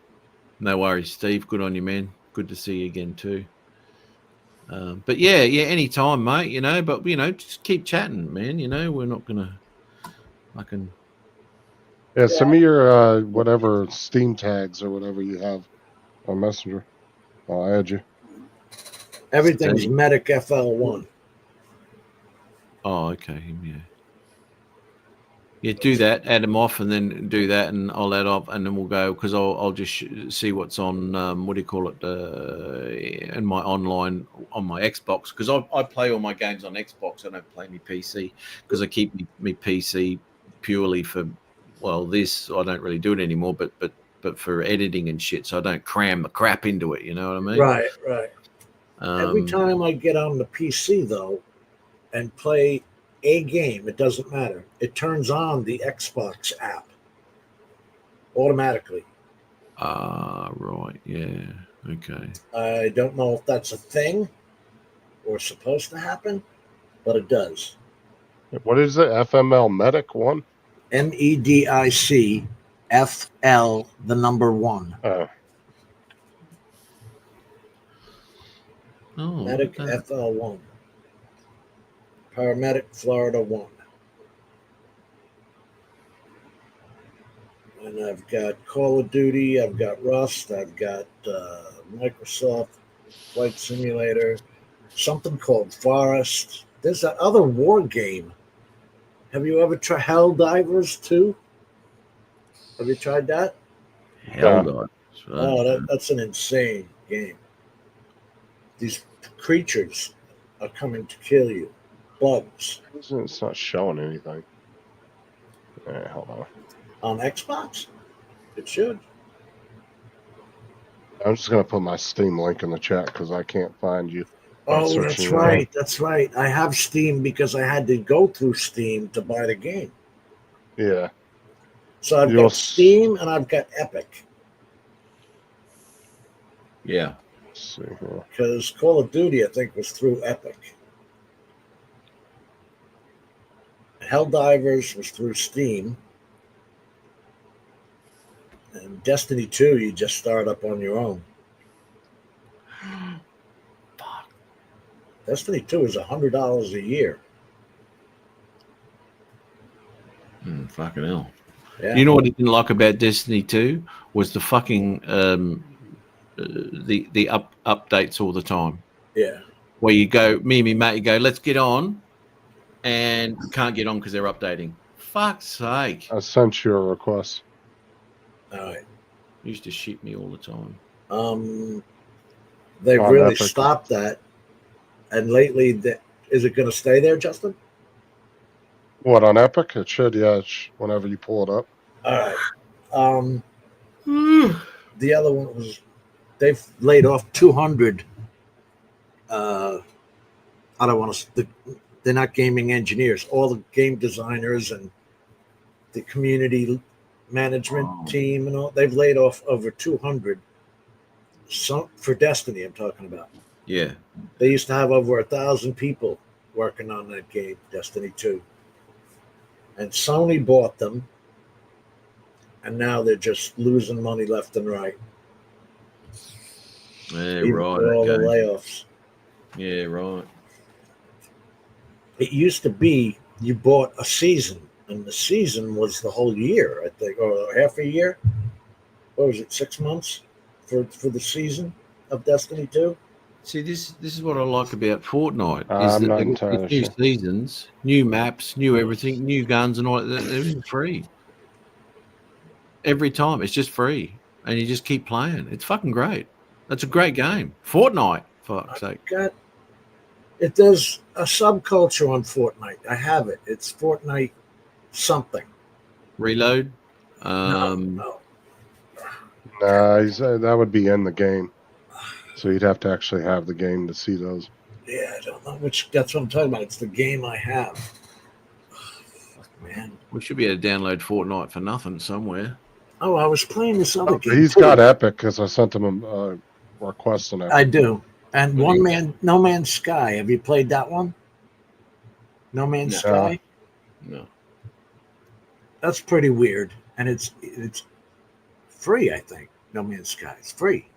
worries, Steve. Good on you, man. Good to see you again too. But yeah, anytime, mate. But just keep chatting, man. We're not gonna. Send me your whatever Steam tags or whatever you have on Messenger. I'll add you. Everything's Medic FL1. Oh, okay. Yeah, do that. Add them off, and then do that, and I'll add up, and then we'll go because I'll just see what's on. What do you call it? In my online on my Xbox, because I play all my games on Xbox. I don't play my PC because I keep my PC purely for this. I don't really do it anymore, but for editing and shit, so I don't cram the crap into it. You know what I mean? Right. Every time I get on the PC though, and play a game, it doesn't matter. It turns on the Xbox app automatically. Right. Yeah. Okay. I don't know if that's a thing or supposed to happen, but it does. What is it? FML Medic 1? MEDIC FL, the number 1. Medic FL1. Paramedic Florida 1. And I've got Call of Duty, I've got Rust, I've got Microsoft Flight Simulator, something called Forest. There's that other war game. Have you ever tried Helldivers 2? Have you tried that? Helldivers. Oh, that's an insane game. These creatures are coming to kill you. Bugs. It's not showing anything. All right, hold on. On Xbox? It should. I'm just going to put my Steam link in the chat because I can't find you. Oh, that's right. That's right. I have Steam because I had to go through Steam to buy the game. Yeah. So I've got Steam and I've got Epic. Yeah. Let's see here. Because Call of Duty, I think, was through Epic. Helldivers was through Steam. And Destiny 2, you just start up on your own. Fuck. Destiny 2 is $100 a year. Fucking hell. Yeah. You know what I didn't like about Destiny 2 was the fucking the updates all the time. Yeah. Where you go, me and me mate, you go, let's get on, and can't get on because they're updating. Fuck's sake. I sent you a request. All right. Used to shit me all the time. They've On really Epic. stopped that. And lately, is it going to stay there, Justin? What, on Epic? It should, yeah. Whenever you pull it up. All right. The other one was they've laid off 200. I don't want to. They're not gaming engineers. All the game designers and the community management team and all. They've laid off over 200. Some for Destiny. I'm talking about. Yeah. They used to have over 1,000 people working on that game, Destiny 2. And Sony bought them, and now they're just losing money left and right. Yeah, Even right. with all the Okay. layoffs. Yeah, right. It used to be you bought a season, and the season was the whole year, I think, or half a year. What was it, 6 months for the season of Destiny 2? See, this is what I like about Fortnite. I'm not they got entirely these new sure. seasons, new maps, new everything, new guns and all that. They're free. Every time. It's just free. And you just keep playing. It's fucking great. That's a great game. Fortnite, for fuck's sake. There's a subculture on Fortnite. I have it. It's Fortnite something. Reload. No. Nah, that would be in the game. So you'd have to actually have the game to see those. Yeah, I don't know which. That's what I'm talking about. It's the game I have. Fuck, man. We should be able to download Fortnite for nothing somewhere. Oh, I was playing this other game. He's too. got Epic because I sent him a request on Epic. I do. And No Man's Sky. Have you played that one? No Man's Sky? No. That's pretty weird. And it's free, I think. No Man's Sky. It's free.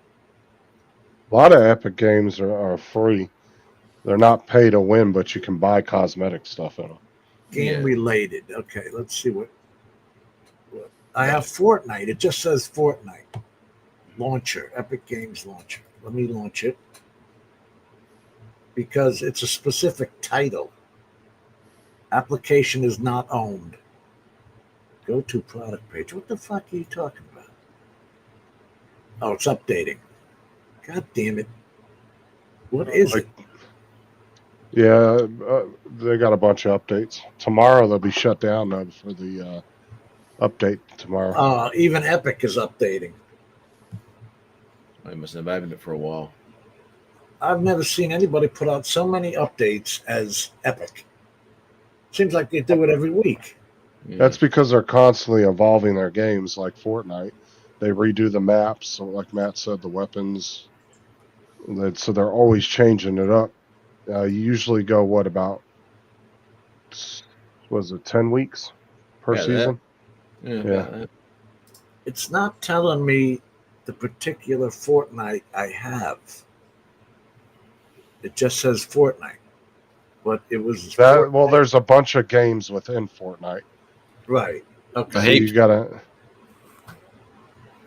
A lot of Epic games are free. They're not pay to win, but you can buy cosmetic stuff in them. Game related. Okay, let's see what I have. Fortnite. It just says Fortnite. Launcher. Epic Games Launcher. Let me launch it. Because it's a specific title. Application is not owned. Go to product page. What the fuck are you talking about? Oh, it's updating. God damn it. What is it? Yeah, they got a bunch of updates. Tomorrow they'll be shut down for the update tomorrow. Even Epic is updating. I must have opened it for a while. I've never seen anybody put out so many updates as Epic. Seems like they do it every week. That's because they're constantly evolving their games like Fortnite. They redo the maps, so like Matt said, the weapons. So they're always changing it up. You usually go, about 10 weeks per Yeah, season? Yeah. It's not telling me the particular Fortnite I have. It just says Fortnite. But it was Well, there's a bunch of games within Fortnite. right. Okay. So you gotta.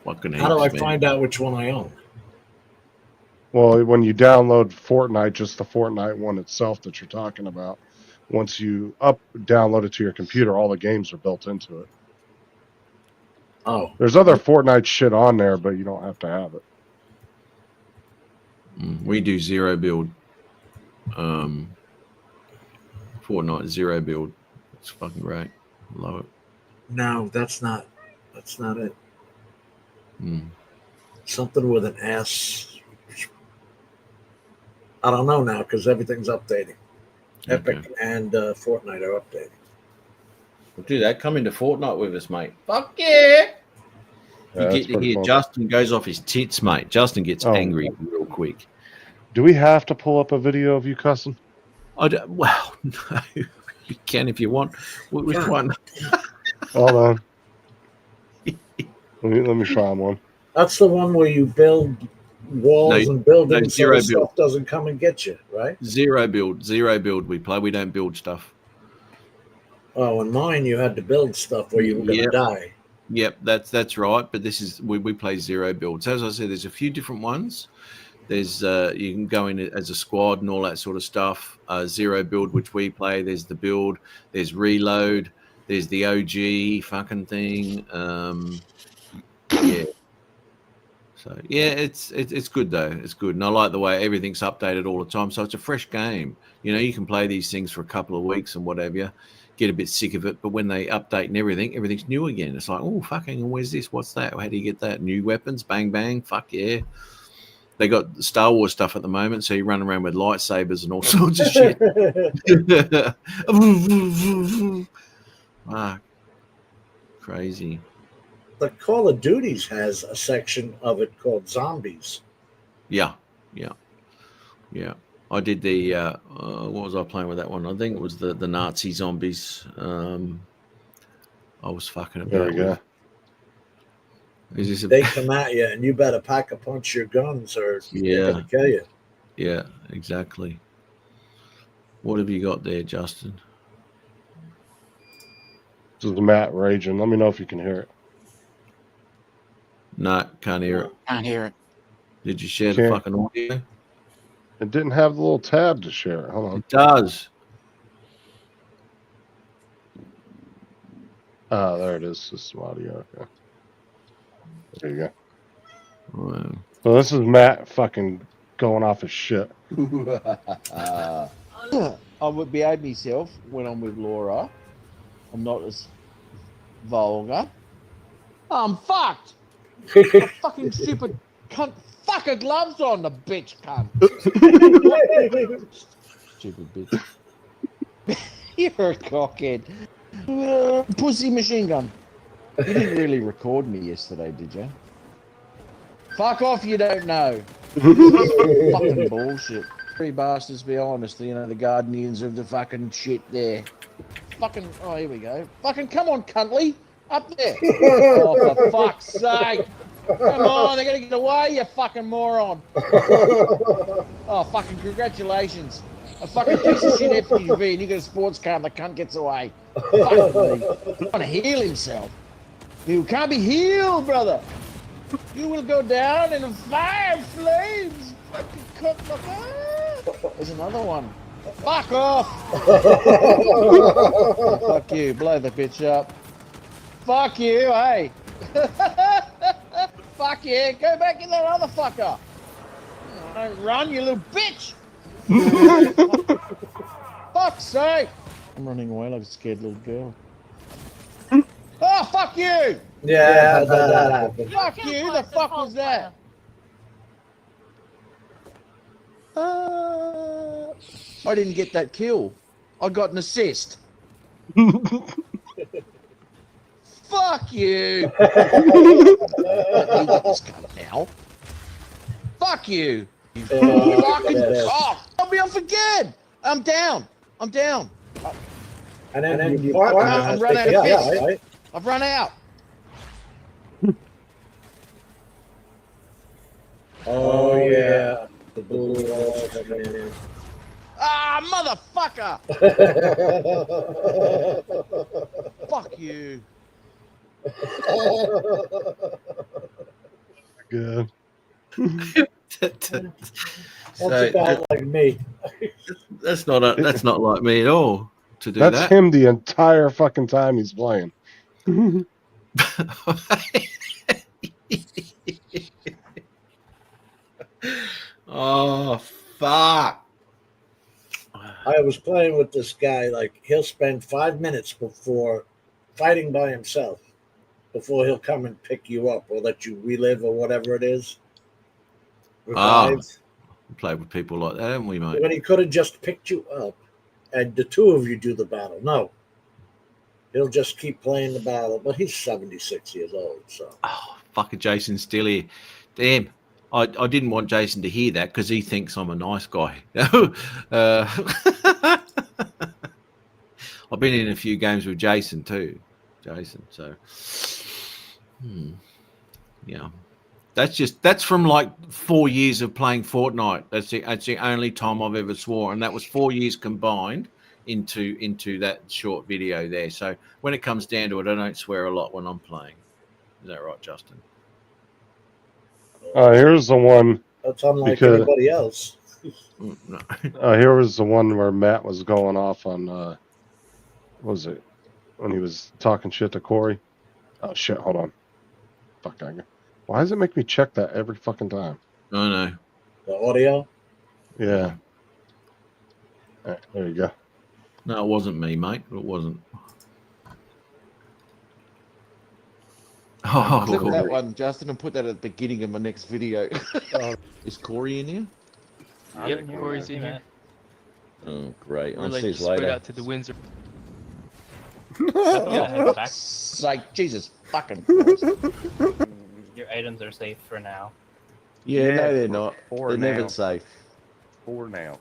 How do I find out which one I own? Well, when you download Fortnite, just the Fortnite one itself that you're talking about, once you download it to your computer, all the games are built into it. Oh. There's other Fortnite shit on there, but you don't have to have it. We do zero build. Fortnite zero build. It's fucking great. Love it. No, that's not it. Something with an S. I don't know now because everything's updating. Epic and Fortnite are updating. We'll do that. Come into Fortnite with us, mate. Fuck yeah! You that's get to pretty hear fun. Justin goes off his tits, mate. Justin gets angry real quick. Do we have to pull up a video of you cussing? Well, no. You can if you want. Which one? Hold on. Let me find one. That's the one where you build walls and buildings so the stuff doesn't come and get you, right? Zero build we play. We don't build stuff. Oh, in mine you had to build stuff or you were going to die. Yep, that's right. But this is we play zero builds. As I said, there's a few different ones. There's you can go in as a squad and all that sort of stuff. Zero build, which we play. There's the build. There's reload. There's the OG fucking thing. Yeah. So yeah, it's good though. It's good, and I like the way everything's updated all the time. So it's a fresh game. You know, you can play these things for a couple of weeks and whatever. Get a bit sick of it, but when they update and everything's new again. It's like, oh fucking, where's this? What's that? How do you get that? New weapons? Bang bang! Fuck yeah! They got Star Wars stuff at the moment, so you run around with lightsabers and all sorts of shit. Fuck, crazy. The Call of Duties has a section of it called Zombies. Yeah. I did the what was I playing with that one? I think it was the Nazi zombies. I was fucking about. There we go. They come at you, and you better pack a punch your guns, or they're gonna kill you. Yeah, exactly. What have you got there, Justin? This is Matt raging. Let me know if you can hear it. No, can't hear it. Can't hear it. Did you share the fucking audio? It didn't have the little tab to share it. Hold on. It does. Ah, there it is. This is audio. Okay. There you go. Wow. So this is Matt fucking going off his shit. I would behave myself when I'm with Laura. I'm not as vulgar. I'm fucked. Fucking stupid cunt. Fuck her gloves on, the bitch cunt. Stupid bitch. You're a cockhead. Pussy machine gun. You didn't really record me yesterday, did you? Fuck off, you don't know. Fucking bullshit. Three bastards, be honest, you know, the guardians of the fucking shit there. Fucking, oh, here we go. Fucking come on, cuntly. Up there. Oh, for fuck's sake. Come on, they're going to get away, you fucking moron. Oh, fucking congratulations. A fucking piece of shit FPV and you get a sports car and the cunt gets away. Fuck me. He's trying to heal himself. You can't be healed, brother. You will go down in a fire of flames. Fucking cook. There's another one. Fuck off. Oh, fuck you. Blow the bitch up. Fuck you, hey. Fuck yeah, go back in that other fucker. Don't run, you little bitch. Fuck's sake. I'm running away like a scared little girl. Oh, fuck you. Yeah, that happened. Fuck you, who the fuck was that? I didn't get that kill. I got an assist. Fuck you! Now. Fuck you! You fucking I'll be off again! I'm down! And then you I'm run out of fish. Right? I've run out. Oh yeah. The blue walls coming in. Ah, motherfucker! Fuck you. Good. That's about like me. That's not like me at all to do That's that. him the entire fucking time he's playing. Oh fuck. I was playing with this guy, like he'll spend 5 minutes before fighting by himself before he'll come and pick you up or let you relive or whatever it is. Revive. We played with people like that, haven't we, mate? When he could have just picked you up and the two of you do the battle. No. He'll just keep playing the battle, but he's 76 years old, so. Oh, fucking Jason's still here. Damn. I didn't want Jason to hear that because he thinks I'm a nice guy. I've been in a few games with Jason too. So yeah. That's from like 4 years of playing Fortnite. That's the only time I've ever swore, and that was 4 years combined into that short video there. So when it comes down to it, I don't swear a lot when I'm playing. Is that right, Justin? Here's the one. That's unlike anybody else. No. Here was the one where Matt was going off on. What was it when he was talking shit to Corey? Oh shit! Hold on. Fuck. Why does it make me check that every fucking time? I know. The audio? Yeah. All right, there you go. No, it wasn't me, mate. It wasn't. Oh, clip that one, Justin, and put that at the beginning of my next video. Is Corey in here? Yep, Corey's in here. Oh, great. We're I'll like see you spread later. out to the Windsor. It's like, Jesus fucking Christ. Your items are safe for now. Yeah, no, they're not. For They're now. never safe. For now.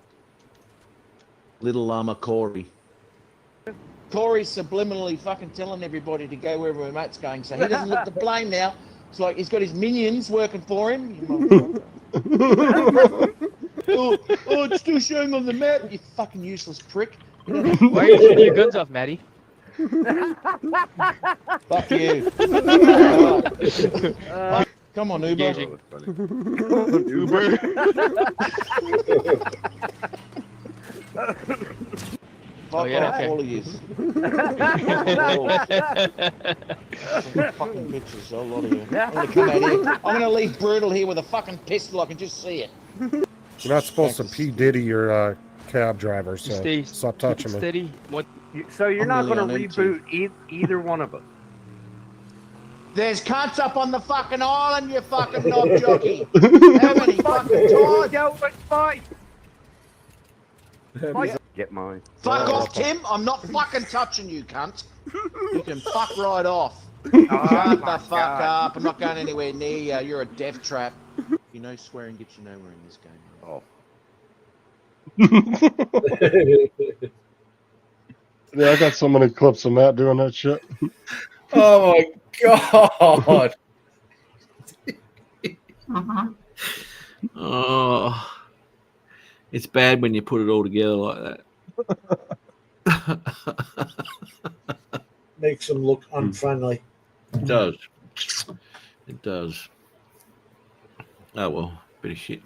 Little llama Corey. Corey's subliminally fucking telling everybody to go wherever Matt's going, so he doesn't look to blame now. It's like he's got his minions working for him. It's still showing on the map, you fucking useless prick. Why are you shooting your guns off, Maddie? Fuck you. Come on, Uber. Fuck off, all of you. Fucking bitches, a lot of you. I'm gonna come out here. I'm gonna leave Brutal here with a fucking pistol. I can just see it. You're not supposed to P. Diddy your cab driver, so Stay stop touching me. steady. What? So you're not really going to on empty. reboot either one of us? There's cunts up on the fucking island, you fucking knob jockey. How many fucking times? Get mine. Fuck off, Tim. I'm not fucking touching you, cunt. You can fuck right off. Shut the fuck up. I'm not going anywhere near you. You're a death trap. You know swearing gets you nowhere in this game. Oh. Yeah, I got so many clips of Matt doing that shit. Oh my god. Oh, it's bad when you put it all together like that. Makes them look unfriendly. It does. It does. Oh well, bit of shit.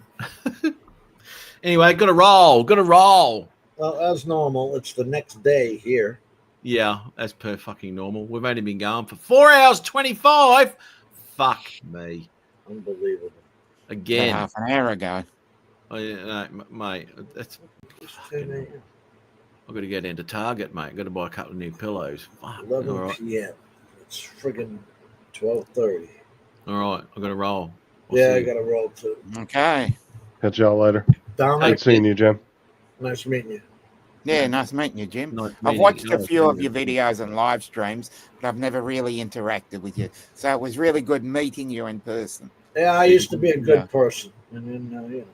Anyway, gotta roll. Well, as normal, it's the next day here. Yeah, that's per fucking normal. We've only been going for 4 hours 25. Fuck me. Unbelievable. Again. Half an hour ago. Oh, yeah, no, mate, that's. Fucking, I've got to go down to Target, mate. I've got to buy a couple of new pillows. Fuck. 11 All right. p.m. It's friggin' 12:30. All right, I've got to roll. Yeah, I got to roll too. Okay. Catch y'all later. Dominic, Good seeing you, Jim. nice meeting you. Yeah, nice meeting you, Jim. Nice I've meeting watched you. a few of your videos and live streams, but I've never really interacted with you. So it was really good meeting you in person. Yeah, I used to be a good Yeah. person, and then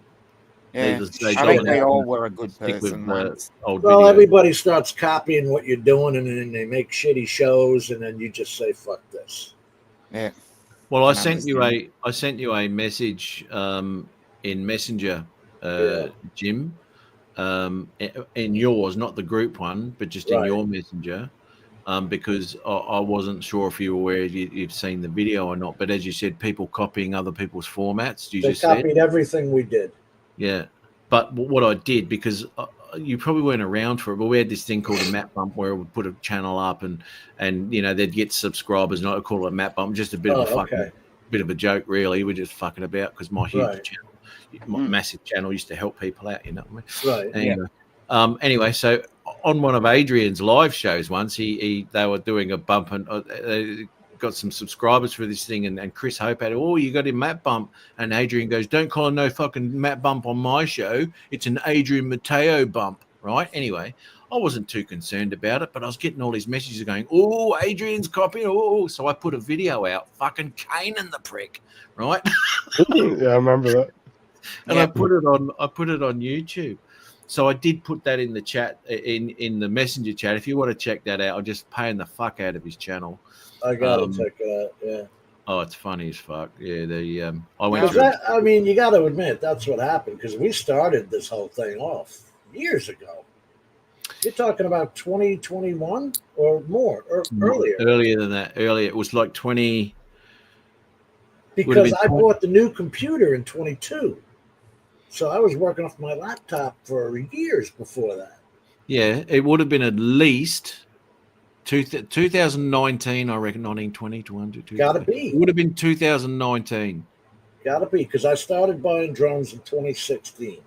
Yeah, Needless to say, I think we Dominic, all were a good stick with, person once. old well, videos. everybody starts copying what you're doing, and then they make shitty shows, and then you just say "fuck this." Yeah. Well, I I sent you understand. a message in Messenger, Jim, in yours, not the group one, but just in Right. your Messenger, because I wasn't sure if you were aware you've seen the video or not. But as you said, people copying other people's formats. You They just said, copied everything we did. yeah. But what I did, because you probably weren't around for it, but we had this thing called a map bump where we put a channel up and you know they'd get subscribers, and I call it a map bump, just a bit of a fucking bit of a joke, really. We're just fucking about because my huge Right. channel, my massive channel, used to help people out. You know what I mean? Right. Anyway, anyway, so on one of Adrian's live shows once, they were doing a bump and they got some subscribers for this thing, and Chris Hope had, oh, you got a map bump, and Adrian goes, don't call him no fucking map bump on my show. It's an Adrian Mateo bump, right? Anyway, I wasn't too concerned about it, but I was getting all these messages going, oh, Adrian's copying, oh, so I put a video out, fucking caning the prick, right? Yeah, I remember that. and I put it on YouTube. So I did put that in the chat, in the messenger chat. If you want to check that out, I'm just paying the fuck out of his channel. I gotta check it out. Yeah. Oh, it's funny as fuck. Yeah, I mean, you got to admit that's what happened because we started this whole thing off years ago. You're talking about 2021 or more, or earlier. Earlier than that. Earlier, it was like 20. Because I bought the new computer in 22. So I was working off my laptop for years before that. Yeah, it would have been at least 2019, I reckon, 1920, 20. Gotta be. It would have been 2019. Gotta be, because I started buying drones in 2016.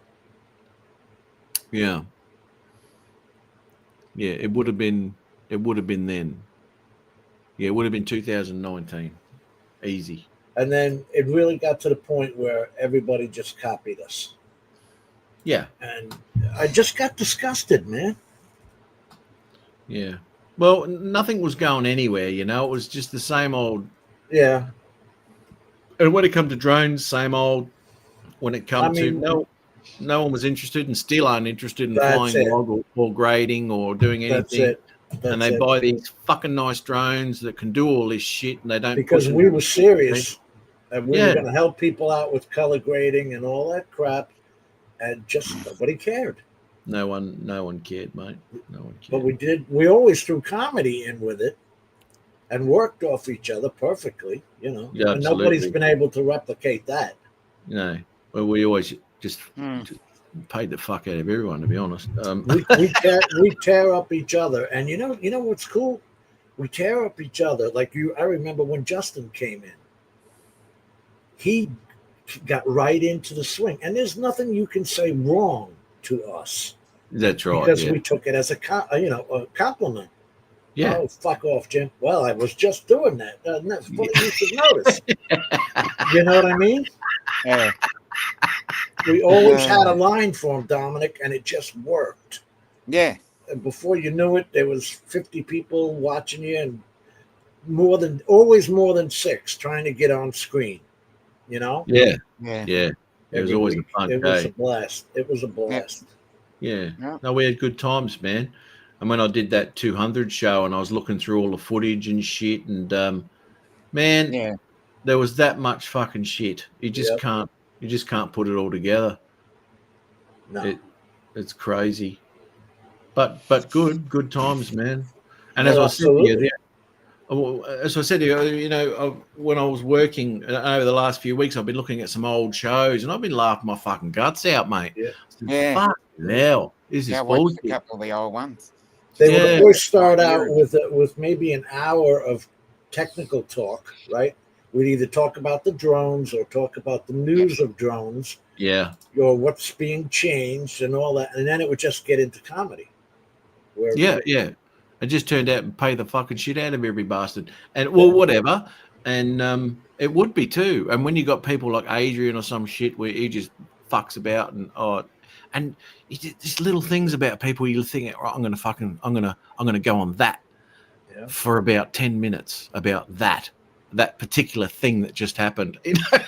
Yeah. Yeah, it would have been then. Yeah, it would have been 2019. Easy. And then it really got to the point where everybody just copied us. Yeah. And I just got disgusted, man. Yeah. Well, nothing was going anywhere, you know. It was just the same old. Yeah. And when it comes to drones, same old. When it comes to no one was interested and still aren't interested in flying log or grading or doing anything. And they buy these fucking nice drones that can do all this shit, and they don't. Because we were serious, and we were going to help people out with color grading and all that crap, and just nobody cared. No one cared, mate. No one cared. But we always threw comedy in with it, and worked off each other perfectly, you know. Yeah, and nobody's been able to replicate that. No, well, we always just paid the fuck out of everyone, to be honest. We tear up each other, and you know what's cool? We tear up each other. Like I remember when Justin came in, he got right into the swing, and there's nothing you can say wrong to us. That's right. Because we took it as a compliment. Yeah. Oh, fuck off, Jim. Well, I was just doing that. That's what you should notice. You know what I mean? Yeah. We always had a line for him, Dominic, and it just worked. Yeah. And before you knew it, there was 50 people watching you, and always more than 6 trying to get on screen. You know? Yeah. It was always a fun day. It was a blast. It was a blast. Yeah. No, we had good times, man. And when I did that 200 show, and I was looking through all the footage and shit, and man, there was that much fucking shit. You just can't. You just can't put it all together. No, it's crazy, but good times, man. And as I said to you, you know, when I was working over the last few weeks, I've been looking at some old shows, and I've been laughing my fucking guts out, mate. Yeah. Fucking hell, this is bullshit. A couple of the old ones. They would always start out with maybe an hour of technical talk, right? We'd either talk about the drones or talk about the news of drones. Yeah. Or what's being changed and all that. And then it would just get into comedy. It just turned out and pay the fucking shit out of every bastard. And, well, whatever. And it would be too. And when you got people like Adrian or some shit where he just fucks about and just little things about people you think, right, I'm gonna go on that for about 10 minutes about that particular thing that just happened. You know?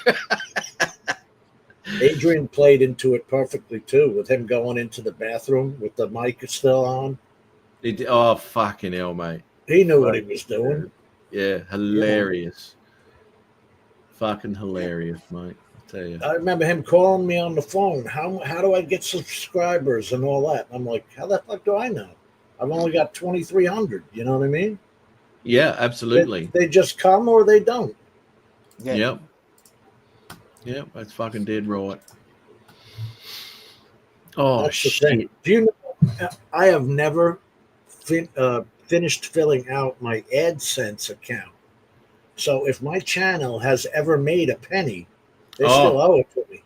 Adrian played into it perfectly too, with him going into the bathroom with the mic still on. Oh, fucking hell, mate. He knew what he was doing. Yeah, hilarious. Fucking hilarious, mate. I tell you. I remember him calling me on the phone. How do I get subscribers and all that? I'm like, how the fuck do I know? I've only got 2,300. You know what I mean? Yeah, absolutely. They just come or they don't. Yeah. Yep, that's fucking dead right. Oh, that's shit. Do you know, I have never finished filling out my AdSense account. So if my channel has ever made a penny, they still owe it to me.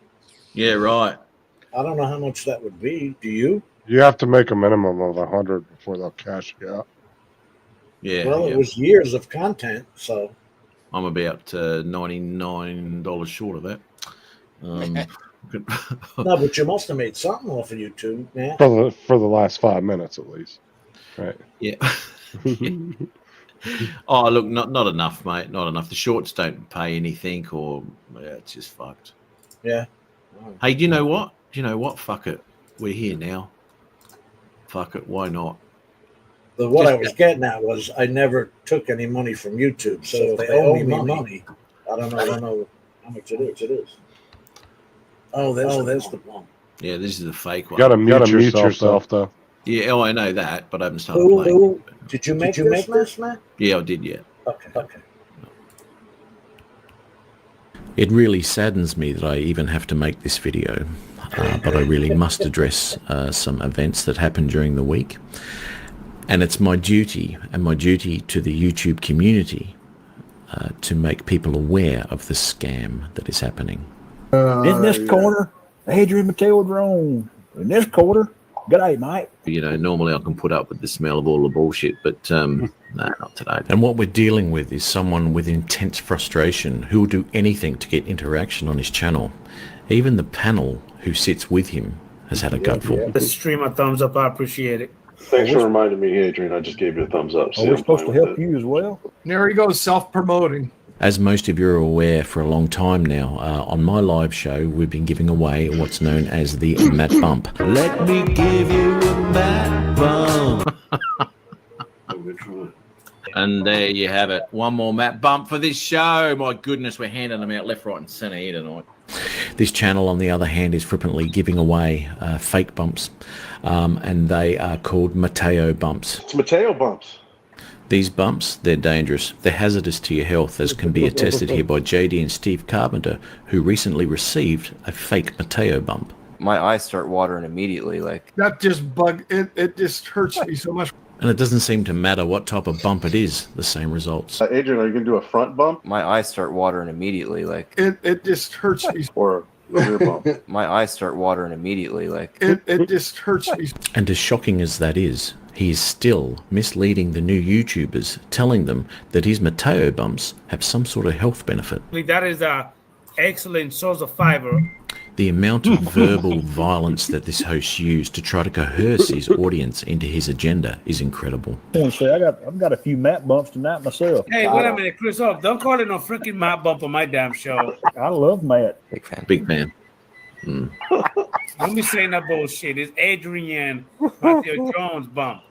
Yeah, right. I don't know how much that would be. Do you? You have to make a minimum of 100 before they'll cash you out. Yeah. Well, it was years of content, so I'm about $99 short of that. No, but you must have made something off of YouTube, man. For the last 5 minutes at least, right? Yeah. Oh, look, not enough, mate. Not enough. The shorts don't pay anything, or it's just fucked. Yeah. Hey, do you know what? Do you know what? Fuck it. We're here now. Fuck it. Why not? But what I was getting at was I never took any money from YouTube. So if they owe me money, I don't know how much it is. Oh, there's the one. Yeah, this is a fake one. You gotta mute yourself though. Yeah, I know that, but I haven't started Who, playing. did you make this, Matt? Yeah, I did, yeah. Okay. It really saddens me that I even have to make this video, but I really must address some events that happened during the week. And it's my duty, and my duty to the YouTube community, to make people aware of the scam that is happening. In this corner, Adrian Mateo drone. In this corner, good day, mate. You know, normally I can put up with the smell of all the bullshit, but no, not today. And what we're dealing with is someone with intense frustration who will do anything to get interaction on his channel. Even the panel who sits with him has had a gutful. The stream a thumbs up. I appreciate it. Thanks for reminding me, Adrian. I just gave you a thumbs up. Are we supposed to help you as well? There he goes, self-promoting. As most of you are aware, for a long time now, on my live show, we've been giving away what's known as the Matt Bump. Let me give you a Matt Bump. And there you have it. One more Matt Bump for this show. My goodness, we're handing them out left, right, and centre here tonight. This channel, on the other hand, is frequently giving away fake bumps, and they are called Mateo bumps. It's Mateo bumps. These bumps, they're dangerous. They're hazardous to your health, as can be attested here by JD and Steve Carpenter, who recently received a fake Mateo bump. My eyes start watering immediately. Like That just it just hurts me so much. And it doesn't seem to matter what type of bump it is, the same results. Adrian, are you going to do a front bump? my eyes start watering immediately. Like It just hurts me. Or a rear bump? my eyes start watering immediately. Like It just hurts me. And as shocking as that is, he is still misleading the new YouTubers, telling them that his Mateo bumps have some sort of health benefit. That is a excellent source of fiber. The amount of verbal violence that this host used to try to coerce his audience into his agenda is incredible. Say, I've got a few Matt bumps tonight myself. Hey, wait a minute, Chris. Don't call it no freaking Matt Bump on my damn show. I love Matt. big fan. Big fan. Don't be saying that bullshit. It's Adrian Mateo Jones bump.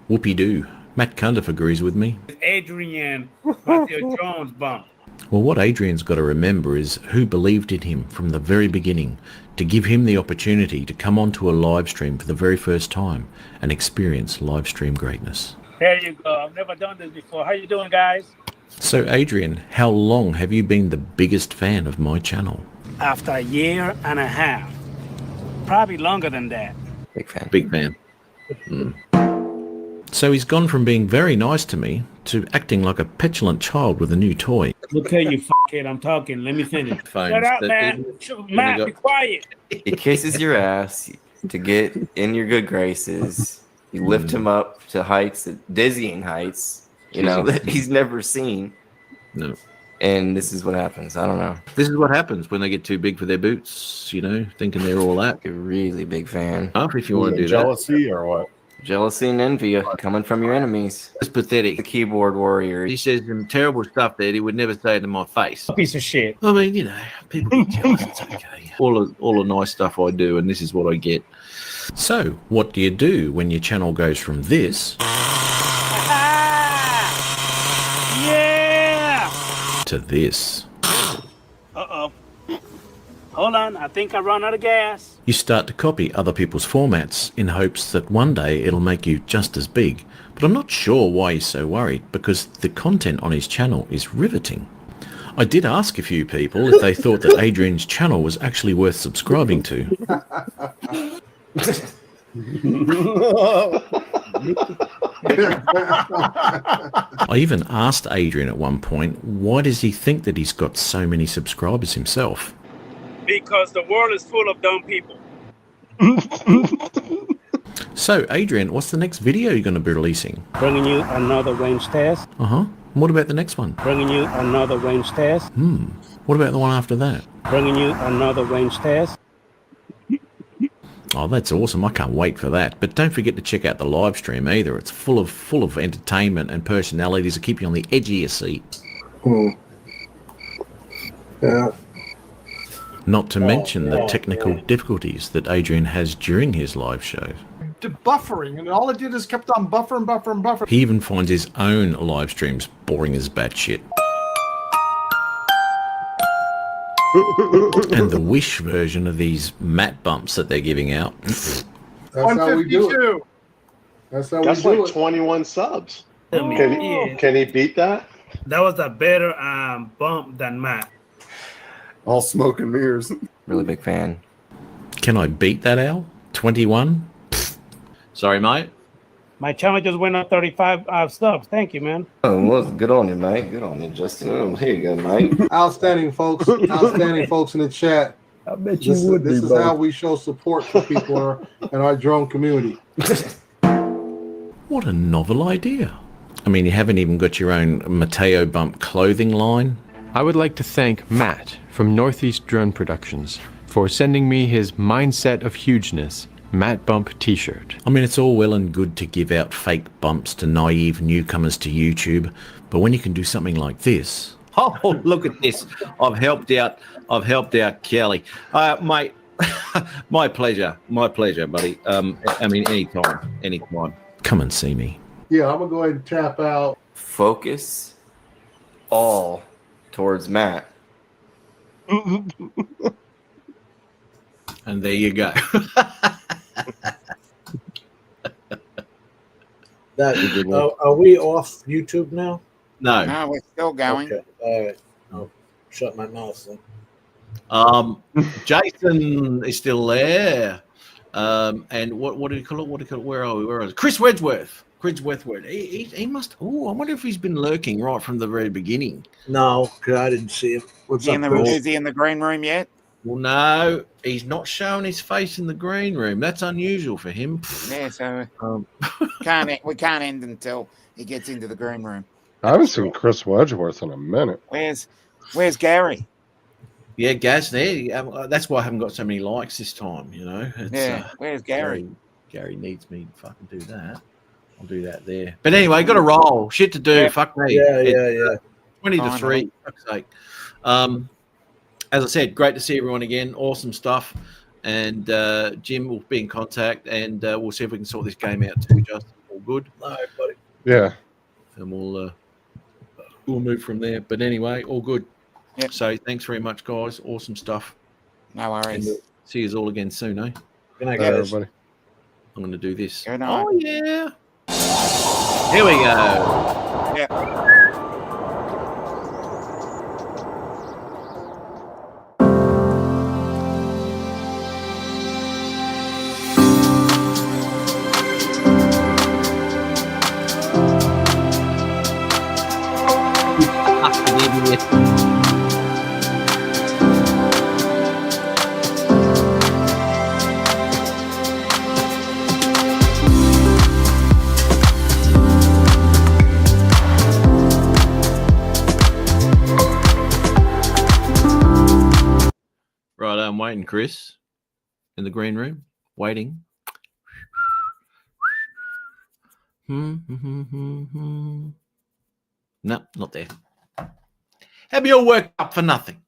Whoopie-doo. Matt Cundiff agrees with me. It's Adrian Mateo Jones bump. Well, what Adrian's got to remember is who believed in him from the very beginning to give him the opportunity to come onto a live stream for the very first time and experience live stream greatness. There you go. I've never done this before. How you doing, guys? So, Adrian, how long have you been the biggest fan of my channel? After a year and a half. Probably longer than that. Big fan. Big fan. So he's gone from being very nice to me to acting like a petulant child with a new toy. Look at you, kid. I'm talking. Let me finish. Phones Shut up, that- man. Matt, be quiet. He kisses your ass to get in your good graces. You lift him up to heights, dizzying heights, you know, that he's never seen. No. And this is what happens. I don't know. This is what happens when they get too big for their boots, you know, thinking they're all that. You're a really big fan. If you want to do Jealousy or what? Jealousy and envy coming from your enemies. that. It's pathetic. The keyboard warrior. He says some terrible stuff that he would never say to my face. Piece of shit. I mean, you know, people get jealous. It's okay. All the nice stuff I do, and this is what I get. So, what do you do when your channel goes from this Yeah. to this? Uh-oh. Hold on. I think I run out of gas. You start to copy other people's formats in hopes that one day it'll make you just as big. But I'm not sure why he's so worried, because the content on his channel is riveting. I did ask a few people if they thought that Adrian's channel was actually worth subscribing to. I even asked Adrian at one point, why does he think that he's got so many subscribers himself? Because the world is full of dumb people. So, Adrian, what's the next video you're going to be releasing? Bringing you another range test. Uh-huh. What about the next one? Bringing you another range test. What about the one after that? Bringing you another range test. Oh, that's awesome. I can't wait for that. But don't forget to check out the live stream either. It's full of entertainment and personalities that keep you on the edge of your seat. Yeah. Not to mention the technical difficulties that Adrian has during his live shows. The buffering, and all it did is kept on buffering. He even finds his own live streams boring as batshit. And the Wish version of these mat bumps that they're giving out. That's how we do it. That's how That's we do like it. 21 subs. Oh, Can he beat that? That was a better bump than Matt. All smoke and mirrors. Really big fan. Can I beat that, Al? 21? Sorry, mate. My channel just went up 35 subs. Thank you, man. Oh, well, good on you, mate. Good on you, Justin. Oh, here you go, mate. Outstanding folks. Outstanding folks in the chat. I bet you This, would this be, is how we show support for people in our drone community. What a novel idea. I mean, you haven't even got your own Mateo Bump clothing line. I would like to thank Matt from Northeast Drone Productions for sending me his Mindset of Hugeness Matt Bump t-shirt. I mean, it's all well and good to give out fake bumps to naive newcomers to YouTube, but when you can do something like this... Oh, look at this. I've helped out Kelly. Mate, my pleasure, buddy. I mean, anytime. Come and see me. Yeah, I'm gonna go ahead and tap out. Focus all towards Matt. And there you go. Are we off YouTube now? No. No, we're still going. Okay. All right. I'll shut my mouth then. Jason is still there. And what do you call it? Where are we? Chris Wedgworth. He must. Oh, I wonder if he's been lurking right from the very beginning. No, because I didn't see him. What's up, Chris? Is he in the green room yet? Well, no, he's not showing his face in the green room. That's unusual for him. Yeah, so we can't end until he gets into the green room. I haven't seen Chris Wedgeworth in a minute. Where's Gary? Yeah, Gaz there. That's why I haven't got so many likes this time. You know. Where's Gary? Gary needs me to fucking do that. I'll do that there. But anyway, got to roll. Shit to do. Yeah. Fuck me. Yeah. 20 to 3. Fuck's sake. As I said, great to see everyone again. Awesome stuff. And Jim will be in contact, and we'll see if we can sort this game out too. Justin, all good. All right, buddy. Yeah. And we'll move from there. But anyway, all good. Yep. So thanks very much, guys. Awesome stuff. No worries. And see you all again soon, eh? Good night, Bye, guys. everybody. I'm going to do this. Good night. Oh, yeah. Here we go. Yeah. Right, I'm waiting, Chris, in the green room, waiting. No, not there. Have you all worked up for nothing?